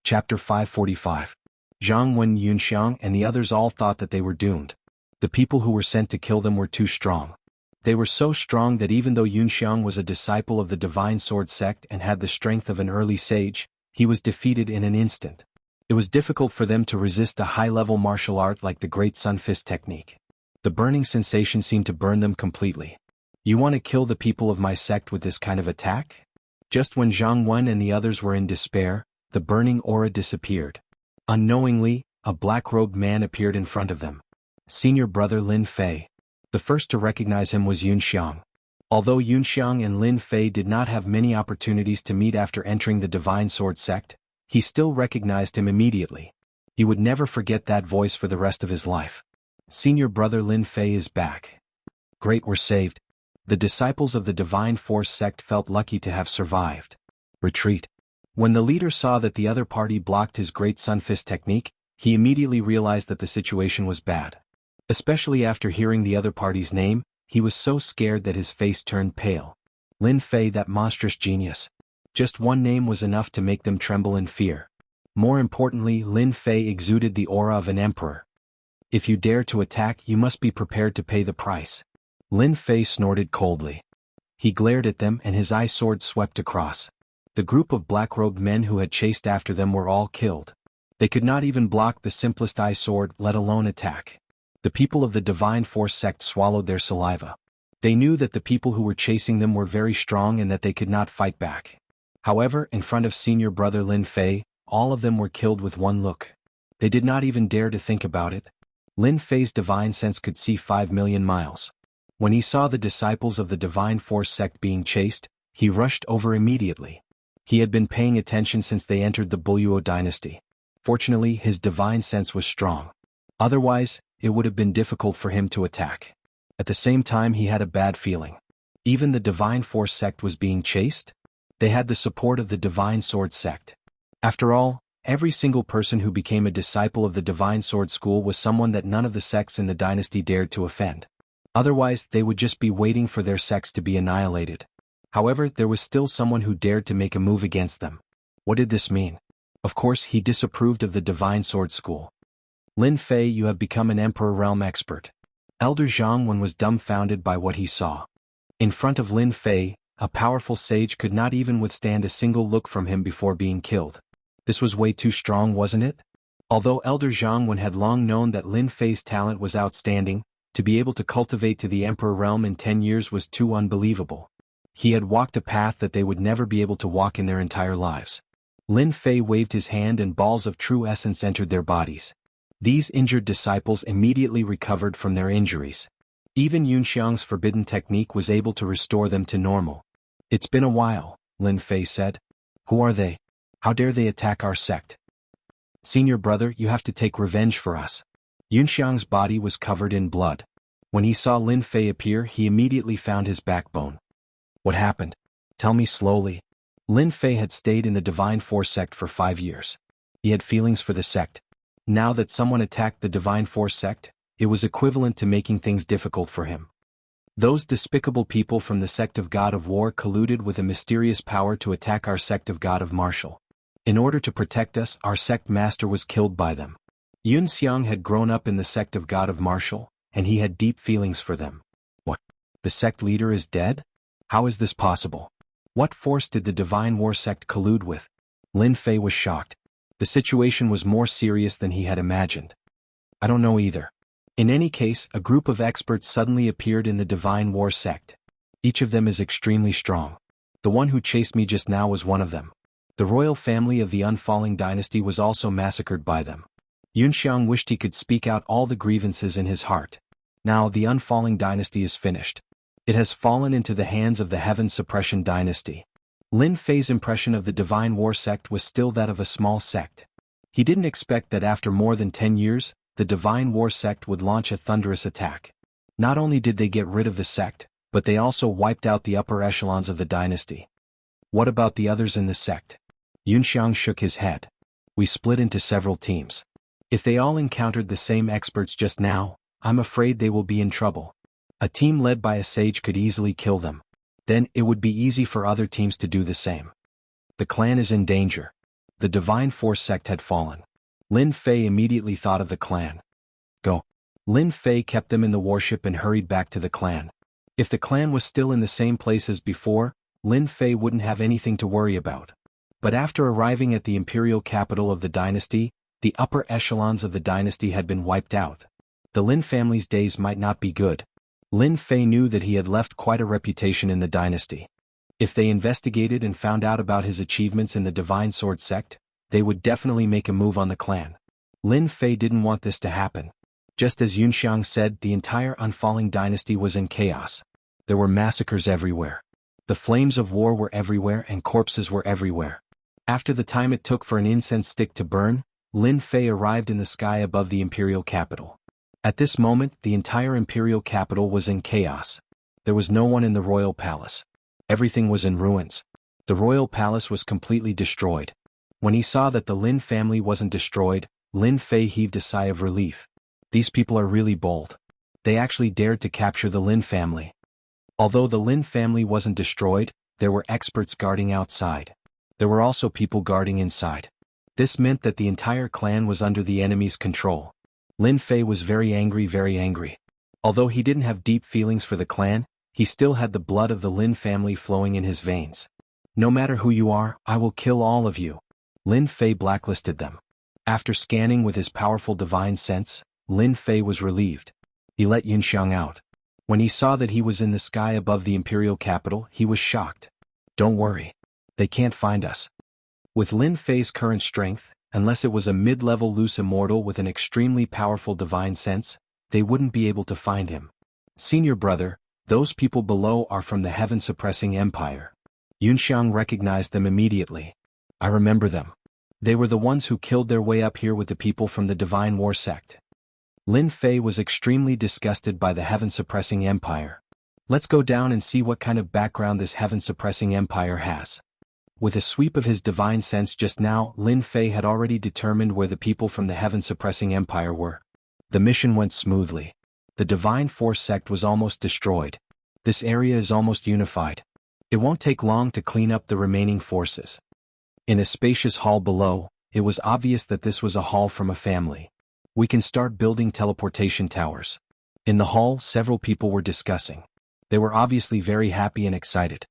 Chapter 545. Zhang Wen, Yunxiang and the others all thought that they were doomed. The people who were sent to kill them were too strong. They were so strong that even though Yunxiang was a disciple of the Divine Sword sect and had the strength of an early sage, he was defeated in an instant. It was difficult for them to resist a high-level martial art like the Great Sun Fist technique. The burning sensation seemed to burn them completely. You want to kill the people of my sect with this kind of attack? Just when Zhang Wen and the others were in despair, the burning aura disappeared. Unknowingly, a black-robed man appeared in front of them. Senior brother Lin Fei. The first to recognize him was Yunxiang. Although Yunxiang and Lin Fei did not have many opportunities to meet after entering the Divine Sword sect, he still recognized him immediately. He would never forget that voice for the rest of his life. Senior brother Lin Fei is back. Great, we're saved. The disciples of the Divine Force sect felt lucky to have survived. Retreat. When the leader saw that the other party blocked his Great Sun Fist technique, he immediately realized that the situation was bad. Especially after hearing the other party's name, he was so scared that his face turned pale. Lin Fei, that monstrous genius. Just one name was enough to make them tremble in fear. More importantly, Lin Fei exuded the aura of an emperor. If you dare to attack, you must be prepared to pay the price. Lin Fei snorted coldly. He glared at them and his eye sword swept across. The group of black-robed men who had chased after them were all killed. They could not even block the simplest eye sword, let alone attack. The people of the Divine Force sect swallowed their saliva. They knew that the people who were chasing them were very strong and that they could not fight back. However, in front of senior brother Lin Fei, all of them were killed with one look. They did not even dare to think about it. Lin Fei's divine sense could see 5 million miles. When he saw the disciples of the Divine Force sect being chased, he rushed over immediately. He had been paying attention since they entered the Buyuo dynasty. Fortunately, his divine sense was strong. Otherwise, it would have been difficult for him to attack. At the same time, he had a bad feeling. Even the Divine Force sect was being chased? They had the support of the Divine Sword sect. After all, every single person who became a disciple of the Divine Sword School was someone that none of the sects in the dynasty dared to offend. Otherwise, they would just be waiting for their sects to be annihilated. However, there was still someone who dared to make a move against them. What did this mean? Of course, he disapproved of the Divine Sword School. Lin Fei, you have become an Emperor Realm expert. Elder Zhang Wen was dumbfounded by what he saw. In front of Lin Fei, a powerful sage could not even withstand a single look from him before being killed. This was way too strong, wasn't it? Although Elder Zhang Wen had long known that Lin Fei's talent was outstanding, to be able to cultivate to the Emperor Realm in 10 years was too unbelievable. He had walked a path that they would never be able to walk in their entire lives. Lin Fei waved his hand and balls of true essence entered their bodies. These injured disciples immediately recovered from their injuries. Even Yunxiang's forbidden technique was able to restore them to normal. It's been a while, Lin Fei said. Who are they? How dare they attack our sect? Senior brother, you have to take revenge for us. Yunxiang's body was covered in blood. When he saw Lin Fei appear, he immediately found his backbone. What happened? Tell me slowly. Lin Fei had stayed in the Divine Force sect for 5 years. He had feelings for the sect. Now that someone attacked the Divine Force sect, it was equivalent to making things difficult for him. Those despicable people from the sect of God of War colluded with a mysterious power to attack our sect of God of Martial. In order to protect us, our sect master was killed by them. Yunxiang had grown up in the sect of God of Martial, and he had deep feelings for them. What? The sect leader is dead? How is this possible? What force did the Divine War sect collude with? Lin Fei was shocked. The situation was more serious than he had imagined. I don't know either. In any case, a group of experts suddenly appeared in the Divine War sect. Each of them is extremely strong. The one who chased me just now was one of them. The royal family of the Unfalling dynasty was also massacred by them. Yunxiang wished he could speak out all the grievances in his heart. Now the Unfalling dynasty is finished. It has fallen into the hands of the Heaven Suppression dynasty. Lin Fei's impression of the Divine War sect was still that of a small sect. He didn't expect that after more than 10 years, the Divine War sect would launch a thunderous attack. Not only did they get rid of the sect, but they also wiped out the upper echelons of the dynasty. What about the others in the sect? Yunxiang shook his head. We split into several teams. If they all encountered the same experts just now, I'm afraid they will be in trouble. A team led by a sage could easily kill them. Then it would be easy for other teams to do the same. The clan is in danger. The Divine Force sect had fallen. Lin Fei immediately thought of the clan. Go. Lin Fei kept them in the warship and hurried back to the clan. If the clan was still in the same place as before, Lin Fei wouldn't have anything to worry about. But after arriving at the imperial capital of the dynasty, the upper echelons of the dynasty had been wiped out. The Lin family's days might not be good. Lin Fei knew that he had left quite a reputation in the dynasty. If they investigated and found out about his achievements in the Divine Sword sect, they would definitely make a move on the clan. Lin Fei didn't want this to happen. Just as Yunxiang said, the entire unfalling dynasty was in chaos. There were massacres everywhere. The flames of war were everywhere and corpses were everywhere. After the time it took for an incense stick to burn, Lin Fei arrived in the sky above the imperial capital. At this moment, the entire imperial capital was in chaos. There was no one in the royal palace. Everything was in ruins. The royal palace was completely destroyed. When he saw that the Lin family wasn't destroyed, Lin Fei heaved a sigh of relief. These people are really bold. They actually dared to capture the Lin family. Although the Lin family wasn't destroyed, there were experts guarding outside. There were also people guarding inside. This meant that the entire clan was under the enemy's control. Lin Fei was very angry. Although he didn't have deep feelings for the clan, he still had the blood of the Lin family flowing in his veins. No matter who you are, I will kill all of you. Lin Fei blacklisted them. After scanning with his powerful divine sense, Lin Fei was relieved. He let Yunxiang out. When he saw that he was in the sky above the imperial capital, he was shocked. Don't worry. They can't find us. With Lin Fei's current strength, unless it was a mid-level loose immortal with an extremely powerful divine sense, they wouldn't be able to find him. Senior brother, those people below are from the heaven-suppressing empire. Yunxiang recognized them immediately. I remember them. They were the ones who killed their way up here with the people from the Divine War sect. Lin Fei was extremely disgusted by the heaven-suppressing empire. Let's go down and see what kind of background this heaven-suppressing empire has. With a sweep of his divine sense just now, Lin Fei had already determined where the people from the heaven-suppressing empire were. The mission went smoothly. The Divine Force sect was almost destroyed. This area is almost unified. It won't take long to clean up the remaining forces. In a spacious hall below, it was obvious that this was a hall from a family. We can start building teleportation towers. In the hall, several people were discussing. They were obviously very happy and excited.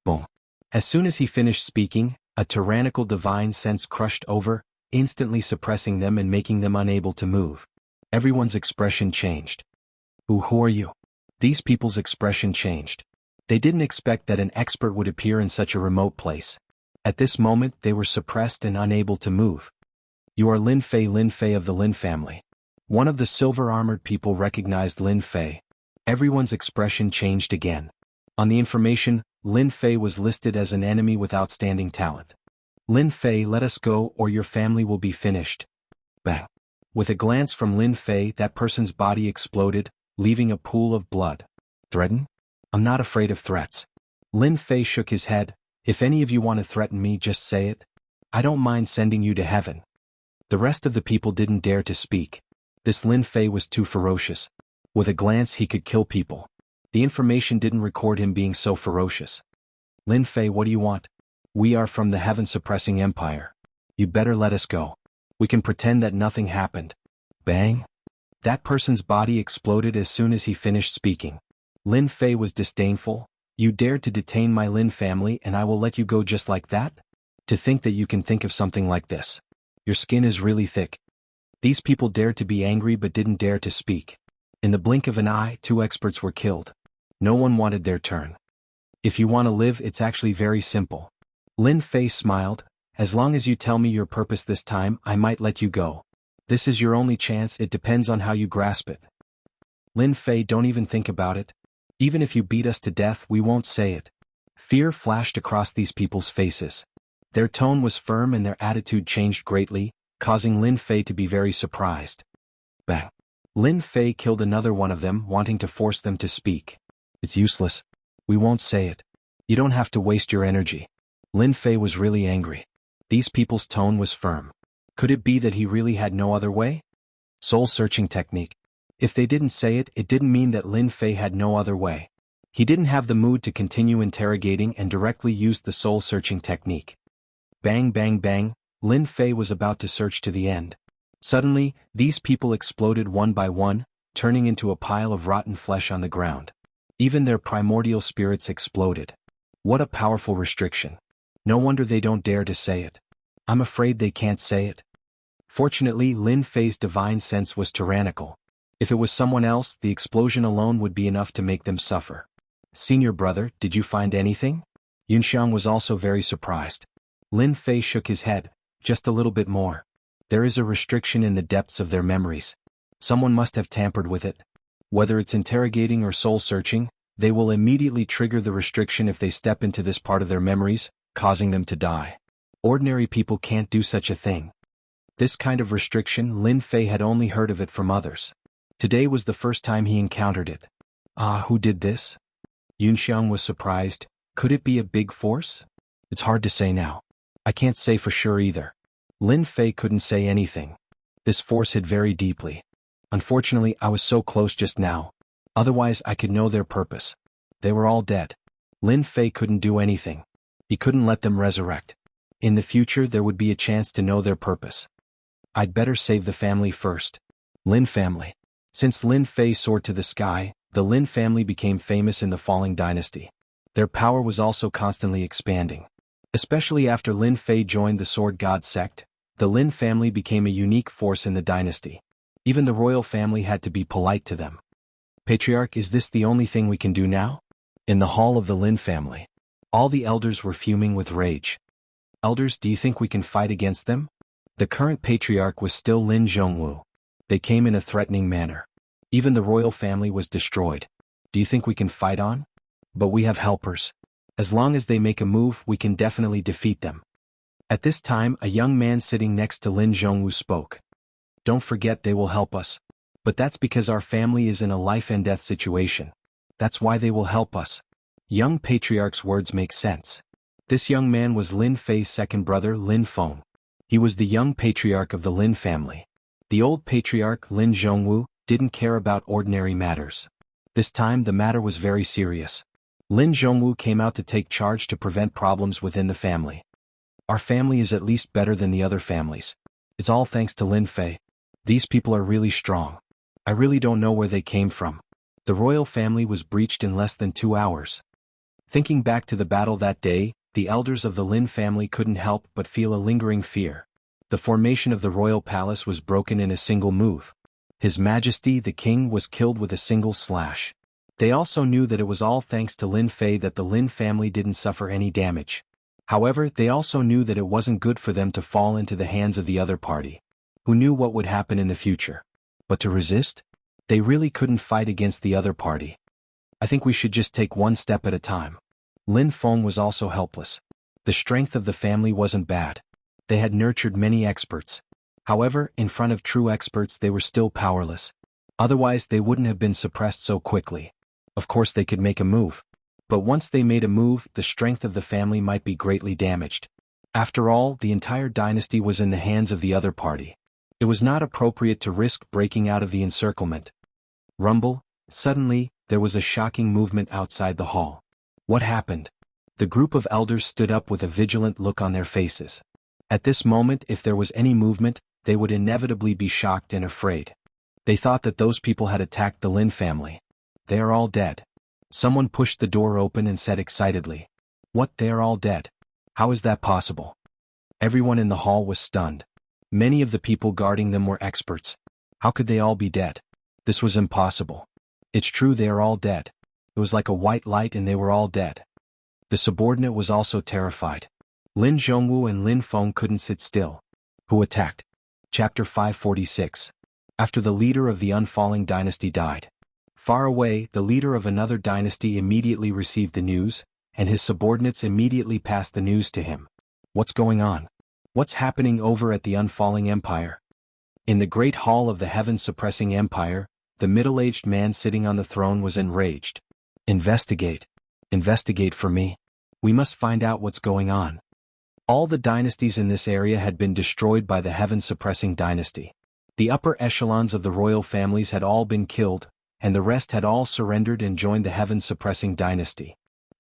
Boom. As soon as he finished speaking, a tyrannical divine sense crushed over, instantly suppressing them and making them unable to move. Everyone's expression changed. Who are you? These people's expression changed. They didn't expect that an expert would appear in such a remote place. At this moment, they were suppressed and unable to move. You are Lin Fei of the Lin family. One of the silver-armored people recognized Lin Fei. Everyone's expression changed again. On the information, Lin Fei was listed as an enemy with outstanding talent. Lin Fei, let us go or your family will be finished. Bang. With a glance from Lin Fei, that person's body exploded, leaving a pool of blood. Threaten? I'm not afraid of threats. Lin Fei shook his head. If any of you want to threaten me, just say it. I don't mind sending you to heaven. The rest of the people didn't dare to speak. This Lin Fei was too ferocious. With a glance he could kill people. The information didn't record him being so ferocious. Lin Fei, what do you want? We are from the heaven-suppressing empire. You better let us go. We can pretend that nothing happened. Bang! That person's body exploded as soon as he finished speaking. Lin Fei was disdainful. You dared to detain my Lin family and I will let you go just like that? To think that you can think of something like this. Your skin is really thick. These people dared to be angry but didn't dare to speak. In the blink of an eye, 2 experts were killed. No one wanted their turn. If you want to live, it's actually very simple. Lin Fei smiled. As long as you tell me your purpose this time, I might let you go. This is your only chance, it depends on how you grasp it. Lin Fei, don't even think about it. Even if you beat us to death, we won't say it. Fear flashed across these people's faces. Their tone was firm and their attitude changed greatly, causing Lin Fei to be very surprised. Bang. Lin Fei killed another one of them, wanting to force them to speak. It's useless. We won't say it. You don't have to waste your energy. Lin Fei was really angry. These people's tone was firm. Could it be that he really had no other way? Soul-searching technique. If they didn't say it, it didn't mean that Lin Fei had no other way. He didn't have the mood to continue interrogating and directly used the soul-searching technique. Bang bang bang, Lin Fei was about to search to the end. Suddenly, these people exploded one by one, turning into a pile of rotten flesh on the ground. Even their primordial spirits exploded. What a powerful restriction. No wonder they don't dare to say it. I'm afraid they can't say it. Fortunately, Lin Fei's divine sense was tyrannical. If it was someone else, the explosion alone would be enough to make them suffer. Senior brother, did you find anything? Yunxiang was also very surprised. Lin Fei shook his head, just a little bit more. There is a restriction in the depths of their memories. Someone must have tampered with it. Whether it's interrogating or soul-searching, they will immediately trigger the restriction if they step into this part of their memories, causing them to die. Ordinary people can't do such a thing. This kind of restriction, Lin Fei had only heard of it from others. Today was the first time he encountered it. Ah, who did this? Yunxiang was surprised. Could it be a big force? It's hard to say now. I can't say for sure either. Lin Fei couldn't say anything. This force hid very deeply. Unfortunately, I was so close just now. Otherwise, I could know their purpose. They were all dead. Lin Fei couldn't do anything. He couldn't let them resurrect. In the future, there would be a chance to know their purpose. I'd better save the family first. Lin family. Since Lin Fei soared to the sky, the Lin family became famous in the falling dynasty. Their power was also constantly expanding. Especially after Lin Fei joined the Sword God sect, the Lin family became a unique force in the dynasty. Even the royal family had to be polite to them. Patriarch, is this the only thing we can do now? In the hall of the Lin family. All the elders were fuming with rage. Elders, do you think we can fight against them? The current patriarch was still Lin Jianghu. They came in a threatening manner. Even the royal family was destroyed. Do you think we can fight on? But we have helpers. As long as they make a move, we can definitely defeat them. At this time, a young man sitting next to Lin Jianghu spoke. Don't forget they will help us. But that's because our family is in a life-and-death situation. That's why they will help us. Young patriarch's words make sense. This young man was Lin Fei's second brother, Lin Feng. He was the young patriarch of the Lin family. The old patriarch, Lin Jianghu, didn't care about ordinary matters. This time the matter was very serious. Lin Jianghu came out to take charge to prevent problems within the family. Our family is at least better than the other families. It's all thanks to Lin Fei. These people are really strong. I really don't know where they came from. The royal family was breached in less than 2 hours. Thinking back to the battle that day, the elders of the Lin family couldn't help but feel a lingering fear. The formation of the royal palace was broken in a single move. His Majesty the King was killed with a single slash. They also knew that it was all thanks to Lin Fei that the Lin family didn't suffer any damage. However, they also knew that it wasn't good for them to fall into the hands of the other party. Who knew what would happen in the future? But to resist? They really couldn't fight against the other party. I think we should just take one step at a time. Lin Feng was also helpless. The strength of the family wasn't bad. They had nurtured many experts. However, in front of true experts they were still powerless. Otherwise they wouldn't have been suppressed so quickly. Of course they could make a move. But once they made a move, the strength of the family might be greatly damaged. After all, the entire dynasty was in the hands of the other party. It was not appropriate to risk breaking out of the encirclement. Rumble. Suddenly, there was a shocking movement outside the hall. What happened? The group of elders stood up with a vigilant look on their faces. At this moment, if there was any movement, they would inevitably be shocked and afraid. They thought that those people had attacked the Lin family. They are all dead. Someone pushed the door open and said excitedly, "What, they are all dead? How is that possible?" Everyone in the hall was stunned. Many of the people guarding them were experts. How could they all be dead? This was impossible. It's true, they are all dead. It was like a white light and they were all dead. The subordinate was also terrified. Lin Zhongwu and Lin Feng couldn't sit still. Who attacked? Chapter 546. After the leader of the unfalling dynasty died. Far away, the leader of another dynasty immediately received the news, and his subordinates immediately passed the news to him. What's going on? What's happening over at the unfalling empire? In the great hall of the heaven-suppressing empire, the middle-aged man sitting on the throne was enraged. Investigate. Investigate for me. We must find out what's going on. All the dynasties in this area had been destroyed by the heaven-suppressing dynasty. The upper echelons of the royal families had all been killed, and the rest had all surrendered and joined the heaven-suppressing dynasty.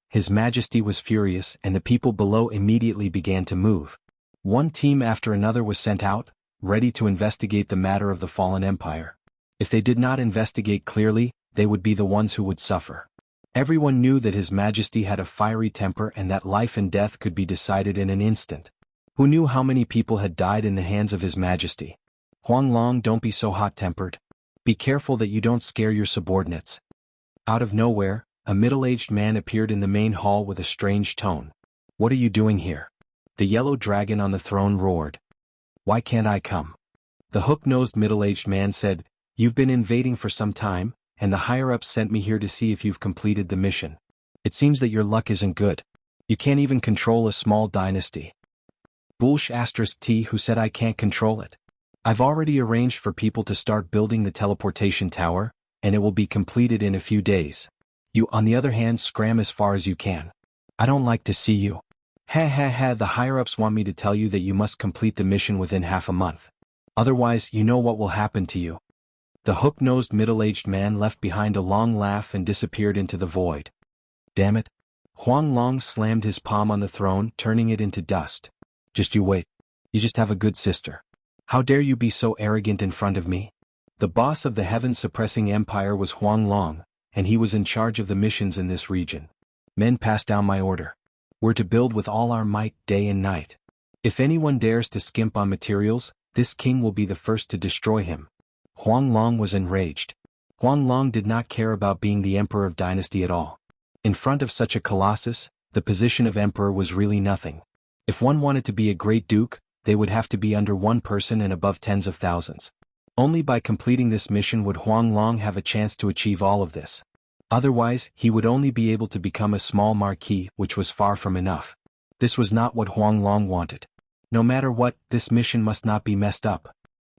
His Majesty was furious, and the people below immediately began to move. One team after another was sent out, ready to investigate the matter of the fallen empire. If they did not investigate clearly, they would be the ones who would suffer. Everyone knew that His Majesty had a fiery temper and that life and death could be decided in an instant. Who knew how many people had died in the hands of His Majesty? Huang Long, don't be so hot-tempered. Be careful that you don't scare your subordinates. Out of nowhere, a middle-aged man appeared in the main hall with a strange tone. What are you doing here? The yellow dragon on the throne roared. Why can't I come? The hook-nosed middle-aged man said, You've been invading for some time, and the higher-ups sent me here to see if you've completed the mission. It seems that your luck isn't good. You can't even control a small dynasty. Bullsh *T who said I can't control it. I've already arranged for people to start building the teleportation tower, and it will be completed in a few days. You on the other hand scram as far as you can. I don't like to see you. The higher-ups want me to tell you that you must complete the mission within half a month. Otherwise, you know what will happen to you. The hook-nosed middle-aged man left behind a long laugh and disappeared into the void. Damn it. Huang Long slammed his palm on the throne, turning it into dust. Just you wait. You just have a good sister. How dare you be so arrogant in front of me? The boss of the heaven-suppressing empire was Huang Long, and he was in charge of the missions in this region. Men, pass down my order. We're to build with all our might, day and night. If anyone dares to skimp on materials, this king will be the first to destroy him. Huang Long was enraged. Huang Long did not care about being the emperor of dynasty at all. In front of such a colossus, the position of emperor was really nothing. If one wanted to be a great duke, they would have to be under one person and above tens of thousands. Only by completing this mission would Huang Long have a chance to achieve all of this. Otherwise, he would only be able to become a small marquis, which was far from enough. This was not what Huang Long wanted. No matter what, this mission must not be messed up.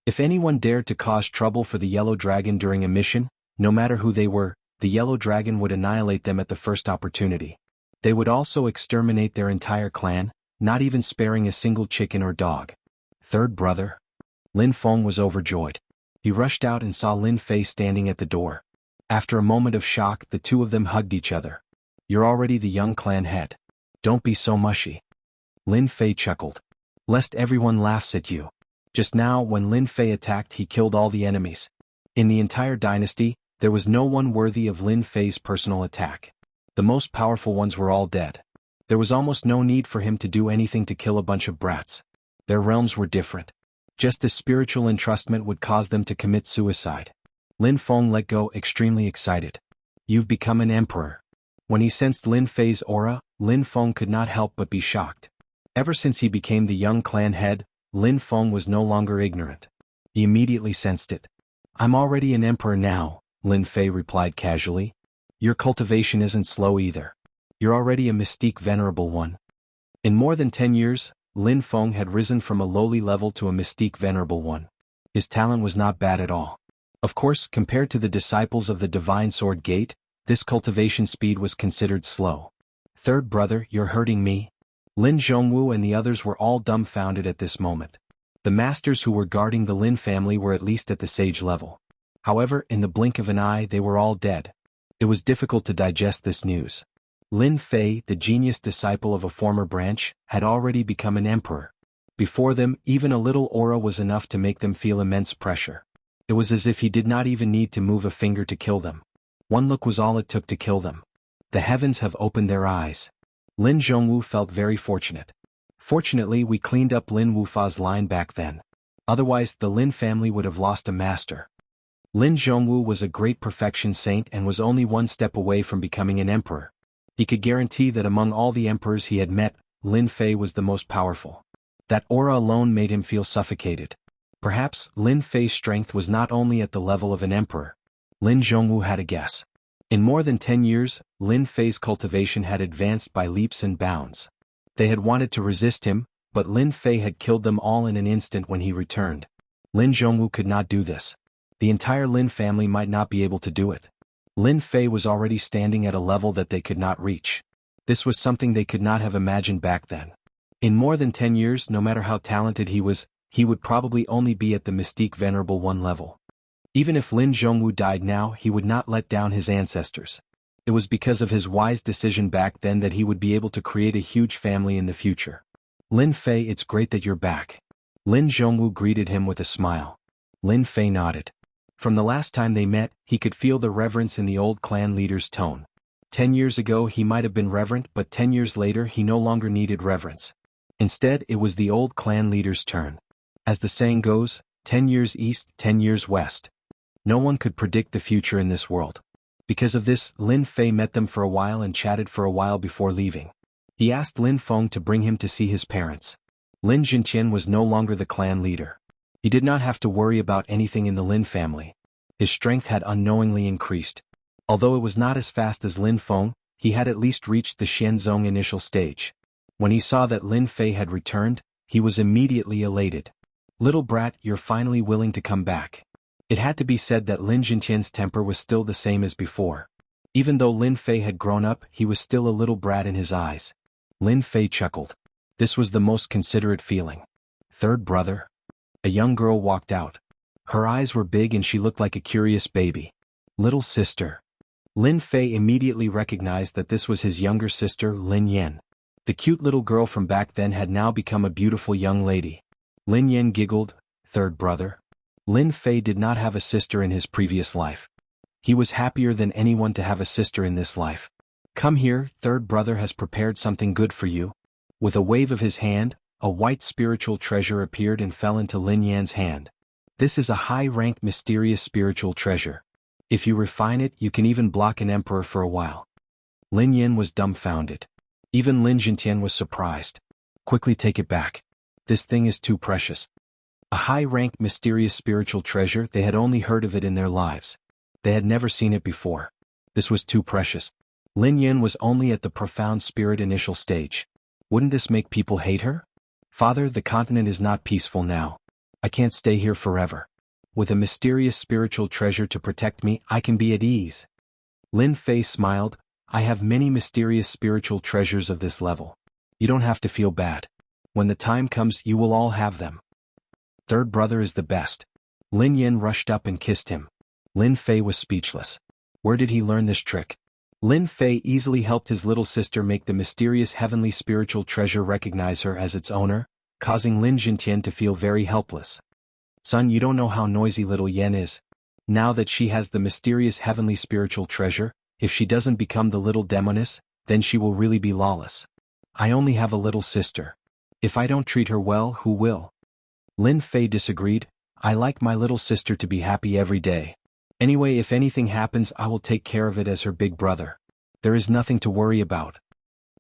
If anyone dared to cause trouble for the Yellow Dragon during a mission, no matter who they were, the Yellow Dragon would annihilate them at the first opportunity. They would also exterminate their entire clan, not even sparing a single chicken or dog. Third brother? Lin Feng was overjoyed. He rushed out and saw Lin Fei standing at the door. After a moment of shock, the two of them hugged each other. You're already the young clan head. Don't be so mushy. Lin Fei chuckled. Lest everyone laughs at you. Just now, when Lin Fei attacked, he killed all the enemies. In the entire dynasty, there was no one worthy of Lin Fei's personal attack. The most powerful ones were all dead. There was almost no need for him to do anything to kill a bunch of brats. Their realms were different. Just a spiritual entrustment would cause them to commit suicide. Lin Feng let go, extremely excited. You've become an emperor. When he sensed Lin Fei's aura, Lin Feng could not help but be shocked. Ever since he became the young clan head, Lin Feng was no longer ignorant. He immediately sensed it. I'm already an emperor now, Lin Fei replied casually. Your cultivation isn't slow either. You're already a mystique venerable one. In more than 10 years, Lin Feng had risen from a lowly level to a mystique venerable one. His talent was not bad at all. Of course, compared to the disciples of the Divine Sword Gate, this cultivation speed was considered slow. Third brother, you're hurting me? Lin Zhongwu and the others were all dumbfounded at this moment. The masters who were guarding the Lin family were at least at the sage level. However, in the blink of an eye they were all dead. It was difficult to digest this news. Lin Fei, the genius disciple of a former branch, had already become an emperor. Before them, even a little aura was enough to make them feel immense pressure. It was as if he did not even need to move a finger to kill them. One look was all it took to kill them. The heavens have opened their eyes. Lin Zhongwu felt very fortunate. Fortunately, we cleaned up Lin Wufa's line back then. Otherwise, the Lin family would have lost a master. Lin Zhongwu was a great perfection saint and was only one step away from becoming an emperor. He could guarantee that among all the emperors he had met, Lin Fei was the most powerful. That aura alone made him feel suffocated. Perhaps Lin Fei's strength was not only at the level of an emperor. Lin Zhongwu had a guess. In more than 10 years, Lin Fei's cultivation had advanced by leaps and bounds. They had wanted to resist him, but Lin Fei had killed them all in an instant when he returned. Lin Zhongwu could not do this. The entire Lin family might not be able to do it. Lin Fei was already standing at a level that they could not reach. This was something they could not have imagined back then. In more than 10 years, no matter how talented he was, he would probably only be at the mystique venerable one level. Even if Lin Zhongwu died now, he would not let down his ancestors. It was because of his wise decision back then that he would be able to create a huge family in the future. Lin Fei, it's great that you're back. Lin Zhongwu greeted him with a smile. Lin Fei nodded. From the last time they met, he could feel the reverence in the old clan leader's tone. 10 years ago he might have been reverent, but 10 years later he no longer needed reverence. Instead, it was the old clan leader's turn. As the saying goes, 10 years east, 10 years west. No one could predict the future in this world. Because of this, Lin Fei met them for a while and chatted for a while before leaving. He asked Lin Feng to bring him to see his parents. Lin Jintian was no longer the clan leader. He did not have to worry about anything in the Lin family. His strength had unknowingly increased. Although it was not as fast as Lin Feng, he had at least reached the Xianzong initial stage. When he saw that Lin Fei had returned, he was immediately elated. Little brat, you're finally willing to come back. It had to be said that Lin Jintian's temper was still the same as before. Even though Lin Fei had grown up, he was still a little brat in his eyes. Lin Fei chuckled. This was the most considerate feeling. Third brother? A young girl walked out. Her eyes were big and she looked like a curious baby. Little sister. Lin Fei immediately recognized that this was his younger sister, Lin Yan. The cute little girl from back then had now become a beautiful young lady. Lin Yan giggled. Third brother? Lin Fei did not have a sister in his previous life. He was happier than anyone to have a sister in this life. Come here, third brother has prepared something good for you. With a wave of his hand, a white spiritual treasure appeared and fell into Lin Yan's hand. This is a high-ranked mysterious spiritual treasure. If you refine it, you can even block an emperor for a while. Lin Yan was dumbfounded. Even Lin Jintian was surprised. Quickly take it back. This thing is too precious. A high-ranked mysterious spiritual treasure, they had only heard of it in their lives. They had never seen it before. This was too precious. Lin Yan was only at the profound spirit initial stage. Wouldn't this make people hate her? Father, the continent is not peaceful now. I can't stay here forever. With a mysterious spiritual treasure to protect me, I can be at ease. Lin Fei smiled. I have many mysterious spiritual treasures of this level. You don't have to feel bad. When the time comes, you will all have them. Third brother is the best. Lin Yan rushed up and kissed him. Lin Fei was speechless. Where did he learn this trick? Lin Fei easily helped his little sister make the mysterious heavenly spiritual treasure recognize her as its owner, causing Lin Jintian to feel very helpless. Son, you don't know how noisy little Yan is. Now that she has the mysterious heavenly spiritual treasure, if she doesn't become the little demoness, then she will really be lawless. I only have a little sister. If I don't treat her well, who will? Lin Fei disagreed. I like my little sister to be happy every day. Anyway, if anything happens, I will take care of it as her big brother. There is nothing to worry about.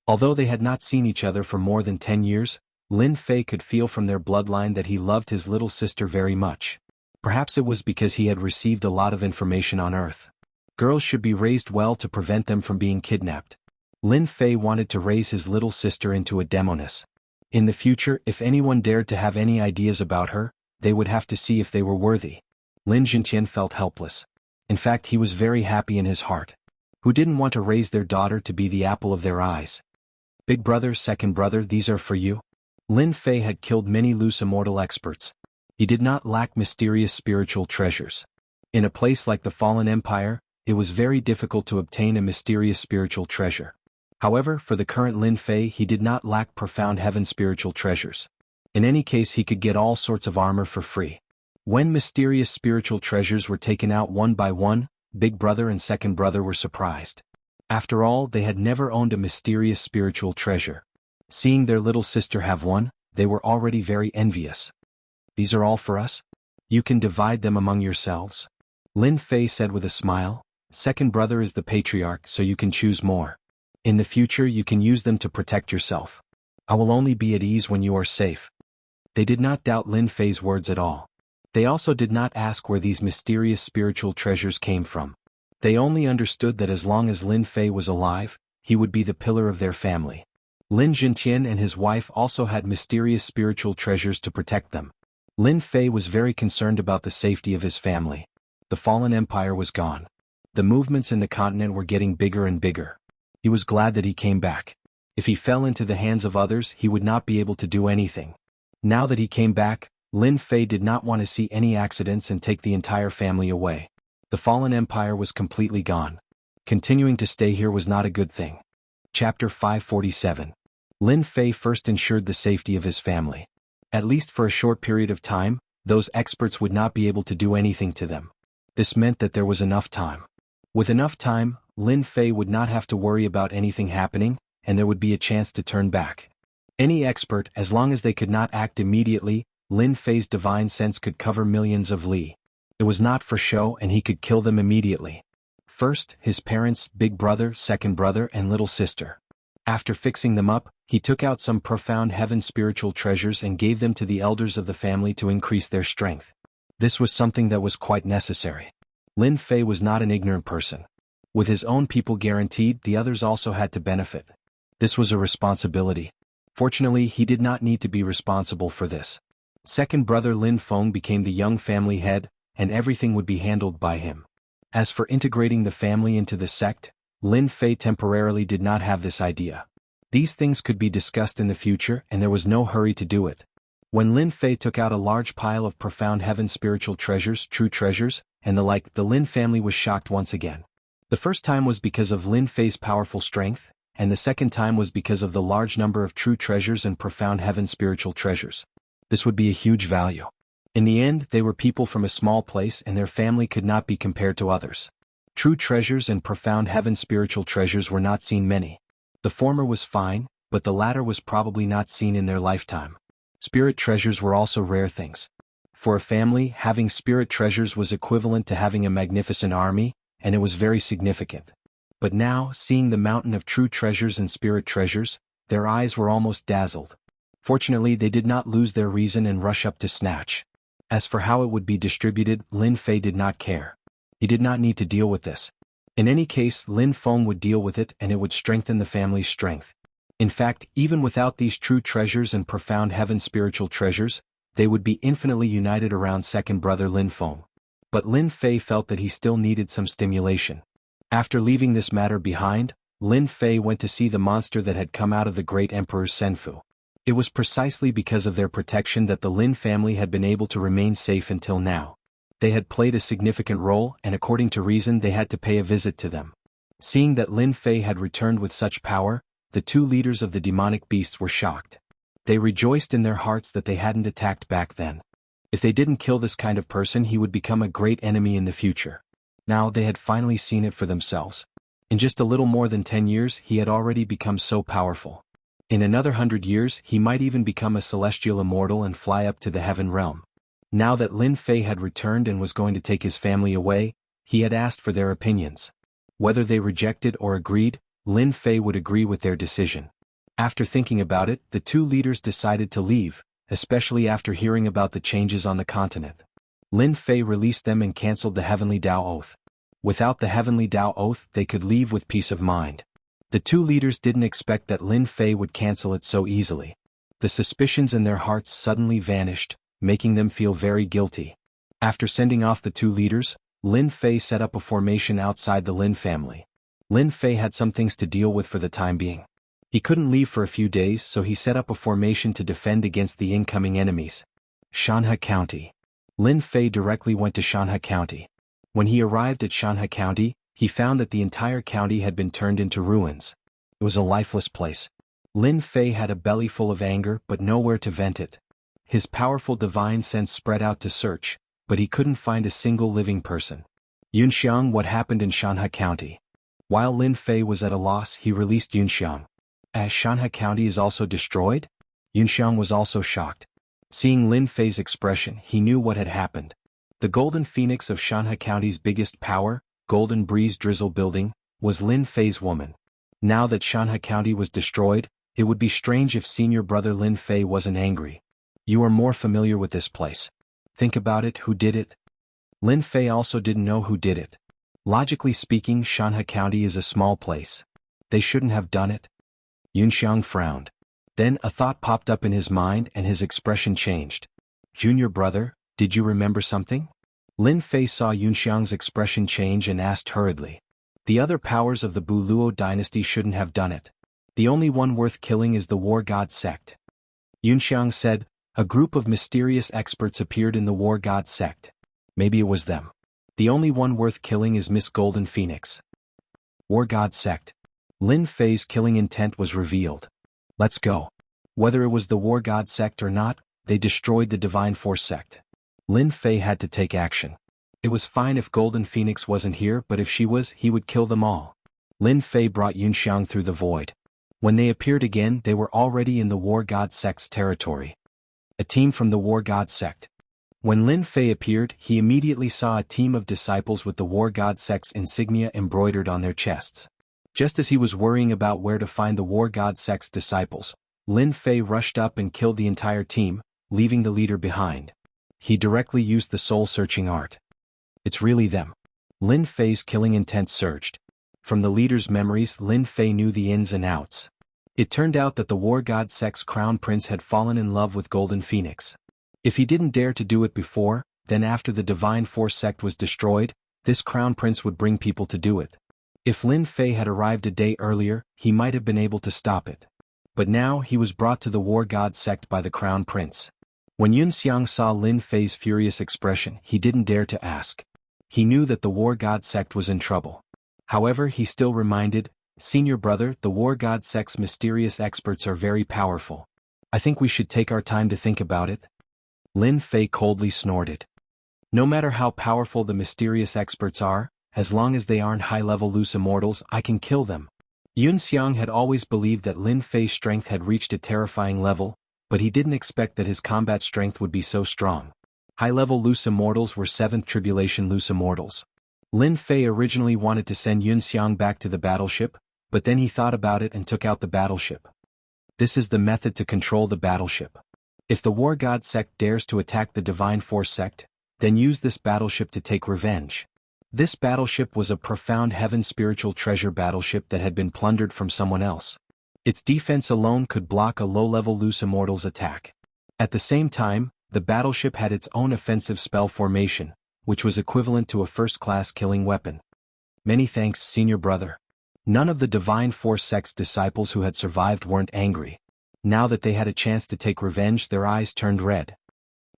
Although they had not seen each other for more than 10 years, Lin Fei could feel from their bloodline that he loved his little sister very much. Perhaps it was because he had received a lot of information on Earth. Girls should be raised well to prevent them from being kidnapped. Lin Fei wanted to raise his little sister into a demoness. In the future, if anyone dared to have any ideas about her, they would have to see if they were worthy. Lin Jintian felt helpless. In fact, he was very happy in his heart. Who didn't want to raise their daughter to be the apple of their eyes? Big brother, second brother, these are for you. Lin Fei had killed many loose immortal experts. He did not lack mysterious spiritual treasures. In a place like the Fallen Empire, it was very difficult to obtain a mysterious spiritual treasure. However, for the current Lin Fei, he did not lack profound heaven spiritual treasures. In any case, he could get all sorts of armor for free. When mysterious spiritual treasures were taken out one by one, big brother and second brother were surprised. After all, they had never owned a mysterious spiritual treasure. Seeing their little sister have one, they were already very envious. These are all for us? You can divide them among yourselves? Lin Fei said with a smile. Second brother is the patriarch, so you can choose more. In the future, you can use them to protect yourself. I will only be at ease when you are safe. They did not doubt Lin Fei's words at all. They also did not ask where these mysterious spiritual treasures came from. They only understood that as long as Lin Fei was alive, he would be the pillar of their family. Lin Jintian and his wife also had mysterious spiritual treasures to protect them. Lin Fei was very concerned about the safety of his family. The Fallen Empire was gone. The movements in the continent were getting bigger and bigger. He was glad that he came back. If he fell into the hands of others, he would not be able to do anything. Now that he came back, Lin Fei did not want to see any accidents and take the entire family away. The Fallen Empire was completely gone. Continuing to stay here was not a good thing. Chapter 547. Lin Fei first ensured the safety of his family. At least for a short period of time, those experts would not be able to do anything to them. This meant that there was enough time. With enough time, Lin Fei would not have to worry about anything happening, and there would be a chance to turn back. Any expert, as long as they could not act immediately, Lin Fei's divine sense could cover millions of li. It was not for show, and he could kill them immediately. First, his parents, big brother, second brother, and little sister. After fixing them up, he took out some profound heaven spiritual treasures and gave them to the elders of the family to increase their strength. This was something that was quite necessary. Lin Fei was not an ignorant person. With his own people guaranteed, the others also had to benefit. This was a responsibility. Fortunately, he did not need to be responsible for this. Second brother Lin Feng became the young family head, and everything would be handled by him. As for integrating the family into the sect, Lin Fei temporarily did not have this idea. These things could be discussed in the future, and there was no hurry to do it. When Lin Fei took out a large pile of profound heaven spiritual treasures, true treasures, and the like, the Lin family was shocked once again. The first time was because of Lin Fei's powerful strength, and the second time was because of the large number of true treasures and profound heaven spiritual treasures. This would be a huge value. In the end, they were people from a small place, and their family could not be compared to others. True treasures and profound heaven spiritual treasures were not seen many. The former was fine, but the latter was probably not seen in their lifetime. Spirit treasures were also rare things. For a family, having spirit treasures was equivalent to having a magnificent army, and it was very significant. But now, seeing the mountain of true treasures and spirit treasures, their eyes were almost dazzled. Fortunately, they did not lose their reason and rush up to snatch. As for how it would be distributed, Lin Fei did not care. He did not need to deal with this. In any case, Lin Feng would deal with it, and it would strengthen the family's strength. In fact, even without these true treasures and profound heaven spiritual treasures, they would be infinitely united around second brother Lin Feng. But Lin Fei felt that he still needed some stimulation. After leaving this matter behind, Lin Fei went to see the monster that had come out of the great emperor's senfu. It was precisely because of their protection that the Lin family had been able to remain safe until now. They had played a significant role, and according to reason they had to pay a visit to them. Seeing that Lin Fei had returned with such power, the two leaders of the demonic beasts were shocked. They rejoiced in their hearts that they hadn't attacked back then. If they didn't kill this kind of person, he would become a great enemy in the future. Now they had finally seen it for themselves. In just a little more than 10 years, he had already become so powerful. In another 100 years, he might even become a celestial immortal and fly up to the heaven realm. Now that Lin Fei had returned and was going to take his family away, he had asked for their opinions. Whether they rejected or agreed, Lin Fei would agree with their decision. After thinking about it, the two leaders decided to leave, especially after hearing about the changes on the continent. Lin Fei released them and cancelled the Heavenly Tao Oath. Without the Heavenly Tao Oath, they could leave with peace of mind. The two leaders didn't expect that Lin Fei would cancel it so easily. The suspicions in their hearts suddenly vanished, making them feel very guilty. After sending off the two leaders, Lin Fei set up a formation outside the Lin family. Lin Fei had some things to deal with for the time being. He couldn't leave for a few days, so he set up a formation to defend against the incoming enemies. Shanhe County. Lin Fei directly went to Shanhe County. When he arrived at Shanhe County, he found that the entire county had been turned into ruins. It was a lifeless place. Lin Fei had a belly full of anger but nowhere to vent it. His powerful divine sense spread out to search, but he couldn't find a single living person. Yunxiang, what happened in Shanhe County? While Lin Fei was at a loss, he released Yunxiang. As Shanhe County is also destroyed? Yunxiang was also shocked. Seeing Lin Fei's expression, he knew what had happened. The Golden Phoenix of Shanhe County's biggest power, Golden Breeze Drizzle Building, was Lin Fei's woman. Now that Shanhe County was destroyed, it would be strange if senior brother Lin Fei wasn't angry. You are more familiar with this place. Think about it, who did it? Lin Fei also didn't know who did it. Logically speaking, Shanhe County is a small place. They shouldn't have done it. Yunxiang frowned. Then a thought popped up in his mind and his expression changed. Junior brother, did you remember something? Lin Fei saw Yunxiang's expression change and asked hurriedly. The other powers of the Buluo dynasty shouldn't have done it. The only one worth killing is the War God sect. Yunxiang said, a group of mysterious experts appeared in the War God sect. Maybe it was them. The only one worth killing is Miss Golden Phoenix. War God sect. Lin Fei's killing intent was revealed. Let's go. Whether it was the War God sect or not, they destroyed the Divine Force sect. Lin Fei had to take action. It was fine if Golden Phoenix wasn't here, but if she was, he would kill them all. Lin Fei brought Yunxiang through the void. When they appeared again, they were already in the War God sect's territory. A team from the War God sect. When Lin Fei appeared, he immediately saw a team of disciples with the War God sect's insignia embroidered on their chests. Just as he was worrying about where to find the War God sect's disciples, Lin Fei rushed up and killed the entire team, leaving the leader behind. He directly used the soul-searching art. It's really them. Lin Fei's killing intent surged. From the leader's memories, Lin Fei knew the ins and outs. It turned out that the War God sect's crown prince had fallen in love with Golden Phoenix. If he didn't dare to do it before, then after the Divine Force sect was destroyed, this crown prince would bring people to do it. If Lin Fei had arrived a day earlier, he might have been able to stop it. But now he was brought to the War God sect by the crown prince. When Yunxiang saw Lin Fei's furious expression, he didn't dare to ask. He knew that the War God sect was in trouble. However, he still reminded, "Senior brother, the War God sect's mysterious experts are very powerful. I think we should take our time to think about it." Lin Fei coldly snorted. "No matter how powerful the mysterious experts are, as long as they aren't high-level loose immortals, I can kill them." Yunxiang had always believed that Lin Fei's strength had reached a terrifying level, but he didn't expect that his combat strength would be so strong. High-level loose immortals were 7th Tribulation loose immortals. Lin Fei originally wanted to send Yunxiang back to the battleship, but then he thought about it and took out the battleship. This is the method to control the battleship. If the War God sect dares to attack the Divine Force sect, then use this battleship to take revenge. This battleship was a profound heaven spiritual treasure battleship that had been plundered from someone else. Its defense alone could block a low-level loose immortal's attack. At the same time, the battleship had its own offensive spell formation, which was equivalent to a first-class killing weapon. Many thanks, senior brother. None of the Divine Force sect's disciples who had survived weren't angry. Now that they had a chance to take revenge, their eyes turned red.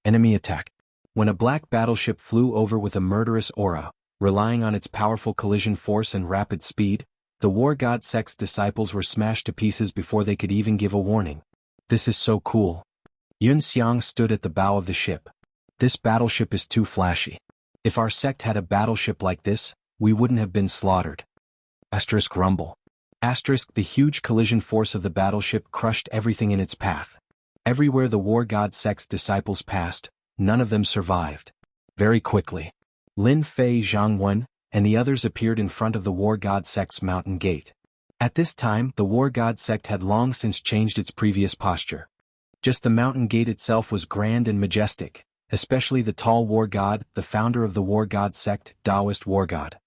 Enemy attack. When a black battleship flew over with a murderous aura, relying on its powerful collision force and rapid speed, the War God sect's disciples were smashed to pieces before they could even give a warning. This is so cool. Yunxiang stood at the bow of the ship. This battleship is too flashy. If our sect had a battleship like this, we wouldn't have been slaughtered. Asterisk rumble. Asterisk the huge collision force of the battleship crushed everything in its path. Everywhere the War God sect's disciples passed, none of them survived. Very quickly, Lin Fei, Zhang Wen, and the others appeared in front of the War God sect's mountain gate. At this time, the War God sect had long since changed its previous posture. Just the mountain gate itself was grand and majestic, especially the tall War God, the founder of the War God sect, Taoist War God.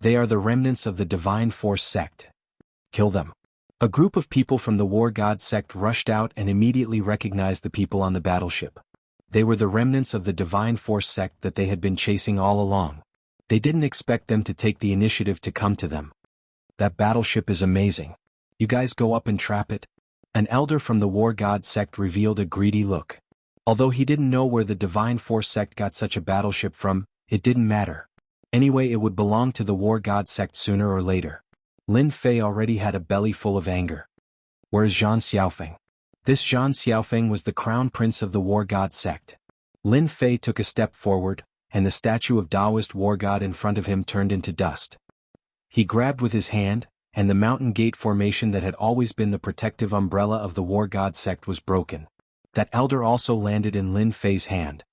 They are the remnants of the Divine Force sect. Kill them. A group of people from the War God sect rushed out and immediately recognized the people on the battleship. They were the remnants of the Divine Force sect that they had been chasing all along. They didn't expect them to take the initiative to come to them. That battleship is amazing. You guys go up and trap it? An elder from the War God sect revealed a greedy look. Although he didn't know where the Divine Force sect got such a battleship from, it didn't matter. Anyway, it would belong to the War God sect sooner or later. Lin Fei already had a belly full of anger. Where's Zhan Xiaofeng? This Zhan Xiaofeng was the crown prince of the War God sect. Lin Fei took a step forward, and the statue of Taoist War God in front of him turned into dust. He grabbed with his hand, and the mountain gate formation that had always been the protective umbrella of the War God sect was broken. That elder also landed in Lin Fei's hand.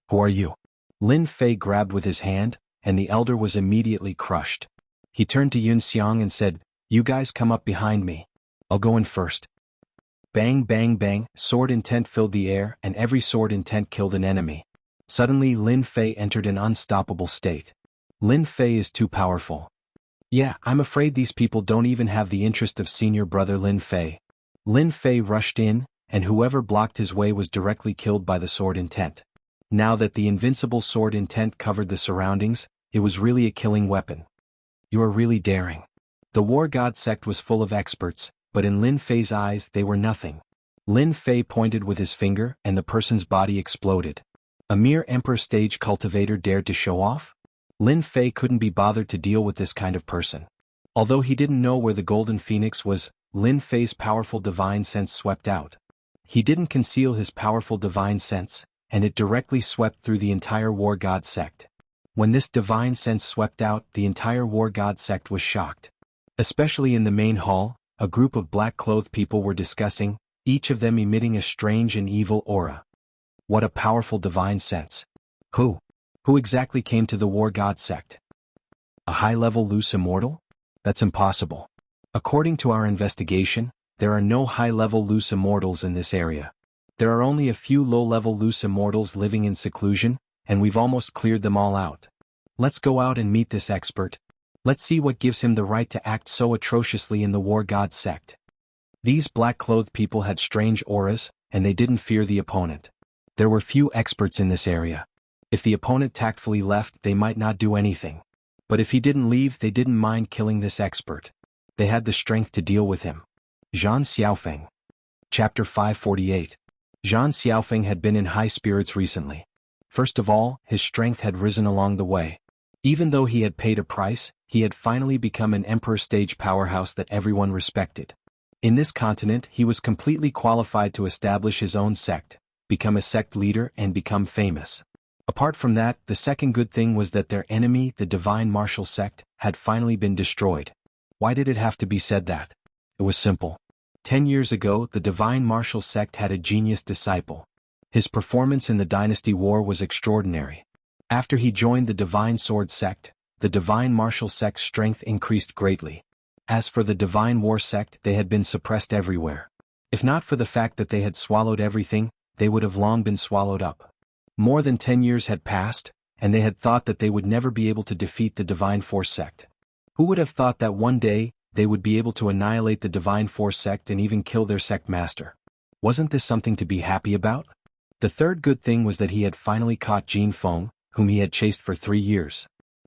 Who are you? Lin Fei grabbed with his hand, and the elder was immediately crushed. He turned to Yunxiang and said, "You guys come up behind me. I'll go in first." Bang bang bang, sword intent filled the air, and every sword intent killed an enemy. Suddenly Lin Fei entered an unstoppable state. Lin Fei is too powerful. Yeah, I'm afraid these people don't even have the interest of senior brother Lin Fei. Lin Fei rushed in, and whoever blocked his way was directly killed by the sword intent. Now that the invincible sword intent covered the surroundings, it was really a killing weapon. You are really daring. The War God sect was full of experts, but in Lin Fei's eyes they were nothing. Lin Fei pointed with his finger and the person's body exploded. A mere Emperor stage cultivator dared to show off? Lin Fei couldn't be bothered to deal with this kind of person. Although he didn't know where the Golden Phoenix was, Lin Fei's powerful divine sense swept out. He didn't conceal his powerful divine sense, and it directly swept through the entire War God sect. When this divine sense swept out, the entire War God sect was shocked. Especially in the main hall, a group of black-clothed people were discussing, each of them emitting a strange and evil aura. What a powerful divine sense. Who exactly came to the War God sect? A high-level loose immortal? That's impossible. According to our investigation, there are no high-level loose immortals in this area. There are only a few low-level loose immortals living in seclusion, and we've almost cleared them all out. Let's go out and meet this expert. Let's see what gives him the right to act so atrociously in the War God sect. These black-clothed people had strange auras, and they didn't fear the opponent. There were few experts in this area. If the opponent tactfully left, they might not do anything. But if he didn't leave, they didn't mind killing this expert. They had the strength to deal with him. Zhan Xiaofeng. Chapter 548. Zhan Xiaofeng had been in high spirits recently. First of all, his strength had risen along the way. Even though he had paid a price, he had finally become an emperor stage powerhouse that everyone respected. In this continent, he was completely qualified to establish his own sect, become a sect leader, and become famous. Apart from that, the second good thing was that their enemy, the divine martial sect, had finally been destroyed. Why did it have to be said that? It was simple. 10 years ago, the divine martial sect had a genius disciple. His performance in the dynasty war was extraordinary. After he joined the divine sword sect, the divine martial sect's strength increased greatly. As for the divine war sect, they had been suppressed everywhere. If not for the fact that they had swallowed everything, they would have long been swallowed up. More than 10 years had passed, and they had thought that they would never be able to defeat the divine force sect. Who would have thought that one day, they would be able to annihilate the divine force sect and even kill their sect master? Wasn't this something to be happy about? The third good thing was that he had finally caught Jin Feng, whom he had chased for 3 years.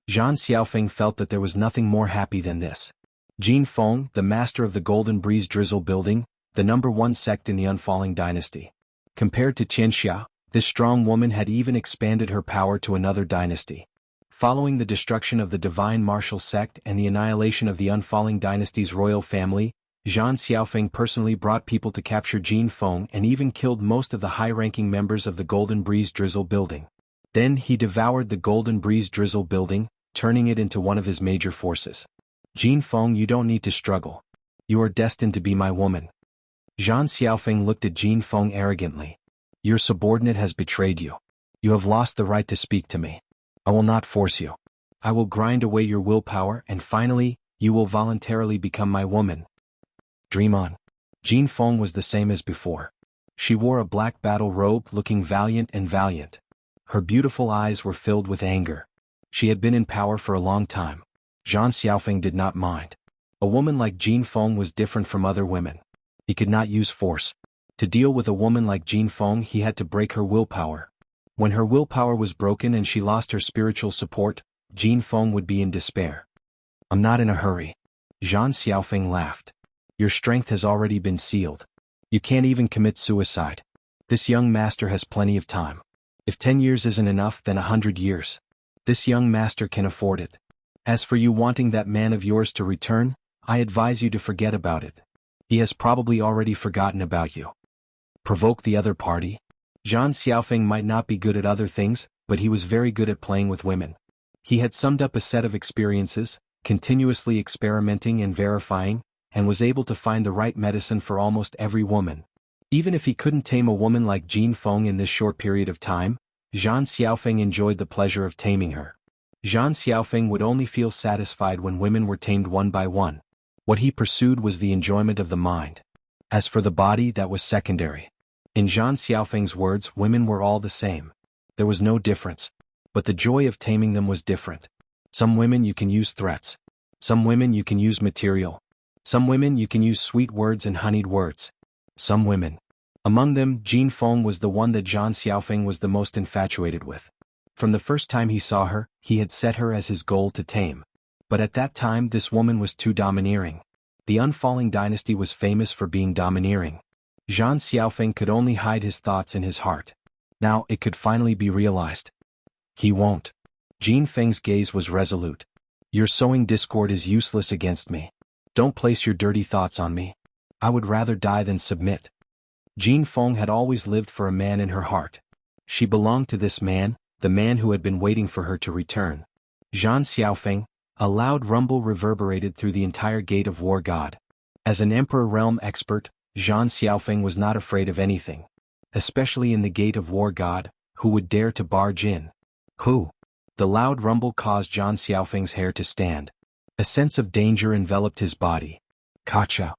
Zhan Xiaofeng felt that there was nothing more happy than this. Jin Feng, the master of the Golden Breeze Drizzle building, the #1 sect in the Unfalling dynasty. Compared to Qianxia, this strong woman had even expanded her power to another dynasty. Following the destruction of the divine martial sect and the annihilation of the Unfalling dynasty's royal family, Zhan Xiaofeng personally brought people to capture Jin Feng and even killed most of the high-ranking members of the Golden Breeze Drizzle building. Then he devoured the Golden Breeze Drizzle building, turning it into one of his major forces. Jin Feng, you don't need to struggle. You are destined to be my woman. Zhan Xiaofeng looked at Jin Feng arrogantly. Your subordinate has betrayed you. You have lost the right to speak to me. I will not force you. I will grind away your willpower and finally, you will voluntarily become my woman. Dream on. Jin Feng was the same as before. She wore a black battle robe looking valiant. Her beautiful eyes were filled with anger. She had been in power for a long time. Zhan Xiaofeng did not mind. A woman like Jin Feng was different from other women. He could not use force. To deal with a woman like Jin Feng, he had to break her willpower. When her willpower was broken and she lost her spiritual support, Jin Feng would be in despair. I'm not in a hurry. Zhan Xiaofeng laughed. Your strength has already been sealed. You can't even commit suicide. This young master has plenty of time. If 10 years isn't enough, then 100 years. This young master can afford it. As for you wanting that man of yours to return, I advise you to forget about it. He has probably already forgotten about you. Provoke the other party? Zhan Xiaofeng might not be good at other things, but he was very good at playing with women. He had summed up a set of experiences, continuously experimenting and verifying, and was able to find the right medicine for almost every woman. Even if he couldn't tame a woman like Jin Feng in this short period of time, Zhan Xiaofeng enjoyed the pleasure of taming her. Zhan Xiaofeng would only feel satisfied when women were tamed one by one. What he pursued was the enjoyment of the mind. As for the body, that was secondary. In Zhan Xiaofeng's words, women were all the same. There was no difference. But the joy of taming them was different. Some women you can use threats. Some women you can use material. Some women you can use sweet words and honeyed words. Some women. Among them, Jin Feng was the one that Zhan Xiaofeng was the most infatuated with. From the first time he saw her, he had set her as his goal to tame. But at that time this woman was too domineering. The Unfalling dynasty was famous for being domineering. Zhan Xiaofeng could only hide his thoughts in his heart. Now it could finally be realized. He won't. Jin Feng's gaze was resolute. Your sowing discord is useless against me. Don't place your dirty thoughts on me. I would rather die than submit. Jin Feng had always lived for a man in her heart. She belonged to this man, the man who had been waiting for her to return. Zhan Xiaofeng. A loud rumble reverberated through the entire Gate of War God. As an Emperor realm expert, Zhan Xiaofeng was not afraid of anything. Especially in the Gate of War God, who would dare to barge in? Who? The loud rumble caused Zhan Xiaofeng's hair to stand. A sense of danger enveloped his body. Kacha.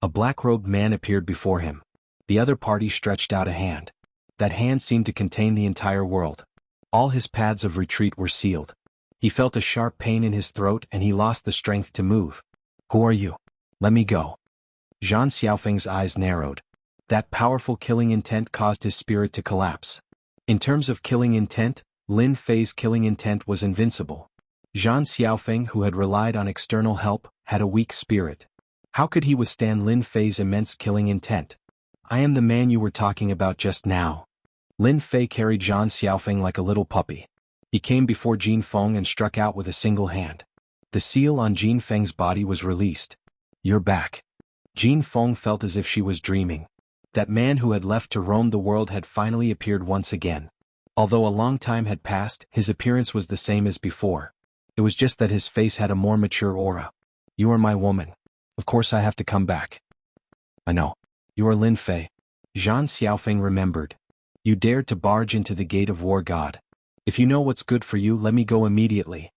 A black-robed man appeared before him. The other party stretched out a hand. That hand seemed to contain the entire world. All his paths of retreat were sealed. He felt a sharp pain in his throat and he lost the strength to move. Who are you? Let me go. Zhan Xiaofeng's eyes narrowed. That powerful killing intent caused his spirit to collapse. In terms of killing intent, Lin Fei's killing intent was invincible. Zhan Xiaofeng, who had relied on external help, had a weak spirit. How could he withstand Lin Fei's immense killing intent? I am the man you were talking about just now. Lin Fei carried Zhan Xiaofeng like a little puppy. He came before Jin Feng and struck out with a single hand. The seal on Jin Feng's body was released. You're back. Jin Feng felt as if she was dreaming. That man who had left to roam the world had finally appeared once again. Although a long time had passed, his appearance was the same as before. It was just that his face had a more mature aura. You are my woman. Of course I have to come back. I know. You are Lin Fei. Zhan Xiaofeng remembered. You dared to barge into the Gate of War God. If you know what's good for you, let me go immediately.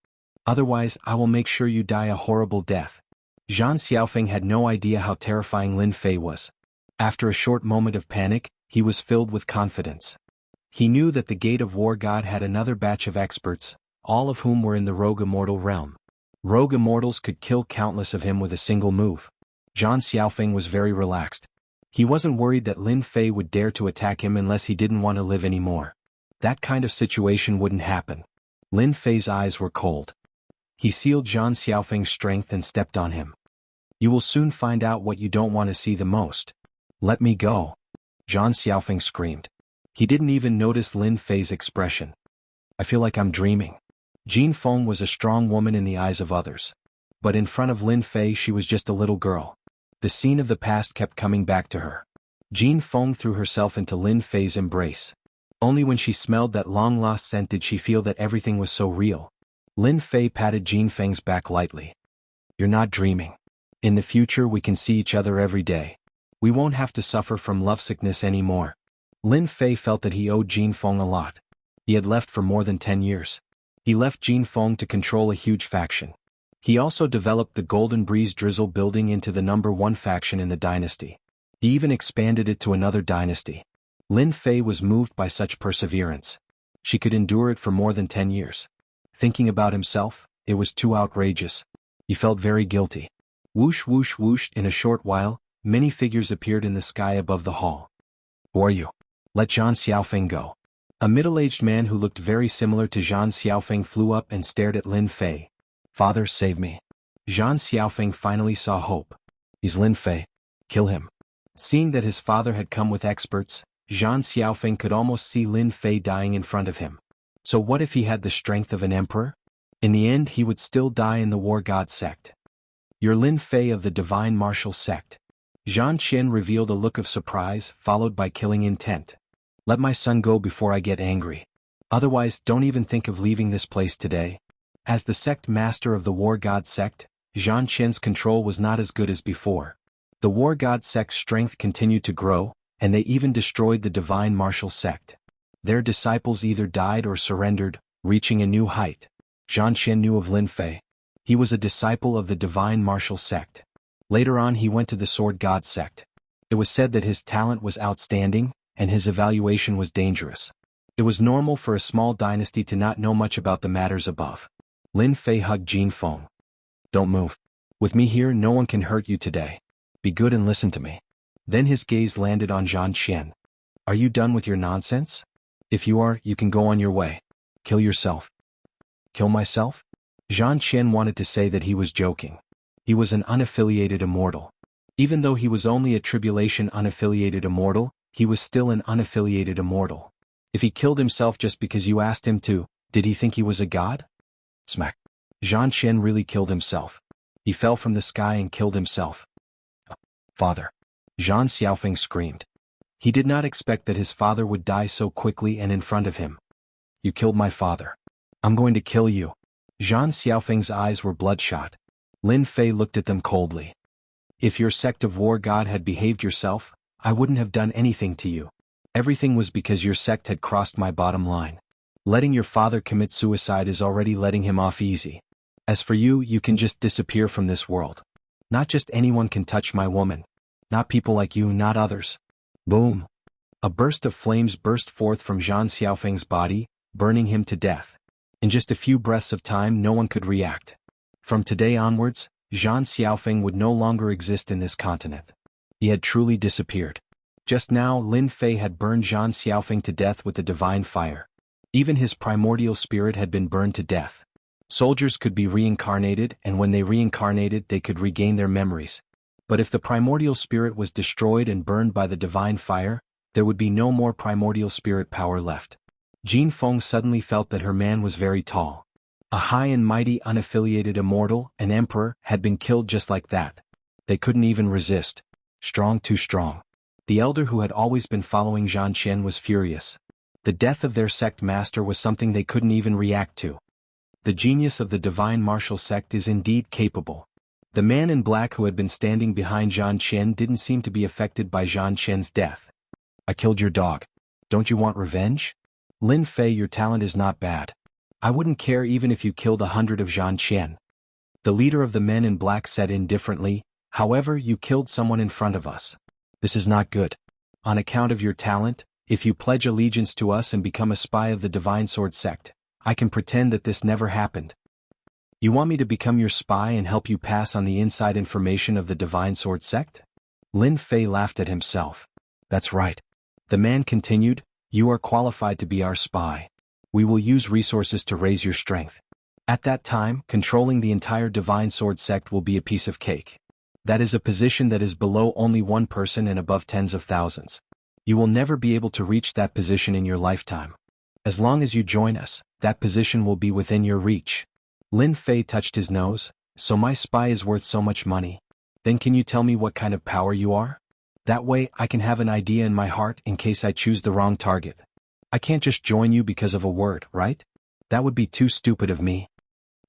Otherwise, I will make sure you die a horrible death. Zhan Xiaofeng had no idea how terrifying Lin Fei was. After a short moment of panic, he was filled with confidence. He knew that the Gate of War God had another batch of experts, all of whom were in the Rogue Immortal realm. Rogue Immortals could kill countless of him with a single move. Zhan Xiaofeng was very relaxed. He wasn't worried that Lin Fei would dare to attack him unless he didn't want to live anymore. That kind of situation wouldn't happen. Lin Fei's eyes were cold. He sealed Zhan Xiaofeng's strength and stepped on him. You will soon find out what you don't want to see the most. Let me go. Zhan Xiaofeng screamed. He didn't even notice Lin Fei's expression. I feel like I'm dreaming. Jin Feng was a strong woman in the eyes of others. But in front of Lin Fei she was just a little girl. The scene of the past kept coming back to her. Jin Feng threw herself into Lin Fei's embrace. Only when she smelled that long-lost scent did she feel that everything was so real. Lin Fei patted Jin Feng's back lightly. You're not dreaming. In the future we can see each other every day. We won't have to suffer from lovesickness anymore. Lin Fei felt that he owed Jin Feng a lot. He had left for more than 10 years. He left Jin Feng to control a huge faction. He also developed the Golden Breeze Drizzle building into the #1 faction in the dynasty. He even expanded it to another dynasty. Lin Fei was moved by such perseverance. She could endure it for more than 10 years. Thinking about himself, it was too outrageous. He felt very guilty. Whoosh whoosh whoosh, in a short while, many figures appeared in the sky above the hall. Who are you? Let Zhan Xiaofeng go. A middle-aged man who looked very similar to Zhan Xiaofeng flew up and stared at Lin Fei. Father, save me. Zhan Xiaofeng finally saw hope. He's Lin Fei. Kill him. Seeing that his father had come with experts, Zhan Xiaofeng could almost see Lin Fei dying in front of him. So what if he had the strength of an emperor? In the end he would still die in the War God sect. You're Lin Fei of the Divine Martial Sect. Zhan Qian revealed a look of surprise, followed by killing intent. Let my son go before I get angry. Otherwise, don't even think of leaving this place today. As the sect master of the War God sect, Zhan Qian's control was not as good as before. The War God sect's strength continued to grow, and they even destroyed the Divine Martial Sect. Their disciples either died or surrendered, reaching a new height. Zhan Qian knew of Lin Fei. He was a disciple of the Divine Martial Sect. Later on he went to the Sword God sect. It was said that his talent was outstanding, and his evaluation was dangerous. It was normal for a small dynasty to not know much about the matters above. Lin Fei hugged Jin Feng. Don't move. With me here no one can hurt you today. Be good and listen to me. Then his gaze landed on Zhan Qian. Are you done with your nonsense? If you are, you can go on your way. Kill yourself. Kill myself? Zhan Qian wanted to say that he was joking. He was an unaffiliated immortal. Even though he was only a tribulation unaffiliated immortal, he was still an unaffiliated immortal. If he killed himself just because you asked him to, did he think he was a god? Smack. Zhan Qian really killed himself. He fell from the sky and killed himself. Father. Zhang Xiaofeng screamed. He did not expect that his father would die so quickly and in front of him. You killed my father. I'm going to kill you. Zhang Xiaofeng's eyes were bloodshot. Lin Fei looked at them coldly. If your sect of war god had behaved yourself, I wouldn't have done anything to you. Everything was because your sect had crossed my bottom line. Letting your father commit suicide is already letting him off easy. As for you, you can just disappear from this world. Not just anyone can touch my woman. Not people like you, not others. Boom. A burst of flames burst forth from Zhang Xiaofeng's body, burning him to death. In just a few breaths of time, no one could react. From today onwards, Zhang Xiaofeng would no longer exist in this continent. He had truly disappeared. Just now, Lin Fei had burned Zhang Xiaofeng to death with the divine fire. Even his primordial spirit had been burned to death. Soldiers could be reincarnated, and when they reincarnated, they could regain their memories. But if the primordial spirit was destroyed and burned by the divine fire, there would be no more primordial spirit power left. Jin Feng suddenly felt that her man was very tall. A high and mighty unaffiliated immortal, an emperor, had been killed just like that. They couldn't even resist. Strong, too strong. The elder who had always been following Zhang Qian was furious. The death of their sect master was something they couldn't even react to. The genius of the divine martial sect is indeed capable. The man in black who had been standing behind Zhang Qian didn't seem to be affected by Zhang Qian's death. I killed your dog. Don't you want revenge? Lin Fei, your talent is not bad. I wouldn't care even if you killed 100 of Zhang Qian. The leader of the men in black said indifferently, however, you killed someone in front of us. This is not good. On account of your talent, if you pledge allegiance to us and become a spy of the Divine Sword sect, I can pretend that this never happened. You want me to become your spy and help you pass on the inside information of the Divine Sword sect? Lin Fei laughed at himself. That's right. The man continued, you are qualified to be our spy. We will use resources to raise your strength. At that time, controlling the entire Divine Sword sect will be a piece of cake. That is a position that is below only one person and above tens of thousands. You will never be able to reach that position in your lifetime. As long as you join us, that position will be within your reach. Lin Fei touched his nose. So my spy is worth so much money. Then can you tell me what kind of power you are? That way I can have an idea in my heart in case I choose the wrong target. I can't just join you because of a word, right? That would be too stupid of me.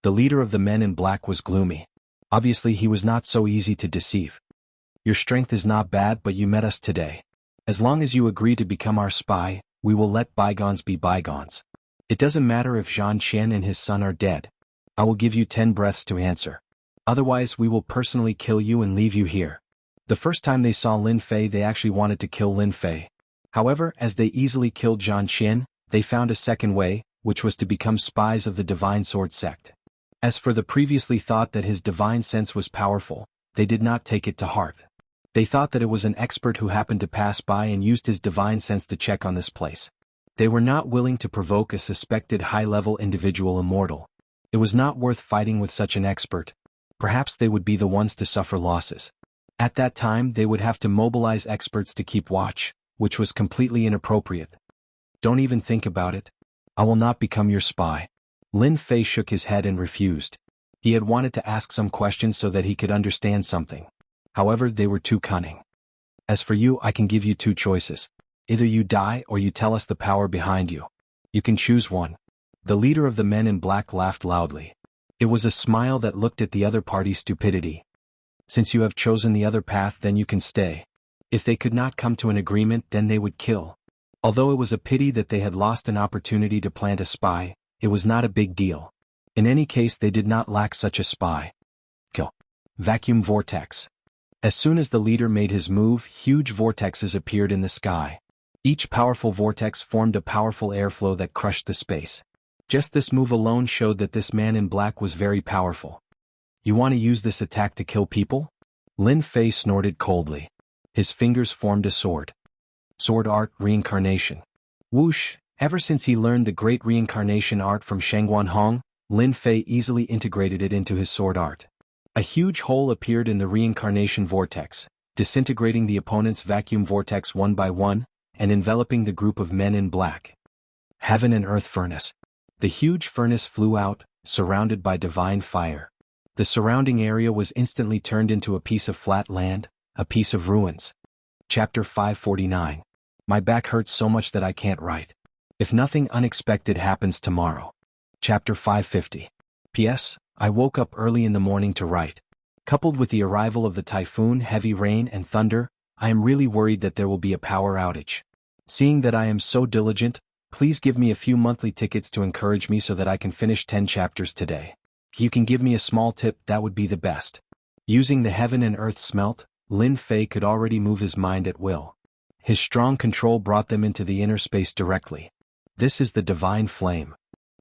The leader of the men in black was gloomy. Obviously he was not so easy to deceive. Your strength is not bad, but you met us today. As long as you agree to become our spy, we will let bygones be bygones. It doesn't matter if Zhang Qian and his son are dead. I will give you 10 breaths to answer. Otherwise we will personally kill you and leave you here. The first time they saw Lin Fei, they actually wanted to kill Lin Fei. However, as they easily killed Zhang Qian, they found a second way, which was to become spies of the Divine Sword sect. As for the previously thought that his divine sense was powerful, they did not take it to heart. They thought that it was an expert who happened to pass by and used his divine sense to check on this place. They were not willing to provoke a suspected high-level individual immortal. It was not worth fighting with such an expert. Perhaps they would be the ones to suffer losses. At that time they would have to mobilize experts to keep watch, which was completely inappropriate. Don't even think about it. I will not become your spy. Lin Fei shook his head and refused. He had wanted to ask some questions so that he could understand something. However, they were too cunning. As for you, I can give you 2 choices. Either you die or you tell us the power behind you. You can choose one. The leader of the men in black laughed loudly. It was a smile that looked at the other party's stupidity. Since you have chosen the other path, then you can stay. If they could not come to an agreement, then they would kill. Although it was a pity that they had lost an opportunity to plant a spy, it was not a big deal. In any case, they did not lack such a spy. Kill. Vacuum vortex. As soon as the leader made his move, huge vortexes appeared in the sky. Each powerful vortex formed a powerful airflow that crushed the space. Just this move alone showed that this man in black was very powerful. You want to use this attack to kill people? Lin Fei snorted coldly. His fingers formed a sword. Sword art, reincarnation. Whoosh! Ever since he learned the great reincarnation art from Shangguan Hong, Lin Fei easily integrated it into his sword art. A huge hole appeared in the reincarnation vortex, disintegrating the opponent's vacuum vortex one by one, and enveloping the group of men in black. Heaven and Earth Furnace. The huge furnace flew out, surrounded by divine fire. The surrounding area was instantly turned into a piece of flat land, a piece of ruins. Chapter 549. My back hurts so much that I can't write. If nothing unexpected happens tomorrow. Chapter 550. P.S. I woke up early in the morning to write. Coupled with the arrival of the typhoon, heavy rain, and thunder, I am really worried that there will be a power outage. Seeing that I am so diligent, please give me a few monthly tickets to encourage me so that I can finish 10 chapters today. If you can give me a small tip, that would be the best. Using the heaven and earth smelt, Lin Fei could already move his mind at will. His strong control brought them into the inner space directly. This is the divine flame.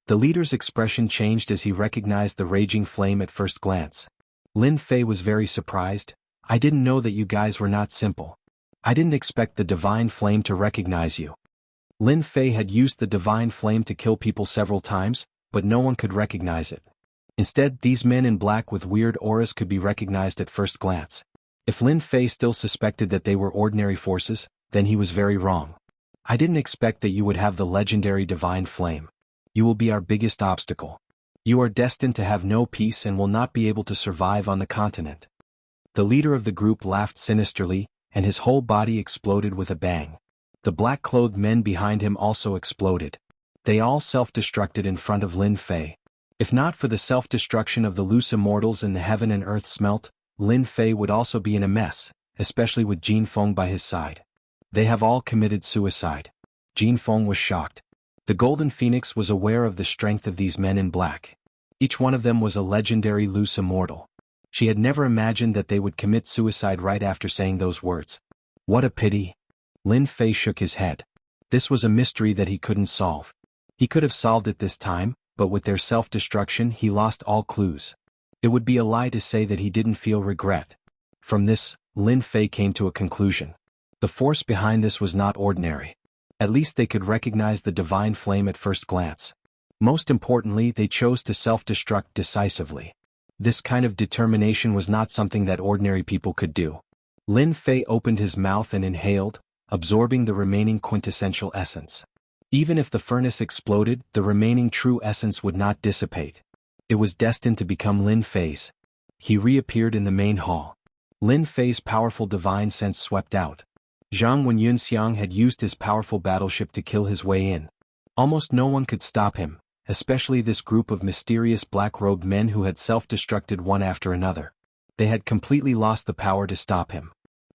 The leader's expression changed as he recognized the raging flame at first glance. Lin Fei was very surprised. I didn't know that you guys were not simple. I didn't expect the divine flame to recognize you. Lin Fei had used the divine flame to kill people several times, but no one could recognize it. Instead, these men in black with weird auras could be recognized at first glance. If Lin Fei still suspected that they were ordinary forces, then he was very wrong. I didn't expect that you would have the legendary divine flame. You will be our biggest obstacle. You are destined to have no peace and will not be able to survive on the continent. The leader of the group laughed sinisterly, and his whole body exploded with a bang. The black-clothed men behind him also exploded. They all self-destructed in front of Lin Fei. If not for the self-destruction of the loose immortals in the heaven and earth smelt, Lin Fei would also be in a mess, especially with Jin Feng by his side. They have all committed suicide. Jin Feng was shocked. The Golden Phoenix was aware of the strength of these men in black. Each one of them was a legendary loose immortal. She had never imagined that they would commit suicide right after saying those words. What a pity. Lin Fei shook his head. This was a mystery that he couldn't solve. He could have solved it this time, but with their self-destruction he lost all clues. It would be a lie to say that he didn't feel regret. From this, Lin Fei came to a conclusion. The force behind this was not ordinary. At least they could recognize the divine flame at first glance. Most importantly, they chose to self-destruct decisively. This kind of determination was not something that ordinary people could do. Lin Fei opened his mouth and inhaled, absorbing the remaining quintessential essence. Even if the furnace exploded, the remaining true essence would not dissipate. It was destined to become Lin Fei's. He reappeared in the main hall. Lin Fei's powerful divine sense swept out. Jianghu Yunxiang had used his powerful battleship to kill his way in. Almost no one could stop him, especially this group of mysterious black-robed men who had self-destructed one after another. They had completely lost the power to stop him.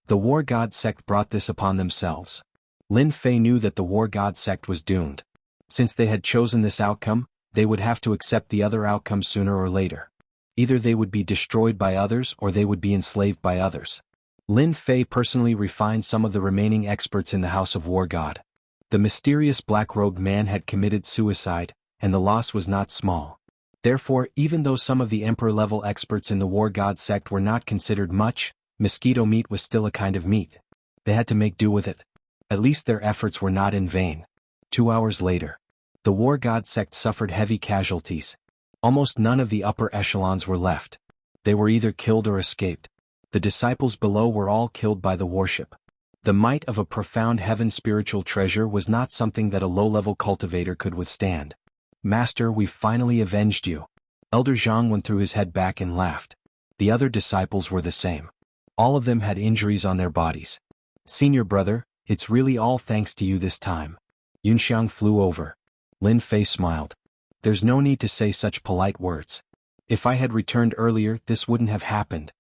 The War God sect brought this upon themselves. Lin Fei knew that the War God sect was doomed. Since they had chosen this outcome, they would have to accept the other outcome sooner or later. Either they would be destroyed by others or they would be enslaved by others. Lin Fei personally refined some of the remaining experts in the House of War God. The mysterious black-robed man had committed suicide, and the loss was not small. Therefore, even though some of the Emperor-level experts in the War God sect were not considered much, mosquito meat was still a kind of meat. They had to make do with it. At least their efforts were not in vain. 2 hours later, the War God sect suffered heavy casualties. Almost none of the upper echelons were left. They were either killed or escaped. The disciples below were all killed by the warship. The might of a profound heaven spiritual treasure was not something that a low-level cultivator could withstand. Master, we've finally avenged you. Elder Jianghu threw his head back and laughed. The other disciples were the same. All of them had injuries on their bodies. Senior brother, it's really all thanks to you this time. Yunxiang flew over. Lin Fei smiled. There's no need to say such polite words. If I had returned earlier, this wouldn't have happened.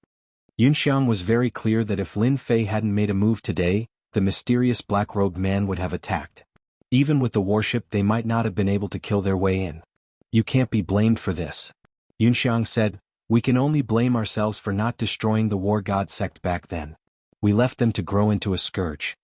Yunxiang was very clear that if Lin Fei hadn't made a move today, the mysterious black-robed man would have attacked. Even with the warship, they might not have been able to kill their way in. You can't be blamed for this. Yunxiang said, we can only blame ourselves for not destroying the War God sect back then. We left them to grow into a scourge.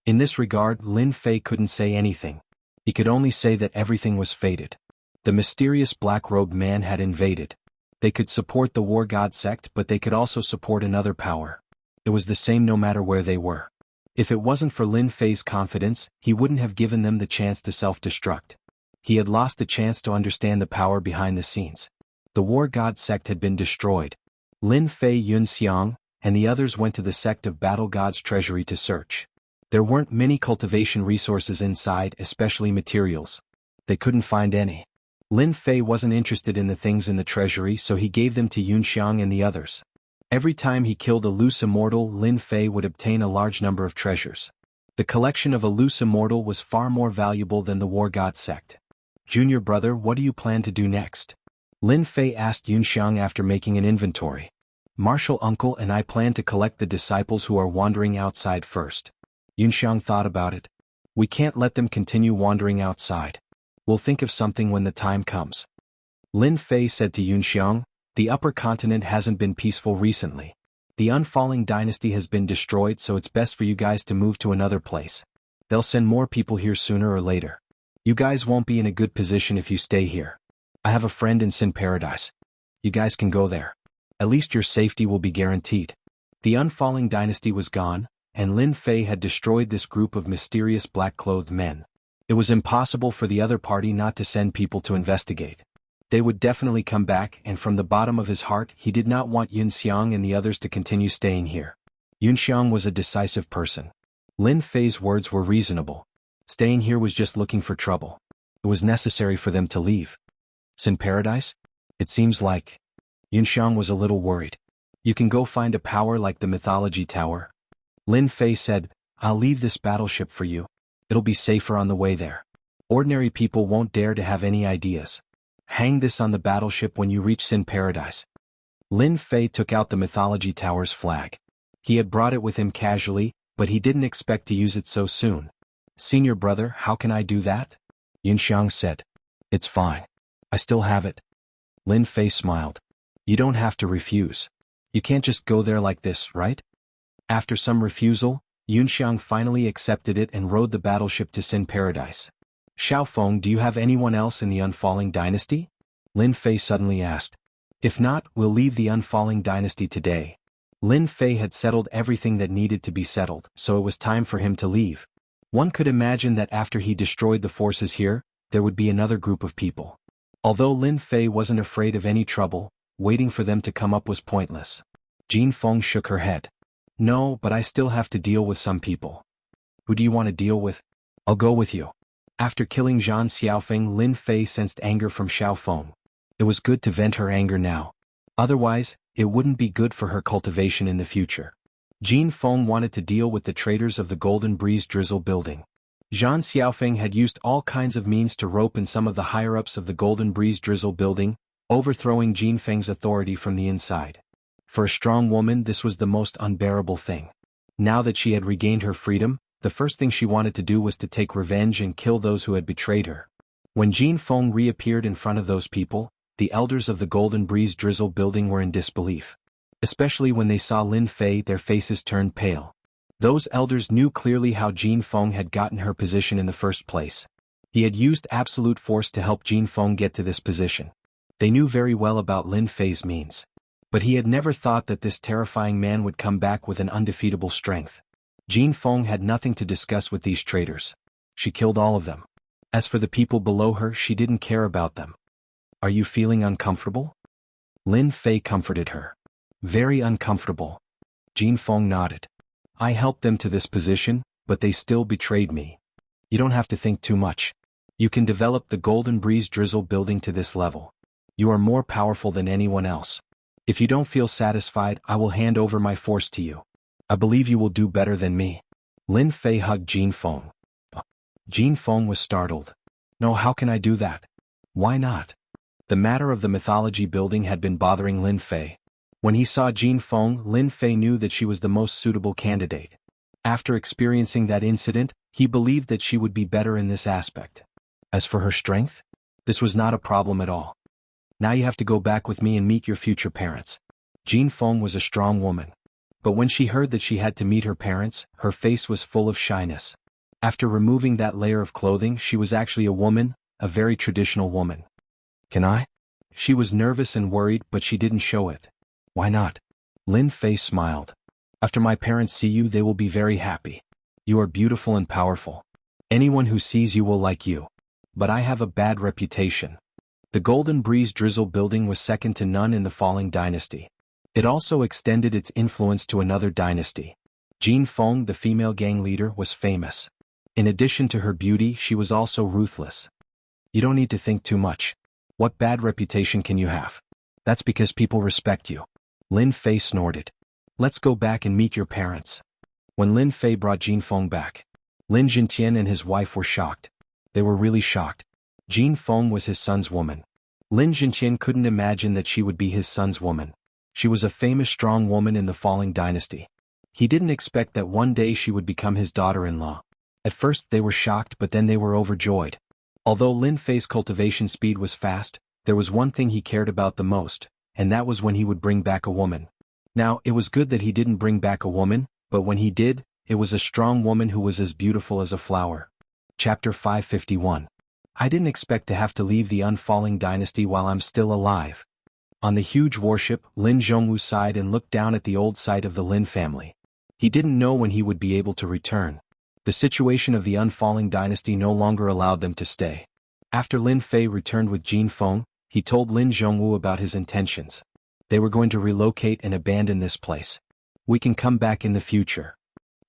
In this regard, Lin Fei couldn't say anything. He could only say that everything was fated. The mysterious black-robed man had invaded. They could support the War God sect, but they could also support another power. It was the same no matter where they were. If it wasn't for Lin Fei's confidence, he wouldn't have given them the chance to self-destruct. He had lost the chance to understand the power behind the scenes. The War God sect had been destroyed. Lin Fei Yunxiang and the others went to the sect of Battle God's treasury to search. There weren't many cultivation resources inside, especially materials. They couldn't find any. Lin Fei wasn't interested in the things in the treasury, so he gave them to Yunxiang and the others. Every time he killed a loose immortal, Lin Fei would obtain a large number of treasures. The collection of a loose immortal was far more valuable than the war god sect. Junior brother, what do you plan to do next? Lin Fei asked Yunxiang after making an inventory. Martial uncle and I plan to collect the disciples who are wandering outside first. Yunxiang thought about it. We can't let them continue wandering outside. We'll think of something when the time comes. Lin Fei said to Yunxiang, the upper continent hasn't been peaceful recently. The unfalling dynasty has been destroyed, so it's best for you guys to move to another place. They'll send more people here sooner or later. You guys won't be in a good position if you stay here. I have a friend in Sin Paradise. You guys can go there. At least your safety will be guaranteed. The unfalling dynasty was gone, and Lin Fei had destroyed this group of mysterious black-clothed men. It was impossible for the other party not to send people to investigate. They would definitely come back, and from the bottom of his heart he did not want Yunxiang and the others to continue staying here. Yunxiang was a decisive person. Lin Fei's words were reasonable. Staying here was just looking for trouble. It was necessary for them to leave. Sin Paradise? It seems like. Yunxiang was a little worried. You can go find a power like the mythology tower. Lin Fei said, I'll leave this battleship for you. It'll be safer on the way there. Ordinary people won't dare to have any ideas. Hang this on the battleship when you reach Sin Paradise. Lin Fei took out the mythology tower's flag. He had brought it with him casually, but he didn't expect to use it so soon. Senior brother, how can I do that? Yunxiang said. It's fine. I still have it. Lin Fei smiled. You don't have to refuse. You can't just go there like this, right? After some refusal, Yunxiang finally accepted it and rode the battleship to Sin Paradise. Xiaofeng, do you have anyone else in the unfalling dynasty? Lin Fei suddenly asked. If not, we'll leave the unfalling dynasty today. Lin Fei had settled everything that needed to be settled, so it was time for him to leave. One could imagine that after he destroyed the forces here, there would be another group of people. Although Lin Fei wasn't afraid of any trouble, waiting for them to come up was pointless. Jin Feng shook her head. No, but I still have to deal with some people. Who do you want to deal with? I'll go with you. After killing Zhan Xiaofeng, Lin Fei sensed anger from Xiaofeng. It was good to vent her anger now. Otherwise, it wouldn't be good for her cultivation in the future. Jin Feng wanted to deal with the traitors of the Golden Breeze Drizzle building. Zhan Xiaofeng had used all kinds of means to rope in some of the higher-ups of the Golden Breeze Drizzle building, overthrowing Jin Feng's authority from the inside. For a strong woman, this was the most unbearable thing. Now that she had regained her freedom, the first thing she wanted to do was to take revenge and kill those who had betrayed her. When Jin Feng reappeared in front of those people, the elders of the Golden Breeze Drizzle building were in disbelief. Especially when they saw Lin Fei, their faces turned pale. Those elders knew clearly how Jin Feng had gotten her position in the first place. He had used absolute force to help Jin Feng get to this position. They knew very well about Lin Fei's means. But he had never thought that this terrifying man would come back with an undefeatable strength. Jin Feng had nothing to discuss with these traitors. She killed all of them. As for the people below her, she didn't care about them. Are you feeling uncomfortable? Lin Fei comforted her. Very uncomfortable. Jin Feng nodded. I helped them to this position, but they still betrayed me. You don't have to think too much. You can develop the Golden Breeze Drizzle building to this level. You are more powerful than anyone else. If you don't feel satisfied, I will hand over my force to you. I believe you will do better than me. Lin Fei hugged Jin Feng. Jin Feng was startled. No, how can I do that? Why not? The matter of the mythology building had been bothering Lin Fei. When he saw Jin Feng, Lin Fei knew that she was the most suitable candidate. After experiencing that incident, he believed that she would be better in this aspect. As for her strength, this was not a problem at all. Now you have to go back with me and meet your future parents. Jin Feng was a strong woman. But when she heard that she had to meet her parents, her face was full of shyness. After removing that layer of clothing, she was actually a woman, a very traditional woman. Can I? She was nervous and worried, but she didn't show it. Why not? Lin Fei smiled. After my parents see you, they will be very happy. You are beautiful and powerful. Anyone who sees you will like you. But I have a bad reputation. The Golden Breeze Drizzle building was second to none in the falling dynasty. It also extended its influence to another dynasty. Jin Feng, the female gang leader, was famous. In addition to her beauty, she was also ruthless. You don't need to think too much. What bad reputation can you have? That's because people respect you. Lin Fei snorted. Let's go back and meet your parents. When Lin Fei brought Jin Feng back, Lin Jintian and his wife were shocked. They were really shocked. Jin Feng was his son's woman. Lin Jintian couldn't imagine that she would be his son's woman. She was a famous strong woman in the falling dynasty. He didn't expect that one day she would become his daughter-in-law. At first they were shocked, but then they were overjoyed. Although Lin Fei's cultivation speed was fast, there was one thing he cared about the most, and that was when he would bring back a woman. Now, it was good that he didn't bring back a woman, but when he did, it was a strong woman who was as beautiful as a flower. Chapter 551. I didn't expect to have to leave the unfalling dynasty while I'm still alive. On the huge warship, Lin Zhongwu sighed and looked down at the old site of the Lin family. He didn't know when he would be able to return. The situation of the unfalling dynasty no longer allowed them to stay. After Lin Fei returned with Jin Feng, he told Lin Zhongwu about his intentions. They were going to relocate and abandon this place. We can come back in the future.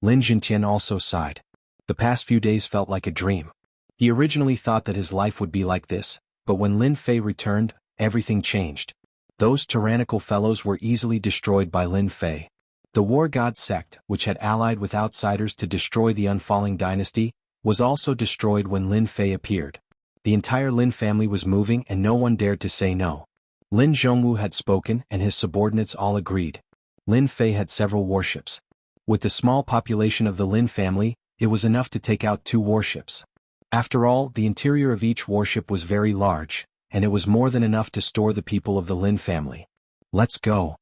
Lin Jintian also sighed. The past few days felt like a dream. He originally thought that his life would be like this, but when Lin Fei returned, everything changed. Those tyrannical fellows were easily destroyed by Lin Fei. The War God sect, which had allied with outsiders to destroy the unfalling dynasty, was also destroyed when Lin Fei appeared. The entire Lin family was moving and no one dared to say no. Lin Zhongwu had spoken and his subordinates all agreed. Lin Fei had several warships. With the small population of the Lin family, it was enough to take out 2 warships. After all, the interior of each warship was very large, and it was more than enough to store the people of the Lin family. Let's go.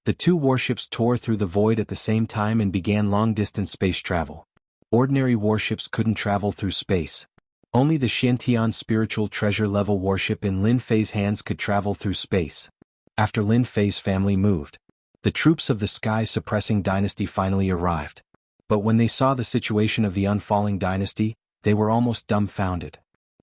The 2 warships tore through the void at the same time and began long-distance space travel. Ordinary warships couldn't travel through space. Only the Xiantian spiritual treasure-level warship in Lin Fei's hands could travel through space. After Lin Fei's family moved, the troops of the sky-suppressing dynasty finally arrived. But when they saw the situation of the unfalling dynasty, they were almost dumbfounded.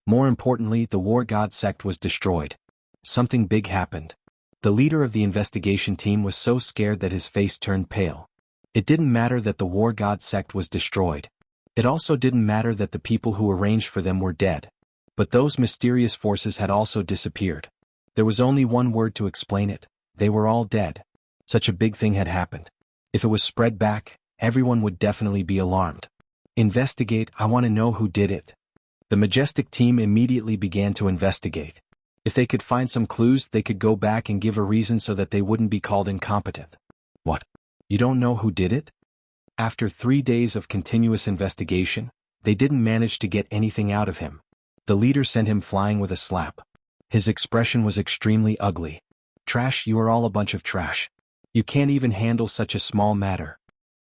More importantly, the War God sect was destroyed. Something big happened. The leader of the investigation team was so scared that his face turned pale. It didn't matter that the War God sect was destroyed. It also didn't matter that the people who arranged for them were dead. But those mysterious forces had also disappeared. There was only one word to explain it: they were all dead. Such a big thing had happened. If it was spread back, everyone would definitely be alarmed. Investigate, I want to know who did it. The majestic team immediately began to investigate. If they could find some clues, they could go back and give a reason so that they wouldn't be called incompetent. What? You don't know who did it? After 3 days of continuous investigation, they didn't manage to get anything out of him. The leader sent him flying with a slap. His expression was extremely ugly. Trash, you are all a bunch of trash. You can't even handle such a small matter.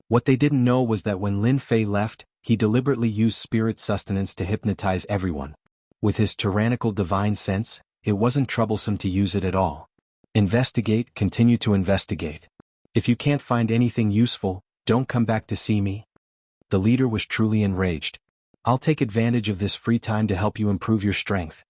What they didn't know was that when Lin Fei left, he deliberately used spirit sustenance to hypnotize everyone. With his tyrannical divine sense, it wasn't troublesome to use it at all. Investigate, continue to investigate. If you can't find anything useful, don't come back to see me. The leader was truly enraged. I'll take advantage of this free time to help you improve your strength.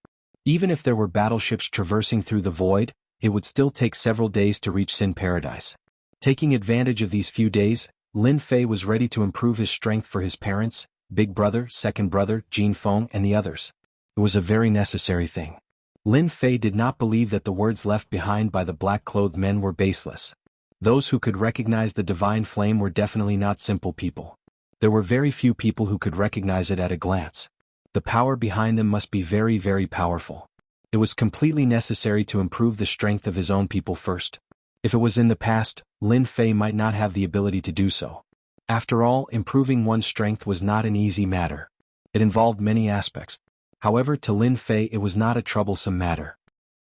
Even if there were battleships traversing through the void, it would still take several days to reach Sin Paradise. Taking advantage of these few days, Lin Fei was ready to improve his strength for his parents, big brother, second brother, Jin Feng, and the others. It was a very necessary thing. Lin Fei did not believe that the words left behind by the black-clothed men were baseless. Those who could recognize the divine flame were definitely not simple people. There were very few people who could recognize it at a glance. The power behind them must be very, very powerful. It was completely necessary to improve the strength of his own people first. If it was in the past, Lin Fei might not have the ability to do so. After all, improving one's strength was not an easy matter. It involved many aspects. However, to Lin Fei it was not a troublesome matter.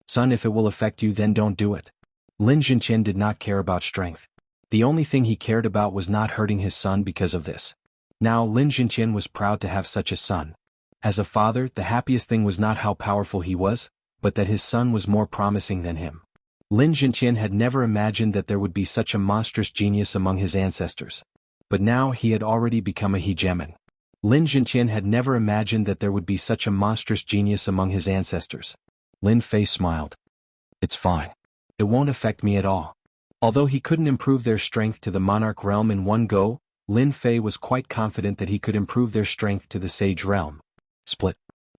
Son, if it will affect you, then don't do it. Lin Jintian did not care about strength. The only thing he cared about was not hurting his son because of this. Now Lin Jintian was proud to have such a son. As a father, the happiest thing was not how powerful he was, but that his son was more promising than him. Lin Jintian had never imagined that there would be such a monstrous genius among his ancestors. But now he had already become a hegemon. Lin Jintian had never imagined that there would be such a monstrous genius among his ancestors. Lin Fei smiled. It's fine. It won't affect me at all. Although he couldn't improve their strength to the monarch realm in one go, Lin Fei was quite confident that he could improve their strength to the sage realm. Split.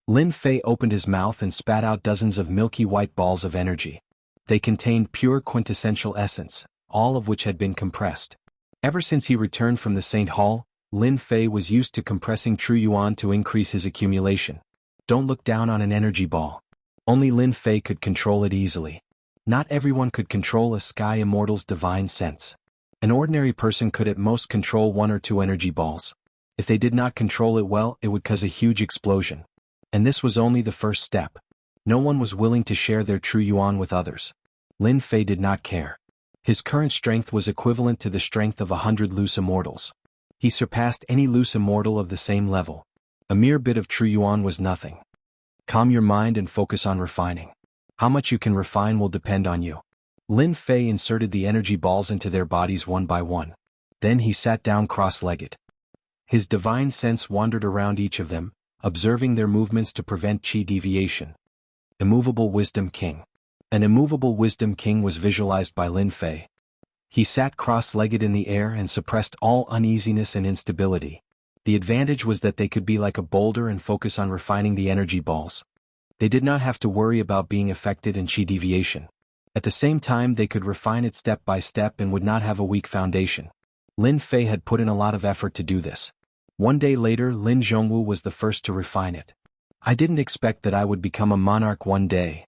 Lin Fei opened his mouth and spat out dozens of milky white balls of energy. They contained pure quintessential essence, all of which had been compressed. Ever since he returned from the St. Hall, Lin Fei was used to compressing true yuan to increase his accumulation. Don't look down on an energy ball. Only Lin Fei could control it easily. Not everyone could control a Sky Immortal's divine sense. An ordinary person could at most control 1 or 2 energy balls. If they did not control it well, it would cause a huge explosion. And this was only the first step. No one was willing to share their true yuan with others. Lin Fei did not care. His current strength was equivalent to the strength of 100 loose immortals. He surpassed any loose immortal of the same level. A mere bit of true yuan was nothing. Calm your mind and focus on refining. How much you can refine will depend on you. Lin Fei inserted the energy balls into their bodies one by one. Then he sat down cross-legged. His divine sense wandered around each of them, observing their movements to prevent chi deviation. Immovable Wisdom King. An immovable Wisdom King was visualized by Lin Fei. He sat cross-legged in the air and suppressed all uneasiness and instability. The advantage was that they could be like a boulder and focus on refining the energy balls. They did not have to worry about being affected in chi deviation. At the same time, they could refine it step by step and would not have a weak foundation. Lin Fei had put in a lot of effort to do this. One day later, Lin Jianghu was the first to refine it. I didn't expect that I would become a monarch one day.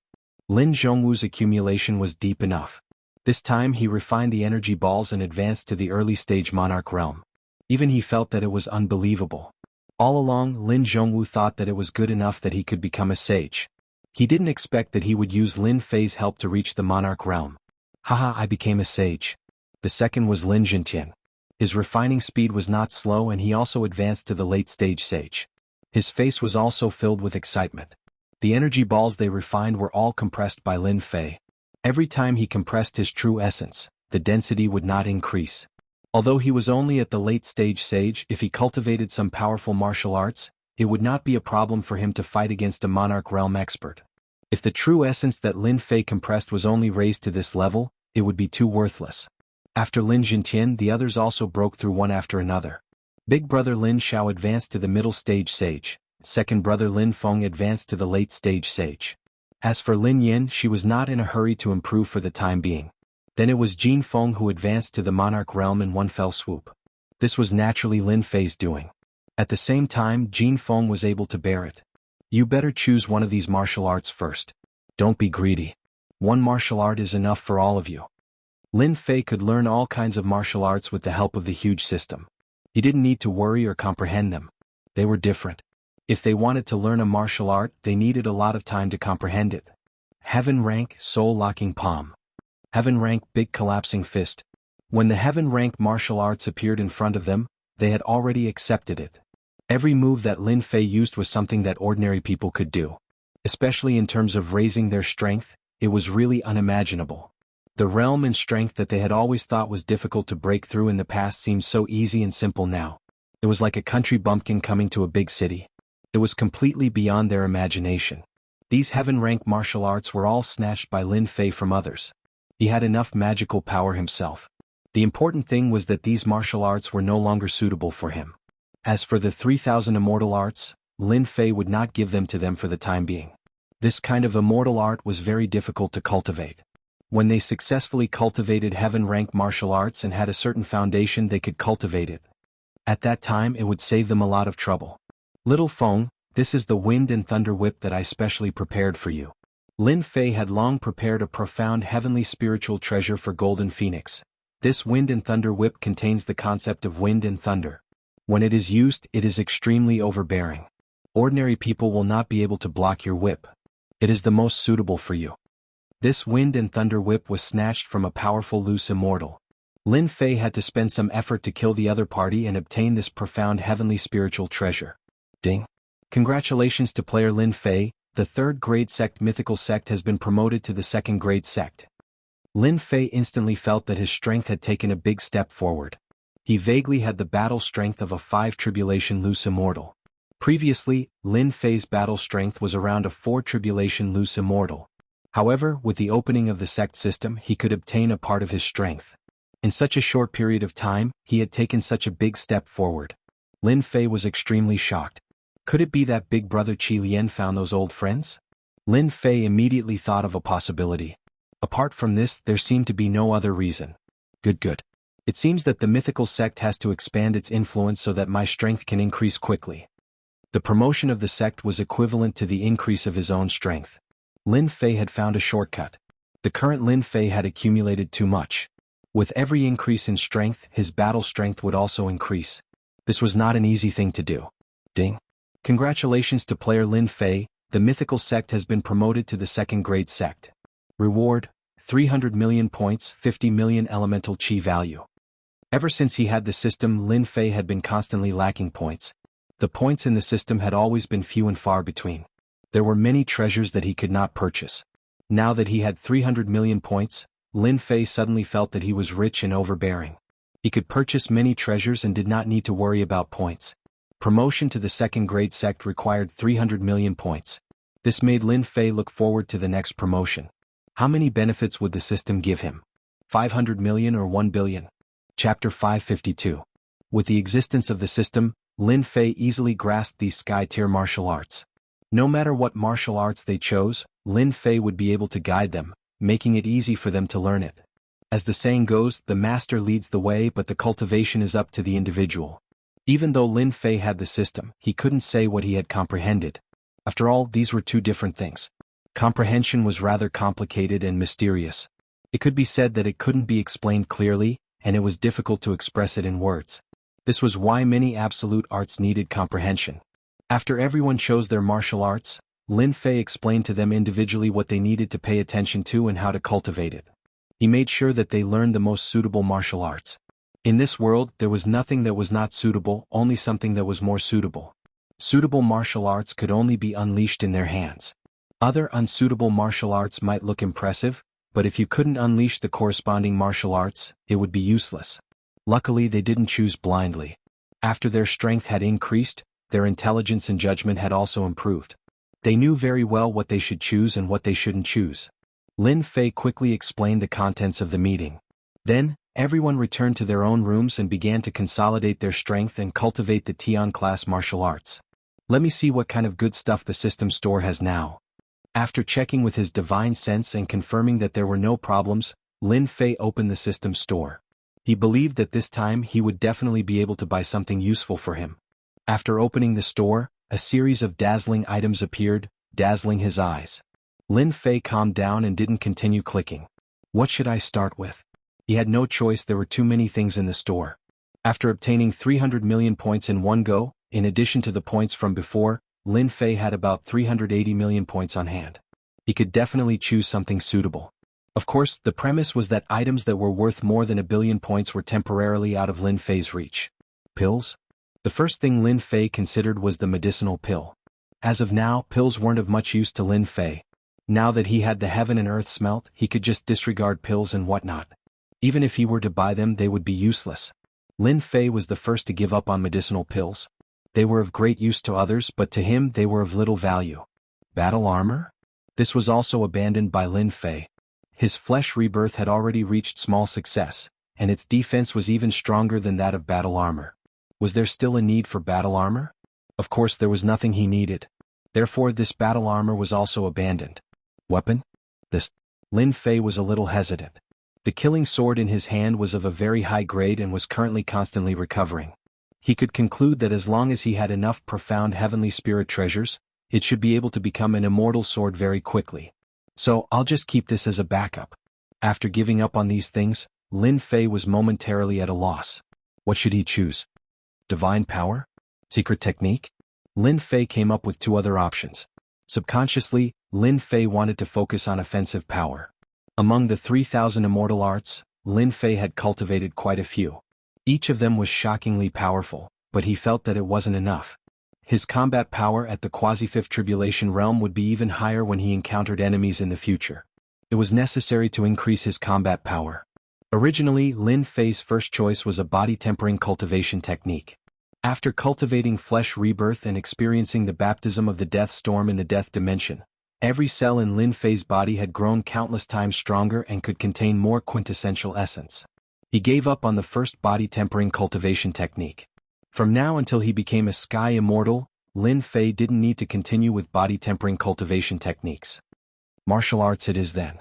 Lin Jianghu's accumulation was deep enough. This time he refined the energy balls and advanced to the early stage monarch realm. Even he felt that it was unbelievable. All along, Lin Jianghu thought that it was good enough that he could become a sage. He didn't expect that he would use Lin Fei's help to reach the monarch realm. Haha, I became a sage. The second was Lin Jintian. His refining speed was not slow and he also advanced to the late stage sage. His face was also filled with excitement. The energy balls they refined were all compressed by Lin Fei. Every time he compressed his true essence, the density would not increase. Although he was only at the late stage sage, if he cultivated some powerful martial arts, it would not be a problem for him to fight against a monarch realm expert. If the true essence that Lin Fei compressed was only raised to this level, it would be too worthless. After Lin Jintian, the others also broke through one after another. Big brother Lin Xiao advanced to the middle stage sage. Second brother Lin Feng advanced to the late stage sage. As for Lin Yin, she was not in a hurry to improve for the time being. Then it was Jin Feng who advanced to the monarch realm in one fell swoop. This was naturally Lin Fei's doing. At the same time, Jin Feng was able to bear it. You better choose one of these martial arts first. Don't be greedy. One martial art is enough for all of you. Lin Fei could learn all kinds of martial arts with the help of the huge system. He didn't need to worry or comprehend them. They were different. If they wanted to learn a martial art, they needed a lot of time to comprehend it. Heaven rank, soul-locking palm. Heaven rank, big collapsing fist. When the heaven rank martial arts appeared in front of them, they had already accepted it. Every move that Lin Fei used was something that ordinary people could do. Especially in terms of raising their strength, it was really unimaginable. The realm and strength that they had always thought was difficult to break through in the past seemed so easy and simple now. It was like a country bumpkin coming to a big city. It was completely beyond their imagination. These heaven rank martial arts were all snatched by Lin Fei from others. He had enough magical power himself. The important thing was that these martial arts were no longer suitable for him. As for the 3,000 immortal arts, Lin Fei would not give them to them for the time being. This kind of immortal art was very difficult to cultivate. When they successfully cultivated heaven rank martial arts and had a certain foundation, they could cultivate it. At that time it would save them a lot of trouble. Little Feng, this is the wind and thunder whip that I specially prepared for you. Lin Fei had long prepared a profound heavenly spiritual treasure for Golden Phoenix. This wind and thunder whip contains the concept of wind and thunder. When it is used, it is extremely overbearing. Ordinary people will not be able to block your whip. It is the most suitable for you. This wind and thunder whip was snatched from a powerful loose immortal. Lin Fei had to spend some effort to kill the other party and obtain this profound heavenly spiritual treasure. Ding! Congratulations to player Lin Fei. The third grade sect mythical sect has been promoted to the second grade sect. Lin Fei instantly felt that his strength had taken a big step forward. He vaguely had the battle strength of a 5 tribulation loose immortal. Previously, Lin Fei's battle strength was around a 4 tribulation loose immortal. However, with the opening of the sect system, he could obtain a part of his strength. In such a short period of time, he had taken such a big step forward. Lin Fei was extremely shocked. Could it be that big brother Qi Lian found those old friends? Lin Fei immediately thought of a possibility. Apart from this, there seemed to be no other reason. Good. It seems that the mythical sect has to expand its influence so that my strength can increase quickly. The promotion of the sect was equivalent to the increase of his own strength. Lin Fei had found a shortcut. The current Lin Fei had accumulated too much. With every increase in strength, his battle strength would also increase. This was not an easy thing to do. Ding. Congratulations to player Lin Fei, the mythical sect has been promoted to the second grade sect. Reward, 300 million points, 50 million elemental chi value. Ever since he had the system, Lin Fei had been constantly lacking points. The points in the system had always been few and far between. There were many treasures that he could not purchase. Now that he had 300 million points, Lin Fei suddenly felt that he was rich and overbearing. He could purchase many treasures and did not need to worry about points. Promotion to the second grade sect required 300 million points. This made Lin Fei look forward to the next promotion. How many benefits would the system give him? 500 million or 1 billion? Chapter 552. With the existence of the system, Lin Fei easily grasped these sky-tier martial arts. No matter what martial arts they chose, Lin Fei would be able to guide them, making it easy for them to learn it. As the saying goes, the master leads the way, but the cultivation is up to the individual. Even though Lin Fei had the system, he couldn't say what he had comprehended. After all, these were two different things. Comprehension was rather complicated and mysterious. It could be said that it couldn't be explained clearly, and it was difficult to express it in words. This was why many absolute arts needed comprehension. After everyone chose their martial arts, Lin Fei explained to them individually what they needed to pay attention to and how to cultivate it. He made sure that they learned the most suitable martial arts. In this world, there was nothing that was not suitable, only something that was more suitable. Suitable martial arts could only be unleashed in their hands. Other unsuitable martial arts might look impressive, but if you couldn't unleash the corresponding martial arts, it would be useless. Luckily, they didn't choose blindly. After their strength had increased, their intelligence and judgment had also improved. They knew very well what they should choose and what they shouldn't choose. Lin Fei quickly explained the contents of the meeting. Then, everyone returned to their own rooms and began to consolidate their strength and cultivate the Tian class martial arts. Let me see what kind of good stuff the system store has now. After checking with his divine sense and confirming that there were no problems, Lin Fei opened the system store. He believed that this time he would definitely be able to buy something useful for him. After opening the store, a series of dazzling items appeared, dazzling his eyes. Lin Fei calmed down and didn't continue clicking. What should I start with? He had no choice, there were too many things in the store. After obtaining 300 million points in one go, in addition to the points from before, Lin Fei had about 380 million points on hand. He could definitely choose something suitable. Of course, the premise was that items that were worth more than 1 billion points were temporarily out of Lin Fei's reach. Pills? The first thing Lin Fei considered was the medicinal pill. As of now, pills weren't of much use to Lin Fei. Now that he had the heaven and earth smelt, he could just disregard pills and whatnot. Even if he were to buy them, they would be useless. Lin Fei was the first to give up on medicinal pills. They were of great use to others, but to him they were of little value. Battle armor? This was also abandoned by Lin Fei. His flesh rebirth had already reached small success, and its defense was even stronger than that of battle armor. Was there still a need for battle armor? Of course there was nothing he needed. Therefore this battle armor was also abandoned. Weapon? This. Lin Fei was a little hesitant. The killing sword in his hand was of a very high grade and was currently constantly recovering. He could conclude that as long as he had enough profound heavenly spirit treasures, it should be able to become an immortal sword very quickly. So, I'll just keep this as a backup. After giving up on these things, Lin Fei was momentarily at a loss. What should he choose? Divine power? Secret technique? Lin Fei came up with two other options. Subconsciously, Lin Fei wanted to focus on offensive power. Among the 3,000 immortal arts, Lin Fei had cultivated quite a few. Each of them was shockingly powerful, but he felt that it wasn't enough. His combat power at the quasi-fifth tribulation realm would be even higher when he encountered enemies in the future. It was necessary to increase his combat power. Originally, Lin Fei's first choice was a body-tempering cultivation technique. After cultivating flesh rebirth and experiencing the baptism of the death storm in the death dimension, every cell in Lin Fei's body had grown countless times stronger and could contain more quintessential essence. He gave up on the first body-tempering cultivation technique. From now until he became a sky immortal, Lin Fei didn't need to continue with body-tempering cultivation techniques. Martial arts it is then.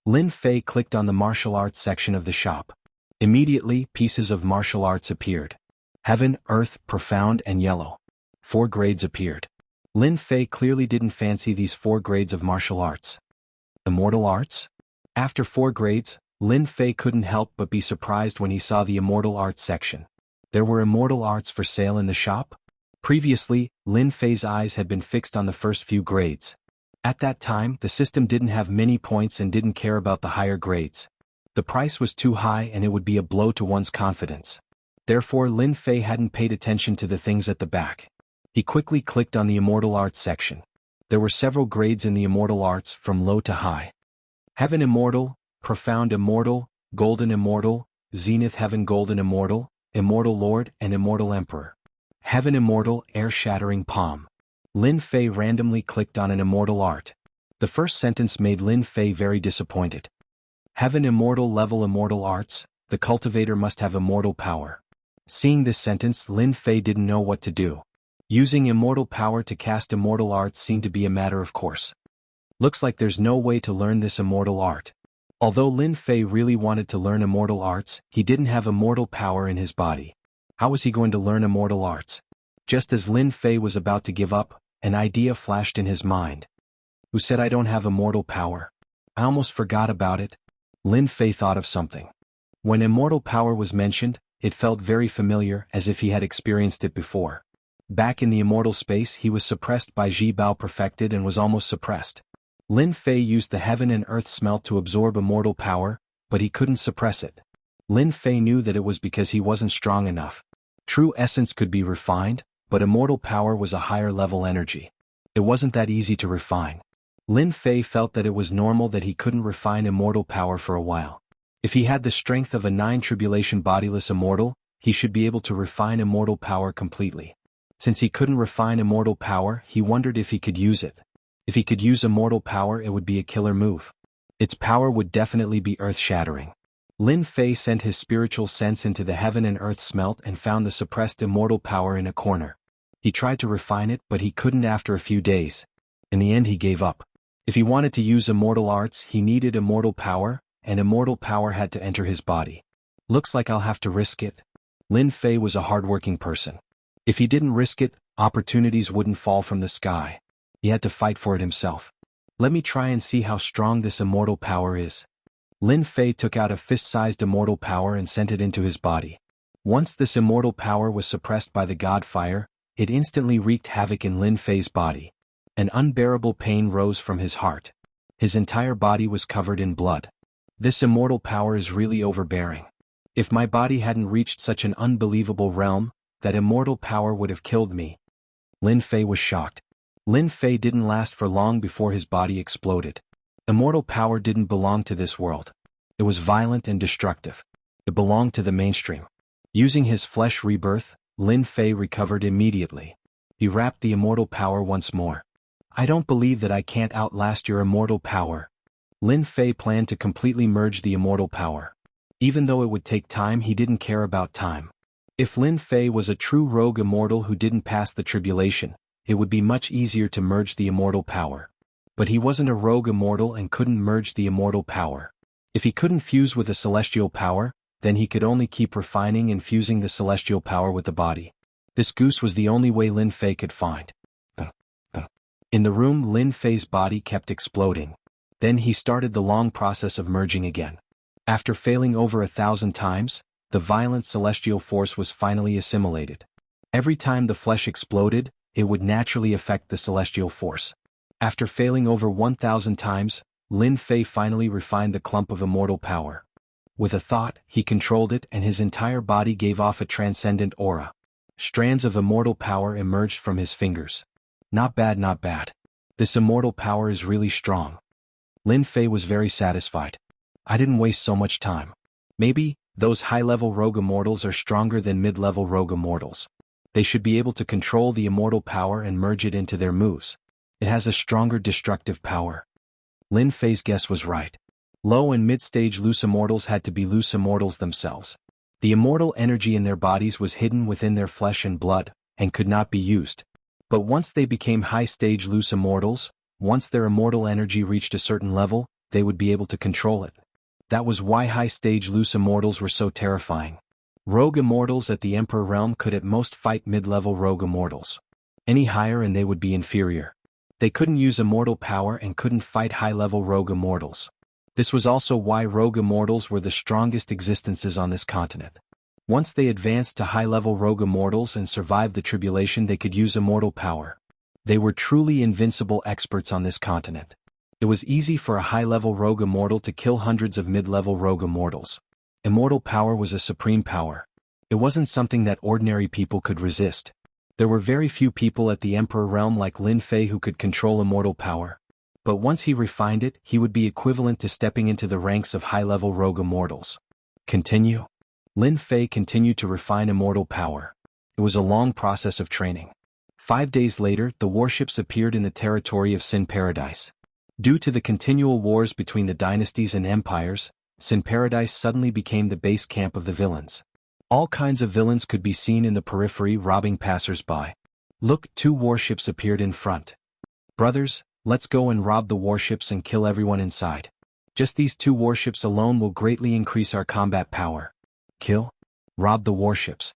Lin Fei clicked on the martial arts section of the shop. Immediately, pieces of martial arts appeared. Heaven, earth, profound, and yellow. 4 grades appeared. Lin Fei clearly didn't fancy these 4 grades of martial arts. Immortal arts? After 4 grades, Lin Fei couldn't help but be surprised when he saw the immortal arts section. There were immortal arts for sale in the shop? Previously, Lin Fei's eyes had been fixed on the first few grades. At that time, the system didn't have many points and didn't care about the higher grades. The price was too high and it would be a blow to one's confidence. Therefore, Lin Fei hadn't paid attention to the things at the back. He quickly clicked on the immortal arts section. There were several grades in the immortal arts from low to high. Heaven Immortal, Profound Immortal, Golden Immortal, Zenith Heaven Golden Immortal, Immortal Lord and Immortal Emperor. Heaven Immortal Air-Shattering Palm. Lin Fei randomly clicked on an immortal art. The first sentence made Lin Fei very disappointed. Heaven Immortal Level Immortal Arts, the cultivator must have immortal power. Seeing this sentence, Lin Fei didn't know what to do. Using immortal power to cast immortal arts seemed to be a matter of course. Looks like there's no way to learn this immortal art. Although Lin Fei really wanted to learn immortal arts, he didn't have immortal power in his body. How was he going to learn immortal arts? Just as Lin Fei was about to give up, an idea flashed in his mind. Who said I don't have immortal power? I almost forgot about it. Lin Fei thought of something. When immortal power was mentioned, it felt very familiar, as if he had experienced it before. Back in the immortal space, he was suppressed by Ji Bao perfected and was almost suppressed. Lin Fei used the heaven and earth smelt to absorb immortal power, but he couldn't suppress it. Lin Fei knew that it was because he wasn't strong enough. True essence could be refined, but immortal power was a higher level energy. It wasn't that easy to refine. Lin Fei felt that it was normal that he couldn't refine immortal power for a while. If he had the strength of a 9-tribulation bodiless immortal, he should be able to refine immortal power completely. Since he couldn't refine immortal power, he wondered if he could use it. If he could use immortal power, it would be a killer move. Its power would definitely be earth-shattering. Lin Fei sent his spiritual sense into the heaven and earth smelt and found the suppressed immortal power in a corner. He tried to refine it, but he couldn't after a few days. In the end, he gave up. If he wanted to use immortal arts, he needed immortal power, and immortal power had to enter his body. Looks like I'll have to risk it. Lin Fei was a hardworking person. If he didn't risk it, opportunities wouldn't fall from the sky. He had to fight for it himself. Let me try and see how strong this immortal power is. Lin Fei took out a fist-sized immortal power and sent it into his body. Once this immortal power was suppressed by the god fire, it instantly wreaked havoc in Lin Fei's body. An unbearable pain rose from his heart. His entire body was covered in blood. This immortal power is really overbearing. If my body hadn't reached such an unbelievable realm, that immortal power would have killed me. Lin Fei was shocked. Lin Fei didn't last for long before his body exploded. Immortal power didn't belong to this world. It was violent and destructive. It belonged to the mainstream. Using his flesh rebirth, Lin Fei recovered immediately. He wrapped the immortal power once more. I don't believe that I can't outlast your immortal power. Lin Fei planned to completely merge the immortal power. Even though it would take time, he didn't care about time. If Lin Fei was a true rogue immortal who didn't pass the tribulation, it would be much easier to merge the immortal power. But he wasn't a rogue immortal and couldn't merge the immortal power. If he couldn't fuse with a celestial power, then he could only keep refining and fusing the celestial power with the body. This goose was the only way Lin Fei could find. In the room, Lin Fei's body kept exploding. Then he started the long process of merging again. After failing over 1,000 times, the violent celestial force was finally assimilated. Every time the flesh exploded, it would naturally affect the celestial force. After failing over 1,000 times, Lin Fei finally refined the clump of immortal power. With a thought, he controlled it and his entire body gave off a transcendent aura. Strands of immortal power emerged from his fingers. Not bad, not bad. This immortal power is really strong. Lin Fei was very satisfied. I didn't waste so much time. Maybe, those high-level rogue immortals are stronger than mid-level rogue immortals. They should be able to control the immortal power and merge it into their moves. It has a stronger destructive power. Lin Fei's guess was right. Low and mid-stage loose immortals had to be loose immortals themselves. The immortal energy in their bodies was hidden within their flesh and blood, and could not be used. But once they became high-stage loose immortals, once their immortal energy reached a certain level, they would be able to control it. That was why high-stage loose immortals were so terrifying. Rogue immortals at the Emperor realm could at most fight mid-level rogue immortals. Any higher and they would be inferior. They couldn't use immortal power and couldn't fight high-level rogue immortals. This was also why rogue immortals were the strongest existences on this continent. Once they advanced to high-level rogue immortals and survived the tribulation, they could use immortal power. They were truly invincible experts on this continent. It was easy for a high-level rogue immortal to kill hundreds of mid-level rogue immortals. Immortal power was a supreme power. It wasn't something that ordinary people could resist. There were very few people at the Emperor realm like Lin Fei who could control immortal power. But once he refined it, he would be equivalent to stepping into the ranks of high-level rogue immortals. Continue. Lin Fei continued to refine immortal power. It was a long process of training. 5 days later, the warships appeared in the territory of Sin Paradise. Due to the continual wars between the dynasties and empires, Sin Paradise suddenly became the base camp of the villains. All kinds of villains could be seen in the periphery robbing passers-by. Look, 2 warships appeared in front. Brothers, let's go and rob the warships and kill everyone inside. Just these 2 warships alone will greatly increase our combat power. Kill? Rob the warships.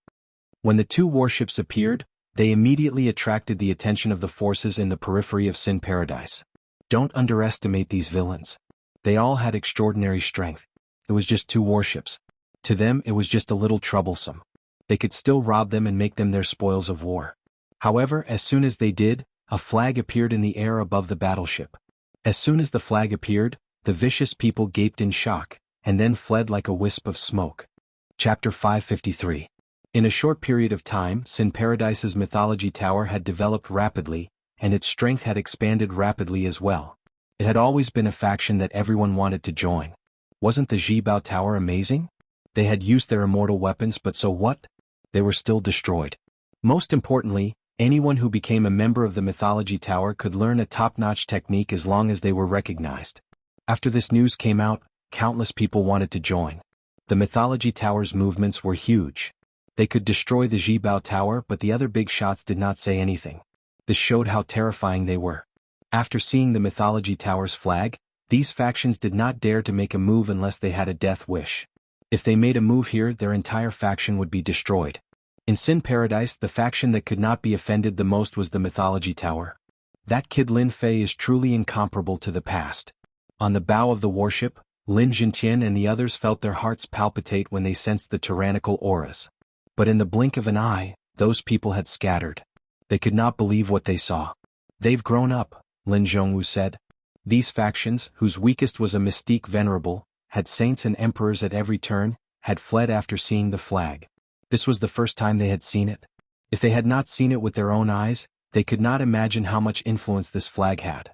When the 2 warships appeared, they immediately attracted the attention of the forces in the periphery of Sin Paradise. Don't underestimate these villains. They all had extraordinary strength. It was just 2 warships. To them it was just a little troublesome. They could still rob them and make them their spoils of war. However, as soon as they did, a flag appeared in the air above the battleship. As soon as the flag appeared, the vicious people gaped in shock, and then fled like a wisp of smoke. Chapter 553. In a short period of time, Sin Paradise's mythology tower had developed rapidly, and its strength had expanded rapidly as well. It had always been a faction that everyone wanted to join. Wasn't the Jibao Tower amazing? They had used their immortal weapons, but so what? They were still destroyed. Most importantly, anyone who became a member of the mythology tower could learn a top-notch technique as long as they were recognized. After this news came out, countless people wanted to join. The mythology tower's movements were huge. They could destroy the Jibao Tower, but the other big shots did not say anything. This showed how terrifying they were. After seeing the mythology tower's flag, these factions did not dare to make a move unless they had a death wish. If they made a move here, their entire faction would be destroyed. In Sin Paradise, the faction that could not be offended the most was the mythology tower. That kid Lin Fei is truly incomparable to the past. On the bow of the warship, Lin Jintian and the others felt their hearts palpitate when they sensed the tyrannical auras. But in the blink of an eye, those people had scattered. They could not believe what they saw. They've grown up, Lin Zhongwu said. These factions, whose weakest was a mystique venerable, had saints and emperors at every turn, had fled after seeing the flag. This was the first time they had seen it. If they had not seen it with their own eyes, they could not imagine how much influence this flag had.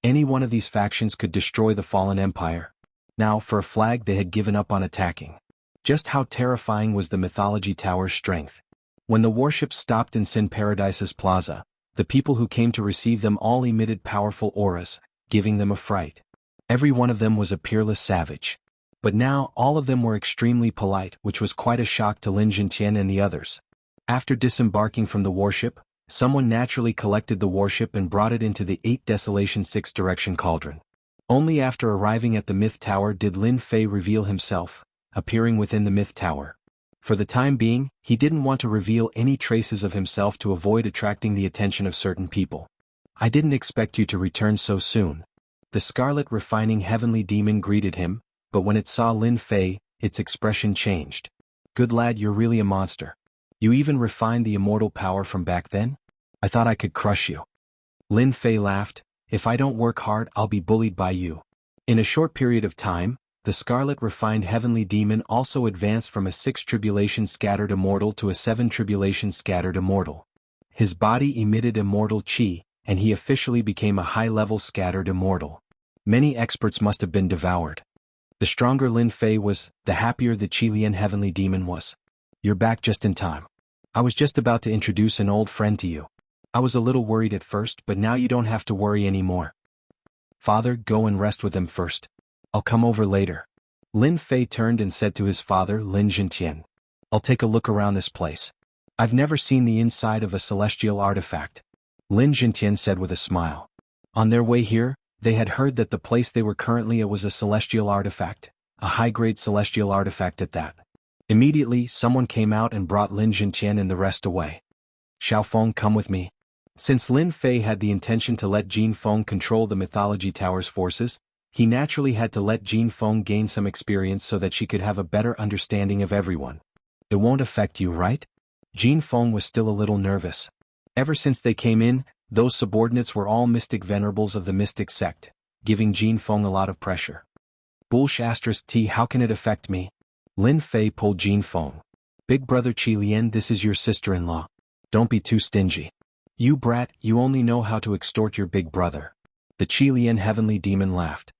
Any one of these factions could destroy the fallen empire. Now, for a flag, they had given up on attacking. Just how terrifying was the mythology tower's strength. When the warships stopped in Sin Paradise's plaza, the people who came to receive them all emitted powerful auras, giving them a fright. Every one of them was a peerless savage. But now, all of them were extremely polite, which was quite a shock to Lin Jintian and the others. After disembarking from the warship, someone naturally collected the warship and brought it into the 8 Desolation 6 Direction Cauldron. Only after arriving at the Myth Tower did Lin Fei reveal himself, appearing within the Myth Tower. For the time being, he didn't want to reveal any traces of himself to avoid attracting the attention of certain people. I didn't expect you to return so soon. The Scarlet Refining Heavenly Demon greeted him, but when it saw Lin Fei, its expression changed. Good lad, you're really a monster. You even refined the immortal power from back then? I thought I could crush you. Lin Fei laughed. If I don't work hard, I'll be bullied by you. In a short period of time, the Scarlet Refined Heavenly Demon also advanced from a 6 Tribulation Scattered Immortal to a 7 Tribulation Scattered Immortal. His body emitted immortal chi, and he officially became a high-level Scattered Immortal. Many experts must have been devoured. The stronger Lin Fei was, the happier the Qilian Heavenly Demon was. You're back just in time. I was just about to introduce an old friend to you. I was a little worried at first, but now you don't have to worry anymore. Father, go and rest with them first. I'll come over later. Lin Fei turned and said to his father, Lin Jintian. I'll take a look around this place. I've never seen the inside of a celestial artifact. Lin Jintian said with a smile. On their way here, they had heard that the place they were currently at was a celestial artifact. a high-grade celestial artifact at that. Immediately, someone came out and brought Lin Jintian and the rest away. Xiaofeng, come with me. Since Lin Fei had the intention to let Jin Feng control the Mythology Tower's forces, he naturally had to let Jin Feng gain some experience so that she could have a better understanding of everyone. It won't affect you, right? Jin Feng was still a little nervous. Ever since they came in, those subordinates were all mystic venerables of the mystic sect, giving Jin Feng a lot of pressure. Bullsh T, how can it affect me? Lin Fei pulled Jin Feng. Big brother Qi Lian, this is your sister-in-law. Don't be too stingy. You brat, you only know how to extort your big brother. The Qi Lian heavenly demon laughed.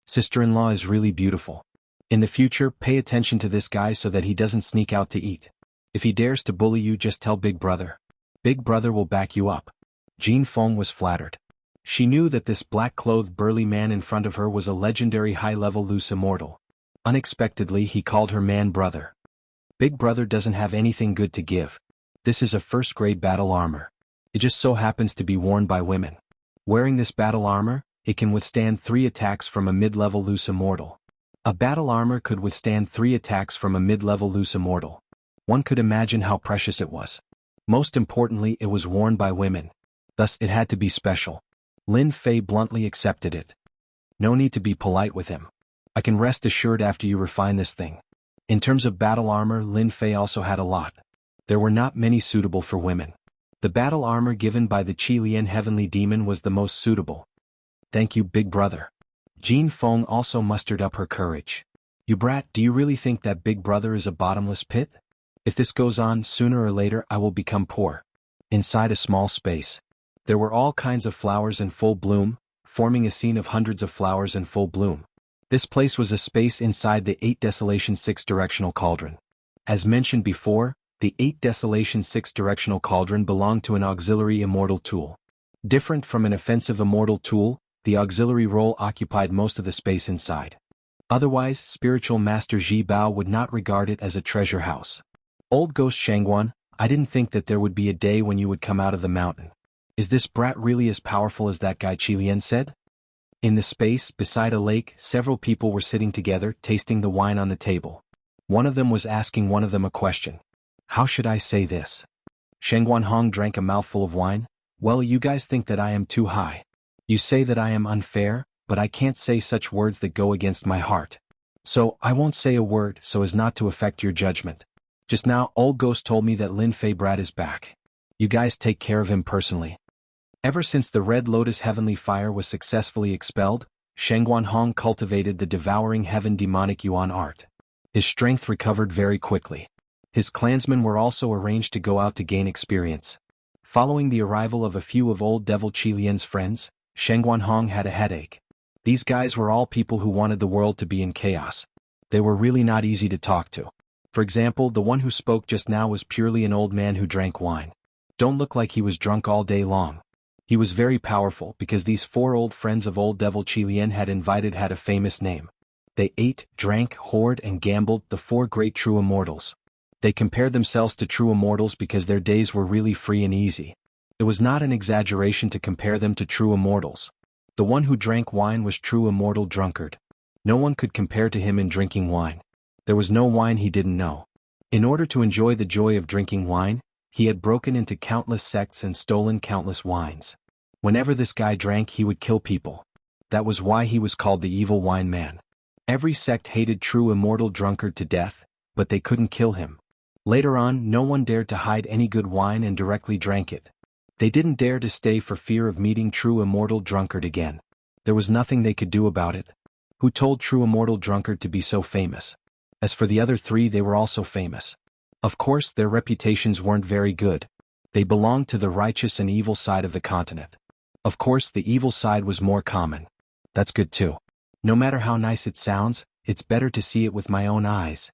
Sister-in-law is really beautiful. In the future, pay attention to this guy so that he doesn't sneak out to eat. If he dares to bully you, just tell Big Brother. Big Brother will back you up. Jin Feng was flattered. She knew that this black-clothed burly man in front of her was a legendary high-level loose immortal. Unexpectedly, he called her man brother. Big Brother doesn't have anything good to give. This is a first-grade battle armor. It just so happens to be worn by women. Wearing this battle armor, it can withstand 3 attacks from a mid-level loose immortal. A battle armor could withstand 3 attacks from a mid-level loose immortal. One could imagine how precious it was. Most importantly, it was worn by women. Thus, it had to be special. Lin Fei bluntly accepted it. No need to be polite with him. I can rest assured after you refine this thing. In terms of battle armor, Lin Fei also had a lot. There were not many suitable for women. The battle armor given by the Qi Lian heavenly demon was the most suitable. Thank you, Big Brother. Jin Feng also mustered up her courage. You brat, do you really think that Big Brother is a bottomless pit? If this goes on, sooner or later I will become poor. Inside a small space, there were all kinds of flowers in full bloom, forming a scene of hundreds of flowers in full bloom. This place was a space inside the 8 Desolation 6-directional cauldron. As mentioned before, the 8 Desolation 6-directional cauldron belonged to an auxiliary immortal tool. Different from an offensive immortal tool, the auxiliary role occupied most of the space inside. Otherwise, spiritual master Ji Bao would not regard it as a treasure house. Old Ghost Shangguan, I didn't think that there would be a day when you would come out of the mountain. Is this brat really as powerful as that guy Qi Lian said? In the space, beside a lake, several people were sitting together, tasting the wine on the table. One of them was asking one of them a question. How should I say this? Shangguan Hong drank a mouthful of wine. Well, you guys think that I am too high. You say that I am unfair, but I can't say such words that go against my heart. So, I won't say a word so as not to affect your judgment. Just now, Old Ghost told me that Lin Fei brat is back. You guys take care of him personally. Ever since the Red Lotus heavenly fire was successfully expelled, Shangguan Hong cultivated the devouring heaven demonic yuan art. His strength recovered very quickly. His clansmen were also arranged to go out to gain experience. Following the arrival of a few of old Devil Qi Lian's friends, Shangguan Hong had a headache. These guys were all people who wanted the world to be in chaos. They were really not easy to talk to. For example, the one who spoke just now was purely an old man who drank wine. Don't look like he was drunk all day long. He was very powerful because these 4 old friends of old Devil Qi Lian had a famous name. They ate, drank, whored and gambled, the 4 great true immortals. They compared themselves to true immortals because their days were really free and easy. It was not an exaggeration to compare them to true immortals. The one who drank wine was true immortal drunkard. No one could compare to him in drinking wine. There was no wine he didn't know. In order to enjoy the joy of drinking wine, he had broken into countless sects and stolen countless wines. Whenever this guy drank, he would kill people. That was why he was called the evil wine man. Every sect hated true immortal drunkard to death, but they couldn't kill him. Later on, no one dared to hide any good wine and directly drank it. They didn't dare to stay for fear of meeting true immortal drunkard again. There was nothing they could do about it. Who told true immortal drunkard to be so famous? As for the other 3, they were also famous. Of course, their reputations weren't very good. They belonged to the righteous and evil side of the continent. Of course, the evil side was more common. That's good too. No matter how nice it sounds, it's better to see it with my own eyes.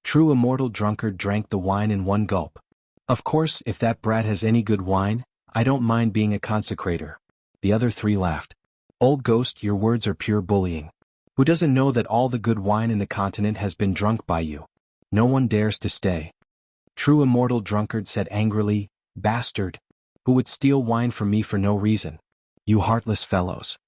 True immortal drunkard drank the wine in one gulp. Of course, if that brat has any good wine, I don't mind being a consecrator. The other 3 laughed. Old Ghost, your words are pure bullying. Who doesn't know that all the good wine in the continent has been drunk by you? No one dares to stay. True immortal drunkard said angrily, bastard. Who would steal wine from me for no reason? You heartless fellows.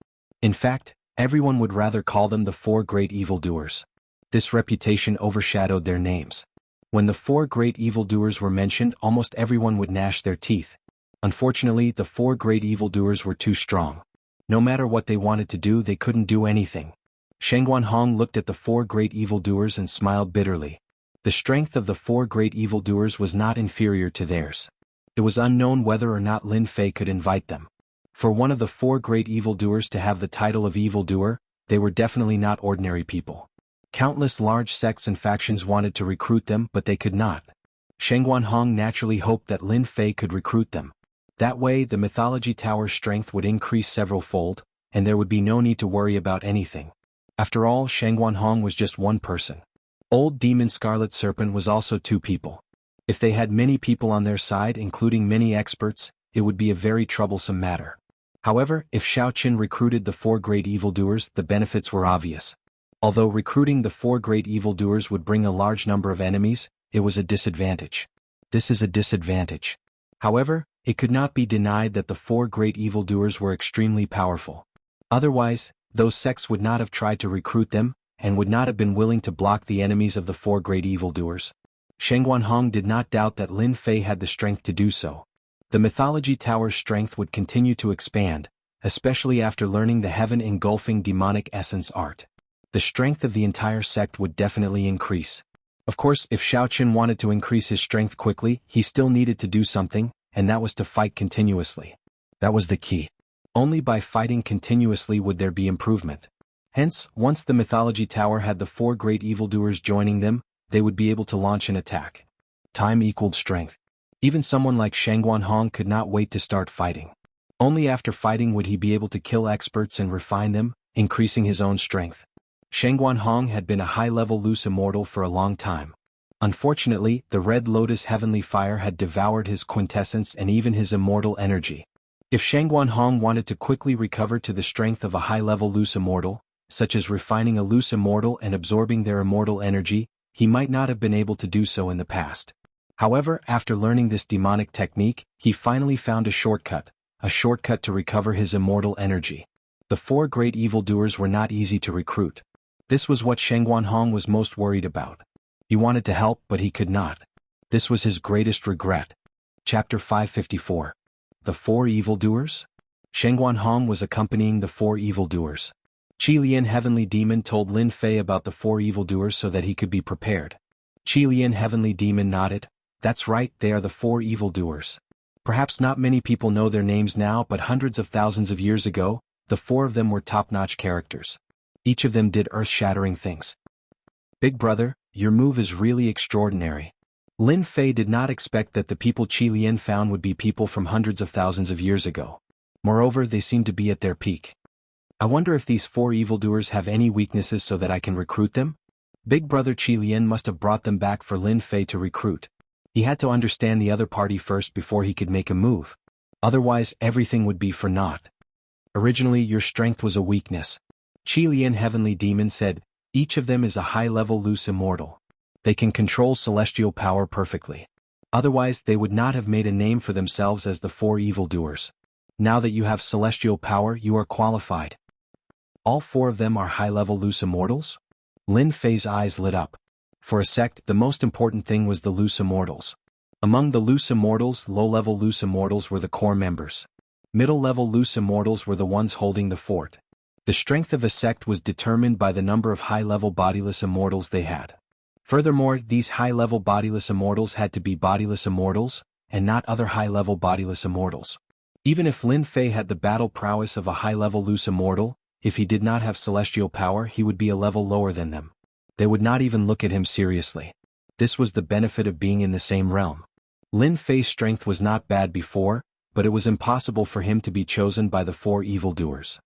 In fact, everyone would rather call them the 4 great evildoers. This reputation overshadowed their names. When the 4 great evildoers were mentioned, almost everyone would gnash their teeth. Unfortunately, the 4 great evildoers were too strong. No matter what they wanted to do, they couldn't do anything. Shen Guanhong looked at the 4 great evildoers and smiled bitterly. The strength of the 4 great evildoers was not inferior to theirs. It was unknown whether or not Lin Fei could invite them. For one of the 4 great evildoers to have the title of evildoer, they were definitely not ordinary people. Countless large sects and factions wanted to recruit them, but they could not. Shen Guanhong naturally hoped that Lin Fei could recruit them. That way, the Mythology Tower's strength would increase several-fold, and there would be no need to worry about anything. After all, Shen Guanhong was just one person. Old Demon Scarlet Serpent was also 2 people. If they had many people on their side, including many experts, it would be a very troublesome matter. However, if Xiaoqin recruited the 4 great evildoers, the benefits were obvious. Although recruiting the 4 great evildoers would bring a large number of enemies, it was a disadvantage. This is a disadvantage. However, it could not be denied that the 4 great evildoers were extremely powerful. Otherwise, those sects would not have tried to recruit them, and would not have been willing to block the enemies of the 4 great evildoers. Shen Guanhong did not doubt that Lin Fei had the strength to do so. The Mythology Tower's strength would continue to expand, especially after learning the heaven-engulfing demonic essence art. The strength of the entire sect would definitely increase. Of course, if Xiaoqin wanted to increase his strength quickly, he still needed to do something, and that was to fight continuously. That was the key. Only by fighting continuously would there be improvement. Hence, once the Mythology Tower had the 4 great evildoers joining them, they would be able to launch an attack. Time equaled strength. Even someone like Shen Guanhong could not wait to start fighting. Only after fighting would he be able to kill experts and refine them, increasing his own strength. Shen Guanhong had been a high-level loose immortal for a long time. Unfortunately, the Red Lotus Heavenly Fire had devoured his quintessence and even his immortal energy. If Shen Guanhong wanted to quickly recover to the strength of a high-level loose immortal, such as refining a loose immortal and absorbing their immortal energy, he might not have been able to do so in the past. However, after learning this demonic technique, he finally found a shortcut to recover his immortal energy. The 4 great evildoers were not easy to recruit. This was what Shen Guanhong was most worried about. He wanted to help, but he could not. This was his greatest regret. Chapter 554. The 4 evildoers? Shen Guanhong was accompanying the 4 evildoers. Qi Lian Heavenly Demon told Lin Fei about the 4 evildoers so that he could be prepared. Qi Lian Heavenly Demon nodded. That's right, they are the 4 evildoers. Perhaps not many people know their names now, but hundreds of thousands of years ago, the 4 of them were top-notch characters. Each of them did earth-shattering things. Big brother, your move is really extraordinary. Lin Fei did not expect that the people Qi Lian found would be people from hundreds of thousands of years ago. Moreover, they seemed to be at their peak. I wonder if these 4 evildoers have any weaknesses so that I can recruit them? Big brother Qi Lian must have brought them back for Lin Fei to recruit. He had to understand the other party first before he could make a move. Otherwise, everything would be for naught. Originally, your strength was a weakness. Qi Lian Heavenly Demon said, each of them is a high-level loose immortal. They can control celestial power perfectly. Otherwise, they would not have made a name for themselves as the 4 evildoers. Now that you have celestial power, you are qualified. All 4 of them are high-level loose immortals? Lin Fei's eyes lit up. For a sect, the most important thing was the loose immortals. Among the loose immortals, low-level loose immortals were the core members. Middle-level loose immortals were the ones holding the fort. The strength of a sect was determined by the number of high-level bodiless immortals they had. Furthermore, these high-level bodiless immortals had to be bodiless immortals, and not other high-level bodiless immortals. Even if Lin Fei had the battle prowess of a high-level loose immortal, if he did not have celestial power, he would be a level lower than them. They would not even look at him seriously. This was the benefit of being in the same realm. Lin Fei's strength was not bad before, but it was impossible for him to be chosen by the 4 evildoers.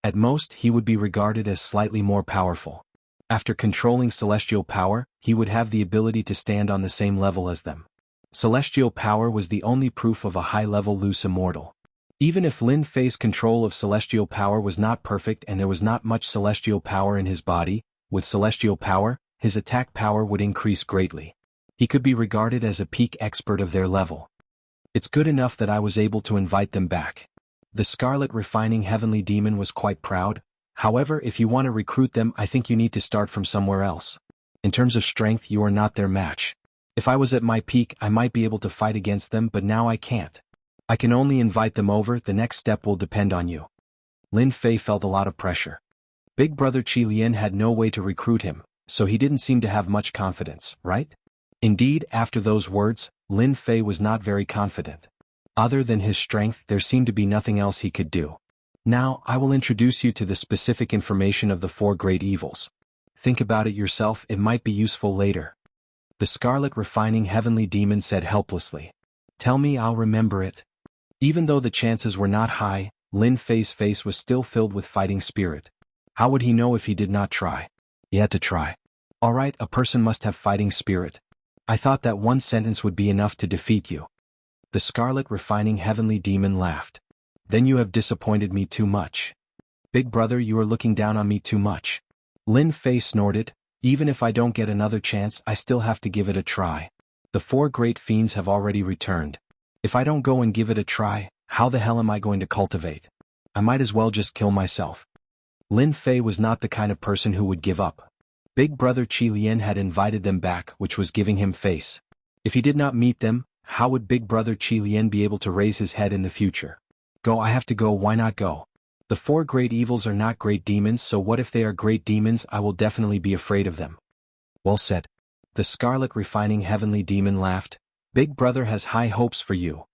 At most, he would be regarded as slightly more powerful. After controlling celestial power, he would have the ability to stand on the same level as them. Celestial power was the only proof of a high-level loose immortal. Even if Lin Fei's control of celestial power was not perfect and there was not much celestial power in his body, with celestial power, his attack power would increase greatly. He could be regarded as a peak expert of their level. It's good enough that I was able to invite them back. The Scarlet Refining Heavenly Demon was quite proud. However, if you want to recruit them, I think you need to start from somewhere else. In terms of strength, you are not their match. If I was at my peak, I might be able to fight against them, but now I can't. I can only invite them over. The next step will depend on you. Lin Fei felt a lot of pressure. Big brother Qi Lian had no way to recruit him, so he didn't seem to have much confidence, right? Indeed, after those words, Lin Fei was not very confident. Other than his strength, there seemed to be nothing else he could do. Now, I will introduce you to the specific information of the 4 great evils. Think about it yourself, it might be useful later. The Scarlet Refining Heavenly Demon said helplessly. Tell me, I'll remember it. Even though the chances were not high, Lin Fei's face was still filled with fighting spirit. How would he know if he did not try? He had to try. Alright, a person must have fighting spirit. I thought that one sentence would be enough to defeat you. The Scarlet Refining Heavenly Demon laughed. Then you have disappointed me too much. Big brother, you are looking down on me too much. Lin Fei snorted. Even if I don't get another chance, I still have to give it a try. The 4 great fiends have already returned. If I don't go and give it a try, how the hell am I going to cultivate? I might as well just kill myself. Lin Fei was not the kind of person who would give up. Big brother Qi Lian had invited them back, which was giving him face. If he did not meet them, how would big brother Qi Lian be able to raise his head in the future? Go, I have to go, why not go? The 4 great evils are not great demons, so what if they are great demons? I will definitely be afraid of them. Well said. The Scarlet Refining Heavenly Demon laughed. Big brother has high hopes for you.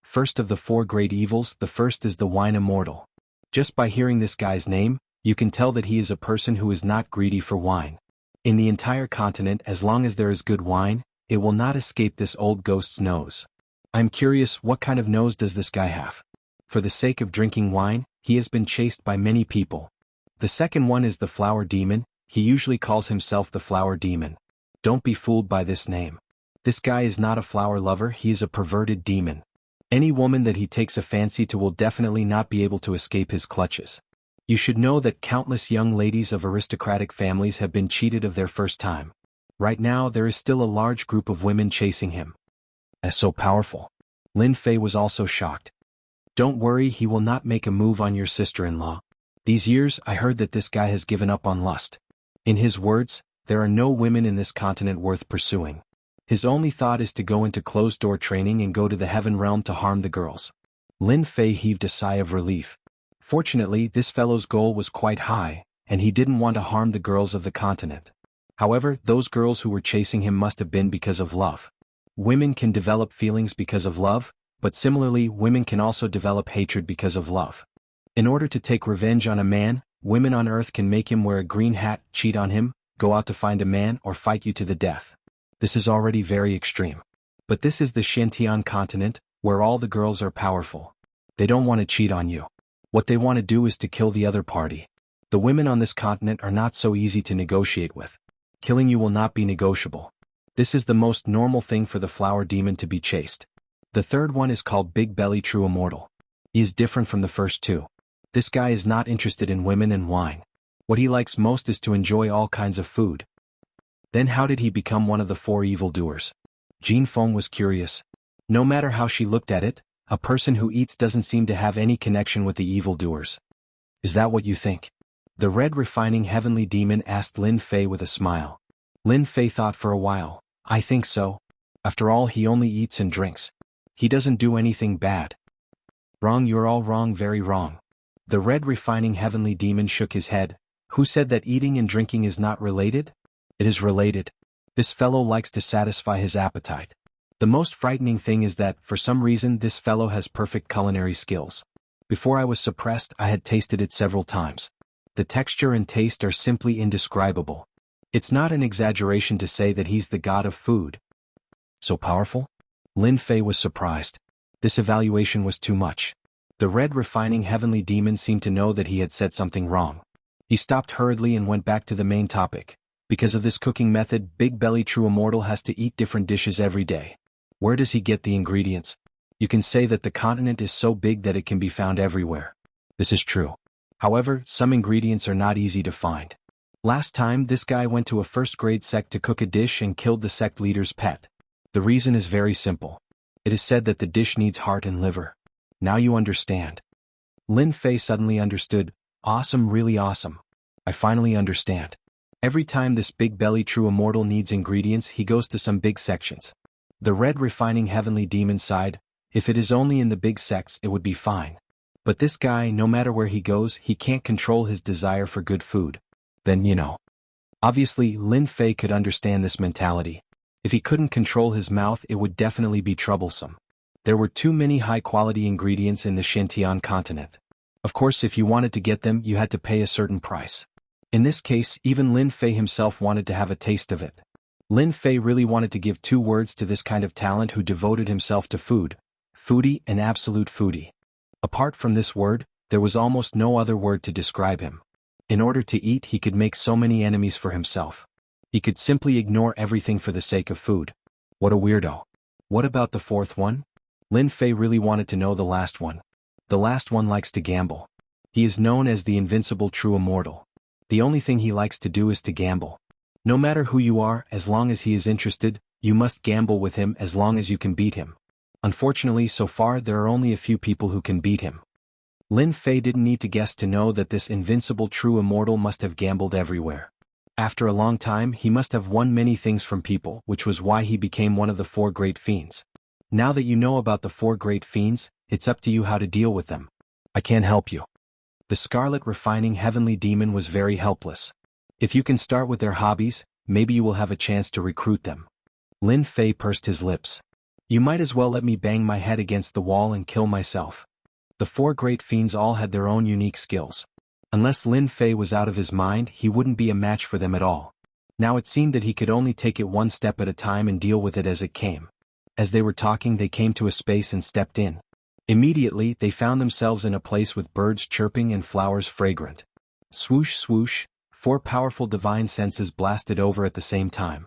First of the 4 great evils, the first is the wine immortal. Just by hearing this guy's name, you can tell that he is a person who is not greedy for wine. In the entire continent, as long as there is good wine, it will not escape this old ghost's nose. I'm curious, what kind of nose does this guy have? For the sake of drinking wine, he has been chased by many people. The second one is the flower demon. He usually calls himself the flower demon. Don't be fooled by this name. This guy is not a flower lover, he is a perverted demon. Any woman that he takes a fancy to will definitely not be able to escape his clutches. You should know that countless young ladies of aristocratic families have been cheated of their first time. Right now there is still a large group of women chasing him. As so powerful. Lin Fei was also shocked. Don't worry, he will not make a move on your sister-in-law. These years I heard that this guy has given up on lust. In his words, there are no women in this continent worth pursuing. His only thought is to go into closed-door training and go to the heaven realm to harm the girls. Lin Fei heaved a sigh of relief. Fortunately, this fellow's goal was quite high, and he didn't want to harm the girls of the continent. However, those girls who were chasing him must have been because of love. Women can develop feelings because of love, but similarly, women can also develop hatred because of love. In order to take revenge on a man, women on Earth can make him wear a green hat, cheat on him, go out to find a man, or fight you to the death. This is already very extreme. But this is the Xintian continent, where all the girls are powerful. They don't want to cheat on you. What they want to do is to kill the other party. The women on this continent are not so easy to negotiate with. Killing you will not be negotiable. This is the most normal thing for the flower demon to be chased. The third one is called Big Belly True Immortal. He is different from the first 2. This guy is not interested in women and wine. What he likes most is to enjoy all kinds of food. Then how did he become one of the 4 evildoers? Jean Feng was curious. No matter how she looked at it, a person who eats doesn't seem to have any connection with the evildoers. Is that what you think? The Red Refining Heavenly Demon asked Lin Fei with a smile. Lin Fei thought for a while. I think so. After all, he only eats and drinks. He doesn't do anything bad. Wrong, you're all wrong, very wrong. The Red Refining Heavenly Demon shook his head. Who said that eating and drinking is not related? It is related. This fellow likes to satisfy his appetite. The most frightening thing is that, for some reason, this fellow has perfect culinary skills. Before I was suppressed, I had tasted it several times. The texture and taste are simply indescribable. It's not an exaggeration to say that he's the god of food. So powerful? Lin Fei was surprised. This evaluation was too much. The Red Refining Heavenly Demon seemed to know that he had said something wrong. He stopped hurriedly and went back to the main topic. Because of this cooking method, Big Belly True Immortal has to eat different dishes every day. Where does he get the ingredients? You can say that the continent is so big that it can be found everywhere. This is true. However, some ingredients are not easy to find. Last time, this guy went to a first-grade sect to cook a dish and killed the sect leader's pet. The reason is very simple. It is said that the dish needs heart and liver. Now you understand. Lin Fei suddenly understood. Awesome, really awesome. I finally understand. Every time this big-belly true immortal needs ingredients, he goes to some big sections. The red refining heavenly demon sighed, if it is only in the big sects it would be fine. But this guy, no matter where he goes, he can't control his desire for good food. Then Obviously, Lin Fei could understand this mentality. If he couldn't control his mouth, it would definitely be troublesome. There were too many high-quality ingredients in the Xintian continent. Of course, if you wanted to get them, you had to pay a certain price. In this case, even Lin Fei himself wanted to have a taste of it. Lin Fei really wanted to give 2 words to this kind of talent who devoted himself to food: foodie and absolute foodie. Apart from this word, there was almost no other word to describe him. In order to eat, he could make so many enemies for himself. He could simply ignore everything for the sake of food. What a weirdo. What about the 4th one? Lin Fei really wanted to know the last one. The last one likes to gamble. He is known as the invincible true immortal. The only thing he likes to do is to gamble. No matter who you are, as long as he is interested, you must gamble with him as long as you can beat him. Unfortunately, so far there are only a few people who can beat him. Lin Fei didn't need to guess to know that this invincible true immortal must have gambled everywhere. After a long time, he must have won many things from people, which was why he became one of the 4 great fiends. Now that you know about the 4 great fiends, it's up to you how to deal with them. I can't help you. The scarlet refining heavenly demon was very helpless. If you can start with their hobbies, maybe you will have a chance to recruit them. Lin Fei pursed his lips. You might as well let me bang my head against the wall and kill myself. The 4 great fiends all had their own unique skills. Unless Lin Fei was out of his mind, he wouldn't be a match for them at all. Now it seemed that he could only take it one step at a time and deal with it as it came. As they were talking, they came to a space and stepped in. Immediately, they found themselves in a place with birds chirping and flowers fragrant. Swoosh swoosh, 4 powerful divine senses blasted over at the same time.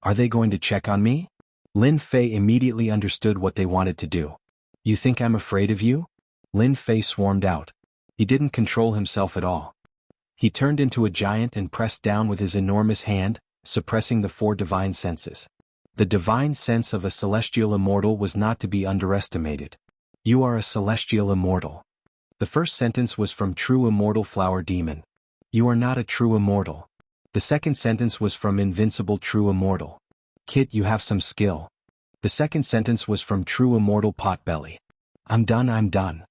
Are they going to check on me? Lin Fei immediately understood what they wanted to do. You think I'm afraid of you? Lin Fei swarmed out. He didn't control himself at all. He turned into a giant and pressed down with his enormous hand, suppressing the 4 divine senses. The divine sense of a celestial immortal was not to be underestimated. You are a celestial immortal. The first sentence was from True Immortal Flower Demon. You are not a true immortal. The second sentence was from Invincible True Immortal. Kid, you have some skill. The second sentence was from True Immortal Potbelly. I'm done.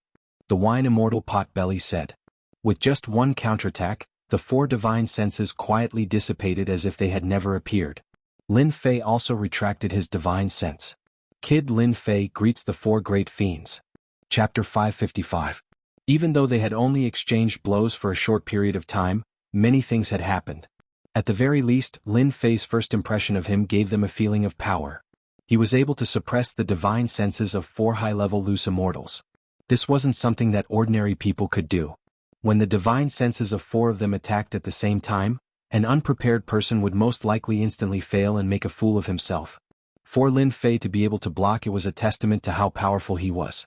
The Wine Immortal Potbelly said. With just one counterattack, the 4 divine senses quietly dissipated as if they had never appeared. Lin Fei also retracted his divine sense. Kid Lin Fei greets the 4 great fiends. Chapter 555. Even though they had only exchanged blows for a short period of time, many things had happened. At the very least, Lin Fei's first impression of him gave them a feeling of power. He was able to suppress the divine senses of 4 high-level loose immortals. This wasn't something that ordinary people could do. When the divine senses of 4 of them attacked at the same time, an unprepared person would most likely instantly fail and make a fool of himself. For Lin Fei to be able to block it was a testament to how powerful he was.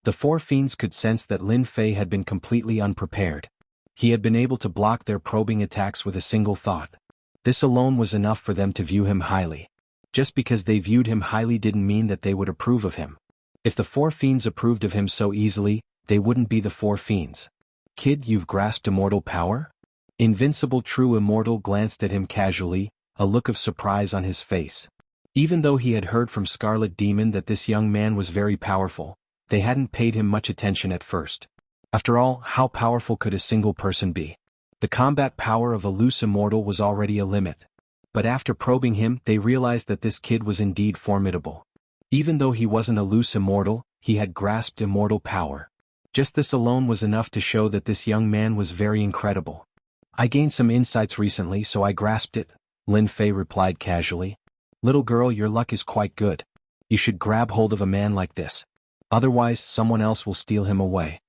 The 4 fiends could sense that Lin Fei had been completely unprepared. He had been able to block their probing attacks with a single thought. This alone was enough for them to view him highly. Just because they viewed him highly didn't mean that they would approve of him. If the 4 fiends approved of him so easily, they wouldn't be the 4 fiends. Kid, you've grasped immortal power? Invincible True Immortal glanced at him casually, a look of surprise on his face. Even though he had heard from Scarlet Demon that this young man was very powerful, they hadn't paid him much attention at first. After all, how powerful could a single person be? The combat power of a loose immortal was already a limit. But after probing him, they realized that this kid was indeed formidable. Even though he wasn't a loose immortal, he had grasped immortal power. Just this alone was enough to show that this young man was very incredible. I gained some insights recently, so I grasped it, Lin Fei replied casually. Little girl, your luck is quite good. You should grab hold of a man like this. Otherwise, someone else will steal him away.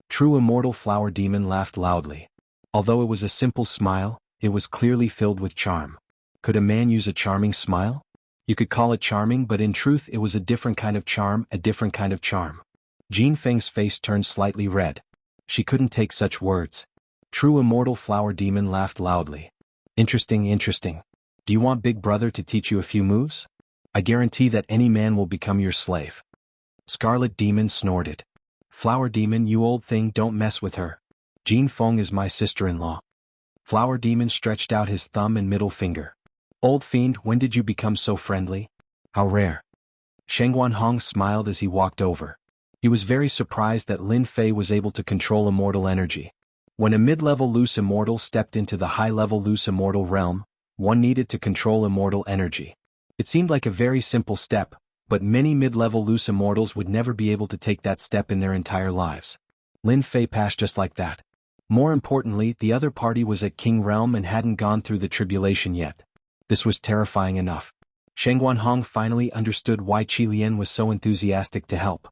True Immortal Flower Demon laughed loudly. Although it was a simple smile, it was clearly filled with charm. Could a man use a charming smile? You could call it charming, but in truth it was a different kind of charm, a different kind of charm. Jin Feng's face turned slightly red. She couldn't take such words. True Immortal Flower Demon laughed loudly. Interesting. Do you want Big Brother to teach you a few moves? I guarantee that any man will become your slave. Scarlet Demon snorted. Flower Demon, you old thing, don't mess with her. Jin Feng is my sister-in-law. Flower Demon stretched out his thumb and middle finger. Old fiend, when did you become so friendly? How rare. Shengguan Hong smiled as he walked over. He was very surprised that Lin Fei was able to control immortal energy. When a mid-level loose immortal stepped into the high-level loose immortal realm, one needed to control immortal energy. It seemed like a very simple step, but many mid-level loose immortals would never be able to take that step in their entire lives. Lin Fei passed just like that. More importantly, the other party was at King Realm and hadn't gone through the tribulation yet. This was terrifying enough. Shengguan Hong finally understood why Qi Lian was so enthusiastic to help.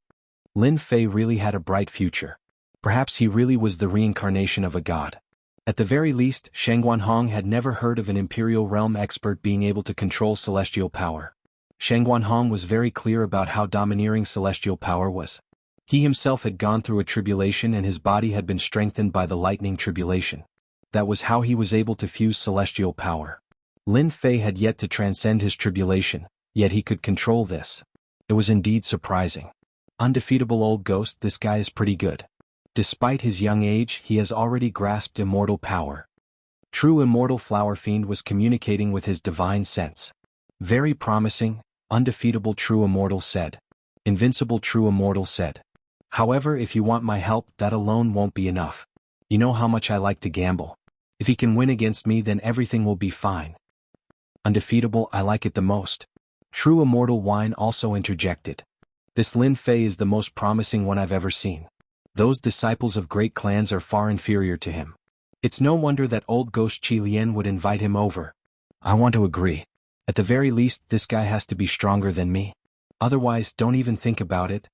Lin Fei really had a bright future. Perhaps he really was the reincarnation of a god. At the very least, Shengguan Hong had never heard of an Imperial Realm expert being able to control celestial power. Shengguan Hong was very clear about how domineering celestial power was. He himself had gone through a tribulation and his body had been strengthened by the lightning tribulation. That was how he was able to fuse celestial power. Lin Fei had yet to transcend his tribulation, yet he could control this. It was indeed surprising. Undefeatable old ghost, this guy is pretty good. Despite his young age, he has already grasped immortal power. True immortal Flower Fiend was communicating with his divine sense. Very promising, undefeatable true immortal said. Invincible true immortal said. However, if you want my help, that alone won't be enough. You know how much I like to gamble. If he can win against me, then everything will be fine. Undefeatable, I like it the most. True immortal Wine also interjected. This Lin Fei is the most promising one I've ever seen. Those disciples of great clans are far inferior to him. It's no wonder that old ghost Qi Lian would invite him over. I want to agree. At the very least, this guy has to be stronger than me. Otherwise, don't even think about it.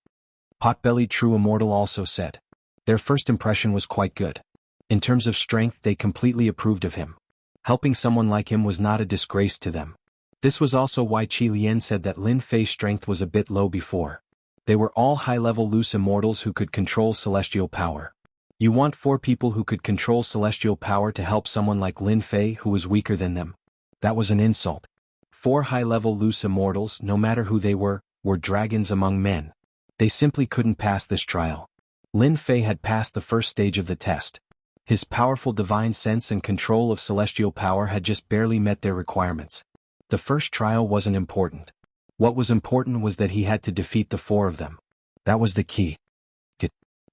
Potbellied True Immortal also said. Their first impression was quite good. In terms of strength, they completely approved of him. Helping someone like him was not a disgrace to them. This was also why Qi Lian said that Lin Fei's strength was a bit low before. They were all high-level loose immortals who could control celestial power. You want 4 people who could control celestial power to help someone like Lin Fei who was weaker than them? That was an insult. 4 high-level loose immortals, no matter who they were dragons among men. They simply couldn't pass this trial. Lin Fei had passed the first stage of the test. His powerful divine sense and control of celestial power had just barely met their requirements. The first trial wasn't important. What was important was that he had to defeat the 4 of them. That was the key.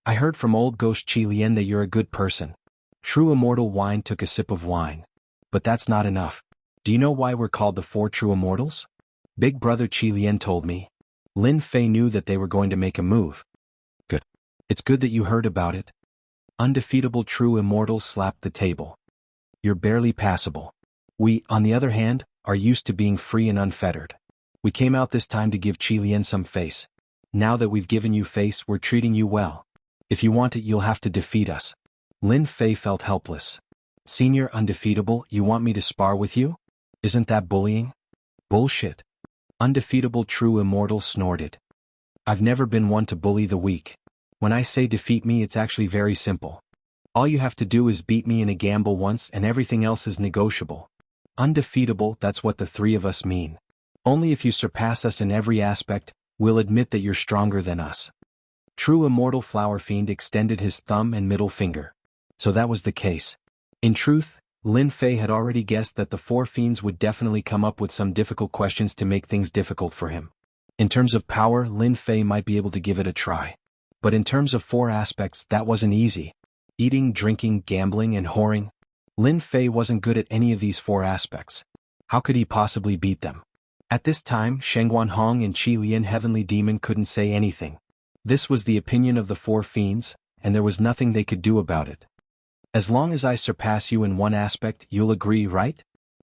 I heard from old ghost Qi Lian that you're a good person. True immortal Wine took a sip of wine. But that's not enough. Do you know why we're called the 4 true immortals? Big brother Qi Lian told me. Lin Fei knew that they were going to make a move. Good. It's good that you heard about it. Undefeatable true immortals slapped the table. You're barely passable. We, on the other hand, are used to being free and unfettered. We came out this time to give Qi Lian some face. Now that we've given you face, we're treating you well. If you want it, you'll have to defeat us. Lin Fei felt helpless. Senior Undefeatable, you want me to spar with you? Isn't that bullying? Bullshit. Undefeatable True Immortal snorted. I've never been one to bully the weak. When I say defeat me, it's actually very simple. All you have to do is beat me in a gamble once and everything else is negotiable. Undefeatable, that's what the 3 of us mean. Only if you surpass us in every aspect, we'll admit that you're stronger than us. True Immortal Flower Fiend extended his thumb and middle finger. So that was the case. In truth, Lin Fei had already guessed that the 4 fiends would definitely come up with some difficult questions to make things difficult for him. In terms of power, Lin Fei might be able to give it a try. But in terms of 4 aspects, that wasn't easy. Eating, drinking, gambling, and whoring. Lin Fei wasn't good at any of these 4 aspects. How could he possibly beat them? At this time, Shengguan Hong and Qi Lian Heavenly Demon couldn't say anything. This was the opinion of the 4 fiends, and there was nothing they could do about it. As long as I surpass you in one aspect, you'll agree, right?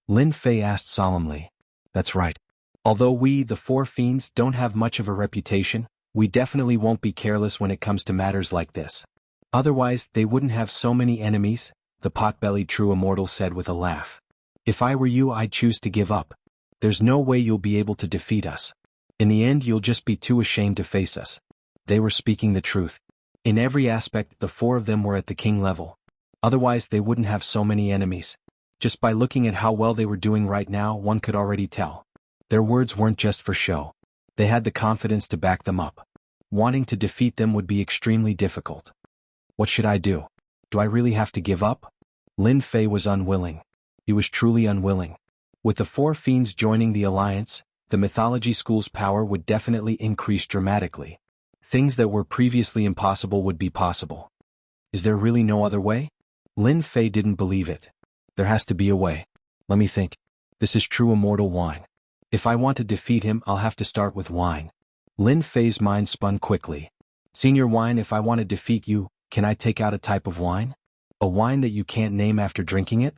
Lin Fei asked solemnly. That's right. Although we, the 4 fiends, don't have much of a reputation, we definitely won't be careless when it comes to matters like this. Otherwise, they wouldn't have so many enemies, the pot-bellied True Immortal said with a laugh. If I were you, I'd choose to give up. There's no way you'll be able to defeat us. In the end, you'll just be too ashamed to face us. They were speaking the truth. In every aspect, the 4 of them were at the king level. Otherwise, they wouldn't have so many enemies. Just by looking at how well they were doing right now, one could already tell. Their words weren't just for show. They had the confidence to back them up. Wanting to defeat them would be extremely difficult. What should I do? Do I really have to give up? Lin Fei was unwilling. He was truly unwilling. With the four fiends joining the alliance, the mythology school's power would definitely increase dramatically. Things that were previously impossible would be possible. Is there really no other way? Lin Fei didn't believe it. There has to be a way. Let me think. This is true immortal wine. If I want to defeat him, I'll have to start with wine. Lin Fei's mind spun quickly. Senior Wine, if I want to defeat you, can I take out a type of wine? A wine that you can't name after drinking it?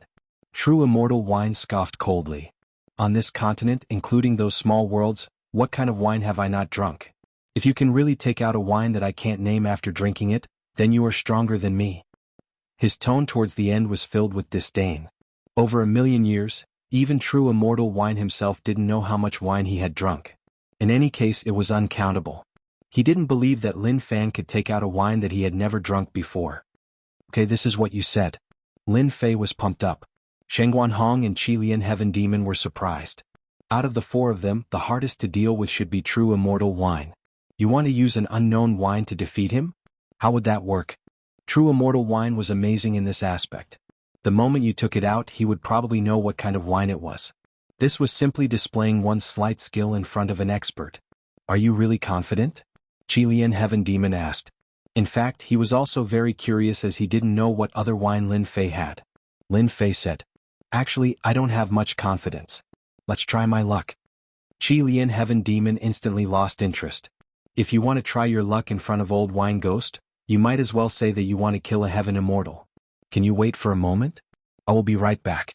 True immortal wine scoffed coldly. On this continent, including those small worlds, what kind of wine have I not drunk? If you can really take out a wine that I can't name after drinking it, then you are stronger than me. His tone towards the end was filled with disdain. Over 1,000,000 years, even true immortal wine himself didn't know how much wine he had drunk. In any case, it was uncountable. He didn't believe that Lin Fan could take out a wine that he had never drunk before. Okay, this is what you said. Lin Fei was pumped up. Shengguan Hong and Qilian Heaven Demon were surprised. Out of the four of them, the hardest to deal with should be true immortal wine. You want to use an unknown wine to defeat him? How would that work? True immortal wine was amazing in this aspect. The moment you took it out, he would probably know what kind of wine it was. This was simply displaying one's slight skill in front of an expert. Are you really confident? Qilian Heaven Demon asked. In fact, he was also very curious as he didn't know what other wine Lin Fei had. Lin Fei said, "Actually, I don't have much confidence. Let's try my luck." Qilian Heaven Demon instantly lost interest. If you want to try your luck in front of Old Wine Ghost, you might as well say that you want to kill a Heaven Immortal. Can you wait for a moment? I will be right back.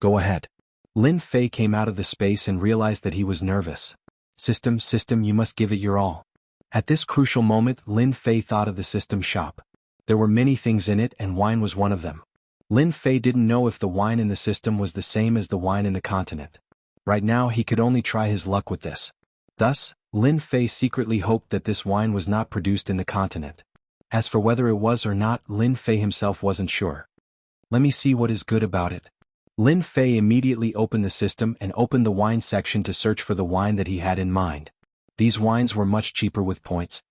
Go ahead. Lin Fei came out of the space and realized that he was nervous. System, you must give it your all. At this crucial moment, Lin Fei thought of the system shop. There were many things in it and wine was one of them. Lin Fei didn't know if the wine in the system was the same as the wine in the continent. Right now he could only try his luck with this. Thus, Lin Fei secretly hoped that this wine was not produced in the continent. As for whether it was or not, Lin Fei himself wasn't sure. Let me see what is good about it. Lin Fei immediately opened the system and opened the wine section to search for the wine that he had in mind. These wines were much cheaper with points.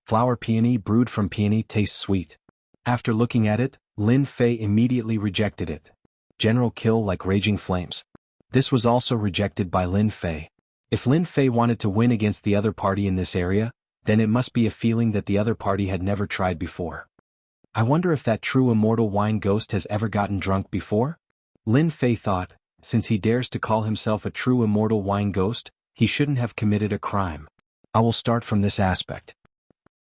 Flower peony brewed from peony tastes sweet. After looking at it, Lin Fei immediately rejected it. General kill like raging flames. This was also rejected by Lin Fei. If Lin Fei wanted to win against the other party in this area, then it must be a feeling that the other party had never tried before. I wonder if that true immortal wine ghost has ever gotten drunk before? Lin Fei thought, since he dares to call himself a true immortal wine ghost, he shouldn't have committed a crime. I will start from this aspect.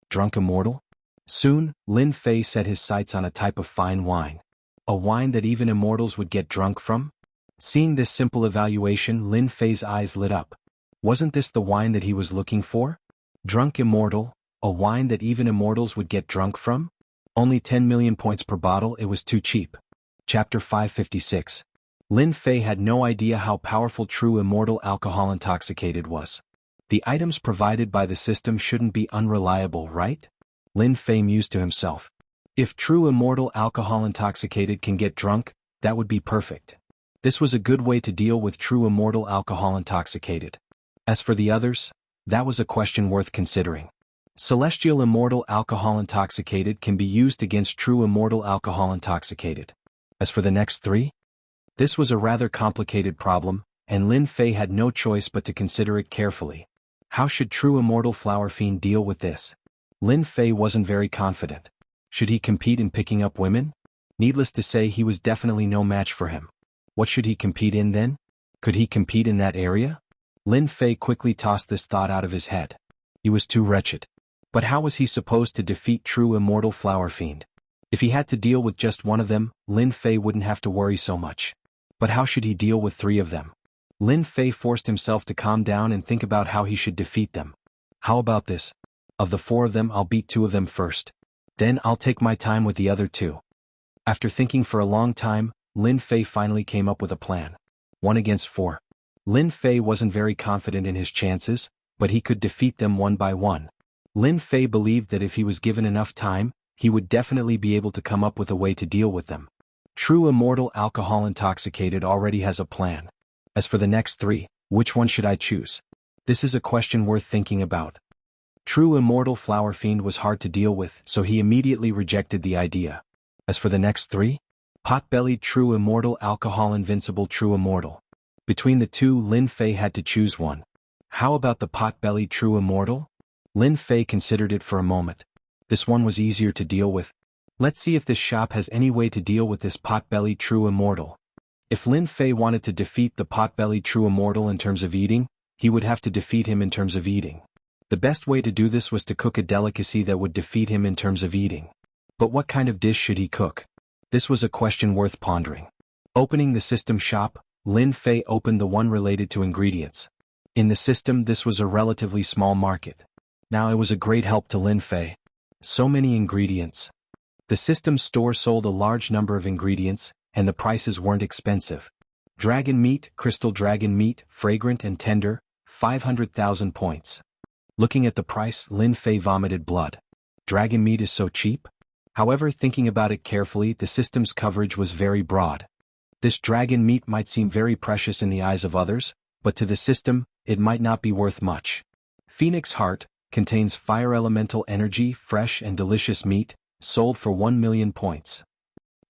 Drunk immortal? Soon, Lin Fei set his sights on a type of fine wine. A wine that even immortals would get drunk from? Seeing this simple evaluation, Lin Fei's eyes lit up. Wasn't this the wine that he was looking for? Drunk immortal, a wine that even immortals would get drunk from? Only 10 million points per bottle, it was too cheap. Chapter 556. Lin Fei had no idea how powerful true immortal alcohol intoxicated was. The items provided by the system shouldn't be unreliable, right? Lin Fei mused to himself. If true immortal alcohol intoxicated can get drunk, that would be perfect. This was a good way to deal with true immortal alcohol intoxicated. As for the others, that was a question worth considering. Celestial immortal alcohol intoxicated can be used against true immortal alcohol intoxicated. As for the next three? This was a rather complicated problem, and Lin Fei had no choice but to consider it carefully. How should true immortal flower fiend deal with this? Lin Fei wasn't very confident. Should he compete in picking up women? Needless to say, he was definitely no match for him. What should he compete in then? Could he compete in that area? Lin Fei quickly tossed this thought out of his head. He was too wretched. But how was he supposed to defeat true immortal flower fiend? If he had to deal with just one of them, Lin Fei wouldn't have to worry so much. But how should he deal with three of them? Lin Fei forced himself to calm down and think about how he should defeat them. How about this? Of the four of them, I'll beat two of them first. Then I'll take my time with the other two. After thinking for a long time, Lin Fei finally came up with a plan. 1 against 4. Lin Fei wasn't very confident in his chances, but he could defeat them one by one. Lin Fei believed that if he was given enough time, he would definitely be able to come up with a way to deal with them. True immortal alcohol intoxicated already has a plan. As for the next three, which one should I choose? This is a question worth thinking about. True immortal flower fiend was hard to deal with, so he immediately rejected the idea. As for the next three? Pot-bellied true immortal, alcohol invincible true immortal. Between the two, Lin Fei had to choose one. How about the pot-bellied true immortal? Lin Fei considered it for a moment. This one was easier to deal with. Let's see if this shop has any way to deal with this pot-bellied true immortal. If Lin Fei wanted to defeat the pot-bellied true immortal in terms of eating, he would have to defeat him in terms of eating. The best way to do this was to cook a delicacy that would defeat him in terms of eating. But what kind of dish should he cook? This was a question worth pondering. Opening the system shop, Lin Fei opened the one related to ingredients. In the system, this was a relatively small market. Now it was a great help to Lin Fei. So many ingredients. The system store sold a large number of ingredients, and the prices weren't expensive. Dragon meat, crystal dragon meat, fragrant and tender, 500,000 points. Looking at the price, Lin Fei vomited blood. Dragon meat is so cheap? However, thinking about it carefully, the system's coverage was very broad. This dragon meat might seem very precious in the eyes of others, but to the system, it might not be worth much. Phoenix Heart contains fire elemental energy, fresh and delicious meat, sold for 1 million points.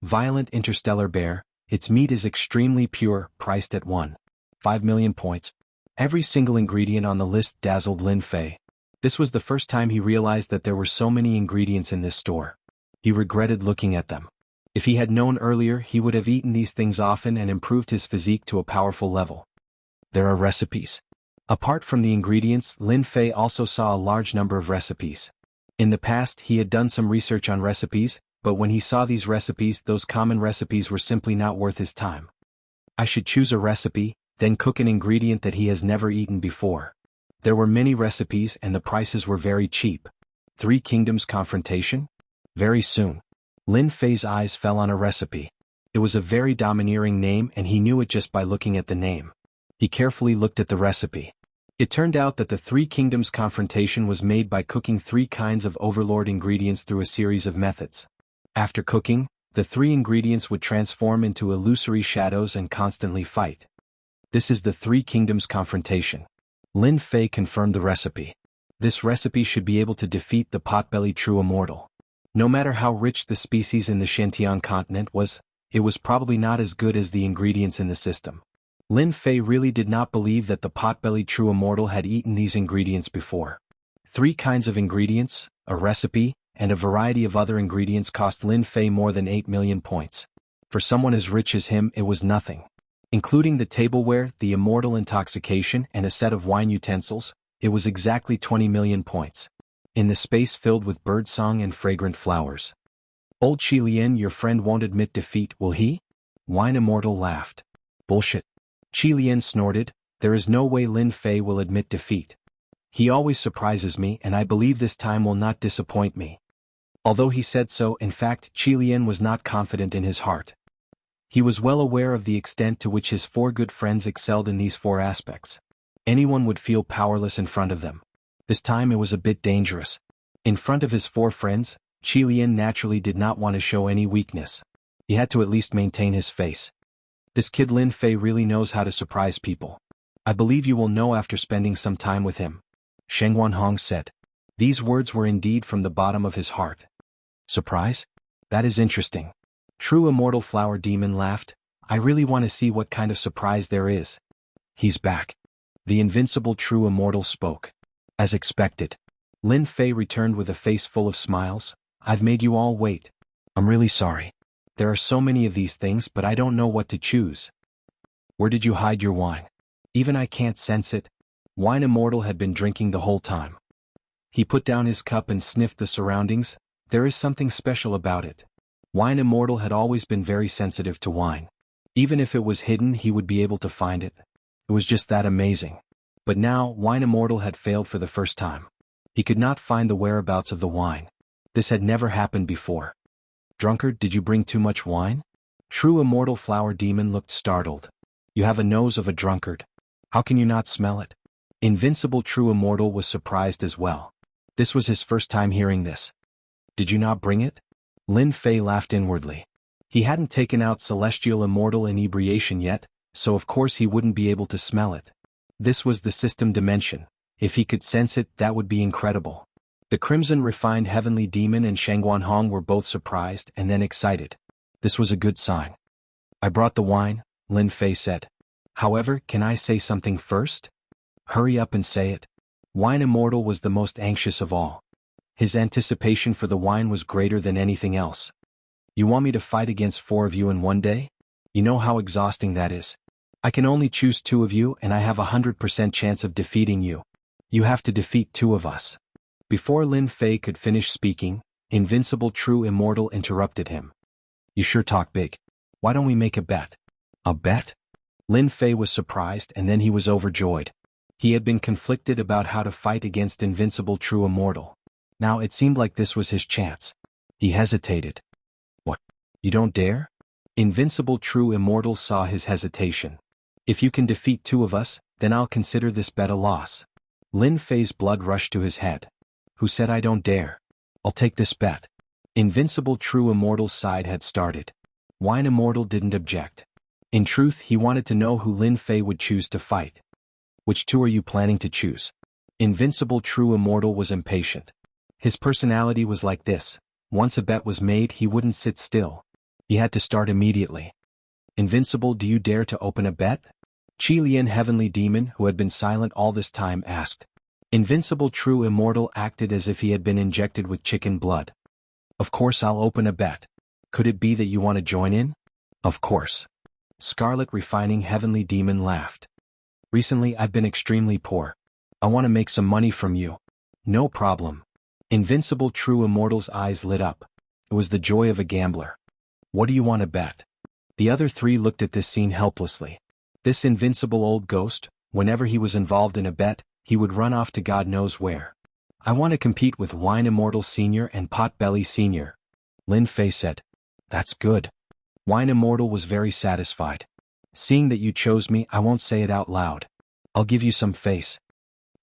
Violent Interstellar Bear, its meat is extremely pure, priced at 1.5 million points. Every single ingredient on the list dazzled Lin Fei. This was the first time he realized that there were so many ingredients in this store. He regretted looking at them. If he had known earlier, he would have eaten these things often and improved his physique to a powerful level. There are recipes. Apart from the ingredients, Lin Fei also saw a large number of recipes. In the past, he had done some research on recipes, but when he saw these recipes, those common recipes were simply not worth his time. I should choose a recipe, then cook an ingredient that he has never eaten before. There were many recipes and the prices were very cheap. Three Kingdoms Confrontation? Very soon. Lin Fei's eyes fell on a recipe. It was a very domineering name and he knew it just by looking at the name. He carefully looked at the recipe. It turned out that the Three Kingdoms Confrontation was made by cooking 3 kinds of overlord ingredients through a series of methods. After cooking, the 3 ingredients would transform into illusory shadows and constantly fight. This is the Three Kingdoms Confrontation. Lin Fei confirmed the recipe. This recipe should be able to defeat the pot-bellied true immortal. No matter how rich the species in the Shantian continent was, it was probably not as good as the ingredients in the system. Lin Fei really did not believe that the pot-bellied true immortal had eaten these ingredients before. 3 kinds of ingredients, a recipe, and a variety of other ingredients cost Lin Fei more than 8 million points. For someone as rich as him, it was nothing. Including the tableware, the immortal intoxication, and a set of wine utensils, it was exactly 20 million points. In the space filled with birdsong and fragrant flowers. Old Qi Lian, your friend won't admit defeat, will he? Wine Immortal laughed. Bullshit. Qi Lian snorted, there is no way Lin Fei will admit defeat. He always surprises me and I believe this time will not disappoint me. Although he said so, in fact, Qi Lian was not confident in his heart. He was well aware of the extent to which his 4 good friends excelled in these 4 aspects. Anyone would feel powerless in front of them. This time it was a bit dangerous. In front of his 4 friends, Qi Lian naturally did not want to show any weakness. He had to at least maintain his face. This kid Lin Fei really knows how to surprise people. I believe you will know after spending some time with him. Sheng Wanhong said. These words were indeed from the bottom of his heart. Surprise? That is interesting. True Immortal Flower Demon laughed. I really want to see what kind of surprise there is. He's back. The invincible True Immortal spoke. As expected. Lin Fei returned with a face full of smiles. I've made you all wait. I'm really sorry. There are so many of these things but I don't know what to choose. Where did you hide your wine? Even I can't sense it. Wine Immortal had been drinking the whole time. He put down his cup and sniffed the surroundings. There is something special about it. Wine Immortal had always been very sensitive to wine. Even if it was hidden he would be able to find it. It was just that amazing. But now, Wine Immortal had failed for the first time. He could not find the whereabouts of the wine. This had never happened before. Drunkard, did you bring too much wine? True Immortal Flower Demon looked startled. You have a nose of a drunkard. How can you not smell it? Invincible True Immortal was surprised as well. This was his first time hearing this. Did you not bring it? Lin Fei laughed inwardly. He hadn't taken out Celestial Immortal Inebriation yet, so of course he wouldn't be able to smell it. This was the system dimension. If he could sense it, that would be incredible. The Crimson Refined Heavenly Demon and Sheng Wanhong were both surprised and then excited. This was a good sign. I brought the wine, Lin Fei said. However, can I say something first? Hurry up and say it. Wine Immortal was the most anxious of all. His anticipation for the wine was greater than anything else. You want me to fight against 4 of you in one day? You know how exhausting that is. I can only choose 2 of you and I have 100% chance of defeating you. You have to defeat 2 of us. Before Lin Fei could finish speaking, Invincible True Immortal interrupted him. You sure talk big. Why don't we make a bet? A bet? Lin Fei was surprised and then he was overjoyed. He had been conflicted about how to fight against Invincible True Immortal. Now it seemed like this was his chance. He hesitated. What? You don't dare? Invincible True Immortal saw his hesitation. If you can defeat 2 of us, then I'll consider this bet a loss. Lin Fei's blood rushed to his head. Who said I don't dare? I'll take this bet. Invincible True Immortal's side had started. Wine Immortal didn't object. In truth, he wanted to know who Lin Fei would choose to fight. Which 2 are you planning to choose? Invincible True Immortal was impatient. His personality was like this. Once a bet was made, he wouldn't sit still. He had to start immediately. Invincible, do you dare to open a bet? Qi Lian Heavenly Demon, who had been silent all this time, asked. Invincible True Immortal acted as if he had been injected with chicken blood. Of course I'll open a bet. Could it be that you want to join in? Of course. Scarlet Refining Heavenly Demon laughed. Recently I've been extremely poor. I want to make some money from you. No problem. Invincible True Immortal's eyes lit up. It was the joy of a gambler. What do you want to bet? The other 3 looked at this scene helplessly. This invincible old ghost, whenever he was involved in a bet, he would run off to God knows where. I want to compete with Wine Immortal Sr. and Potbelly Sr. Lin Fei said. That's good. Wine Immortal was very satisfied. Seeing that you chose me, I won't say it out loud. I'll give you some face.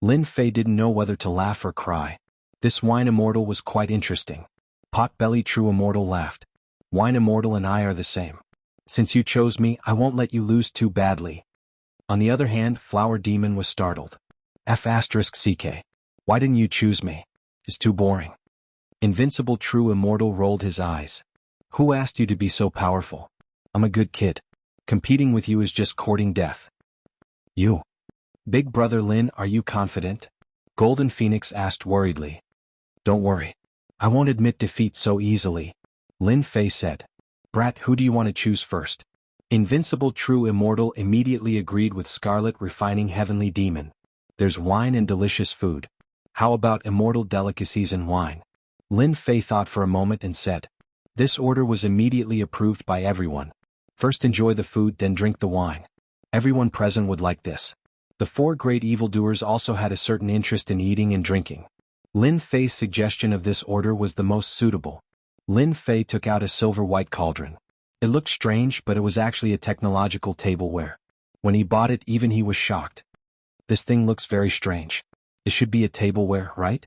Lin Fei didn't know whether to laugh or cry. This Wine Immortal was quite interesting. Potbelly True Immortal laughed. Wine Immortal and I are the same. Since you chose me, I won't let you lose too badly. On the other hand, Flower Demon was startled. F***CK. Why didn't you choose me? It's too boring. Invincible True Immortal rolled his eyes. Who asked you to be so powerful? I'm a good kid. Competing with you is just courting death. You. Big Brother Lin, are you confident? Golden Phoenix asked worriedly. Don't worry. I won't admit defeat so easily. Lin Fei said. Brat, who do you want to choose first? Invincible True Immortal immediately agreed with Scarlet Refining Heavenly Demon. There's wine and delicious food. How about immortal delicacies and wine? Lin Fei thought for a moment and said. This order was immediately approved by everyone. First enjoy the food, then drink the wine. Everyone present would like this. The 4 great evildoers also had a certain interest in eating and drinking. Lin Fei's suggestion of this order was the most suitable. Lin Fei took out a silver-white cauldron. It looked strange, but it was actually a technological tableware. When he bought it, even he was shocked. This thing looks very strange. It should be a tableware, right?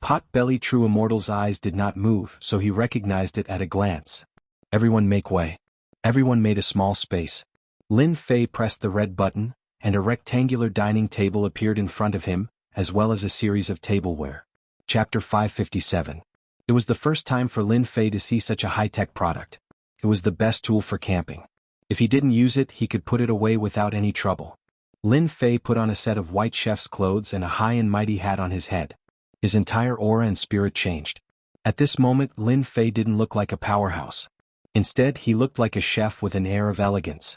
Potbelly True Immortal's eyes did not move, so he recognized it at a glance. Everyone make way. Everyone made a small space. Lin Fei pressed the red button, and a rectangular dining table appeared in front of him, as well as a series of tableware. Chapter 557. It was the first time for Lin Fei to see such a high-tech product. It was the best tool for camping. If he didn't use it, he could put it away without any trouble. Lin Fei put on a set of white chef's clothes and a high and mighty hat on his head. His entire aura and spirit changed. At this moment, Lin Fei didn't look like a powerhouse. Instead, he looked like a chef with an air of elegance.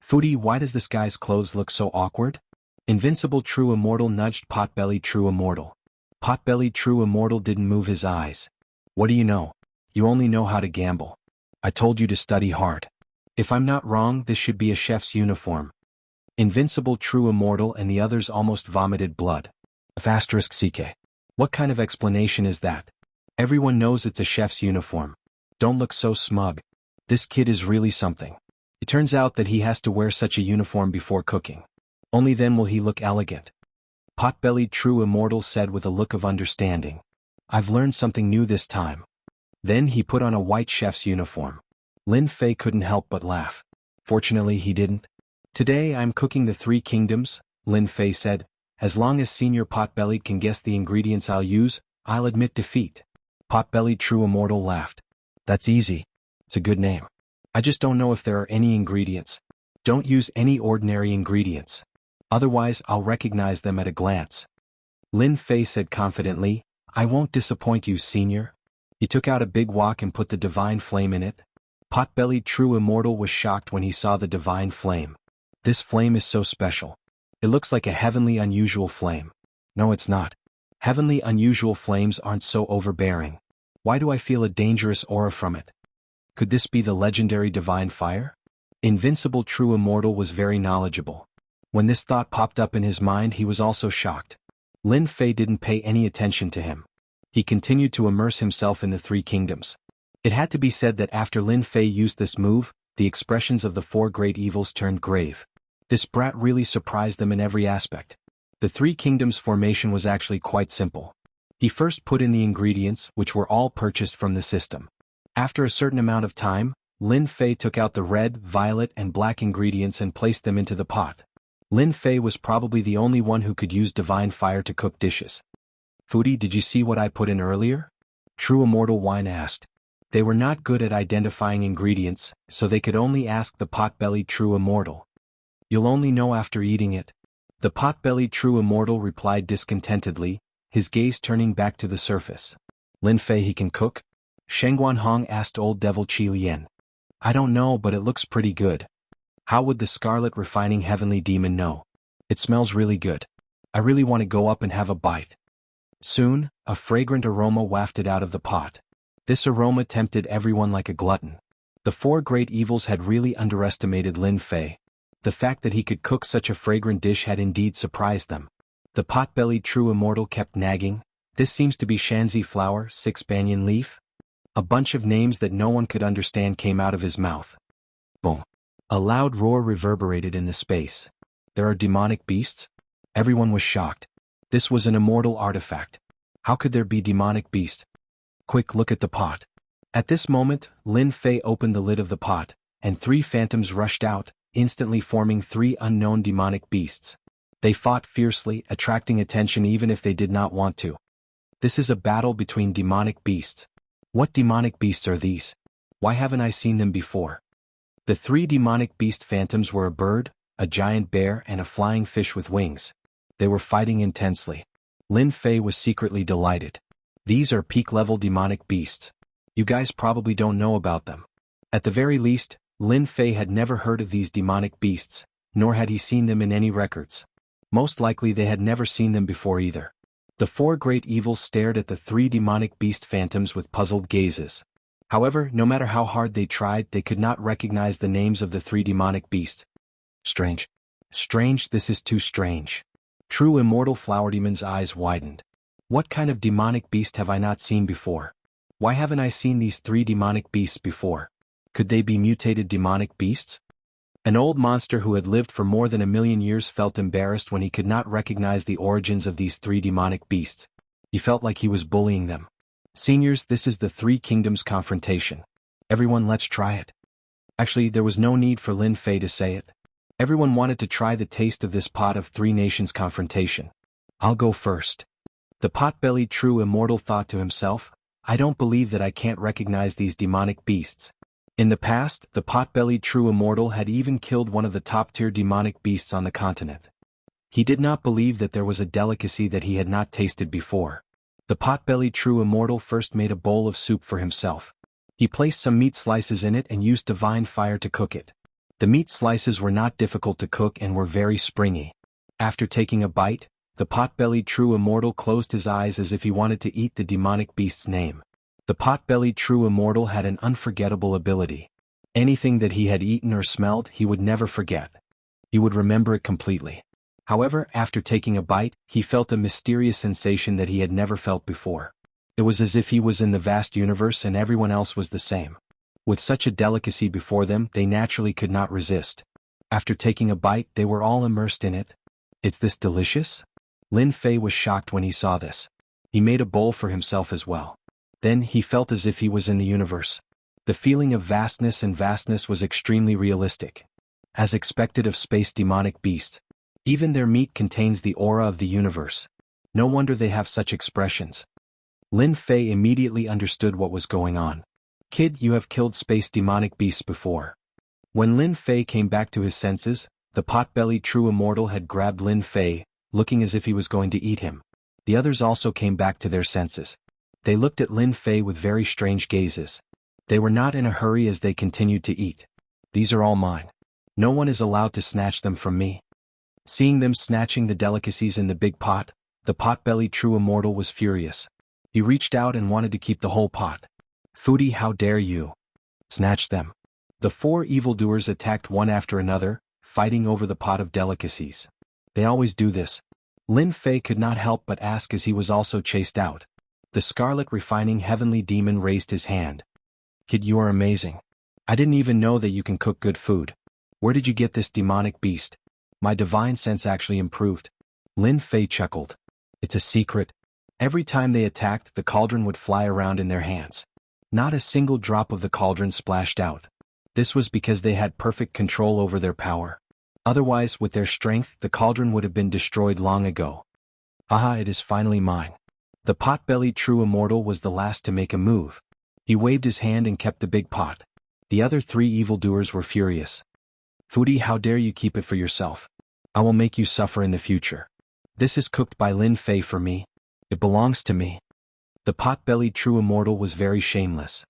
Foodie, why does this guy's clothes look so awkward? Invincible True Immortal nudged Potbelly True Immortal. Potbelly True Immortal didn't move his eyes. What do you know? You only know how to gamble. I told you to study hard. If I'm not wrong, this should be a chef's uniform. Invincible True Immortal and the others almost vomited blood. F***CK. What kind of explanation is that? Everyone knows it's a chef's uniform. Don't look so smug. This kid is really something. It turns out that he has to wear such a uniform before cooking. Only then will he look elegant. Potbelly True Immortal said with a look of understanding. I've learned something new this time. Then he put on a white chef's uniform. Lin Fei couldn't help but laugh. Fortunately he didn't. Today I'm cooking the 3 kingdoms, Lin Fei said. As long as Senior Potbelly can guess the ingredients I'll use, I'll admit defeat. Potbelly True Immortal laughed. That's easy. It's a good name. I just don't know if there are any ingredients. Don't use any ordinary ingredients. Otherwise, I'll recognize them at a glance. Lin Fei said confidently, I won't disappoint you, senior. He took out a big wok and put the divine flame in it. Pot-bellied true immortal was shocked when he saw the divine flame. This flame is so special. It looks like a heavenly unusual flame. No, it's not. Heavenly unusual flames aren't so overbearing. Why do I feel a dangerous aura from it? Could this be the legendary divine fire? Invincible true immortal was very knowledgeable. When this thought popped up in his mind, he was also shocked. Lin Fei didn't pay any attention to him. He continued to immerse himself in the three kingdoms. It had to be said that after Lin Fei used this move, the expressions of the four great evils turned grave. This brat really surprised them in every aspect. The three kingdoms formation was actually quite simple. He first put in the ingredients, which were all purchased from the system. After a certain amount of time, Lin Fei took out the red, violet, and black ingredients and placed them into the pot. Lin Fei was probably the only one who could use divine fire to cook dishes. Foodie, did you see what I put in earlier? True Immortal Wine asked. They were not good at identifying ingredients, so they could only ask the pot-bellied True Immortal. You'll only know after eating it. The pot-bellied True Immortal replied discontentedly, his gaze turning back to the surface. Lin Fei, he can cook? Shengguan Hong asked Old Devil Qi Lian. I don't know, but it looks pretty good. How would the Scarlet Refining Heavenly Demon know? It smells really good. I really want to go up and have a bite. Soon, a fragrant aroma wafted out of the pot. This aroma tempted everyone like a glutton. The four great evils had really underestimated Lin Fei. The fact that he could cook such a fragrant dish had indeed surprised them. The pot-bellied True Immortal kept nagging, this seems to be shanzi flower, 6 banyan leaf? A bunch of names that no one could understand came out of his mouth. Boom. A loud roar reverberated in the space. There are demonic beasts? Everyone was shocked. This was an immortal artifact. How could there be demonic beasts? Quick, look at the pot. At this moment, Lin Fei opened the lid of the pot, and 3 phantoms rushed out, instantly forming 3 unknown demonic beasts. They fought fiercely, attracting attention even if they did not want to. This is a battle between demonic beasts. What demonic beasts are these? Why haven't I seen them before? The 3 demonic beast phantoms were a bird, a giant bear, and a flying fish with wings. They were fighting intensely. Lin Fei was secretly delighted. These are peak-level demonic beasts. You guys probably don't know about them. At the very least, Lin Fei had never heard of these demonic beasts, nor had he seen them in any records. Most likely they had never seen them before either. The 4 great evils stared at the 3 demonic beast phantoms with puzzled gazes. However, no matter how hard they tried, they could not recognize the names of the 3 demonic beasts. Strange. Strange, this is too strange. True Immortal Flower Demon's eyes widened. What kind of demonic beast have I not seen before? Why haven't I seen these 3 demonic beasts before? Could they be mutated demonic beasts? An old monster who had lived for more than 1,000,000 years felt embarrassed when he could not recognize the origins of these 3 demonic beasts. He felt like he was bullying them. Seniors, this is the 3 kingdoms confrontation. Everyone, let's try it. Actually, there was no need for Lin Fei to say it. Everyone wanted to try the taste of this pot of 3 nations confrontation. I'll go first. The pot-bellied True Immortal thought to himself, I don't believe that I can't recognize these demonic beasts. In the past, the pot-bellied True Immortal had even killed one of the top-tier demonic beasts on the continent. He did not believe that there was a delicacy that he had not tasted before. The pot-bellied True Immortal first made a bowl of soup for himself. He placed some meat slices in it and used divine fire to cook it. The meat slices were not difficult to cook and were very springy. After taking a bite, the pot-bellied True Immortal closed his eyes as if he wanted to eat the demonic beast's name. The pot-bellied True Immortal had an unforgettable ability. Anything that he had eaten or smelled, he would never forget. He would remember it completely. However, after taking a bite, he felt a mysterious sensation that he had never felt before. It was as if he was in the vast universe and everyone else was the same. With such a delicacy before them, they naturally could not resist. After taking a bite, they were all immersed in it. It's this delicious? Lin Fei was shocked when he saw this. He made a bowl for himself as well. Then he felt as if he was in the universe. The feeling of vastness was extremely realistic. As expected of space demonic beasts. Even their meat contains the aura of the universe. No wonder they have such expressions. Lin Fei immediately understood what was going on. Kid, you have killed space demonic beasts before. When Lin Fei came back to his senses, the pot-bellied true immortal had grabbed Lin Fei, looking as if he was going to eat him. The others also came back to their senses. They looked at Lin Fei with very strange gazes. They were not in a hurry as they continued to eat. These are all mine. No one is allowed to snatch them from me. Seeing them snatching the delicacies in the big pot, the pot-bellied true immortal was furious. He reached out and wanted to keep the whole pot. Foodie, how dare you? Snatch them. The four evildoers attacked one after another, fighting over the pot of delicacies. They always do this. Lin Fei could not help but ask as he was also chased out. The scarlet refining heavenly demon raised his hand. Kid, you are amazing. I didn't even know that you can cook good food. Where did you get this demonic beast? My divine sense actually improved. Lin Fei chuckled. It's a secret. Every time they attacked, the cauldron would fly around in their hands. Not a single drop of the cauldron splashed out. This was because they had perfect control over their power. Otherwise, with their strength, the cauldron would have been destroyed long ago. Aha, it is finally mine. The pot-bellied true immortal was the last to make a move. He waved his hand and kept the big pot. The other three evildoers were furious. Foodie, how dare you keep it for yourself? I will make you suffer in the future. This is cooked by Lin Fei for me. It belongs to me. The pot-bellied true immortal was very shameless.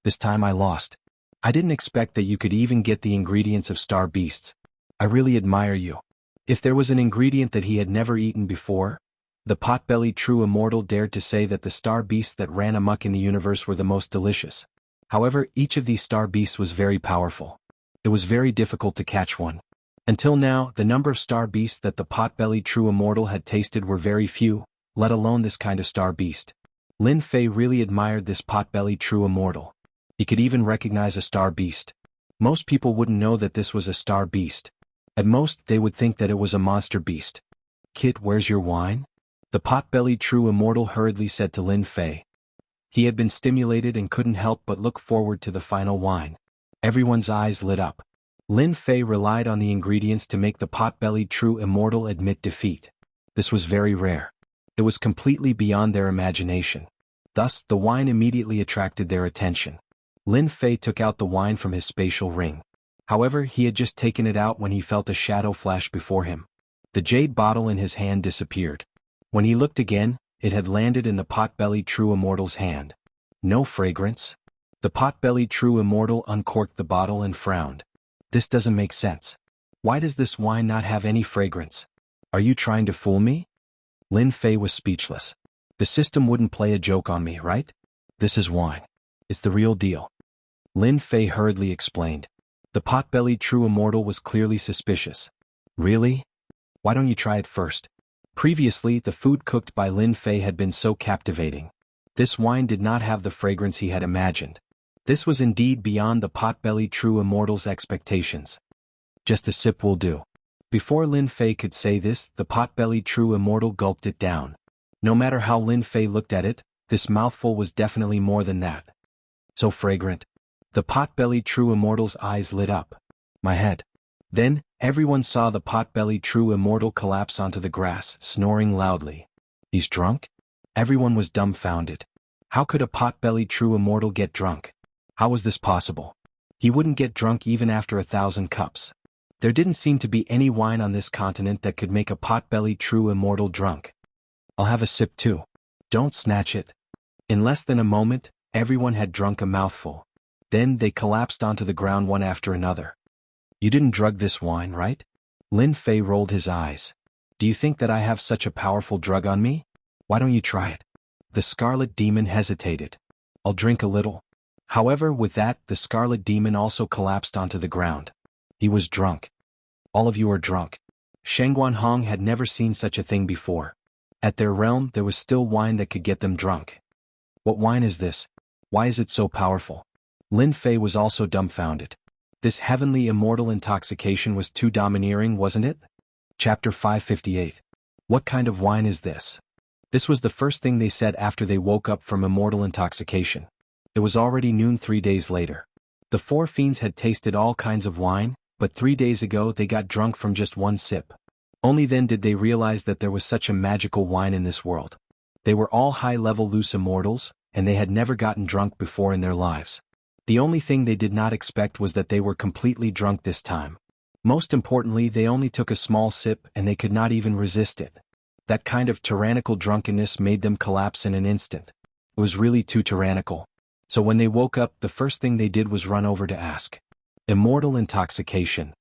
This time I lost. I didn't expect that you could even get the ingredients of star beasts. I really admire you. If there was an ingredient that he had never eaten before, the pot-bellied true immortal dared to say that the star beasts that ran amok in the universe were the most delicious. However, each of these star beasts was very powerful. It was very difficult to catch one. Until now, the number of star beasts that the pot-bellied true immortal had tasted were very few, let alone this kind of star beast. Lin Fei really admired this pot-bellied true immortal. He could even recognize a star beast. Most people wouldn't know that this was a star beast. At most, they would think that it was a monster beast. Kid, where's your wine? The pot-bellied true immortal hurriedly said to Lin Fei. He had been stimulated and couldn't help but look forward to the final wine. Everyone's eyes lit up. Lin Fei relied on the ingredients to make the pot-bellied true immortal admit defeat. This was very rare. It was completely beyond their imagination. Thus, the wine immediately attracted their attention. Lin Fei took out the wine from his spatial ring. However, he had just taken it out when he felt a shadow flash before him. The jade bottle in his hand disappeared. When he looked again, it had landed in the pot-bellied true immortal's hand. No fragrance. The pot-bellied true immortal uncorked the bottle and frowned. This doesn't make sense. Why does this wine not have any fragrance? Are you trying to fool me? Lin Fei was speechless. The system wouldn't play a joke on me, right? This is wine. It's the real deal. Lin Fei hurriedly explained. The pot-bellied true immortal was clearly suspicious. Really? Why don't you try it first? Previously, the food cooked by Lin Fei had been so captivating. This wine did not have the fragrance he had imagined. This was indeed beyond the pot-bellied true immortal's expectations. Just a sip will do. Before Lin Fei could say this, the pot-bellied true immortal gulped it down. No matter how Lin Fei looked at it, this mouthful was definitely more than that. So fragrant. The pot-bellied true immortal's eyes lit up. My head. Then, everyone saw the pot-bellied true immortal collapse onto the grass, snoring loudly. He's drunk? Everyone was dumbfounded. How could a pot-bellied true immortal get drunk? How was this possible? He wouldn't get drunk even after 1,000 cups. There didn't seem to be any wine on this continent that could make a pot-bellied true immortal drunk. I'll have a sip too. Don't snatch it. In less than a moment, everyone had drunk a mouthful. Then they collapsed onto the ground one after another. You didn't drug this wine, right? Lin Fei rolled his eyes. Do you think that I have such a powerful drug on me? Why don't you try it? The scarlet demon hesitated. I'll drink a little. However, with that, the scarlet demon also collapsed onto the ground. He was drunk. All of you are drunk. Shangguan Hong had never seen such a thing before. At their realm, there was still wine that could get them drunk. What wine is this? Why is it so powerful? Lin Fei was also dumbfounded. This heavenly immortal intoxication was too domineering, wasn't it? Chapter 558. What kind of wine is this? This was the first thing they said after they woke up from immortal intoxication. It was already noon 3 days later. The four fiends had tasted all kinds of wine, but 3 days ago they got drunk from just one sip. Only then did they realize that there was such a magical wine in this world. They were all high-level loose immortals, and they had never gotten drunk before in their lives. The only thing they did not expect was that they were completely drunk this time. Most importantly, they only took a small sip and they could not even resist it. That kind of tyrannical drunkenness made them collapse in an instant. It was really too tyrannical. So when they woke up, the first thing they did was run over to ask. Immortal Intoxication.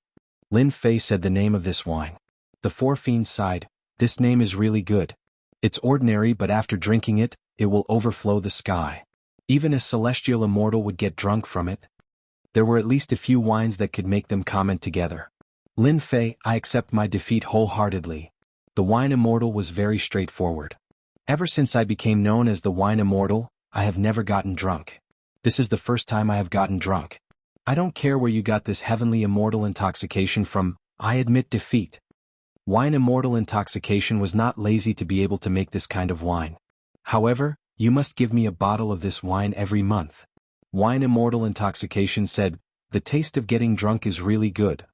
Lin Fei said the name of this wine. The four fiends sighed. This name is really good. It's ordinary, but after drinking it, it will overflow the sky. Even a celestial immortal would get drunk from it. There were at least a few wines that could make them comment together. Lin Fei, I accept my defeat wholeheartedly. The wine immortal was very straightforward. Ever since I became known as the wine immortal, I have never gotten drunk. This is the first time I have gotten drunk. I don't care where you got this heavenly immortal intoxication from, I admit defeat. Wine immortal intoxication was not lazy to be able to make this kind of wine. However, you must give me a bottle of this wine every month. Wine immortal intoxication said, the taste of getting drunk is really good.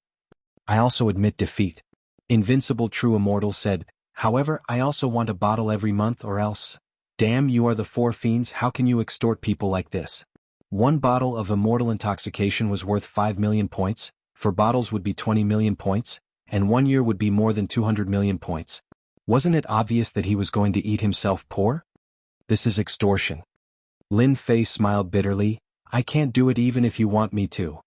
I also admit defeat. Invincible true immortal said, however, I also want a bottle every month or else. Damn, you are the four fiends, how can you extort people like this? One bottle of immortal intoxication was worth 5 million points, 4 bottles would be 20 million points, and 1 year would be more than 200 million points. Wasn't it obvious that he was going to eat himself poor? This is extortion. Lin Fei smiled bitterly, I can't do it even if you want me to.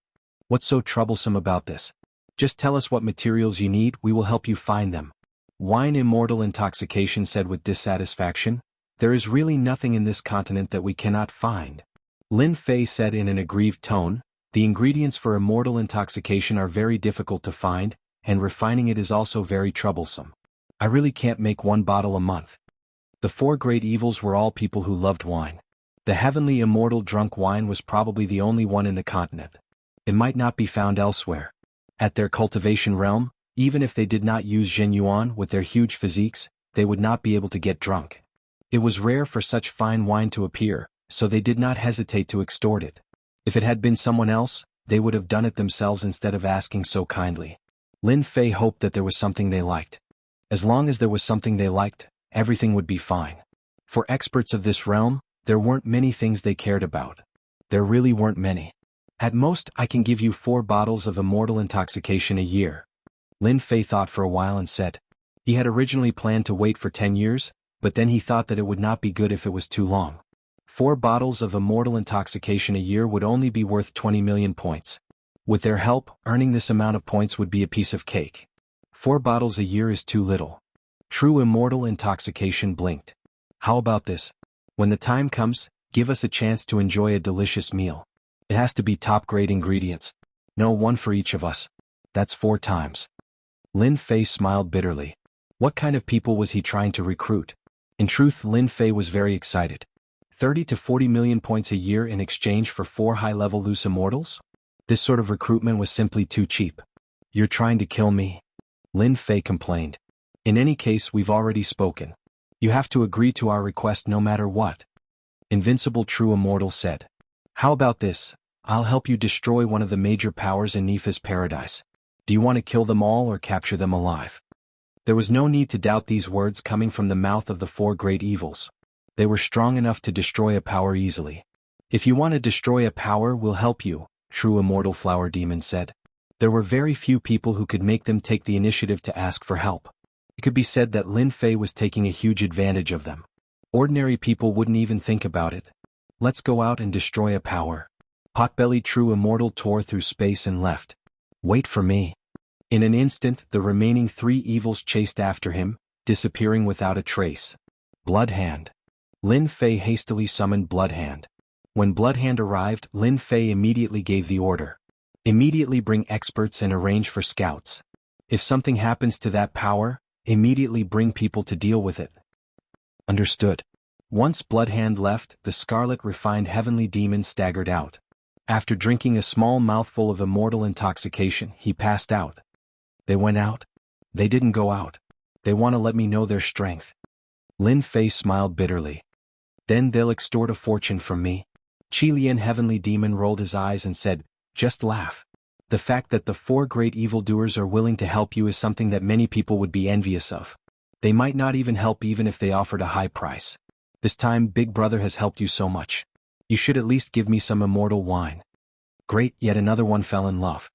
What's so troublesome about this? Just tell us what materials you need, we will help you find them. Wine immortal intoxication said with dissatisfaction, there is really nothing in this continent that we cannot find. Lin Fei said in an aggrieved tone, the ingredients for immortal intoxication are very difficult to find, and refining it is also very troublesome. I really can't make 1 bottle a month. The 4 great evils were all people who loved wine. The heavenly immortal drunk wine was probably the only one in the continent. It might not be found elsewhere. At their cultivation realm, even if they did not use Zhen Yuan with their huge physiques, they would not be able to get drunk. It was rare for such fine wine to appear, so they did not hesitate to extort it. If it had been someone else, they would have done it themselves instead of asking so kindly. Lin Fei hoped that there was something they liked. As long as there was something they liked, everything would be fine. For experts of this realm, there weren't many things they cared about. There really weren't many. At most, I can give you 4 bottles of immortal intoxication a year. Lin Fei thought for a while and said. He had originally planned to wait for 10 years, but then he thought that it would not be good if it was too long. 4 bottles of immortal intoxication a year would only be worth 20 million points. With their help, earning this amount of points would be a piece of cake. 4 bottles a year is too little. True immortal intoxication blinked. How about this? When the time comes, give us a chance to enjoy a delicious meal. It has to be top-grade ingredients. No, 1 for each of us. That's 4 times. Lin Fei smiled bitterly. What kind of people was he trying to recruit? In truth, Lin Fei was very excited. 30 to 40 million points a year in exchange for 4 high-level loose immortals? This sort of recruitment was simply too cheap. You're trying to kill me? Lin Fei complained. In any case, we've already spoken. You have to agree to our request no matter what. Invincible True Immortal said. How about this? I'll help you destroy one of the major powers in Nifa's paradise. Do you want to kill them all or capture them alive? There was no need to doubt these words coming from the mouth of the 4 great evils. They were strong enough to destroy a power easily. If you want to destroy a power, we'll help you, True Immortal Flower Demon said. There were very few people who could make them take the initiative to ask for help. It could be said that Lin Fei was taking a huge advantage of them. Ordinary people wouldn't even think about it. Let's go out and destroy a power. Potbelly True Immortal tore through space and left. Wait for me. In an instant, the remaining 3 evils chased after him, disappearing without a trace. Bloodhand. Lin Fei hastily summoned Bloodhand. When Bloodhand arrived, Lin Fei immediately gave the order. Immediately bring experts and arrange for scouts. If something happens to that power, immediately bring people to deal with it. Understood. Once Bloodhand left, the scarlet refined heavenly demon staggered out. After drinking a small mouthful of immortal intoxication, he passed out. They went out? They didn't go out. They want to let me know their strength. Lin Fei smiled bitterly. Then they'll extort a fortune from me. Qi Lian Heavenly Demon rolled his eyes and said, just laugh. The fact that the 4 great evildoers are willing to help you is something that many people would be envious of. They might not even help even if they offered a high price. This time Big Brother has helped you so much. You should at least give me some immortal wine. Great, yet another one fell in love.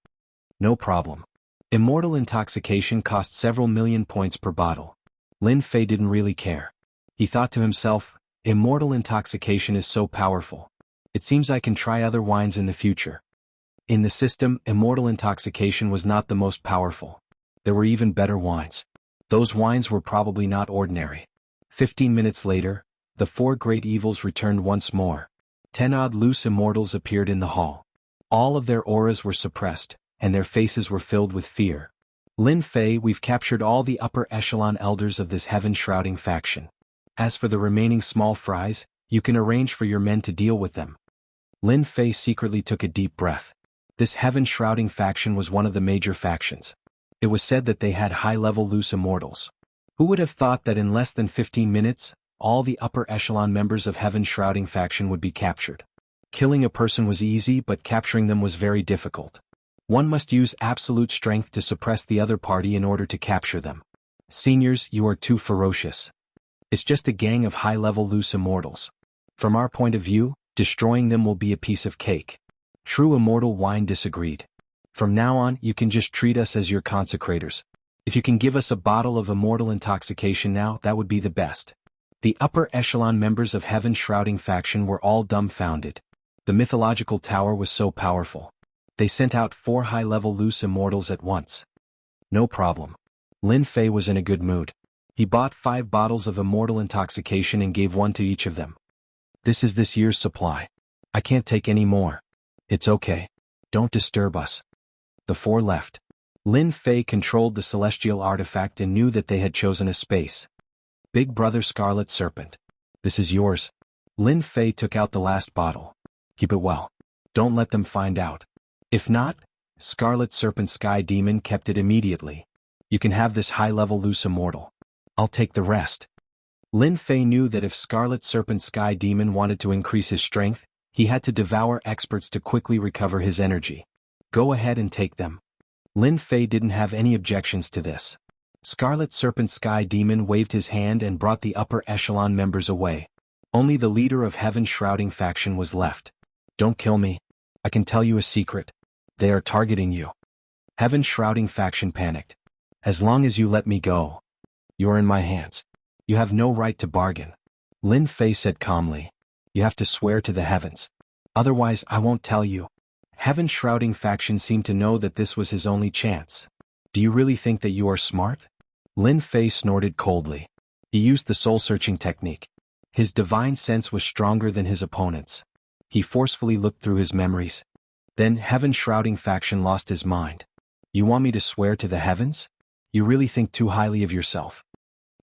No problem. Immortal intoxication cost several million points per bottle. Lin Fei didn't really care. He thought to himself, immortal intoxication is so powerful. It seems I can try other wines in the future. In the system, immortal intoxication was not the most powerful. There were even better wines. Those wines were probably not ordinary. 15 minutes later, the four great evils returned once more. 10 odd loose immortals appeared in the hall. All of their auras were suppressed, and their faces were filled with fear. Lin Fei, we've captured all the upper echelon elders of this heaven-shrouding faction. As for the remaining small fries, you can arrange for your men to deal with them. Lin Fei secretly took a deep breath. This heaven-shrouding faction was one of the major factions. It was said that they had high-level loose immortals. Who would have thought that in less than 15 minutes, all the upper echelon members of heaven-shrouding faction would be captured? Killing a person was easy, but capturing them was very difficult. One must use absolute strength to suppress the other party in order to capture them. Seniors, you are too ferocious. It's just a gang of high-level loose immortals. From our point of view, destroying them will be a piece of cake. True Immortal Wine disagreed. From now on, you can just treat us as your consecrators. If you can give us a bottle of immortal intoxication now, that would be the best. The upper echelon members of heaven-shrouding faction were all dumbfounded. The mythological tower was so powerful. They sent out 4 high-level loose immortals at once. No problem. Lin Fei was in a good mood. He bought 5 bottles of immortal intoxication and gave 1 to each of them. This is this year's supply. I can't take any more. It's okay. Don't disturb us. The 4 left. Lin Fei controlled the celestial artifact and knew that they had chosen a space. Big Brother Scarlet Serpent. This is yours. Lin Fei took out the last bottle. Keep it well. Don't let them find out. If not, Scarlet Serpent Sky Demon kept it immediately. You can have this high-level loose immortal. I'll take the rest. Lin Fei knew that if Scarlet Serpent Sky Demon wanted to increase his strength, he had to devour experts to quickly recover his energy. Go ahead and take them. Lin Fei didn't have any objections to this. Scarlet Serpent Sky Demon waved his hand and brought the upper echelon members away. Only the leader of Heaven-shrouding faction was left. Don't kill me. I can tell you a secret. They are targeting you. Heaven-shrouding faction panicked. As long as you let me go. You're in my hands. You have no right to bargain. Lin Fei said calmly. You have to swear to the heavens. Otherwise I won't tell you. Heaven-shrouding faction seemed to know that this was his only chance. Do you really think that you are smart? Lin Fei snorted coldly. He used the soul-searching technique. His divine sense was stronger than his opponent's. He forcefully looked through his memories. Then Heaven-shrouding faction lost his mind. You want me to swear to the heavens? You really think too highly of yourself.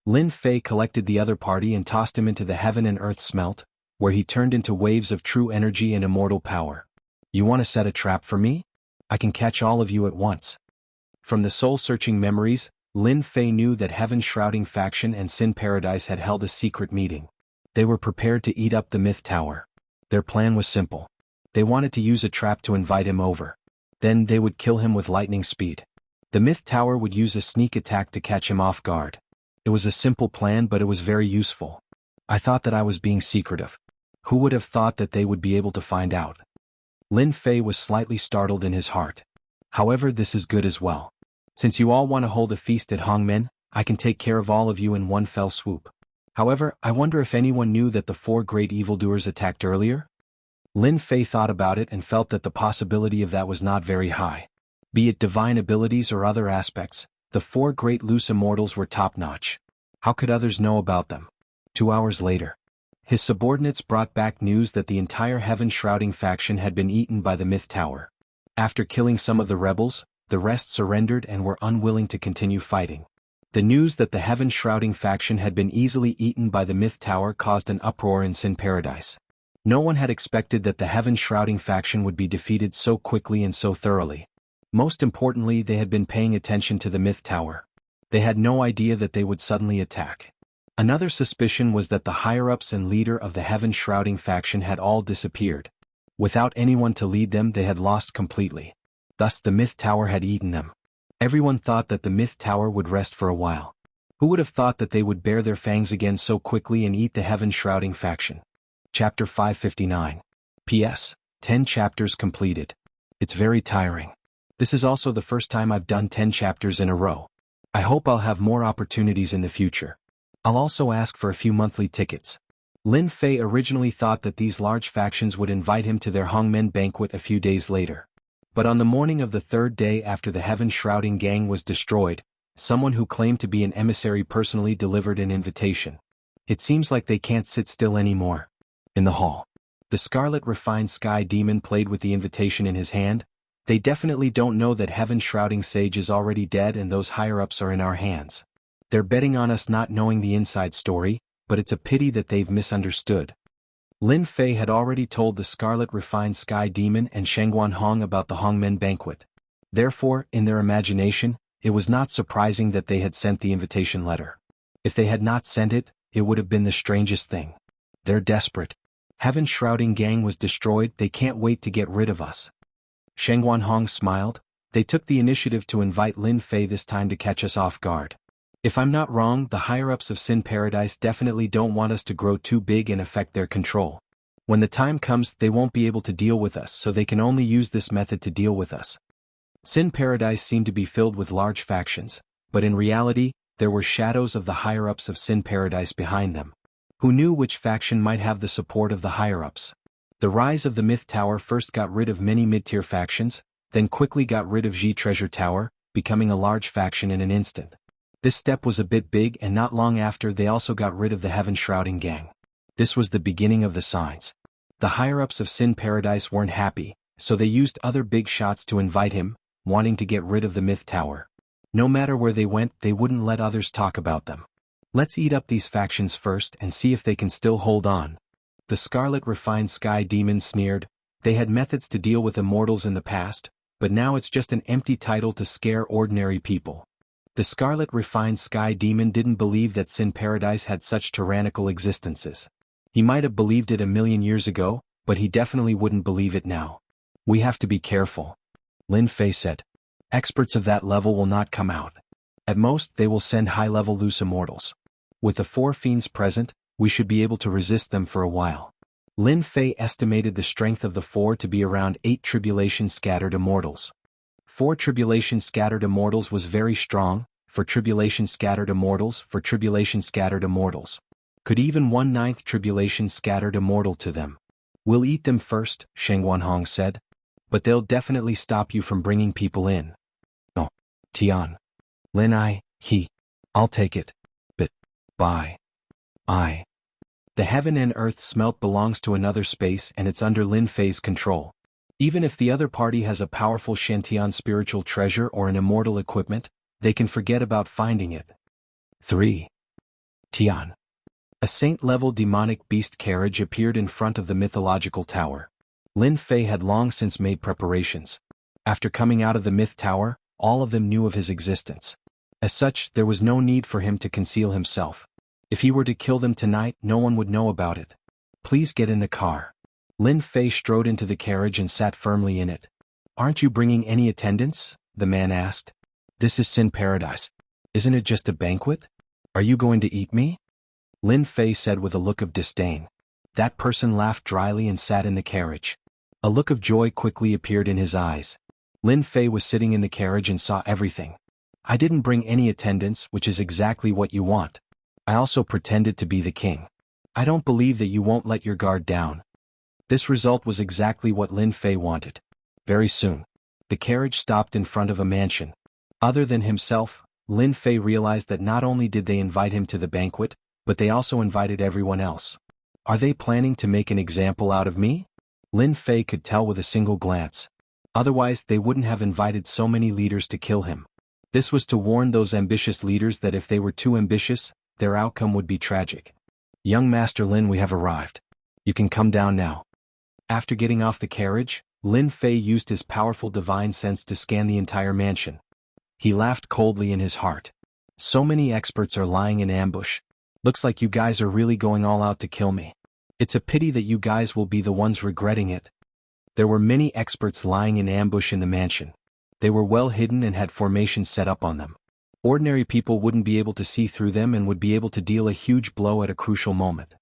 Lin Fei collected the other party and tossed him into the heaven and earth smelt, where he turned into waves of true energy and immortal power. You want to set a trap for me? I can catch all of you at once. From the soul-searching memories, Lin Fei knew that Heaven-shrouding faction and Sin Paradise had held a secret meeting. They were prepared to eat up the Myth Tower. Their plan was simple. They wanted to use a trap to invite him over. Then they would kill him with lightning speed. The Myth Tower would use a sneak attack to catch him off guard. It was a simple plan, but it was very useful. I thought that I was being secretive. Who would have thought that they would be able to find out? Lin Fei was slightly startled in his heart. However, this is good as well. Since you all want to hold a feast at Hongmen, I can take care of all of you in one fell swoop. However, I wonder if anyone knew that the 4 great evildoers attacked earlier? Lin Fei thought about it and felt that the possibility of that was not very high. Be it divine abilities or other aspects, the 4 great loose immortals were top-notch. How could others know about them? 2 hours later. His subordinates brought back news that the entire Heaven-shrouding faction had been eaten by the Myth Tower. After killing some of the rebels, the rest surrendered and were unwilling to continue fighting. The news that the Heaven-shrouding faction had been easily eaten by the Myth Tower caused an uproar in Sin Paradise. No one had expected that the Heaven-shrouding faction would be defeated so quickly and so thoroughly. Most importantly, they had been paying attention to the Myth Tower. They had no idea that they would suddenly attack. Another suspicion was that the higher-ups and leader of the Heaven-shrouding faction had all disappeared. Without anyone to lead them, they had lost completely. Thus the Myth Tower had eaten them. Everyone thought that the Myth Tower would rest for a while. Who would have thought that they would bare their fangs again so quickly and eat the Heaven-shrouding faction? Chapter 559. P.S. 10 chapters completed. It's very tiring. This is also the first time I've done 10 chapters in a row. I hope I'll have more opportunities in the future. I'll also ask for a few monthly tickets. Lin Fei originally thought that these large factions would invite him to their hangmen banquet a few days later. But on the morning of the third day after the heaven-shrouding gang was destroyed, someone who claimed to be an emissary personally delivered an invitation. It seems like they can't sit still anymore. In the hall, the Scarlet Refined Sky Demon played with the invitation in his hand. They definitely don't know that heaven-shrouding sage is already dead and those higher-ups are in our hands. They're betting on us not knowing the inside story, but it's a pity that they've misunderstood. Lin Fei had already told the Scarlet Refined Sky Demon and Shengguan Hong about the Hongmen banquet. Therefore, in their imagination, it was not surprising that they had sent the invitation letter. If they had not sent it, it would have been the strangest thing. They're desperate. Heaven-shrouding gang was destroyed, they can't wait to get rid of us. Shengguan Hong smiled. They took the initiative to invite Lin Fei this time to catch us off guard. If I'm not wrong, the higher-ups of Sin Paradise definitely don't want us to grow too big and affect their control. When the time comes, they won't be able to deal with us, so they can only use this method to deal with us. Sin Paradise seemed to be filled with large factions, but in reality, there were shadows of the higher-ups of Sin Paradise behind them. Who knew which faction might have the support of the higher-ups? The rise of the Myth Tower first got rid of many mid-tier factions, then quickly got rid of Xi Treasure Tower, becoming a large faction in an instant. This step was a bit big, and not long after they also got rid of the Heaven-shrouding gang. This was the beginning of the signs. The higher-ups of Sin Paradise weren't happy, so they used other big shots to invite him, wanting to get rid of the Myth Tower. No matter where they went, they wouldn't let others talk about them. Let's eat up these factions first and see if they can still hold on. The Scarlet Refined Sky Demon sneered. They had methods to deal with immortals in the past, but now it's just an empty title to scare ordinary people. The Scarlet Refined Sky Demon didn't believe that Sin Paradise had such tyrannical existences. He might have believed it a million years ago, but he definitely wouldn't believe it now. We have to be careful. Lin Fei said. Experts of that level will not come out. At most, they will send high-level loose immortals. With the 4 fiends present, we should be able to resist them for a while. Lin Fei estimated the strength of the 4 to be around 8 tribulation-scattered immortals. 4 tribulation-scattered immortals was very strong, for tribulation-scattered immortals, Could even 1/9 tribulation-scattered immortal to them. We'll eat them first, Shengguan Hong said. But they'll definitely stop you from bringing people in. Oh, Tian. Lin I'll take it. But, bye. The heaven and earth smelt belongs to another space and it's under Lin Fei's control. Even if the other party has a powerful Shantian spiritual treasure or an immortal equipment, they can forget about finding it. 3. Tian. A saint-level demonic beast carriage appeared in front of the mythological tower. Lin Fei had long since made preparations. After coming out of the myth tower, all of them knew of his existence. As such, there was no need for him to conceal himself. If he were to kill them tonight, no one would know about it. Please get in the car. Lin Fei strode into the carriage and sat firmly in it. Aren't you bringing any attendants? The man asked. This is Sin Paradise. Isn't it just a banquet? Are you going to eat me? Lin Fei said with a look of disdain. That person laughed dryly and sat in the carriage. A look of joy quickly appeared in his eyes. Lin Fei was sitting in the carriage and saw everything. I didn't bring any attendants, which is exactly what you want. I also pretended to be the king. I don't believe that you won't let your guard down. This result was exactly what Lin Fei wanted. Very soon, the carriage stopped in front of a mansion. Other than himself, Lin Fei realized that not only did they invite him to the banquet, but they also invited everyone else. Are they planning to make an example out of me? Lin Fei could tell with a single glance. Otherwise, they wouldn't have invited so many leaders to kill him. This was to warn those ambitious leaders that if they were too ambitious, their outcome would be tragic. Young Master Lin, we have arrived. You can come down now. After getting off the carriage, Lin Fei used his powerful divine sense to scan the entire mansion. He laughed coldly in his heart. So many experts are lying in ambush. Looks like you guys are really going all out to kill me. It's a pity that you guys will be the ones regretting it. There were many experts lying in ambush in the mansion. They were well hidden and had formations set up on them. Ordinary people wouldn't be able to see through them and would be able to deal a huge blow at a crucial moment.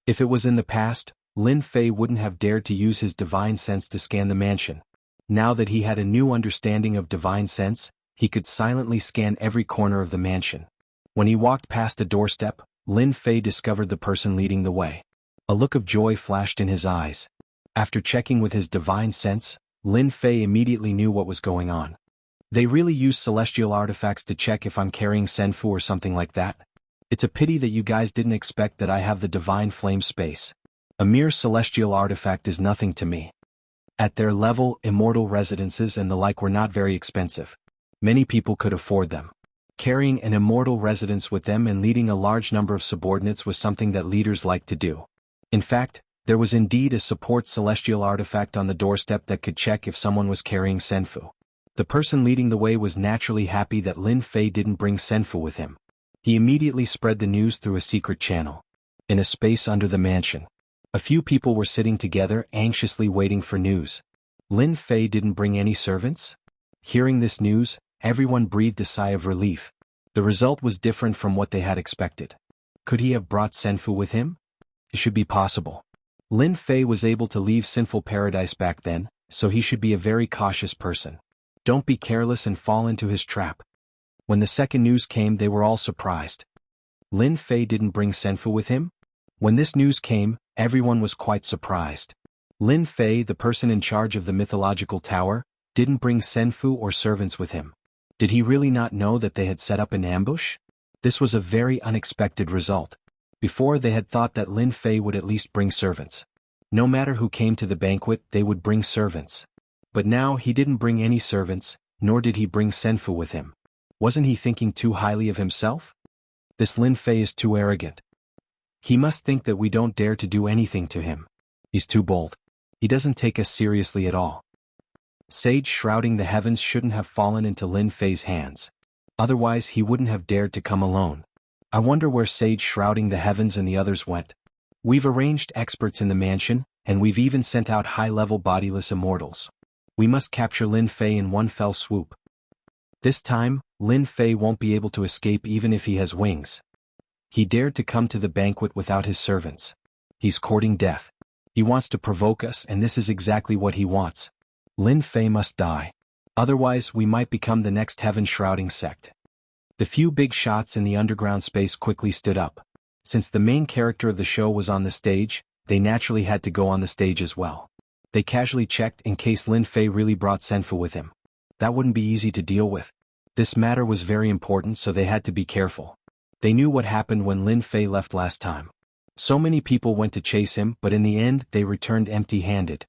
If it was in the past, Lin Fei wouldn't have dared to use his divine sense to scan the mansion. Now that he had a new understanding of divine sense, he could silently scan every corner of the mansion. When he walked past a doorstep, Lin Fei discovered the person leading the way. A look of joy flashed in his eyes. After checking with his divine sense, Lin Fei immediately knew what was going on. They really use celestial artifacts to check if I'm carrying Senfu or something like that. It's a pity that you guys didn't expect that I have the divine flame space. A mere celestial artifact is nothing to me. At their level, immortal residences and the like were not very expensive. Many people could afford them. Carrying an immortal residence with them and leading a large number of subordinates was something that leaders like to do. In fact, there was indeed a support celestial artifact on the doorstep that could check if someone was carrying Senfu. The person leading the way was naturally happy that Lin Fei didn't bring Senfu with him. He immediately spread the news through a secret channel. In a space under the mansion, a few people were sitting together anxiously waiting for news. Lin Fei didn't bring any servants? Hearing this news, everyone breathed a sigh of relief. The result was different from what they had expected. Could he have brought Senfu with him? It should be possible. Lin Fei was able to leave sinful paradise back then, so he should be a very cautious person. Don't be careless and fall into his trap. When the second news came, they were all surprised. Lin Fei didn't bring Senfu with him? When this news came, everyone was quite surprised. Lin Fei, the person in charge of the mythological tower, didn't bring Senfu or servants with him. Did he really not know that they had set up an ambush? This was a very unexpected result. Before, they had thought that Lin Fei would at least bring servants. No matter who came to the banquet, they would bring servants. But now he didn't bring any servants, nor did he bring Senfu with him. Wasn't he thinking too highly of himself? This Lin Fei is too arrogant. He must think that we don't dare to do anything to him. He's too bold. He doesn't take us seriously at all. Sage shrouding the heavens shouldn't have fallen into Lin Fei's hands. Otherwise he wouldn't have dared to come alone. I wonder where Sage shrouding the heavens and the others went. We've arranged experts in the mansion, and we've even sent out high-level bodiless immortals. We must capture Lin Fei in one fell swoop. This time, Lin Fei won't be able to escape even if he has wings. He dared to come to the banquet without his servants. He's courting death. He wants to provoke us, and this is exactly what he wants. Lin Fei must die. Otherwise, we might become the next heaven-shrouding sect. The few big shots in the underground space quickly stood up. Since the main character of the show was on the stage, they naturally had to go on the stage as well. They casually checked in case Lin Fei really brought Senfu with him. That wouldn't be easy to deal with. This matter was very important, so they had to be careful. They knew what happened when Lin Fei left last time. So many people went to chase him, but in the end they returned empty-handed.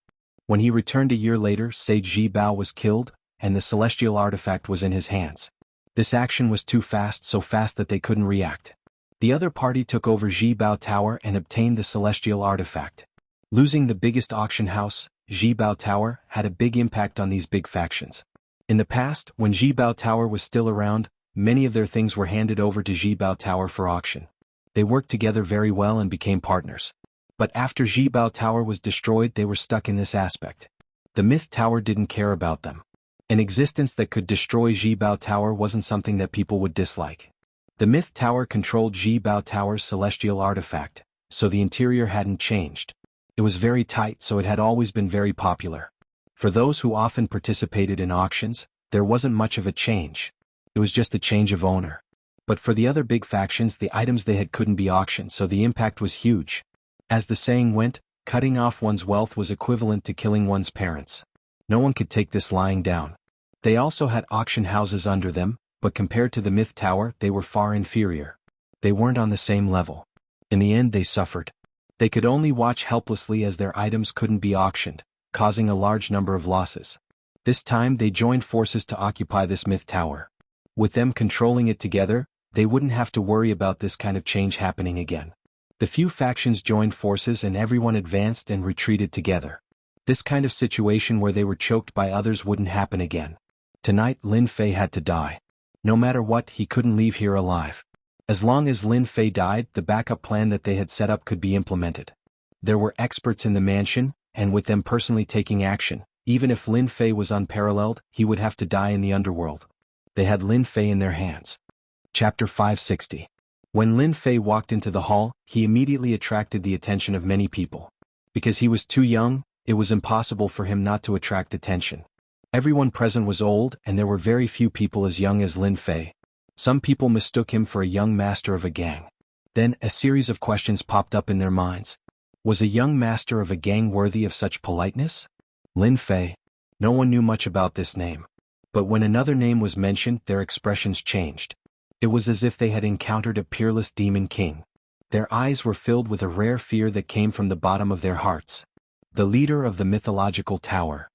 When he returned a year later, Sage Ji Bao was killed, and the celestial artifact was in his hands. This action was too fast, so fast that they couldn't react. The other party took over Ji Bao Tower and obtained the celestial artifact. Losing the biggest auction house, Ji Bao Tower, had a big impact on these big factions. In the past, when Ji Bao Tower was still around, many of their things were handed over to Ji Bao Tower for auction. They worked together very well and became partners. But after Ji Bao Tower was destroyed, they were stuck in this aspect. The Myth Tower didn't care about them. An existence that could destroy Ji Bao Tower wasn't something that people would dislike. The Myth Tower controlled Ji Bao Tower's celestial artifact, so the interior hadn't changed. It was very tight, so it had always been very popular. For those who often participated in auctions, there wasn't much of a change. It was just a change of owner. But for the other big factions, the items they had couldn't be auctioned, so the impact was huge. As the saying went, cutting off one's wealth was equivalent to killing one's parents. No one could take this lying down. They also had auction houses under them, but compared to the Myth Tower, they were far inferior. They weren't on the same level. In the end, they suffered. They could only watch helplessly as their items couldn't be auctioned, causing a large number of losses. This time they joined forces to occupy this Myth Tower. With them controlling it together, they wouldn't have to worry about this kind of change happening again. The few factions joined forces and everyone advanced and retreated together. This kind of situation where they were choked by others wouldn't happen again. Tonight Lin Fei had to die. No matter what, he couldn't leave here alive. As long as Lin Fei died, the backup plan that they had set up could be implemented. There were experts in the mansion, and with them personally taking action, even if Lin Fei was unparalleled, he would have to die in the underworld. They had Lin Fei in their hands. Chapter 560. When Lin Fei walked into the hall, he immediately attracted the attention of many people. Because he was too young, it was impossible for him not to attract attention. Everyone present was old, and there were very few people as young as Lin Fei. Some people mistook him for a young master of a gang. Then, a series of questions popped up in their minds. Was a young master of a gang worthy of such politeness? Lin Fei. No one knew much about this name. But when another name was mentioned, their expressions changed. It was as if they had encountered a peerless demon king. Their eyes were filled with a rare fear that came from the bottom of their hearts. The leader of the mythological tower.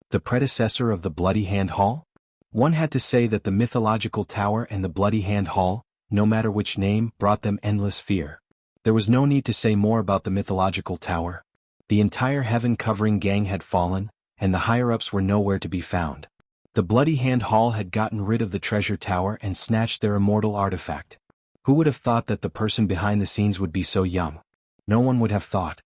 The predecessor of the Bloody Hand Hall? One had to say that the mythological tower and the Bloody Hand Hall, no matter which name, brought them endless fear. There was no need to say more about the mythological tower. The entire heaven-covering gang had fallen, and the higher-ups were nowhere to be found. The Bloody Hand Hall had gotten rid of the treasure tower and snatched their immortal artifact. Who would have thought that the person behind the scenes would be so young? No one would have thought.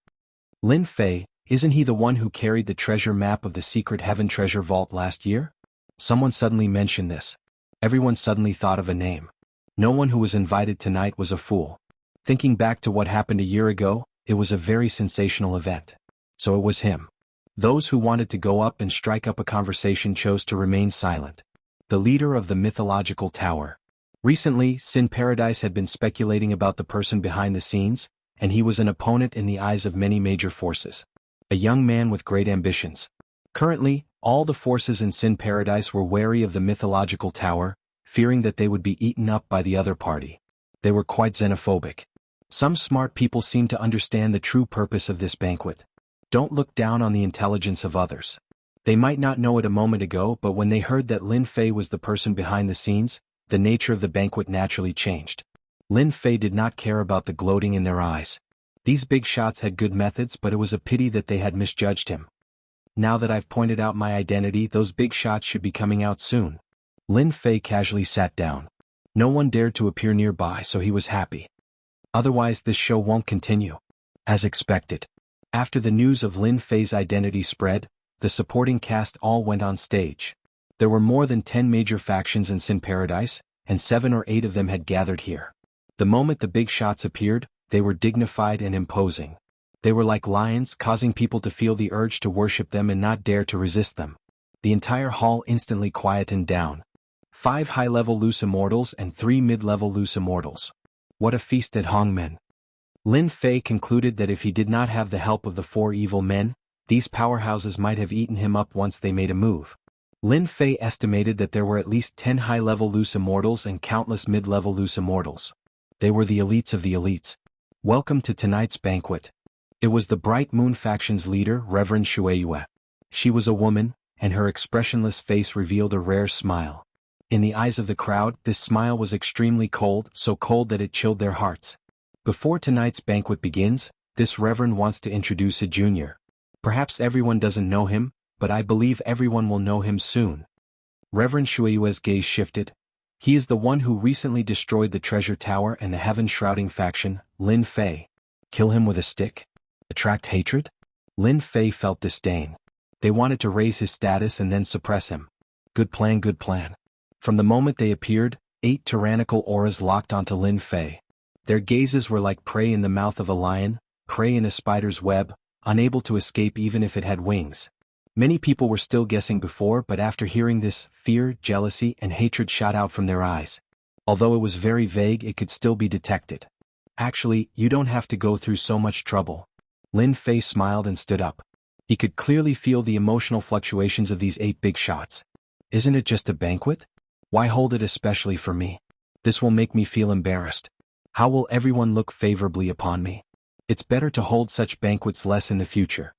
Lin Fei, isn't he the one who carried the treasure map of the secret heaven treasure vault last year? Someone suddenly mentioned this. Everyone suddenly thought of a name. No one who was invited tonight was a fool. Thinking back to what happened a year ago, it was a very sensational event. So it was him. Those who wanted to go up and strike up a conversation chose to remain silent. The leader of the mythological tower. Recently, Sin Paradise had been speculating about the person behind the scenes, and he was an opponent in the eyes of many major forces. A young man with great ambitions. Currently, all the forces in Sin Paradise were wary of the mythological tower, fearing that they would be eaten up by the other party. They were quite xenophobic. Some smart people seemed to understand the true purpose of this banquet. Don't look down on the intelligence of others. They might not know it a moment ago, but when they heard that Lin Fei was the person behind the scenes, the nature of the banquet naturally changed. Lin Fei did not care about the gloating in their eyes. These big shots had good methods, but it was a pity that they had misjudged him. Now that I've pointed out my identity, those big shots should be coming out soon. Lin Fei casually sat down. No one dared to appear nearby, so he was happy. Otherwise this show won't continue. As expected. After the news of Lin Fei's identity spread, the supporting cast all went on stage. There were more than 10 major factions in Sin Paradise, and 7 or 8 of them had gathered here. The moment the big shots appeared, they were dignified and imposing. They were like lions, causing people to feel the urge to worship them and not dare to resist them. The entire hall instantly quietened down. 5 high-level loose immortals and 3 mid-level loose immortals. What a feast at Hongmen. Lin Fei concluded that if he did not have the help of the 4 evil men, these powerhouses might have eaten him up once they made a move. Lin Fei estimated that there were at least 10 high-level loose immortals and countless mid-level loose immortals. They were the elites of the elites. Welcome to tonight's banquet. It was the Bright Moon faction's leader, Reverend Shueyue. She was a woman, and her expressionless face revealed a rare smile. In the eyes of the crowd, this smile was extremely cold, so cold that it chilled their hearts. Before tonight's banquet begins, this Reverend wants to introduce a junior. Perhaps everyone doesn't know him, but I believe everyone will know him soon. Reverend Shueyue's gaze shifted. He is the one who recently destroyed the treasure tower and the heaven-shrouding faction, Lin Fei. Kill him with a stick? Attract hatred? Lin Fei felt disdain. They wanted to raise his status and then suppress him. Good plan, good plan. From the moment they appeared, 8 tyrannical auras locked onto Lin Fei. Their gazes were like prey in the mouth of a lion, prey in a spider's web, unable to escape even if it had wings. Many people were still guessing before, but after hearing this, fear, jealousy, and hatred shot out from their eyes. Although it was very vague, it could still be detected. Actually, you don't have to go through so much trouble. Lin Fei smiled and stood up. He could clearly feel the emotional fluctuations of these 8 big shots. Isn't it just a banquet? Why hold it especially for me? This will make me feel embarrassed. How will everyone look favorably upon me? It's better to hold such banquets less in the future.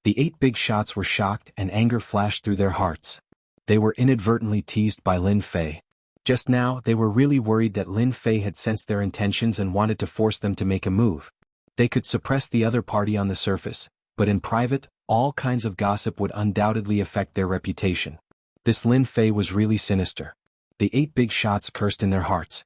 The 8 big shots were shocked and anger flashed through their hearts. They were inadvertently teased by Lin Fei. Just now, they were really worried that Lin Fei had sensed their intentions and wanted to force them to make a move. They could suppress the other party on the surface, but in private, all kinds of gossip would undoubtedly affect their reputation. This Lin Fei was really sinister. The 8 big shots cursed in their hearts.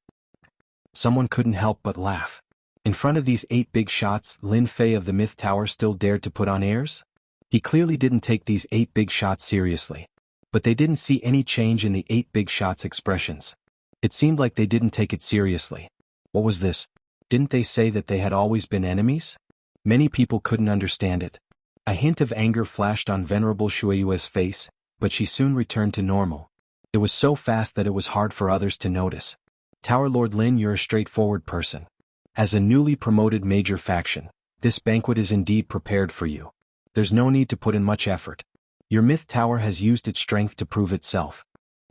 Someone couldn't help but laugh. In front of these 8 big shots, Lin Fei of the Myth Tower still dared to put on airs? He clearly didn't take these 8 big shots seriously. But they didn't see any change in the 8 big shots' expressions. It seemed like they didn't take it seriously. What was this? Didn't they say that they had always been enemies? Many people couldn't understand it. A hint of anger flashed on Venerable Shueyue's face. but she soon returned to normal. It was so fast that it was hard for others to notice. Tower Lord Lin, you're a straightforward person. As a newly promoted major faction, this banquet is indeed prepared for you. There's no need to put in much effort. Your myth tower has used its strength to prove itself.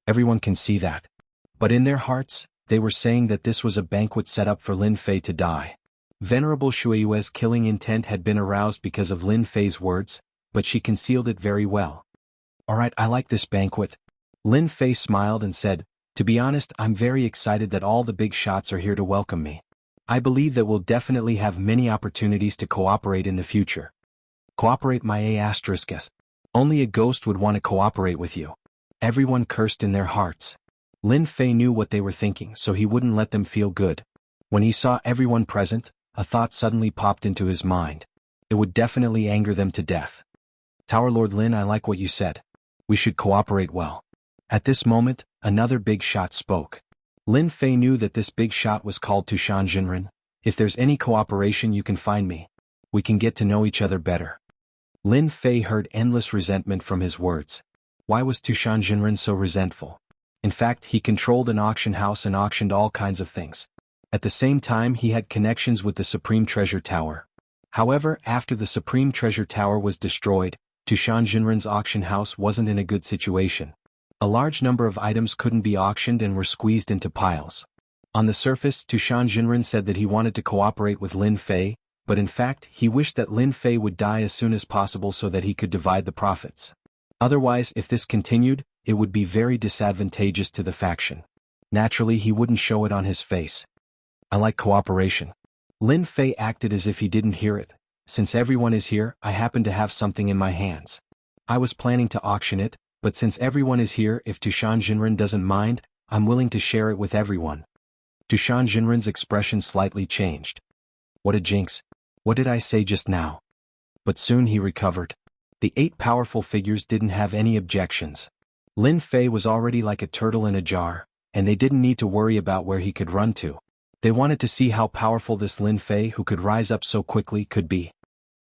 Everyone can see that. But in their hearts, they were saying that this was a banquet set up for Lin Fei to die. Venerable Shuiyue's killing intent had been aroused because of Lin Fei's words, but she concealed it very well. Alright, I like this banquet. Lin Fei smiled and said, to be honest, I'm very excited that all the big shots are here to welcome me. I believe that we'll definitely have many opportunities to cooperate in the future. Cooperate, my A***s. Only a ghost would want to cooperate with you. Everyone cursed in their hearts. Lin Fei knew what they were thinking, so he wouldn't let them feel good. When he saw everyone present, a thought suddenly popped into his mind. It would definitely anger them to death. Tower Lord Lin, I like what you said. We should cooperate well. At this moment, another big shot spoke. Lin Fei knew that this big shot was called Tushan Jinren. If there's any cooperation, you can find me. We can get to know each other better. Lin Fei heard endless resentment from his words. Why was Tushan Jinren so resentful? In fact, he controlled an auction house and auctioned all kinds of things. At the same time, he had connections with the Supreme Treasure Tower. However, after the Supreme Treasure Tower was destroyed, Tushan Jinren's auction house wasn't in a good situation. A large number of items couldn't be auctioned and were squeezed into piles. On the surface, Tushan Jinren said that he wanted to cooperate with Lin Fei, but in fact, he wished that Lin Fei would die as soon as possible so that he could divide the profits. Otherwise, if this continued, it would be very disadvantageous to the faction. Naturally, he wouldn't show it on his face. I like cooperation. Lin Fei acted as if he didn't hear it. Since everyone is here, I happen to have something in my hands. I was planning to auction it, but since everyone is here, if Tushan Jinren doesn't mind, I'm willing to share it with everyone. Tushan Jinren's expression slightly changed. What a jinx. What did I say just now? But soon he recovered. The 8 powerful figures didn't have any objections. Lin Fei was already like a turtle in a jar, and they didn't need to worry about where he could run to. They wanted to see how powerful this Lin Fei who could rise up so quickly could be.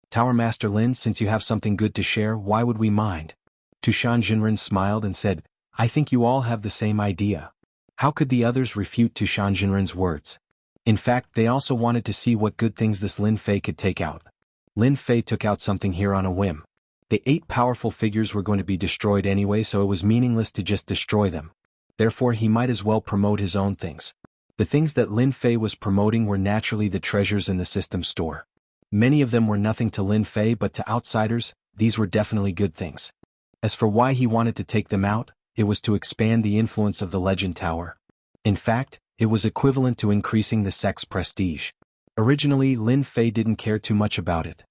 Tower Master Lin, since you have something good to share, why would we mind? Tushan Jinren smiled and said, I think you all have the same idea. How could the others refute Tushan Jinren's words? In fact, they also wanted to see what good things this Lin Fei could take out. Lin Fei took out something here on a whim. The 8 powerful figures were going to be destroyed anyway, so it was meaningless to just destroy them. Therefore, he might as well promote his own things. The things that Lin Fei was promoting were naturally the treasures in the system store. Many of them were nothing to Lin Fei, but to outsiders, these were definitely good things. As for why he wanted to take them out, it was to expand the influence of the Legend Tower. In fact, it was equivalent to increasing the sect's prestige. Originally, Lin Fei didn't care too much about it.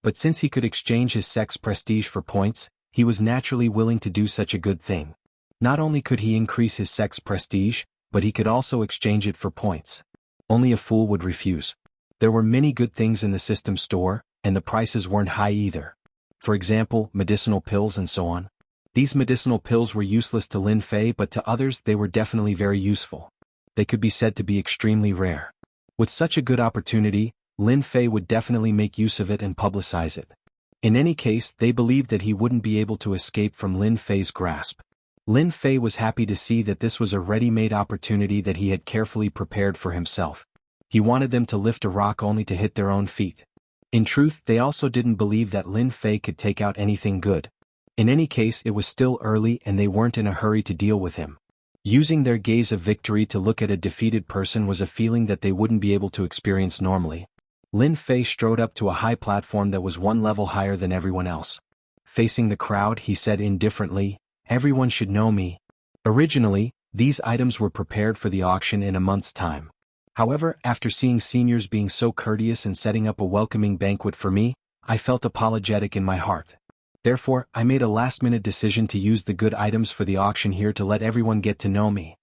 But since he could exchange his sect's prestige for points, he was naturally willing to do such a good thing. Not only could he increase his sect's prestige, but he could also exchange it for points. Only a fool would refuse. There were many good things in the system store, and the prices weren't high either. For example, medicinal pills and so on. These medicinal pills were useless to Lin Fei, but to others they were definitely very useful. They could be said to be extremely rare. With such a good opportunity, Lin Fei would definitely make use of it and publicize it. In any case, they believed that he wouldn't be able to escape from Lin Fei's grasp. Lin Fei was happy to see that this was a ready-made opportunity that he had carefully prepared for himself. He wanted them to lift a rock only to hit their own feet. In truth, they also didn't believe that Lin Fei could take out anything good. In any case, it was still early and they weren't in a hurry to deal with him. Using their gaze of victory to look at a defeated person was a feeling that they wouldn't be able to experience normally. Lin Fei strode up to a high platform that was 1 level higher than everyone else. Facing the crowd, he said indifferently, everyone should know me. Originally, these items were prepared for the auction in a month's time. However, after seeing seniors being so courteous and setting up a welcoming banquet for me, I felt apologetic in my heart. Therefore, I made a last-minute decision to use the good items for the auction here to let everyone get to know me.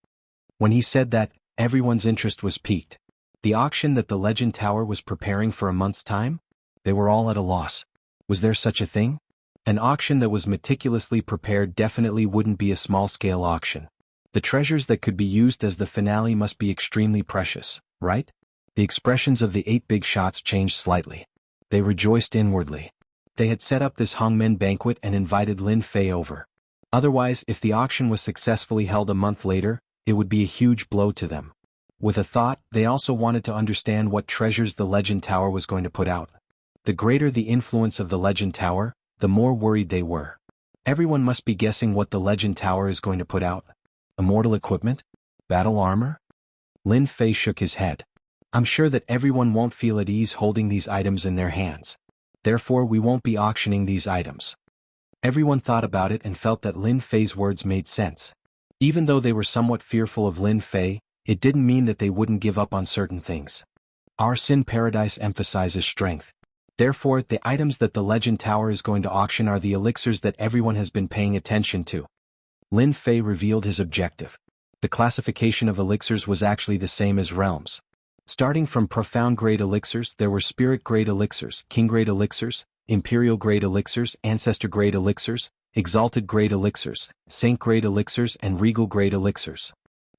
When he said that, everyone's interest was piqued. The auction that the Legend Tower was preparing for a month's time? They were all at a loss. Was there such a thing? An auction that was meticulously prepared definitely wouldn't be a small-scale auction. The treasures that could be used as the finale must be extremely precious, right? The expressions of the 8 big shots changed slightly. They rejoiced inwardly. They had set up this Hongmen banquet and invited Lin Fei over. Otherwise, if the auction was successfully held a month later, it would be a huge blow to them. With a thought, they also wanted to understand what treasures the Legend Tower was going to put out. The greater the influence of the Legend Tower, the more worried they were. Everyone must be guessing what the Legend Tower is going to put out. Immortal equipment? Battle armor? Lin Fei shook his head. I'm sure that everyone won't feel at ease holding these items in their hands. Therefore, we won't be auctioning these items. Everyone thought about it and felt that Lin Fei's words made sense. Even though they were somewhat fearful of Lin Fei, it didn't mean that they wouldn't give up on certain things. Our Sin Paradise emphasizes strength. Therefore, the items that the Legend Tower is going to auction are the elixirs that everyone has been paying attention to. Lin Fei revealed his objective. The classification of elixirs was actually the same as realms. Starting from profound-grade elixirs, there were spirit-grade elixirs, king-grade elixirs, imperial-grade elixirs, ancestor-grade elixirs, exalted-grade elixirs, saint-grade elixirs, and regal-grade elixirs.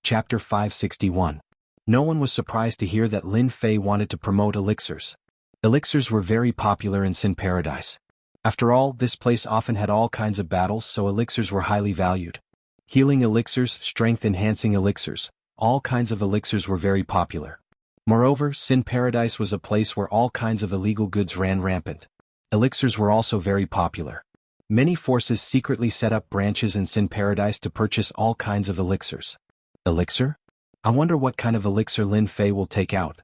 Chapter 561. No one was surprised to hear that Lin Fei wanted to promote elixirs. Elixirs were very popular in Sin Paradise. After all, this place often had all kinds of battles, so elixirs were highly valued. Healing elixirs, strength-enhancing elixirs, all kinds of elixirs were very popular. Moreover, Sin Paradise was a place where all kinds of illegal goods ran rampant. Elixirs were also very popular. Many forces secretly set up branches in Sin Paradise to purchase all kinds of elixirs. Elixir? I wonder what kind of elixir Lin Fei will take out.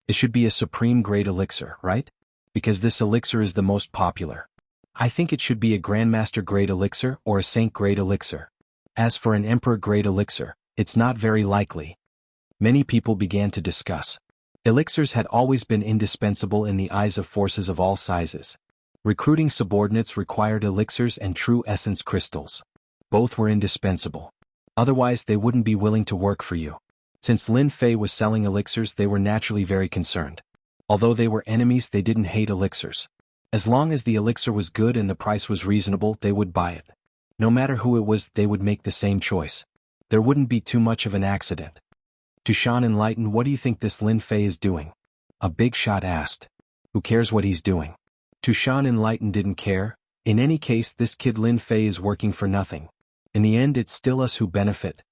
It should be a supreme grade elixir, right? Because this elixir is the most popular. I think it should be a grandmaster grade elixir or a saint grade elixir. As for an emperor grade elixir, it's not very likely. Many people began to discuss. Elixirs had always been indispensable in the eyes of forces of all sizes. Recruiting subordinates required elixirs and true essence crystals. Both were indispensable. Otherwise, they wouldn't be willing to work for you. Since Lin Fei was selling elixirs, they were naturally very concerned. Although they were enemies, they didn't hate elixirs. As long as the elixir was good and the price was reasonable, they would buy it. No matter who it was, they would make the same choice. There wouldn't be too much of an accident. Tushan enlightened, what do you think this Lin Fei is doing? A big shot asked. Who cares what he's doing? Tushan enlightened didn't care. In any case, this kid Lin Fei is working for nothing. In the end, it's still us who benefit.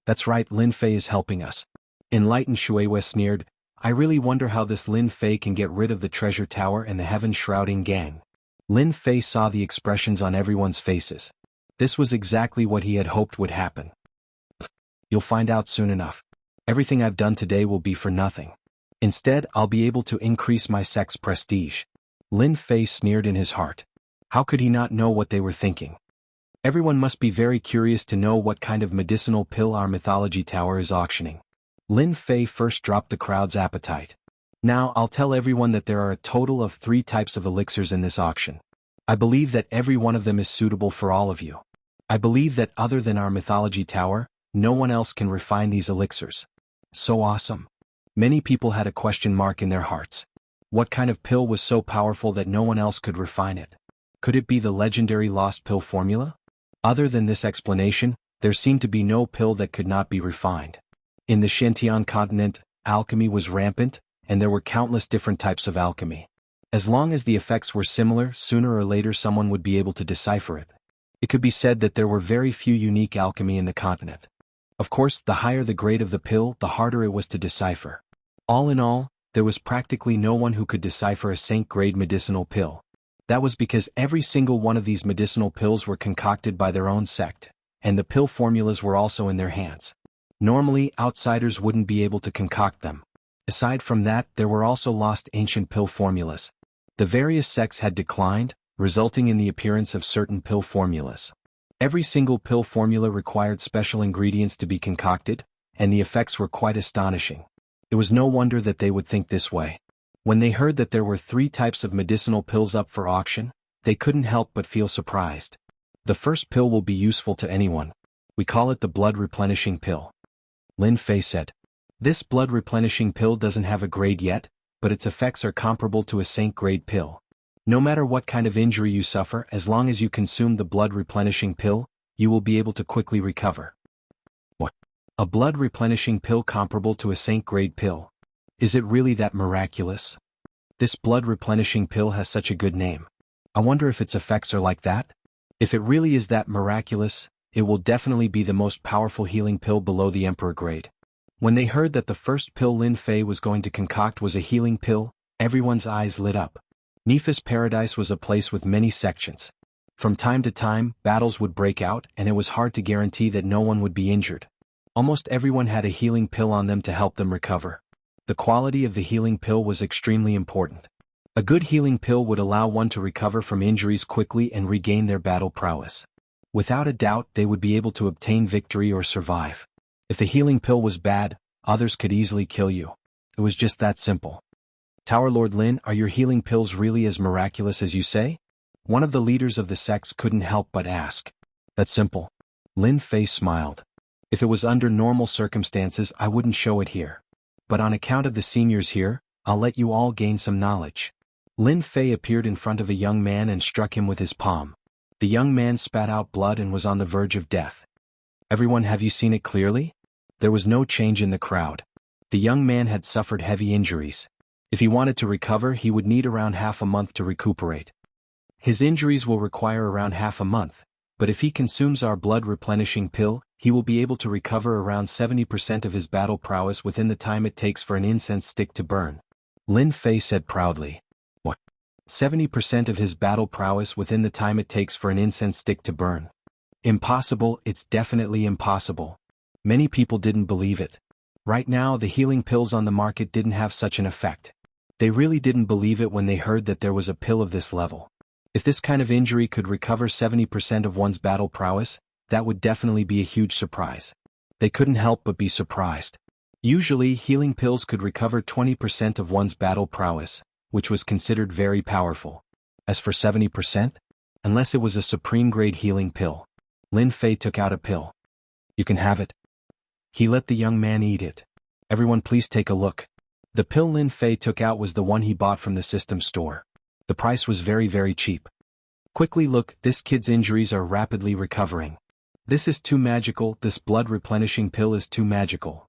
That's right, Lin Fei is helping us. Enlightened Shueihua sneered, I really wonder how this Lin Fei can get rid of the treasure tower and the heaven-shrouding gang. Lin Fei saw the expressions on everyone's faces. This was exactly what he had hoped would happen. You'll find out soon enough. Everything I've done today will be for nothing. Instead, I'll be able to increase my sect's prestige. Lin Fei sneered in his heart. How could he not know what they were thinking? Everyone must be very curious to know what kind of medicinal pill our mythology tower is auctioning. Lin Fei first dropped the crowd's appetite. Now, I'll tell everyone that there are a total of 3 types of elixirs in this auction. I believe that every one of them is suitable for all of you. I believe that other than our mythology tower, no one else can refine these elixirs. So awesome. Many people had a question mark in their hearts. What kind of pill was so powerful that no one else could refine it? Could it be the legendary lost pill formula? Other than this explanation, there seemed to be no pill that could not be refined. In the Xintian continent, alchemy was rampant, and there were countless different types of alchemy. As long as the effects were similar, sooner or later someone would be able to decipher it. It could be said that there were very few unique alchemy in the continent. Of course, the higher the grade of the pill, the harder it was to decipher. All in all, there was practically no one who could decipher a saint-grade medicinal pill. That was because every single one of these medicinal pills were concocted by their own sect, and the pill formulas were also in their hands. Normally, outsiders wouldn't be able to concoct them. Aside from that, there were also lost ancient pill formulas. The various sects had declined, resulting in the appearance of certain pill formulas. Every single pill formula required special ingredients to be concocted, and the effects were quite astonishing. It was no wonder that they would think this way. When they heard that there were 3 types of medicinal pills up for auction, they couldn't help but feel surprised. The first pill will be useful to anyone. We call it the blood replenishing pill. Lin Fei said. This blood replenishing pill doesn't have a grade yet, but its effects are comparable to a saint grade pill. No matter what kind of injury you suffer, as long as you consume the blood replenishing pill, you will be able to quickly recover. What? A blood replenishing pill comparable to a saint grade pill? Is it really that miraculous? This blood replenishing pill has such a good name. I wonder if its effects are like that? If it really is that miraculous, it will definitely be the most powerful healing pill below the Emperor grade. When they heard that the first pill Lin Fei was going to concoct was a healing pill, everyone's eyes lit up. Nepha's paradise was a place with many sections. From time to time, battles would break out and it was hard to guarantee that no one would be injured. Almost everyone had a healing pill on them to help them recover. The quality of the healing pill was extremely important. A good healing pill would allow one to recover from injuries quickly and regain their battle prowess. Without a doubt, they would be able to obtain victory or survive. If the healing pill was bad, others could easily kill you. It was just that simple. Tower Lord Lin, are your healing pills really as miraculous as you say? One of the leaders of the sects couldn't help but ask. That's simple. Lin Fei smiled. If it was under normal circumstances, I wouldn't show it here. But on account of the seniors here, I'll let you all gain some knowledge. Lin Fei appeared in front of a young man and struck him with his palm. The young man spat out blood and was on the verge of death. Everyone, have you seen it clearly? There was no change in the crowd. The young man had suffered heavy injuries. If he wanted to recover, he would need around half a month to recuperate. His injuries will require around half a month, but if he consumes our blood replenishing pill, he will be able to recover around 70% of his battle prowess within the time it takes for an incense stick to burn. Lin Fei said proudly. 70% of his battle prowess within the time it takes for an incense stick to burn. Impossible, it's definitely impossible. Many people didn't believe it. Right now the healing pills on the market didn't have such an effect. They really didn't believe it when they heard that there was a pill of this level. If this kind of injury could recover 70% of one's battle prowess, that would definitely be a huge surprise. They couldn't help but be surprised. Usually healing pills could recover 20% of one's battle prowess, which was considered very powerful. As for 70%? Unless it was a supreme-grade healing pill. Lin Fei took out a pill. You can have it. He let the young man eat it. Everyone please take a look. The pill Lin Fei took out was the one he bought from the system store. The price was very cheap. Quickly look, this kid's injuries are rapidly recovering. This is too magical, this blood replenishing pill is too magical.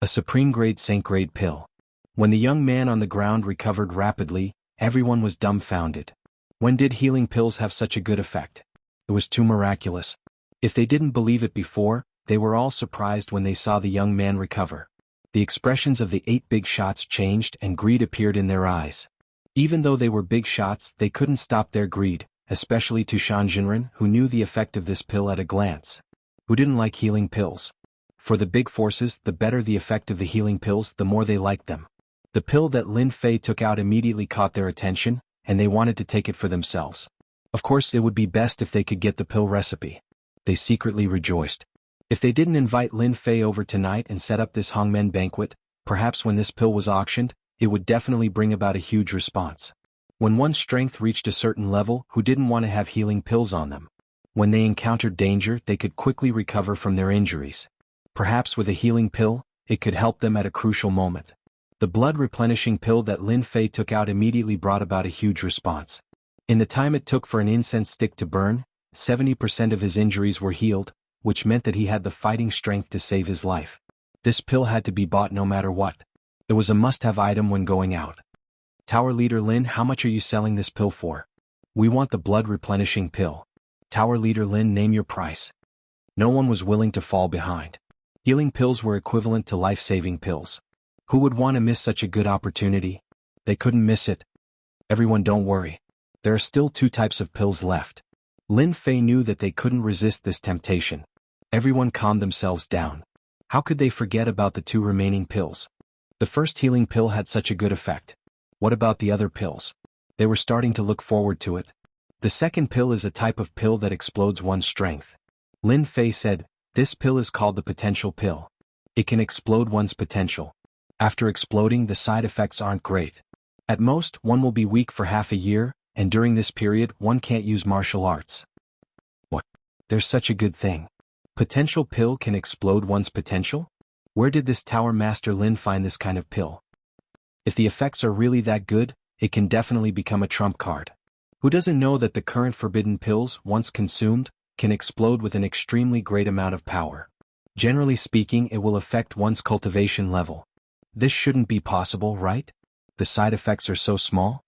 A supreme-grade saint-grade pill. When the young man on the ground recovered rapidly, everyone was dumbfounded. When did healing pills have such a good effect? It was too miraculous. If they didn't believe it before, they were all surprised when they saw the young man recover. The expressions of the 8 big shots changed and greed appeared in their eyes. Even though they were big shots, they couldn't stop their greed, especially to Shan Jinren, who knew the effect of this pill at a glance. Who didn't like healing pills? For the big forces, the better the effect of the healing pills, the more they liked them. The pill that Lin Fei took out immediately caught their attention, and they wanted to take it for themselves. Of course, it would be best if they could get the pill recipe. They secretly rejoiced. If they didn't invite Lin Fei over tonight and set up this Hongmen banquet, perhaps when this pill was auctioned, it would definitely bring about a huge response. When one's strength reached a certain level, who didn't want to have healing pills on them? When they encountered danger, they could quickly recover from their injuries. Perhaps with a healing pill, it could help them at a crucial moment. The blood replenishing pill that Lin Fei took out immediately brought about a huge response. In the time it took for an incense stick to burn, 70% of his injuries were healed, which meant that he had the fighting strength to save his life. This pill had to be bought no matter what. It was a must-have item when going out. Tower Leader Lin, how much are you selling this pill for? We want the blood replenishing pill. Tower Leader Lin, name your price. No one was willing to fall behind. Healing pills were equivalent to life-saving pills. Who would want to miss such a good opportunity? They couldn't miss it. Everyone, don't worry. There are still 2 types of pills left. Lin Fei knew that they couldn't resist this temptation. Everyone calmed themselves down. How could they forget about the 2 remaining pills? The first healing pill had such a good effect. What about the other pills? They were starting to look forward to it. The second pill is a type of pill that explodes one's strength. Lin Fei said, this pill is called the potential pill. It can explode one's potential. After exploding, the side effects aren't great. At most, one will be weak for half a year, and during this period, one can't use martial arts. What? There's such a good thing. Potential pill can explode one's potential? Where did this Tower Master Lin find this kind of pill? If the effects are really that good, it can definitely become a trump card. Who doesn't know that the current forbidden pills, once consumed, can explode with an extremely great amount of power? Generally speaking, it will affect one's cultivation level. This shouldn't be possible, right? The side effects are so small.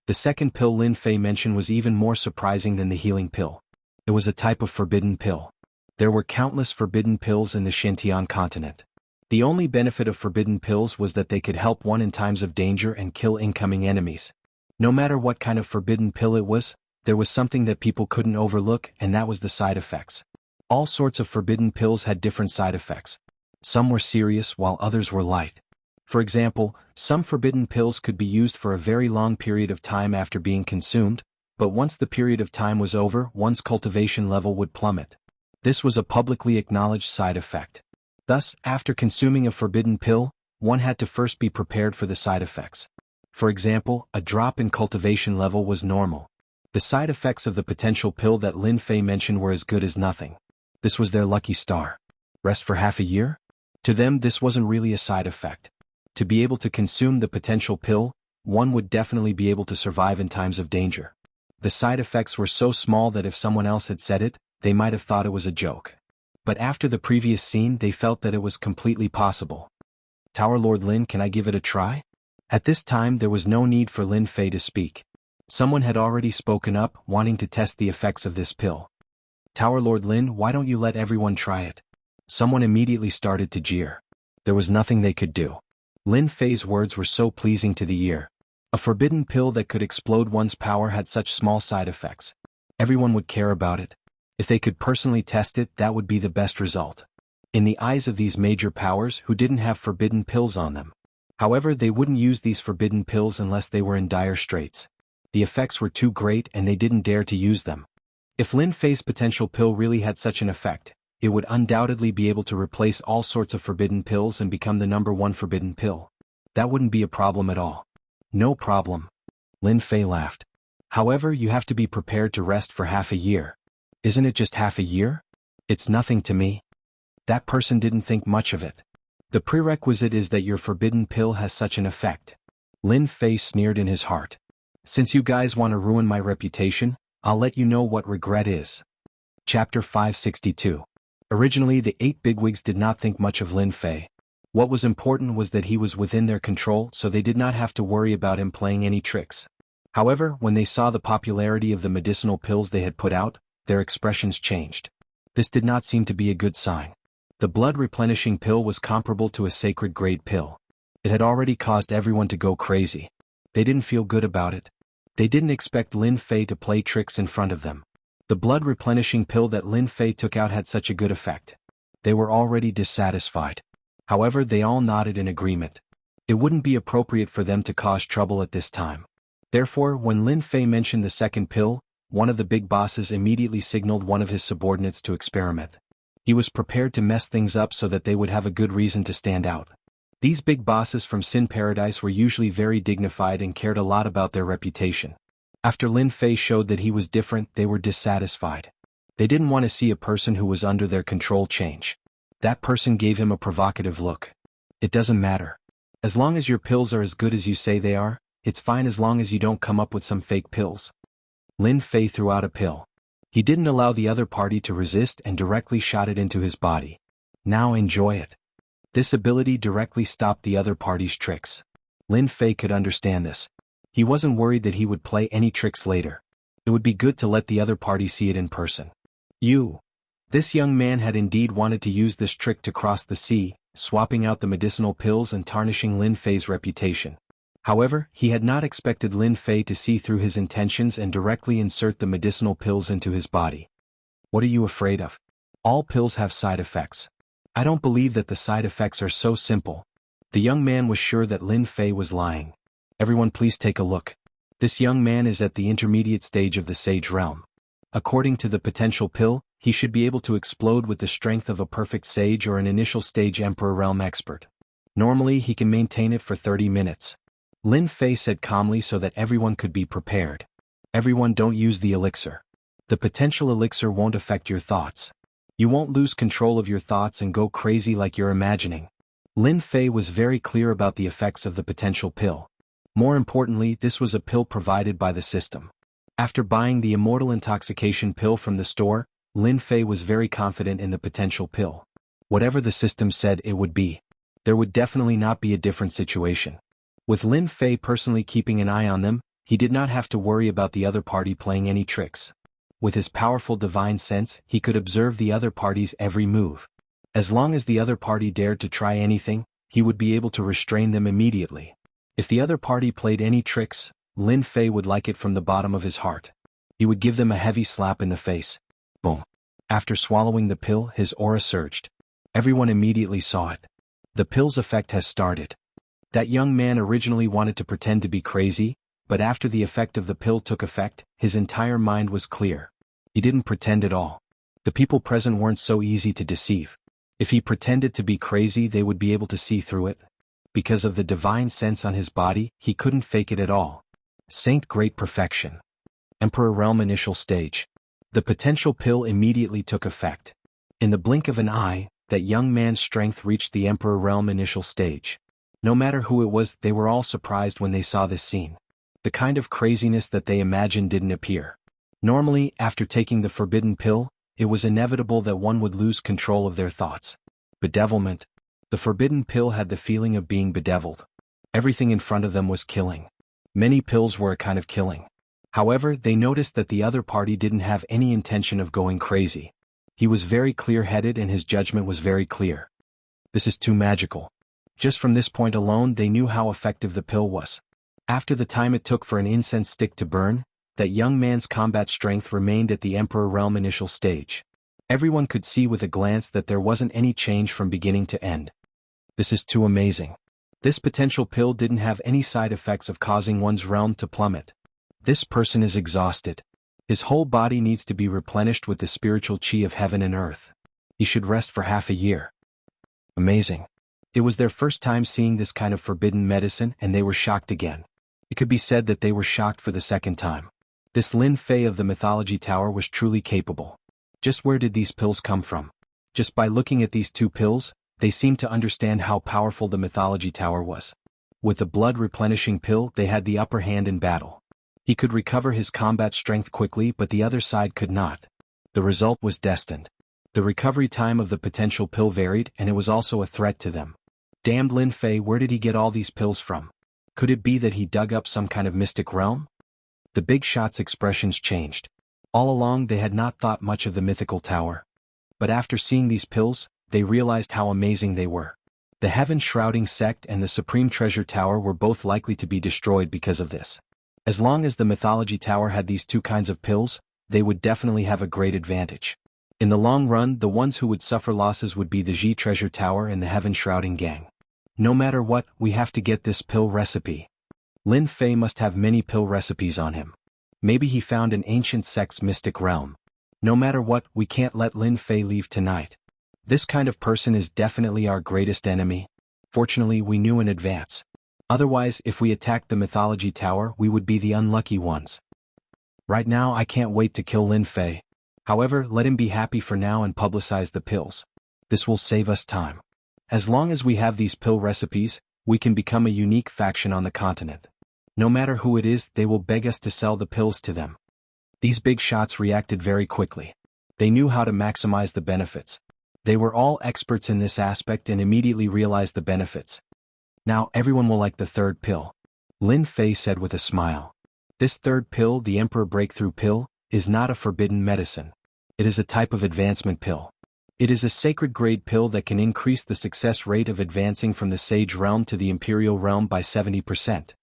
The second pill Lin Fei mentioned was even more surprising than the healing pill. It was a type of forbidden pill. There were countless forbidden pills in the Xinjiang continent. The only benefit of forbidden pills was that they could help one in times of danger and kill incoming enemies. No matter what kind of forbidden pill it was, there was something that people couldn't overlook, and that was the side effects. All sorts of forbidden pills had different side effects. Some were serious while others were light. For example, some forbidden pills could be used for a very long period of time after being consumed, but once the period of time was over, one's cultivation level would plummet. This was a publicly acknowledged side effect. Thus, after consuming a forbidden pill, one had to first be prepared for the side effects. For example, a drop in cultivation level was normal. The side effects of the potential pill that Lin Fei mentioned were as good as nothing. This was their lucky star. Rest for half a year? To them, this wasn't really a side effect. To be able to consume the potential pill, one would definitely be able to survive in times of danger. The side effects were so small that if someone else had said it, they might have thought it was a joke. But after the previous scene, they felt that it was completely possible. Tower Lord Lin, can I give it a try? At this time, there was no need for Lin Fei to speak. Someone had already spoken up, wanting to test the effects of this pill. Tower Lord Lin, why don't you let everyone try it? Someone immediately started to jeer. There was nothing they could do. Lin Fei's words were so pleasing to the ear. A forbidden pill that could explode one's power had such small side effects. Everyone would care about it. If they could personally test it, that would be the best result. In the eyes of these major powers who didn't have forbidden pills on them. However, they wouldn't use these forbidden pills unless they were in dire straits. The effects were too great and they didn't dare to use them. If Lin Fei's potential pill really had such an effect, it would undoubtedly be able to replace all sorts of forbidden pills and become the #1 forbidden pill. That wouldn't be a problem at all. No problem. Lin Fei laughed. However, you have to be prepared to rest for half a year. Isn't it just half a year? It's nothing to me. That person didn't think much of it. The prerequisite is that your forbidden pill has such an effect. Lin Fei sneered in his heart. Since you guys want to ruin my reputation, I'll let you know what regret is. Chapter 562. Originally, the 8 bigwigs did not think much of Lin Fei. What was important was that he was within their control, so they did not have to worry about him playing any tricks. However, when they saw the popularity of the medicinal pills they had put out, their expressions changed. This did not seem to be a good sign. The blood-replenishing pill was comparable to a sacred-grade pill. It had already caused everyone to go crazy. They didn't feel good about it. They didn't expect Lin Fei to play tricks in front of them. The blood-replenishing pill that Lin Fei took out had such a good effect. They were already dissatisfied. However, they all nodded in agreement. It wouldn't be appropriate for them to cause trouble at this time. Therefore, when Lin Fei mentioned the second pill, one of the big bosses immediately signaled one of his subordinates to experiment. He was prepared to mess things up so that they would have a good reason to stand out. These big bosses from Sin Paradise were usually very dignified and cared a lot about their reputation. After Lin Fei showed that he was different, they were dissatisfied. They didn't want to see a person who was under their control change. That person gave him a provocative look. It doesn't matter. As long as your pills are as good as you say they are, it's fine as long as you don't come up with some fake pills. Lin Fei threw out a pill. He didn't allow the other party to resist and directly shot it into his body. Now enjoy it. This ability directly stopped the other party's tricks. Lin Fei could understand this. He wasn't worried that he would play any tricks later. It would be good to let the other party see it in person. This young man had indeed wanted to use this trick to cross the sea, swapping out the medicinal pills and tarnishing Lin Fei's reputation. However, he had not expected Lin Fei to see through his intentions and directly insert the medicinal pills into his body. What are you afraid of? All pills have side effects. I don't believe that the side effects are so simple. The young man was sure that Lin Fei was lying. Everyone please take a look. This young man is at the intermediate stage of the Sage Realm. According to the potential pill, he should be able to explode with the strength of a perfect sage or an initial stage Emperor Realm expert. Normally he can maintain it for 30 minutes. Lin Fei said calmly so that everyone could be prepared. Everyone don't use the elixir. The potential elixir won't affect your thoughts. You won't lose control of your thoughts and go crazy like you're imagining. Lin Fei was very clear about the effects of the potential pill. More importantly, this was a pill provided by the system. After buying the immortal intoxication pill from the store, Lin Fei was very confident in the potential pill. Whatever the system said it would be, there would definitely not be a different situation. With Lin Fei personally keeping an eye on them, he did not have to worry about the other party playing any tricks. With his powerful divine sense, he could observe the other party's every move. As long as the other party dared to try anything, he would be able to restrain them immediately. If the other party played any tricks, Lin Fei would like it from the bottom of his heart. He would give them a heavy slap in the face. Boom. After swallowing the pill, his aura surged. Everyone immediately saw it. The pill's effect has started. That young man originally wanted to pretend to be crazy, but after the effect of the pill took effect, his entire mind was clear. He didn't pretend at all. The people present weren't so easy to deceive. If he pretended to be crazy, they would be able to see through it. Because of the divine sense on his body, he couldn't fake it at all. Saint Great Perfection. Emperor Realm Initial Stage. The potential pill immediately took effect. In the blink of an eye, that young man's strength reached the Emperor Realm Initial Stage. No matter who it was, they were all surprised when they saw this scene. The kind of craziness that they imagined didn't appear. Normally, after taking the forbidden pill, it was inevitable that one would lose control of their thoughts. Bedevilment. The forbidden pill had the feeling of being bedeviled. Everything in front of them was killing. Many pills were a kind of killing. However, they noticed that the other party didn't have any intention of going crazy. He was very clear-headed and his judgment was very clear. This is too magical. Just from this point alone, they knew how effective the pill was. After the time it took for an incense stick to burn, that young man's combat strength remained at the Emperor Realm Initial Stage. Everyone could see with a glance that there wasn't any change from beginning to end. This is too amazing. This potential pill didn't have any side effects of causing one's realm to plummet. This person is exhausted. His whole body needs to be replenished with the spiritual qi of heaven and earth. He should rest for half a year. Amazing. It was their first time seeing this kind of forbidden medicine and they were shocked again. It could be said that they were shocked for the second time. This Lin Fei of the Mythology Tower was truly capable. Just where did these pills come from? Just by looking at these two pills, they seemed to understand how powerful the Mythology Tower was. With the blood-replenishing pill, they had the upper hand in battle. He could recover his combat strength quickly, but the other side could not. The result was destined. The recovery time of the potential pill varied, and it was also a threat to them. Damned Lin Fei, where did he get all these pills from? Could it be that he dug up some kind of mystic realm? The big shot's expressions changed. All along they had not thought much of the mythical tower. But after seeing these pills, they realized how amazing they were. The heaven-shrouding sect and the Supreme Treasure Tower were both likely to be destroyed because of this. As long as the Mythology Tower had these two kinds of pills, they would definitely have a great advantage. In the long run, the ones who would suffer losses would be the Ji Treasure Tower and the heaven-shrouding gang. No matter what, we have to get this pill recipe. Lin Fei must have many pill recipes on him. Maybe he found an ancient sect's mystic realm. No matter what, we can't let Lin Fei leave tonight. This kind of person is definitely our greatest enemy. Fortunately, we knew in advance. Otherwise, if we attacked the Mythology Tower, we would be the unlucky ones. Right now, I can't wait to kill Lin Fei. However, let him be happy for now and publicize the pills. This will save us time. As long as we have these pill recipes, we can become a unique faction on the continent. No matter who it is, they will beg us to sell the pills to them. These big shots reacted very quickly. They knew how to maximize the benefits. They were all experts in this aspect and immediately realized the benefits. Now everyone will like the third pill. Lin Fei said with a smile. This third pill, the Emperor Breakthrough Pill, is not a forbidden medicine. It is a type of advancement pill. It is a sacred grade pill that can increase the success rate of advancing from the Sage Realm to the Imperial Realm by 70%.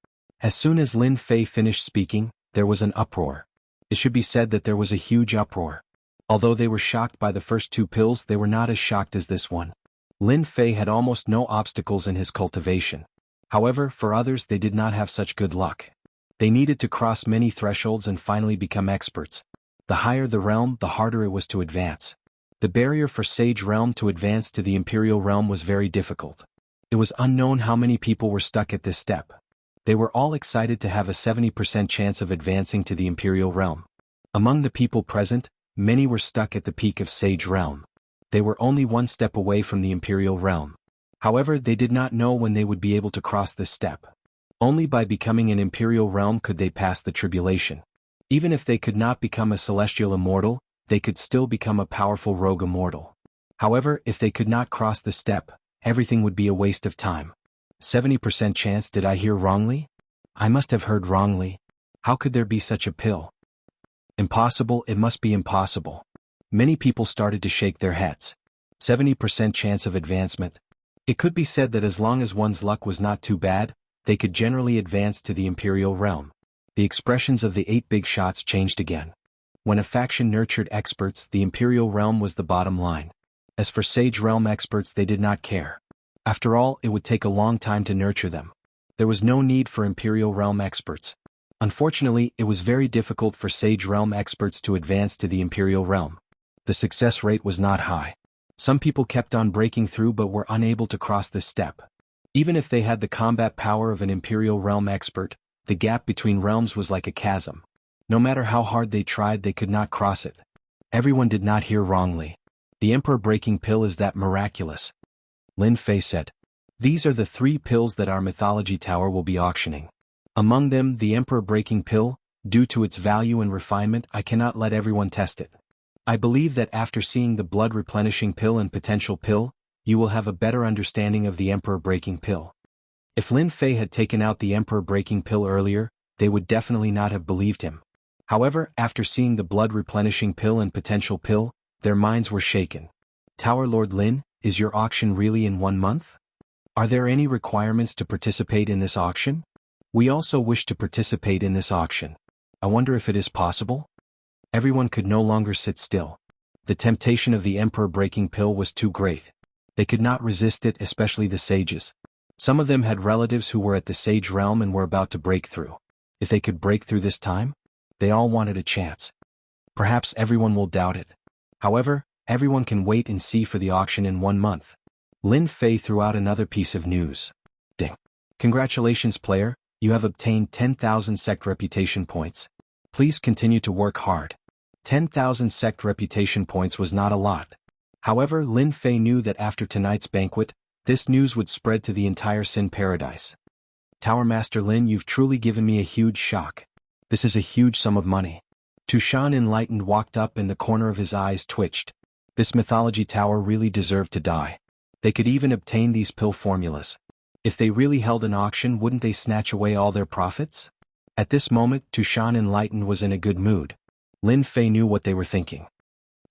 As soon as Lin Fei finished speaking, there was an uproar. It should be said that there was a huge uproar. Although they were shocked by the first two pills, they were not as shocked as this one. Lin Fei had almost no obstacles in his cultivation. However, for others they did not have such good luck. They needed to cross many thresholds and finally become experts. The higher the realm, the harder it was to advance. The barrier for Sage Realm to advance to the Imperial Realm was very difficult. It was unknown how many people were stuck at this step. They were all excited to have a 70% chance of advancing to the Imperial Realm. Among the people present, many were stuck at the peak of Sage Realm. They were only one step away from the Imperial Realm. However, they did not know when they would be able to cross this step. Only by becoming an Imperial Realm could they pass the tribulation. Even if they could not become a celestial immortal, they could still become a powerful rogue immortal. However, if they could not cross the step, everything would be a waste of time. 70% chance, did I hear wrongly? I must have heard wrongly. How could there be such a pill? Impossible, it must be impossible. Many people started to shake their heads. 70% chance of advancement. It could be said that as long as one's luck was not too bad, they could generally advance to the Imperial realm. The expressions of the 8 big shots changed again. When a faction nurtured experts, the Imperial realm was the bottom line. As for Sage realm experts, they did not care. After all, it would take a long time to nurture them. There was no need for Imperial realm experts. Unfortunately, it was very difficult for Sage realm experts to advance to the Imperial realm. The success rate was not high. Some people kept on breaking through but were unable to cross this step. Even if they had the combat power of an Imperial realm expert, the gap between realms was like a chasm. No matter how hard they tried, they could not cross it. Everyone did not hear wrongly. The Emperor Breaking Pill is that miraculous. Lin Fei said. These are the 3 pills that our mythology tower will be auctioning. Among them, the Emperor Breaking Pill, due to its value and refinement, I cannot let everyone test it. I believe that after seeing the Blood Replenishing Pill and Potential Pill, you will have a better understanding of the Emperor Breaking Pill. If Lin Fei had taken out the Emperor Breaking Pill earlier, they would definitely not have believed him. However, after seeing the Blood Replenishing Pill and Potential Pill, their minds were shaken. Tower Lord Lin, is your auction really in 1 month? Are there any requirements to participate in this auction? We also wish to participate in this auction. I wonder if it is possible? Everyone could no longer sit still. The temptation of the Emperor Breaking Pill was too great. They could not resist it, especially the sages. Some of them had relatives who were at the sage realm and were about to break through. If they could break through this time, they all wanted a chance. Perhaps everyone will doubt it. However, everyone can wait and see for the auction in 1 month. Lin Fei threw out another piece of news. Ding. Congratulations, player, you have obtained 10,000 sect reputation points. Please continue to work hard. 10,000 sect reputation points was not a lot. However, Lin Fei knew that after tonight's banquet, this news would spread to the entire Sin Paradise. Tower Master Lin, you've truly given me a huge shock. This is a huge sum of money. Tushan Enlightened walked up and the corner of his eyes twitched. This mythology tower really deserved to die. They could even obtain these pill formulas. If they really held an auction, wouldn't they snatch away all their profits? At this moment, Tushan Enlightened was in a good mood. Lin Fei knew what they were thinking.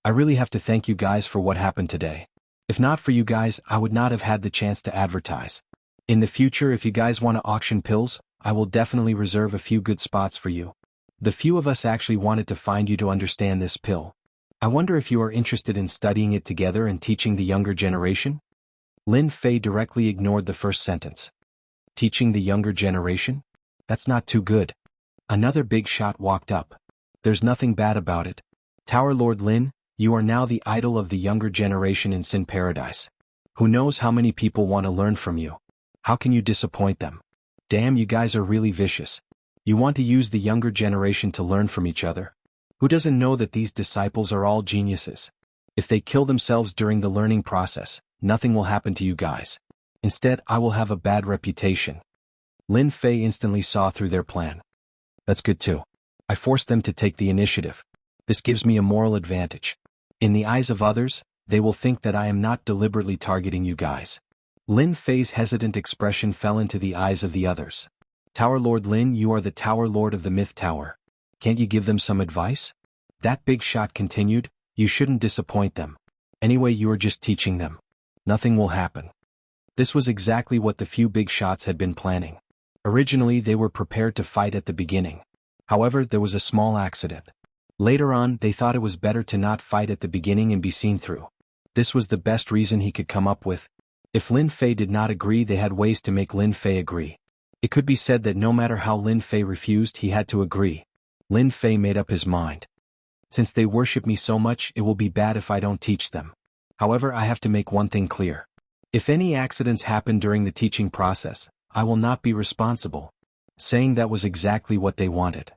I really have to thank you guys for what happened today. If not for you guys, I would not have had the chance to advertise. In the future, if you guys want to auction pills, I will definitely reserve a few good spots for you. The few of us actually wanted to find you to understand this pill. I wonder if you are interested in studying it together and teaching the younger generation? Lin Fei directly ignored the first sentence. Teaching the younger generation? That's not too good. Another big shot walked up. There's nothing bad about it. Tower Lord Lin, you are now the idol of the younger generation in Sin Paradise. Who knows how many people want to learn from you? How can you disappoint them? Damn, you guys are really vicious. You want to use the younger generation to learn from each other? Who doesn't know that these disciples are all geniuses? If they kill themselves during the learning process, nothing will happen to you guys. Instead, I will have a bad reputation. Lin Fei instantly saw through their plan. That's good too. I forced them to take the initiative. This gives me a moral advantage. In the eyes of others, they will think that I am not deliberately targeting you guys. Lin Fei's hesitant expression fell into the eyes of the others. Tower Lord Lin, you are the Tower Lord of the Myth Tower. Can't you give them some advice? That big shot continued, you shouldn't disappoint them. Anyway, you are just teaching them. Nothing will happen. This was exactly what the few big shots had been planning. Originally, they were prepared to fight at the beginning. However, there was a small accident. Later on, they thought it was better to not fight at the beginning and be seen through. This was the best reason he could come up with. If Lin Fei did not agree, they had ways to make Lin Fei agree. It could be said that no matter how Lin Fei refused, he had to agree. Lin Fei made up his mind. Since they worship me so much, it will be bad if I don't teach them. However, I have to make one thing clear. If any accidents happen during the teaching process, I will not be responsible. Saying that was exactly what they wanted.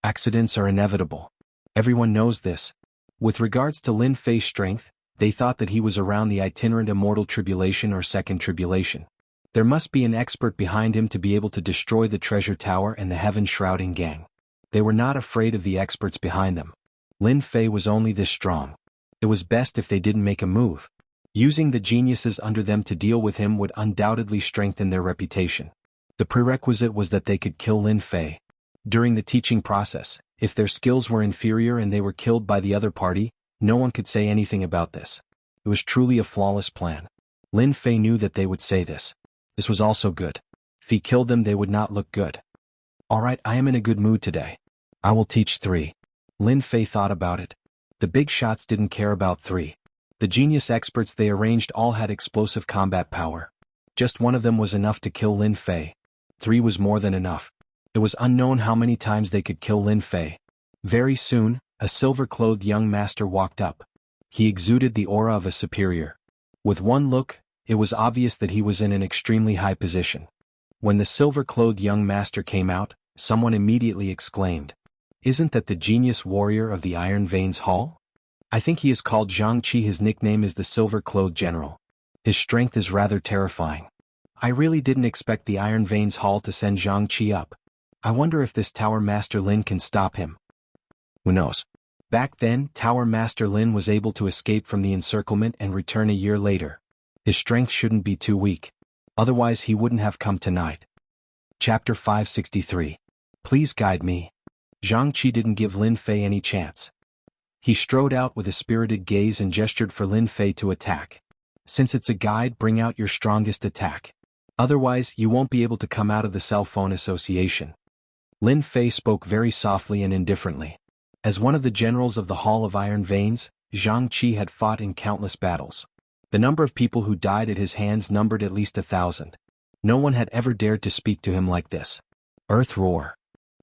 Accidents are inevitable. Everyone knows this. With regards to Lin Fei's strength, they thought that he was around the itinerant immortal tribulation or second tribulation. There must be an expert behind him to be able to destroy the treasure tower and the heaven-shrouding gang. They were not afraid of the experts behind them. Lin Fei was only this strong. It was best if they didn't make a move. Using the geniuses under them to deal with him would undoubtedly strengthen their reputation. The prerequisite was that they could kill Lin Fei. During the teaching process, if their skills were inferior and they were killed by the other party, no one could say anything about this. It was truly a flawless plan. Lin Fei knew that they would say this. This was also good. If he killed them, they would not look good. Alright, I am in a good mood today. I will teach 3. Lin Fei thought about it. The big shots didn't care about 3. The genius experts they arranged all had explosive combat power. Just one of them was enough to kill Lin Fei. 3 was more than enough. It was unknown how many times they could kill Lin Fei. Very soon, a silver-clothed young master walked up. He exuded the aura of a superior. With one look, it was obvious that he was in an extremely high position. When the silver-clothed young master came out, someone immediately exclaimed, "Isn't that the genius warrior of the Iron Veins Hall? I think he is called Jianghu. His nickname is the Silver-Clothed General. His strength is rather terrifying. I really didn't expect the Iron Veins Hall to send Jianghu up. I wonder if this Tower Master Lin can stop him." Who knows? Back then, Tower Master Lin was able to escape from the encirclement and return a year later. His strength shouldn't be too weak. Otherwise he wouldn't have come tonight. Chapter 563. Please guide me. Jianghu didn't give Lin Fei any chance. He strode out with a spirited gaze and gestured for Lin Fei to attack. Since it's a guide, bring out your strongest attack. Otherwise, you won't be able to come out of the cell phone association. Lin Fei spoke very softly and indifferently. As one of the generals of the Hall of Iron Veins, Jianghu had fought in countless battles. The number of people who died at his hands numbered at least 1,000. No one had ever dared to speak to him like this. Earth roar.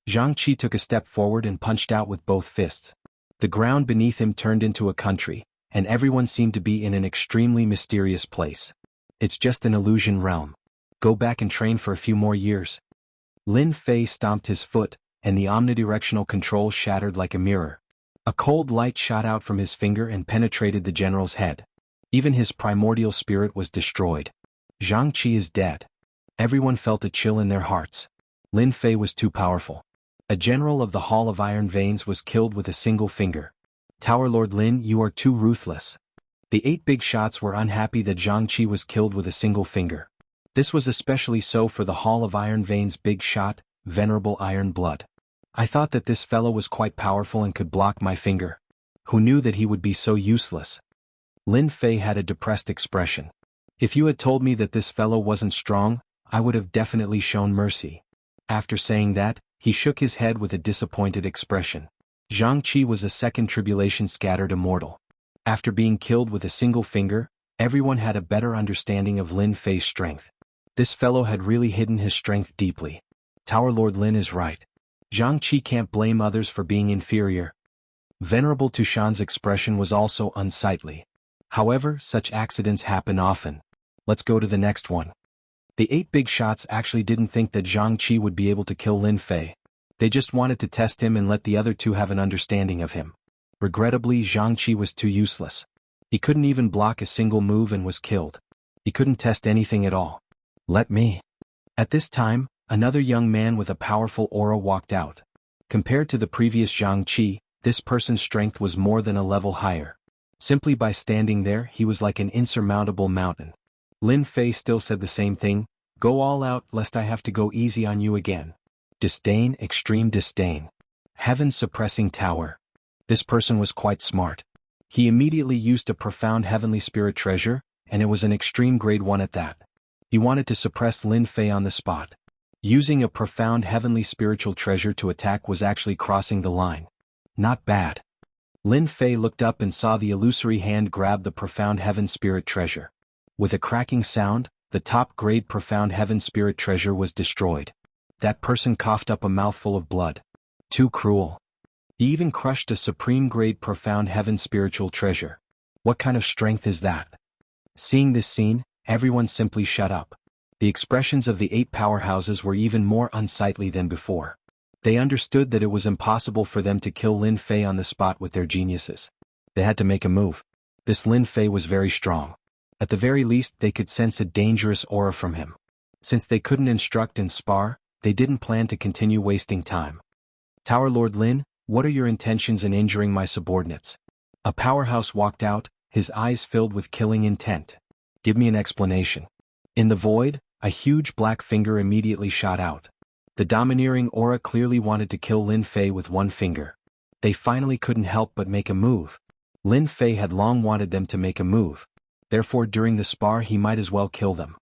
Jianghu took a step forward and punched out with both fists. The ground beneath him turned into a country, and everyone seemed to be in an extremely mysterious place. It's just an illusion realm. Go back and train for a few more years. Lin Fei stomped his foot, and the omnidirectional control shattered like a mirror. A cold light shot out from his finger and penetrated the general's head. Even his primordial spirit was destroyed. Jianghu is dead. Everyone felt a chill in their hearts. Lin Fei was too powerful. A general of the Hall of Iron Veins was killed with a single finger. Tower Lord Lin, you are too ruthless. The 8 big shots were unhappy that Jianghu was killed with a single finger. This was especially so for the Hall of Iron Veins' big shot, Venerable Iron Blood. I thought that this fellow was quite powerful and could block my finger. Who knew that he would be so useless? Lin Fei had a depressed expression. If you had told me that this fellow wasn't strong, I would have definitely shown mercy. After saying that, he shook his head with a disappointed expression. Jianghu was a second tribulation scattered immortal. After being killed with a single finger, everyone had a better understanding of Lin Fei's strength. This fellow had really hidden his strength deeply. Tower Lord Lin is right. Jianghu can't blame others for being inferior. Venerable Tushan's expression was also unsightly. However, such accidents happen often. Let's go to the next one. The 8 big shots actually didn't think that Jianghu would be able to kill Lin Fei. They just wanted to test him and let the other 2 have an understanding of him. Regrettably, Jianghu was too useless. He couldn't even block a single move and was killed. He couldn't test anything at all. Let me. At this time, another young man with a powerful aura walked out. Compared to the previous Jianghu, this person's strength was more than a level higher. Simply by standing there, he was like an insurmountable mountain. Lin Fei still said the same thing, "Go all out lest I have to go easy on you again." Disdain, extreme disdain. Heaven-suppressing tower. This person was quite smart. He immediately used a profound heavenly spirit treasure, and it was an extreme grade 1 at that. He wanted to suppress Lin Fei on the spot. Using a profound heavenly spiritual treasure to attack was actually crossing the line. Not bad. Lin Fei looked up and saw the illusory hand grab the profound heaven spirit treasure. With a cracking sound, the top-grade profound heaven spirit treasure was destroyed. That person coughed up a mouthful of blood. Too cruel. He even crushed a supreme-grade profound heaven spiritual treasure. What kind of strength is that? Seeing this scene, everyone simply shut up. The expressions of the 8 powerhouses were even more unsightly than before. They understood that it was impossible for them to kill Lin Fei on the spot with their geniuses. They had to make a move. This Lin Fei was very strong. At the very least, they could sense a dangerous aura from him. Since they couldn't instruct and spar, they didn't plan to continue wasting time. Tower Lord Lin, what are your intentions in injuring my subordinates? A powerhouse walked out, his eyes filled with killing intent. Give me an explanation. In the void, a huge black finger immediately shot out. The domineering aura clearly wanted to kill Lin Fei with one finger. They finally couldn't help but make a move. Lin Fei had long wanted them to make a move. Therefore during the spar he might as well kill them.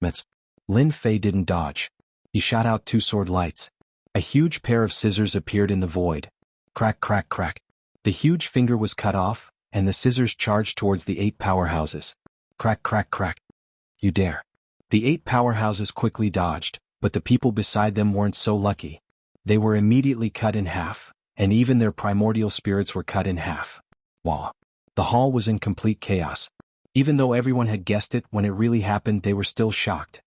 Mitz. Lin Fei didn't dodge. He shot out two sword lights. A huge pair of scissors appeared in the void. Crack, crack, crack. The huge finger was cut off, and the scissors charged towards the 8 powerhouses. Crack, crack, crack. You dare. The 8 powerhouses quickly dodged, but the people beside them weren't so lucky. They were immediately cut in half, and even their primordial spirits were cut in half. Wow. The hall was in complete chaos. Even though everyone had guessed it, when it really happened they were still shocked.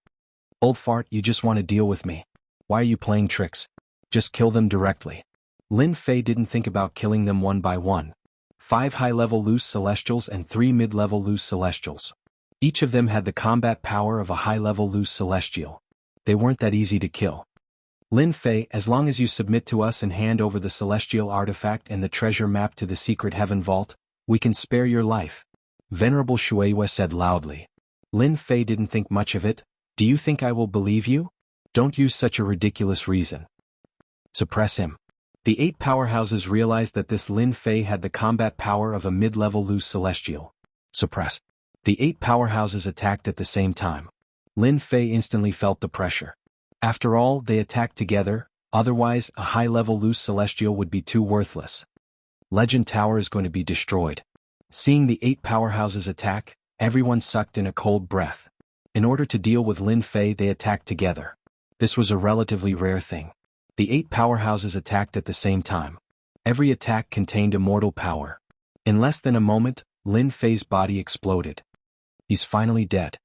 Old fart, you just want to deal with me. Why are you playing tricks? Just kill them directly. Lin Fei didn't think about killing them one by one. 5 high-level loose celestials and 3 mid-level loose celestials. Each of them had the combat power of a high-level loose celestial. They weren't that easy to kill. Lin Fei, as long as you submit to us and hand over the celestial artifact and the treasure map to the secret heaven vault, we can spare your life. Venerable Shueihua said loudly. Lin Fei didn't think much of it. Do you think I will believe you? Don't use such a ridiculous reason. Suppress him. The 8 powerhouses realized that this Lin Fei had the combat power of a mid-level loose celestial. Suppress. The 8 powerhouses attacked at the same time. Lin Fei instantly felt the pressure. After all, they attacked together, otherwise a high-level loose celestial would be too worthless. Legend Tower is going to be destroyed. Seeing the 8 powerhouses attack, everyone sucked in a cold breath. In order to deal with Lin Fei they attacked together. This was a relatively rare thing. The 8 powerhouses attacked at the same time. Every attack contained immortal power. In less than a moment, Lin Fei's body exploded. He's finally dead.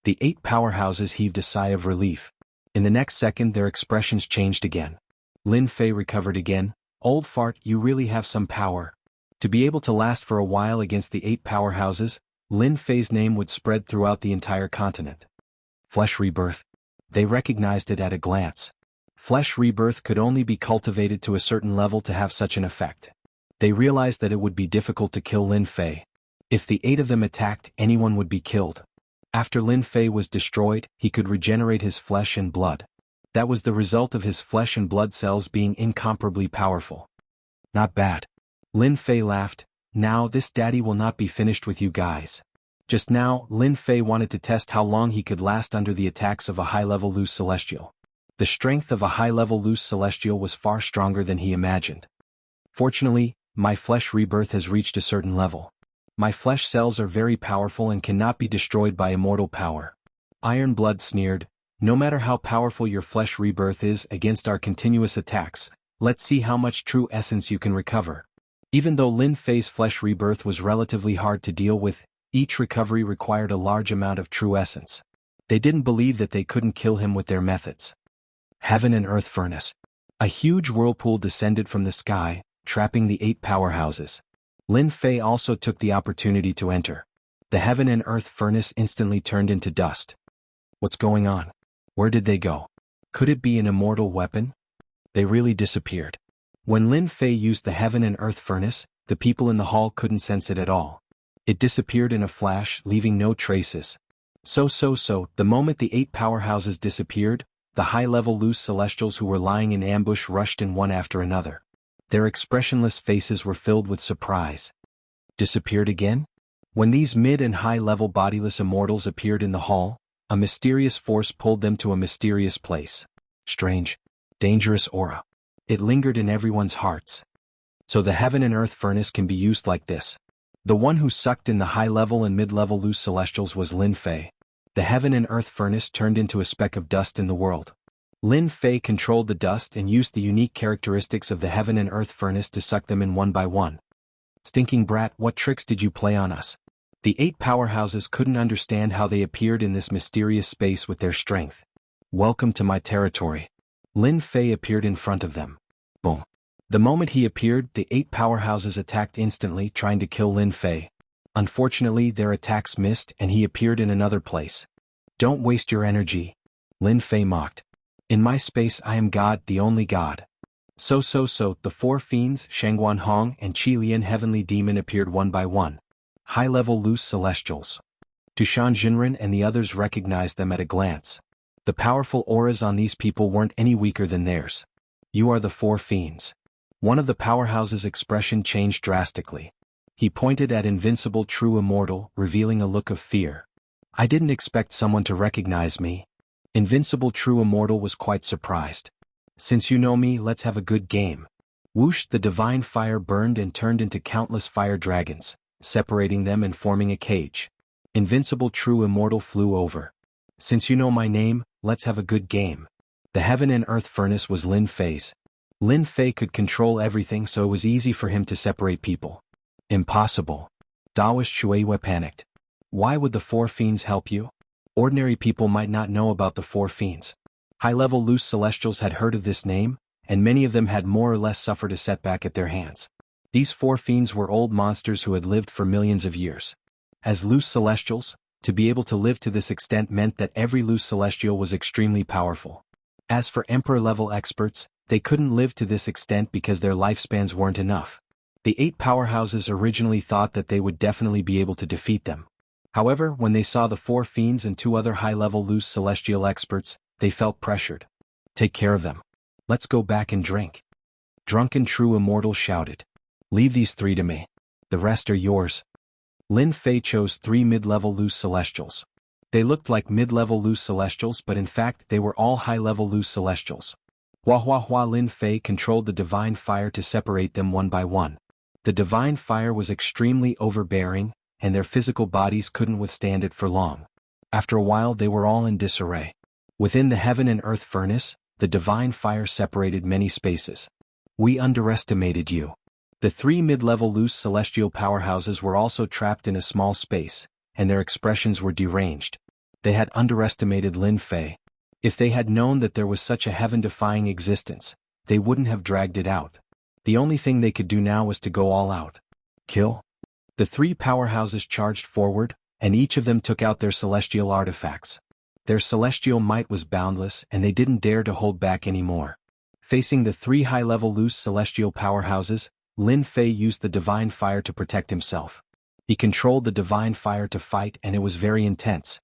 The 8 powerhouses heaved a sigh of relief. In the next second their expressions changed again. Lin Fei recovered again. Old fart, you really have some power. To be able to last for a while against the 8 powerhouses, Lin Fei's name would spread throughout the entire continent. Flesh rebirth. They recognized it at a glance. Flesh rebirth could only be cultivated to a certain level to have such an effect. They realized that it would be difficult to kill Lin Fei. If the 8 of them attacked, anyone would be killed. After Lin Fei was destroyed, he could regenerate his flesh and blood. That was the result of his flesh and blood cells being incomparably powerful. Not bad. Lin Fei laughed. Now this daddy will not be finished with you guys. Just now, Lin Fei wanted to test how long he could last under the attacks of a high-level loose celestial. The strength of a high-level loose celestial was far stronger than he imagined. Fortunately, my flesh rebirth has reached a certain level. My flesh cells are very powerful and cannot be destroyed by immortal power. Iron Blood sneered, no matter how powerful your flesh rebirth is against our continuous attacks, let's see how much true essence you can recover. Even though Lin Fei's flesh rebirth was relatively hard to deal with, each recovery required a large amount of true essence. They didn't believe that they couldn't kill him with their methods. Heaven and Earth Furnace. A huge whirlpool descended from the sky, trapping the 8 powerhouses. Lin Fei also took the opportunity to enter. The Heaven and Earth Furnace instantly turned into dust. What's going on? Where did they go? Could it be an immortal weapon? They really disappeared. When Lin Fei used the Heaven and Earth Furnace, the people in the hall couldn't sense it at all. It disappeared in a flash, leaving no traces. So, the moment the 8 powerhouses disappeared, the high-level loose celestials who were lying in ambush rushed in one after another. Their expressionless faces were filled with surprise. Disappeared again? When these mid- and high-level bodiless immortals appeared in the hall, a mysterious force pulled them to a mysterious place. Strange, dangerous aura. It lingered in everyone's hearts. So the Heaven and Earth Furnace can be used like this. The one who sucked in the high-level and mid-level loose celestials was Lin Fei. The Heaven and Earth Furnace turned into a speck of dust in the world. Lin Fei controlled the dust and used the unique characteristics of the Heaven and Earth Furnace to suck them in one by one. Stinking brat, what tricks did you play on us? The 8 powerhouses couldn't understand how they appeared in this mysterious space with their strength. Welcome to my territory. Lin Fei appeared in front of them. Boom. The moment he appeared, the 8 powerhouses attacked instantly, trying to kill Lin Fei. Unfortunately, their attacks missed and he appeared in another place. Don't waste your energy. Lin Fei mocked. In my space I am God, the only God. So, the 4 fiends, Shangguan Hong and Qi Lian Heavenly Demon appeared one by one. High-level loose celestials. Tushan Jinren and the others recognized them at a glance. The powerful auras on these people weren't any weaker than theirs. You are the four fiends. One of the powerhouse's expression changed drastically. He pointed at Invincible True Immortal, revealing a look of fear. I didn't expect someone to recognize me. Invincible True Immortal was quite surprised. Since you know me, let's have a good game. Whoosh! The divine fire burned and turned into countless fire dragons, separating them and forming a cage. Invincible True Immortal flew over. Since you know my name, let's have a good game. The heaven and earth furnace was Lin Fei's. Lin Fei could control everything, so it was easy for him to separate people. Impossible. Daoist Shuiwe panicked. Why would the four fiends help you? Ordinary people might not know about the four fiends. High-level loose celestials had heard of this name, and many of them had more or less suffered a setback at their hands. These four fiends were old monsters who had lived for millions of years. As loose celestials, to be able to live to this extent meant that every loose celestial was extremely powerful. As for Emperor-level experts, they couldn't live to this extent because their lifespans weren't enough. The 8 powerhouses originally thought that they would definitely be able to defeat them. However, when they saw the 4 fiends and 2 other high-level loose celestial experts, they felt pressured. Take care of them. Let's go back and drink. Drunken True Immortal shouted. Leave these 3 to me. The rest are yours. Lin Fei chose 3 mid-level loose celestials. They looked like mid-level loose celestials, but in fact they were all high-level loose celestials. Hua Lin Fei controlled the divine fire to separate them one by one. The divine fire was extremely overbearing, and their physical bodies couldn't withstand it for long. After a while they were all in disarray. Within the heaven and earth furnace, the divine fire separated many spaces. We underestimated you. The 3 mid-level loose celestial powerhouses were also trapped in a small space, and their expressions were deranged. They had underestimated Lin Fei. If they had known that there was such a heaven-defying existence, they wouldn't have dragged it out. The only thing they could do now was to go all out. Kill? The 3 powerhouses charged forward, and each of them took out their celestial artifacts. Their celestial might was boundless, and they didn't dare to hold back anymore. Facing the 3 high-level loose celestial powerhouses, Lin Fei used the divine fire to protect himself. He controlled the divine fire to fight, and it was very intense.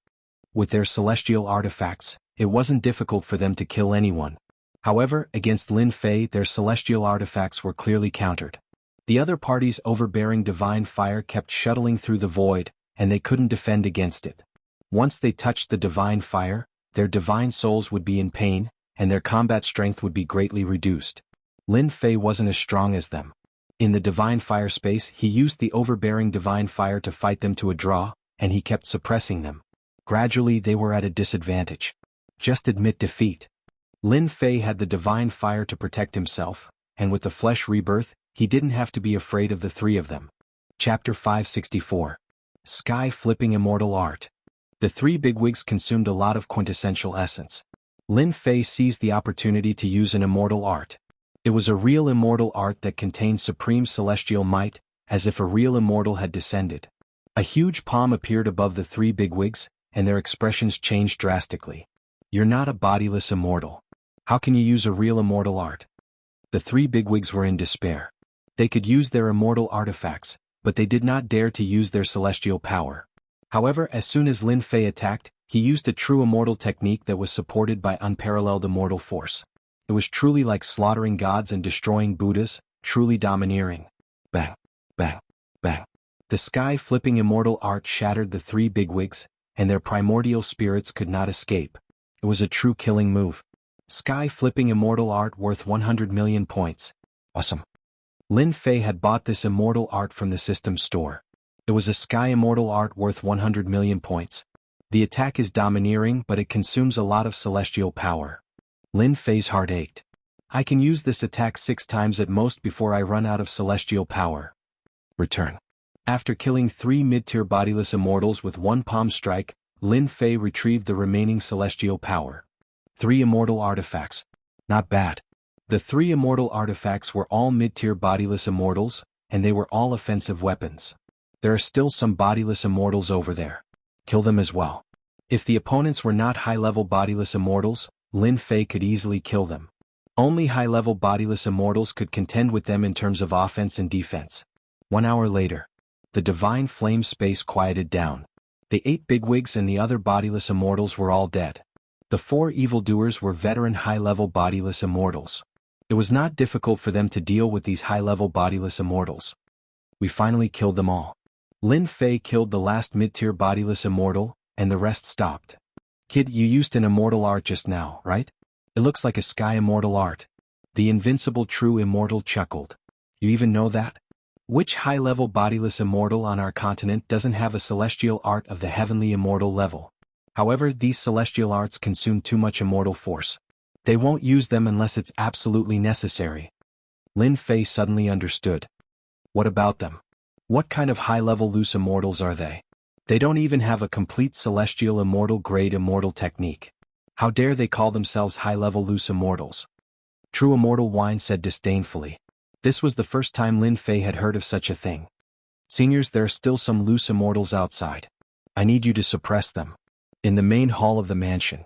With their celestial artifacts, it wasn't difficult for them to kill anyone. However, against Lin Fei, their celestial artifacts were clearly countered. The other party's overbearing divine fire kept shuttling through the void, and they couldn't defend against it. Once they touched the divine fire, their divine souls would be in pain, and their combat strength would be greatly reduced. Lin Fei wasn't as strong as them. In the divine fire space, he used the overbearing divine fire to fight them to a draw, and he kept suppressing them. Gradually they were at a disadvantage. Just admit defeat. Lin Fei had the divine fire to protect himself, and with the flesh rebirth, he didn't have to be afraid of the 3 of them. Chapter 564. Sky Flipping Immortal Art. The 3 bigwigs consumed a lot of quintessential essence. Lin Fei seized the opportunity to use an immortal art. It was a real immortal art that contained supreme celestial might, as if a real immortal had descended. A huge palm appeared above the 3 bigwigs, and their expressions changed drastically. You're not a bodiless immortal. How can you use a real immortal art? The 3 bigwigs were in despair. They could use their immortal artifacts, but they did not dare to use their celestial power. However, as soon as Lin Fei attacked, he used a true immortal technique that was supported by unparalleled immortal force. It was truly like slaughtering gods and destroying Buddhas, truly domineering. Bang, bang, bang. The sky-flipping immortal art shattered the 3 bigwigs, and their primordial spirits could not escape. It was a true killing move. Sky-flipping immortal art worth 100 million points. Awesome. Lin Fei had bought this immortal art from the system store. It was a sky immortal art worth 100 million points. The attack is domineering, but it consumes a lot of celestial power. Lin Fei's heart ached. I can use this attack 6 times at most before I run out of celestial power. Return. After killing 3 mid-tier bodiless immortals with 1 palm strike, Lin Fei retrieved the remaining celestial power. 3 immortal artifacts. Not bad. The 3 immortal artifacts were all mid-tier bodiless immortals, and they were all offensive weapons. There are still some bodiless immortals over there. Kill them as well. If the opponents were not high-level bodiless immortals, Lin Fei could easily kill them. Only high-level bodiless immortals could contend with them in terms of offense and defense. 1 hour later, the divine flame space quieted down. The 8 bigwigs and the other bodiless immortals were all dead. The four evildoers were veteran high-level bodiless immortals. It was not difficult for them to deal with these high-level bodiless immortals. We finally killed them all. Lin Fei killed the last mid-tier bodiless immortal, and the rest stopped. Kid, you used an immortal art just now, right? It looks like a sky immortal art. The invincible true immortal chuckled. You even know that? Which high-level bodiless immortal on our continent doesn't have a celestial art of the heavenly immortal level? However, these celestial arts consume too much immortal force. They won't use them unless it's absolutely necessary. Lin Fei suddenly understood. What about them? What kind of high-level loose immortals are they? They don't even have a complete celestial immortal grade immortal technique. How dare they call themselves high-level loose immortals? True Immortal Wine said disdainfully. This was the first time Lin Fei had heard of such a thing. Seniors, there are still some loose immortals outside. I need you to suppress them. In the main hall of the mansion.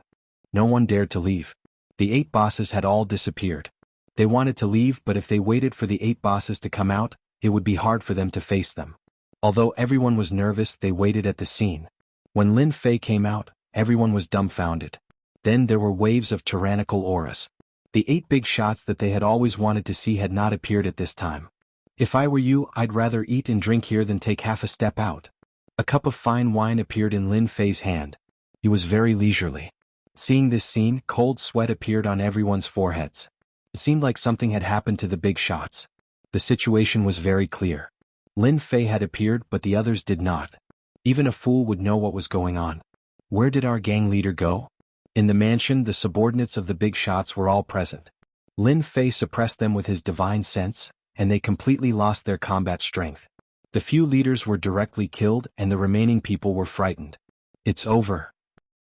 No one dared to leave. The 8 bosses had all disappeared. They wanted to leave, but if they waited for the 8 bosses to come out, it would be hard for them to face them. Although everyone was nervous, they waited at the scene. When Lin Fei came out, everyone was dumbfounded. Then there were waves of tyrannical auras. The 8 big shots that they had always wanted to see had not appeared at this time. If I were you, I'd rather eat and drink here than take half a step out. A cup of fine wine appeared in Lin Fei's hand. He was very leisurely. Seeing this scene, cold sweat appeared on everyone's foreheads. It seemed like something had happened to the big shots. The situation was very clear. Lin Fei had appeared, but the others did not. Even a fool would know what was going on. Where did our gang leader go? In the mansion, the subordinates of the big shots were all present. Lin Fei suppressed them with his divine sense, and they completely lost their combat strength. The few leaders were directly killed, and the remaining people were frightened. It's over.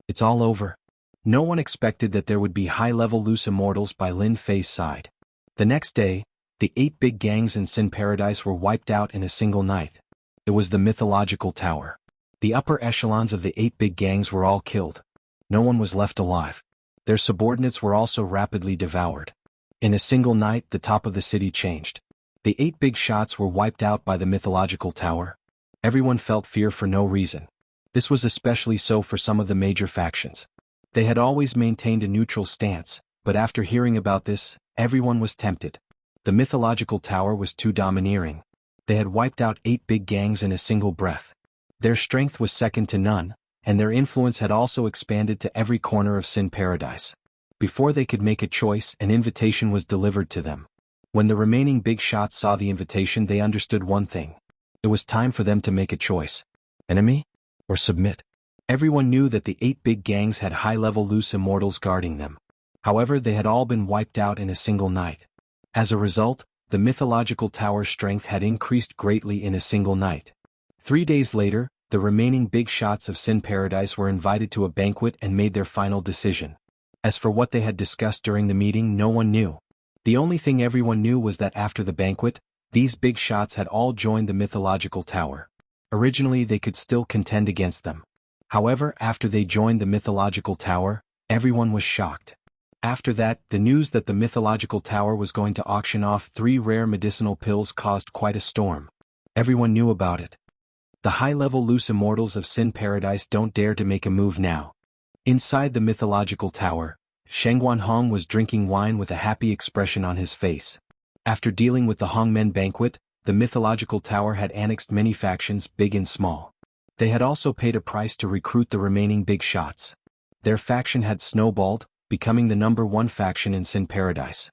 It's all over. No one expected that there would be high-level loose immortals by Lin Fei's side. The next day, the 8 big gangs in Sin Paradise were wiped out in a single night. It was the mythological tower. The upper echelons of the 8 big gangs were all killed. No one was left alive. Their subordinates were also rapidly devoured. In a single night, the top of the city changed. The 8 big shots were wiped out by the mythological tower. Everyone felt fear for no reason. This was especially so for some of the major factions. They had always maintained a neutral stance, but after hearing about this, everyone was tempted. The mythological tower was too domineering. They had wiped out 8 big gangs in a single breath. Their strength was second to none, and their influence had also expanded to every corner of Sin Paradise. Before they could make a choice, an invitation was delivered to them. When the remaining big shots saw the invitation, they understood one thing. It was time for them to make a choice. Enemy? Or submit. Everyone knew that the 8 big gangs had high-level loose immortals guarding them. However, they had all been wiped out in a single night. As a result, the mythological tower's strength had increased greatly in a single night. 3 days later, the remaining big shots of Sin Paradise were invited to a banquet and made their final decision. As for what they had discussed during the meeting, no one knew. The only thing everyone knew was that after the banquet, these big shots had all joined the mythological tower. Originally, they could still contend against them. However, after they joined the mythological tower, everyone was shocked. After that, the news that the mythological tower was going to auction off 3 rare medicinal pills caused quite a storm. Everyone knew about it. The high-level loose immortals of Sin Paradise don't dare to make a move now. Inside the mythological tower, Sheng Guanhong was drinking wine with a happy expression on his face. After dealing with the Hongmen banquet, the mythological tower had annexed many factions, big and small. They had also paid a price to recruit the remaining big shots. Their faction had snowballed, becoming the #1 faction in Sin Paradise.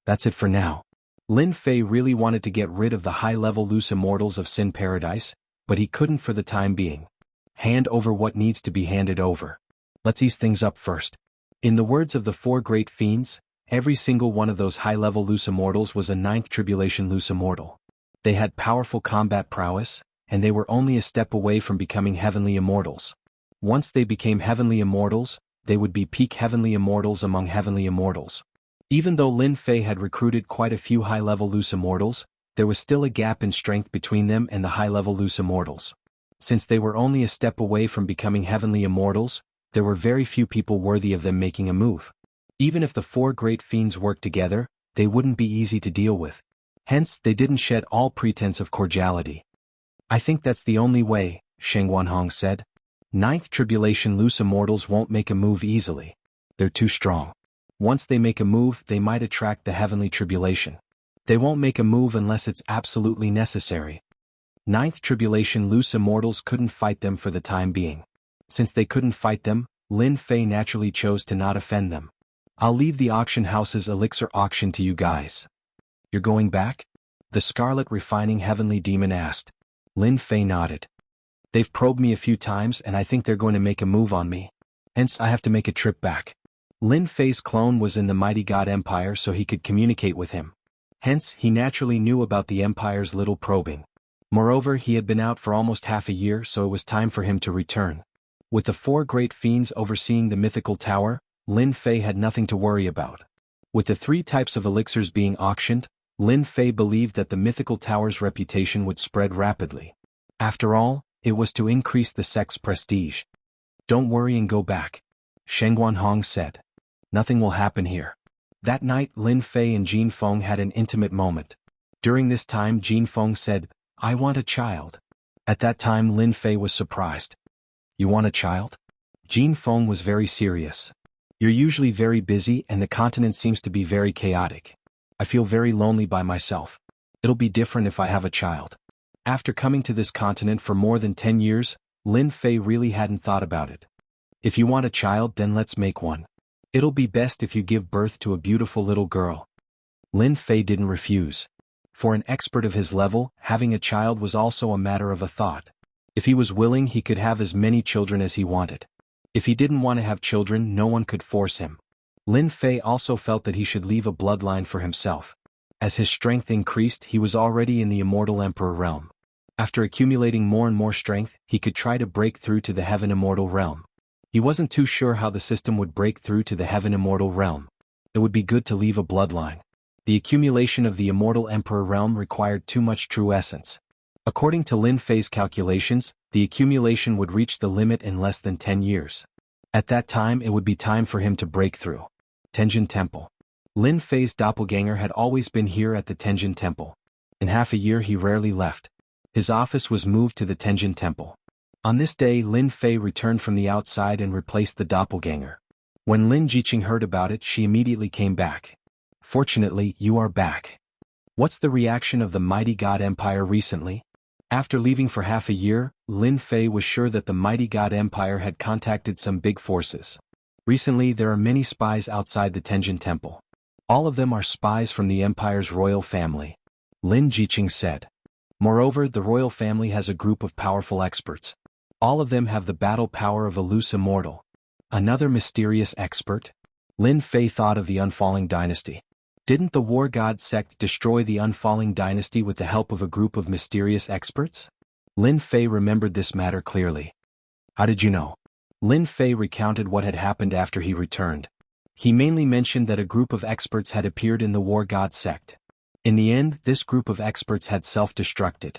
That's it for now. Lin Fei really wanted to get rid of the high-level loose immortals of Sin Paradise, but he couldn't for the time being. Hand over what needs to be handed over. Let's ease things up first. In the words of the 4 great fiends, every single one of those high-level loose immortals was a 9th tribulation loose immortal. They had powerful combat prowess, and they were only a step away from becoming heavenly immortals. Once they became heavenly immortals, they would be peak heavenly immortals among heavenly immortals. Even though Lin Fei had recruited quite a few high-level loose immortals, there was still a gap in strength between them and the high-level loose immortals. Since they were only a step away from becoming heavenly immortals, there were very few people worthy of them making a move. Even if the 4 great fiends worked together, they wouldn't be easy to deal with. Hence, they didn't shed all pretense of cordiality. I think that's the only way, Sheng Guanhong said. 9th tribulation loose immortals won't make a move easily. They're too strong. Once they make a move, they might attract the heavenly tribulation. They won't make a move unless it's absolutely necessary. Ninth tribulation. Loose immortals couldn't fight them for the time being. Since they couldn't fight them, Lin Fei naturally chose to not offend them. I'll leave the auction house's elixir auction to you guys. You're going back? The Scarlet Refining Heavenly Demon asked. Lin Fei nodded. They've probed me a few times and I think they're going to make a move on me. Hence I have to make a trip back. Lin Fei's clone was in the Mighty God Empire so he could communicate with him. Hence, he naturally knew about the Empire's little probing. Moreover, he had been out for almost half a year, so it was time for him to return. With the 4 great fiends overseeing the mythical tower, Lin Fei had nothing to worry about. With the 3 types of elixirs being auctioned, Lin Fei believed that the mythical tower's reputation would spread rapidly. After all, it was to increase the sect's prestige. Don't worry and go back, Sheng Guanhong said. Nothing will happen here. That night, Lin Fei and Jin Feng had an intimate moment. During this time, Jin Feng said, I want a child. At that time, Lin Fei was surprised. You want a child? Jin Feng was very serious. You're usually very busy and the continent seems to be very chaotic. I feel very lonely by myself. It'll be different if I have a child. After coming to this continent for more than 10 years, Lin Fei really hadn't thought about it. If you want a child, then let's make one. It'll be best if you give birth to a beautiful little girl. Lin Fei didn't refuse. For an expert of his level, having a child was also a matter of a thought. If he was willing, he could have as many children as he wanted. If he didn't want to have children, no one could force him. Lin Fei also felt that he should leave a bloodline for himself. As his strength increased, he was already in the Immortal Emperor realm. After accumulating more and more strength, he could try to break through to the Heaven Immortal realm. He wasn't too sure how the system would break through to the Heaven Immortal realm. It would be good to leave a bloodline. The accumulation of the Immortal Emperor realm required too much true essence. According to Lin Fei's calculations, the accumulation would reach the limit in less than 10 years. At that time, it would be time for him to break through. Tenjin Temple. Lin Fei's doppelganger had always been here at the Tenjin Temple. In half a year he rarely left. His office was moved to the Tenjin Temple. On this day, Lin Fei returned from the outside and replaced the doppelganger. When Lin Jiqing heard about it, she immediately came back. Fortunately, you are back. What's the reaction of the Mighty God Empire recently? After leaving for half a year, Lin Fei was sure that the Mighty God Empire had contacted some big forces. Recently, there are many spies outside the Tenjin Temple. All of them are spies from the Empire's royal family. Lin Jiqing said. Moreover, the royal family has a group of powerful experts. All of them have the battle power of a loose immortal. Another mysterious expert? Lin Fei thought of the Unfalling Dynasty. Didn't the War God sect destroy the Unfalling Dynasty with the help of a group of mysterious experts? Lin Fei remembered this matter clearly. How did you know? Lin Fei recounted what had happened after he returned. He mainly mentioned that a group of experts had appeared in the War God sect. In the end, this group of experts had self-destructed.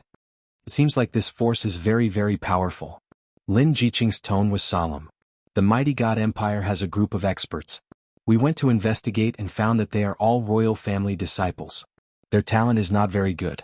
It seems like this force is very, very powerful. Lin Jiqing's tone was solemn. The Mighty God Empire has a group of experts. We went to investigate and found that they are all royal family disciples. Their talent is not very good.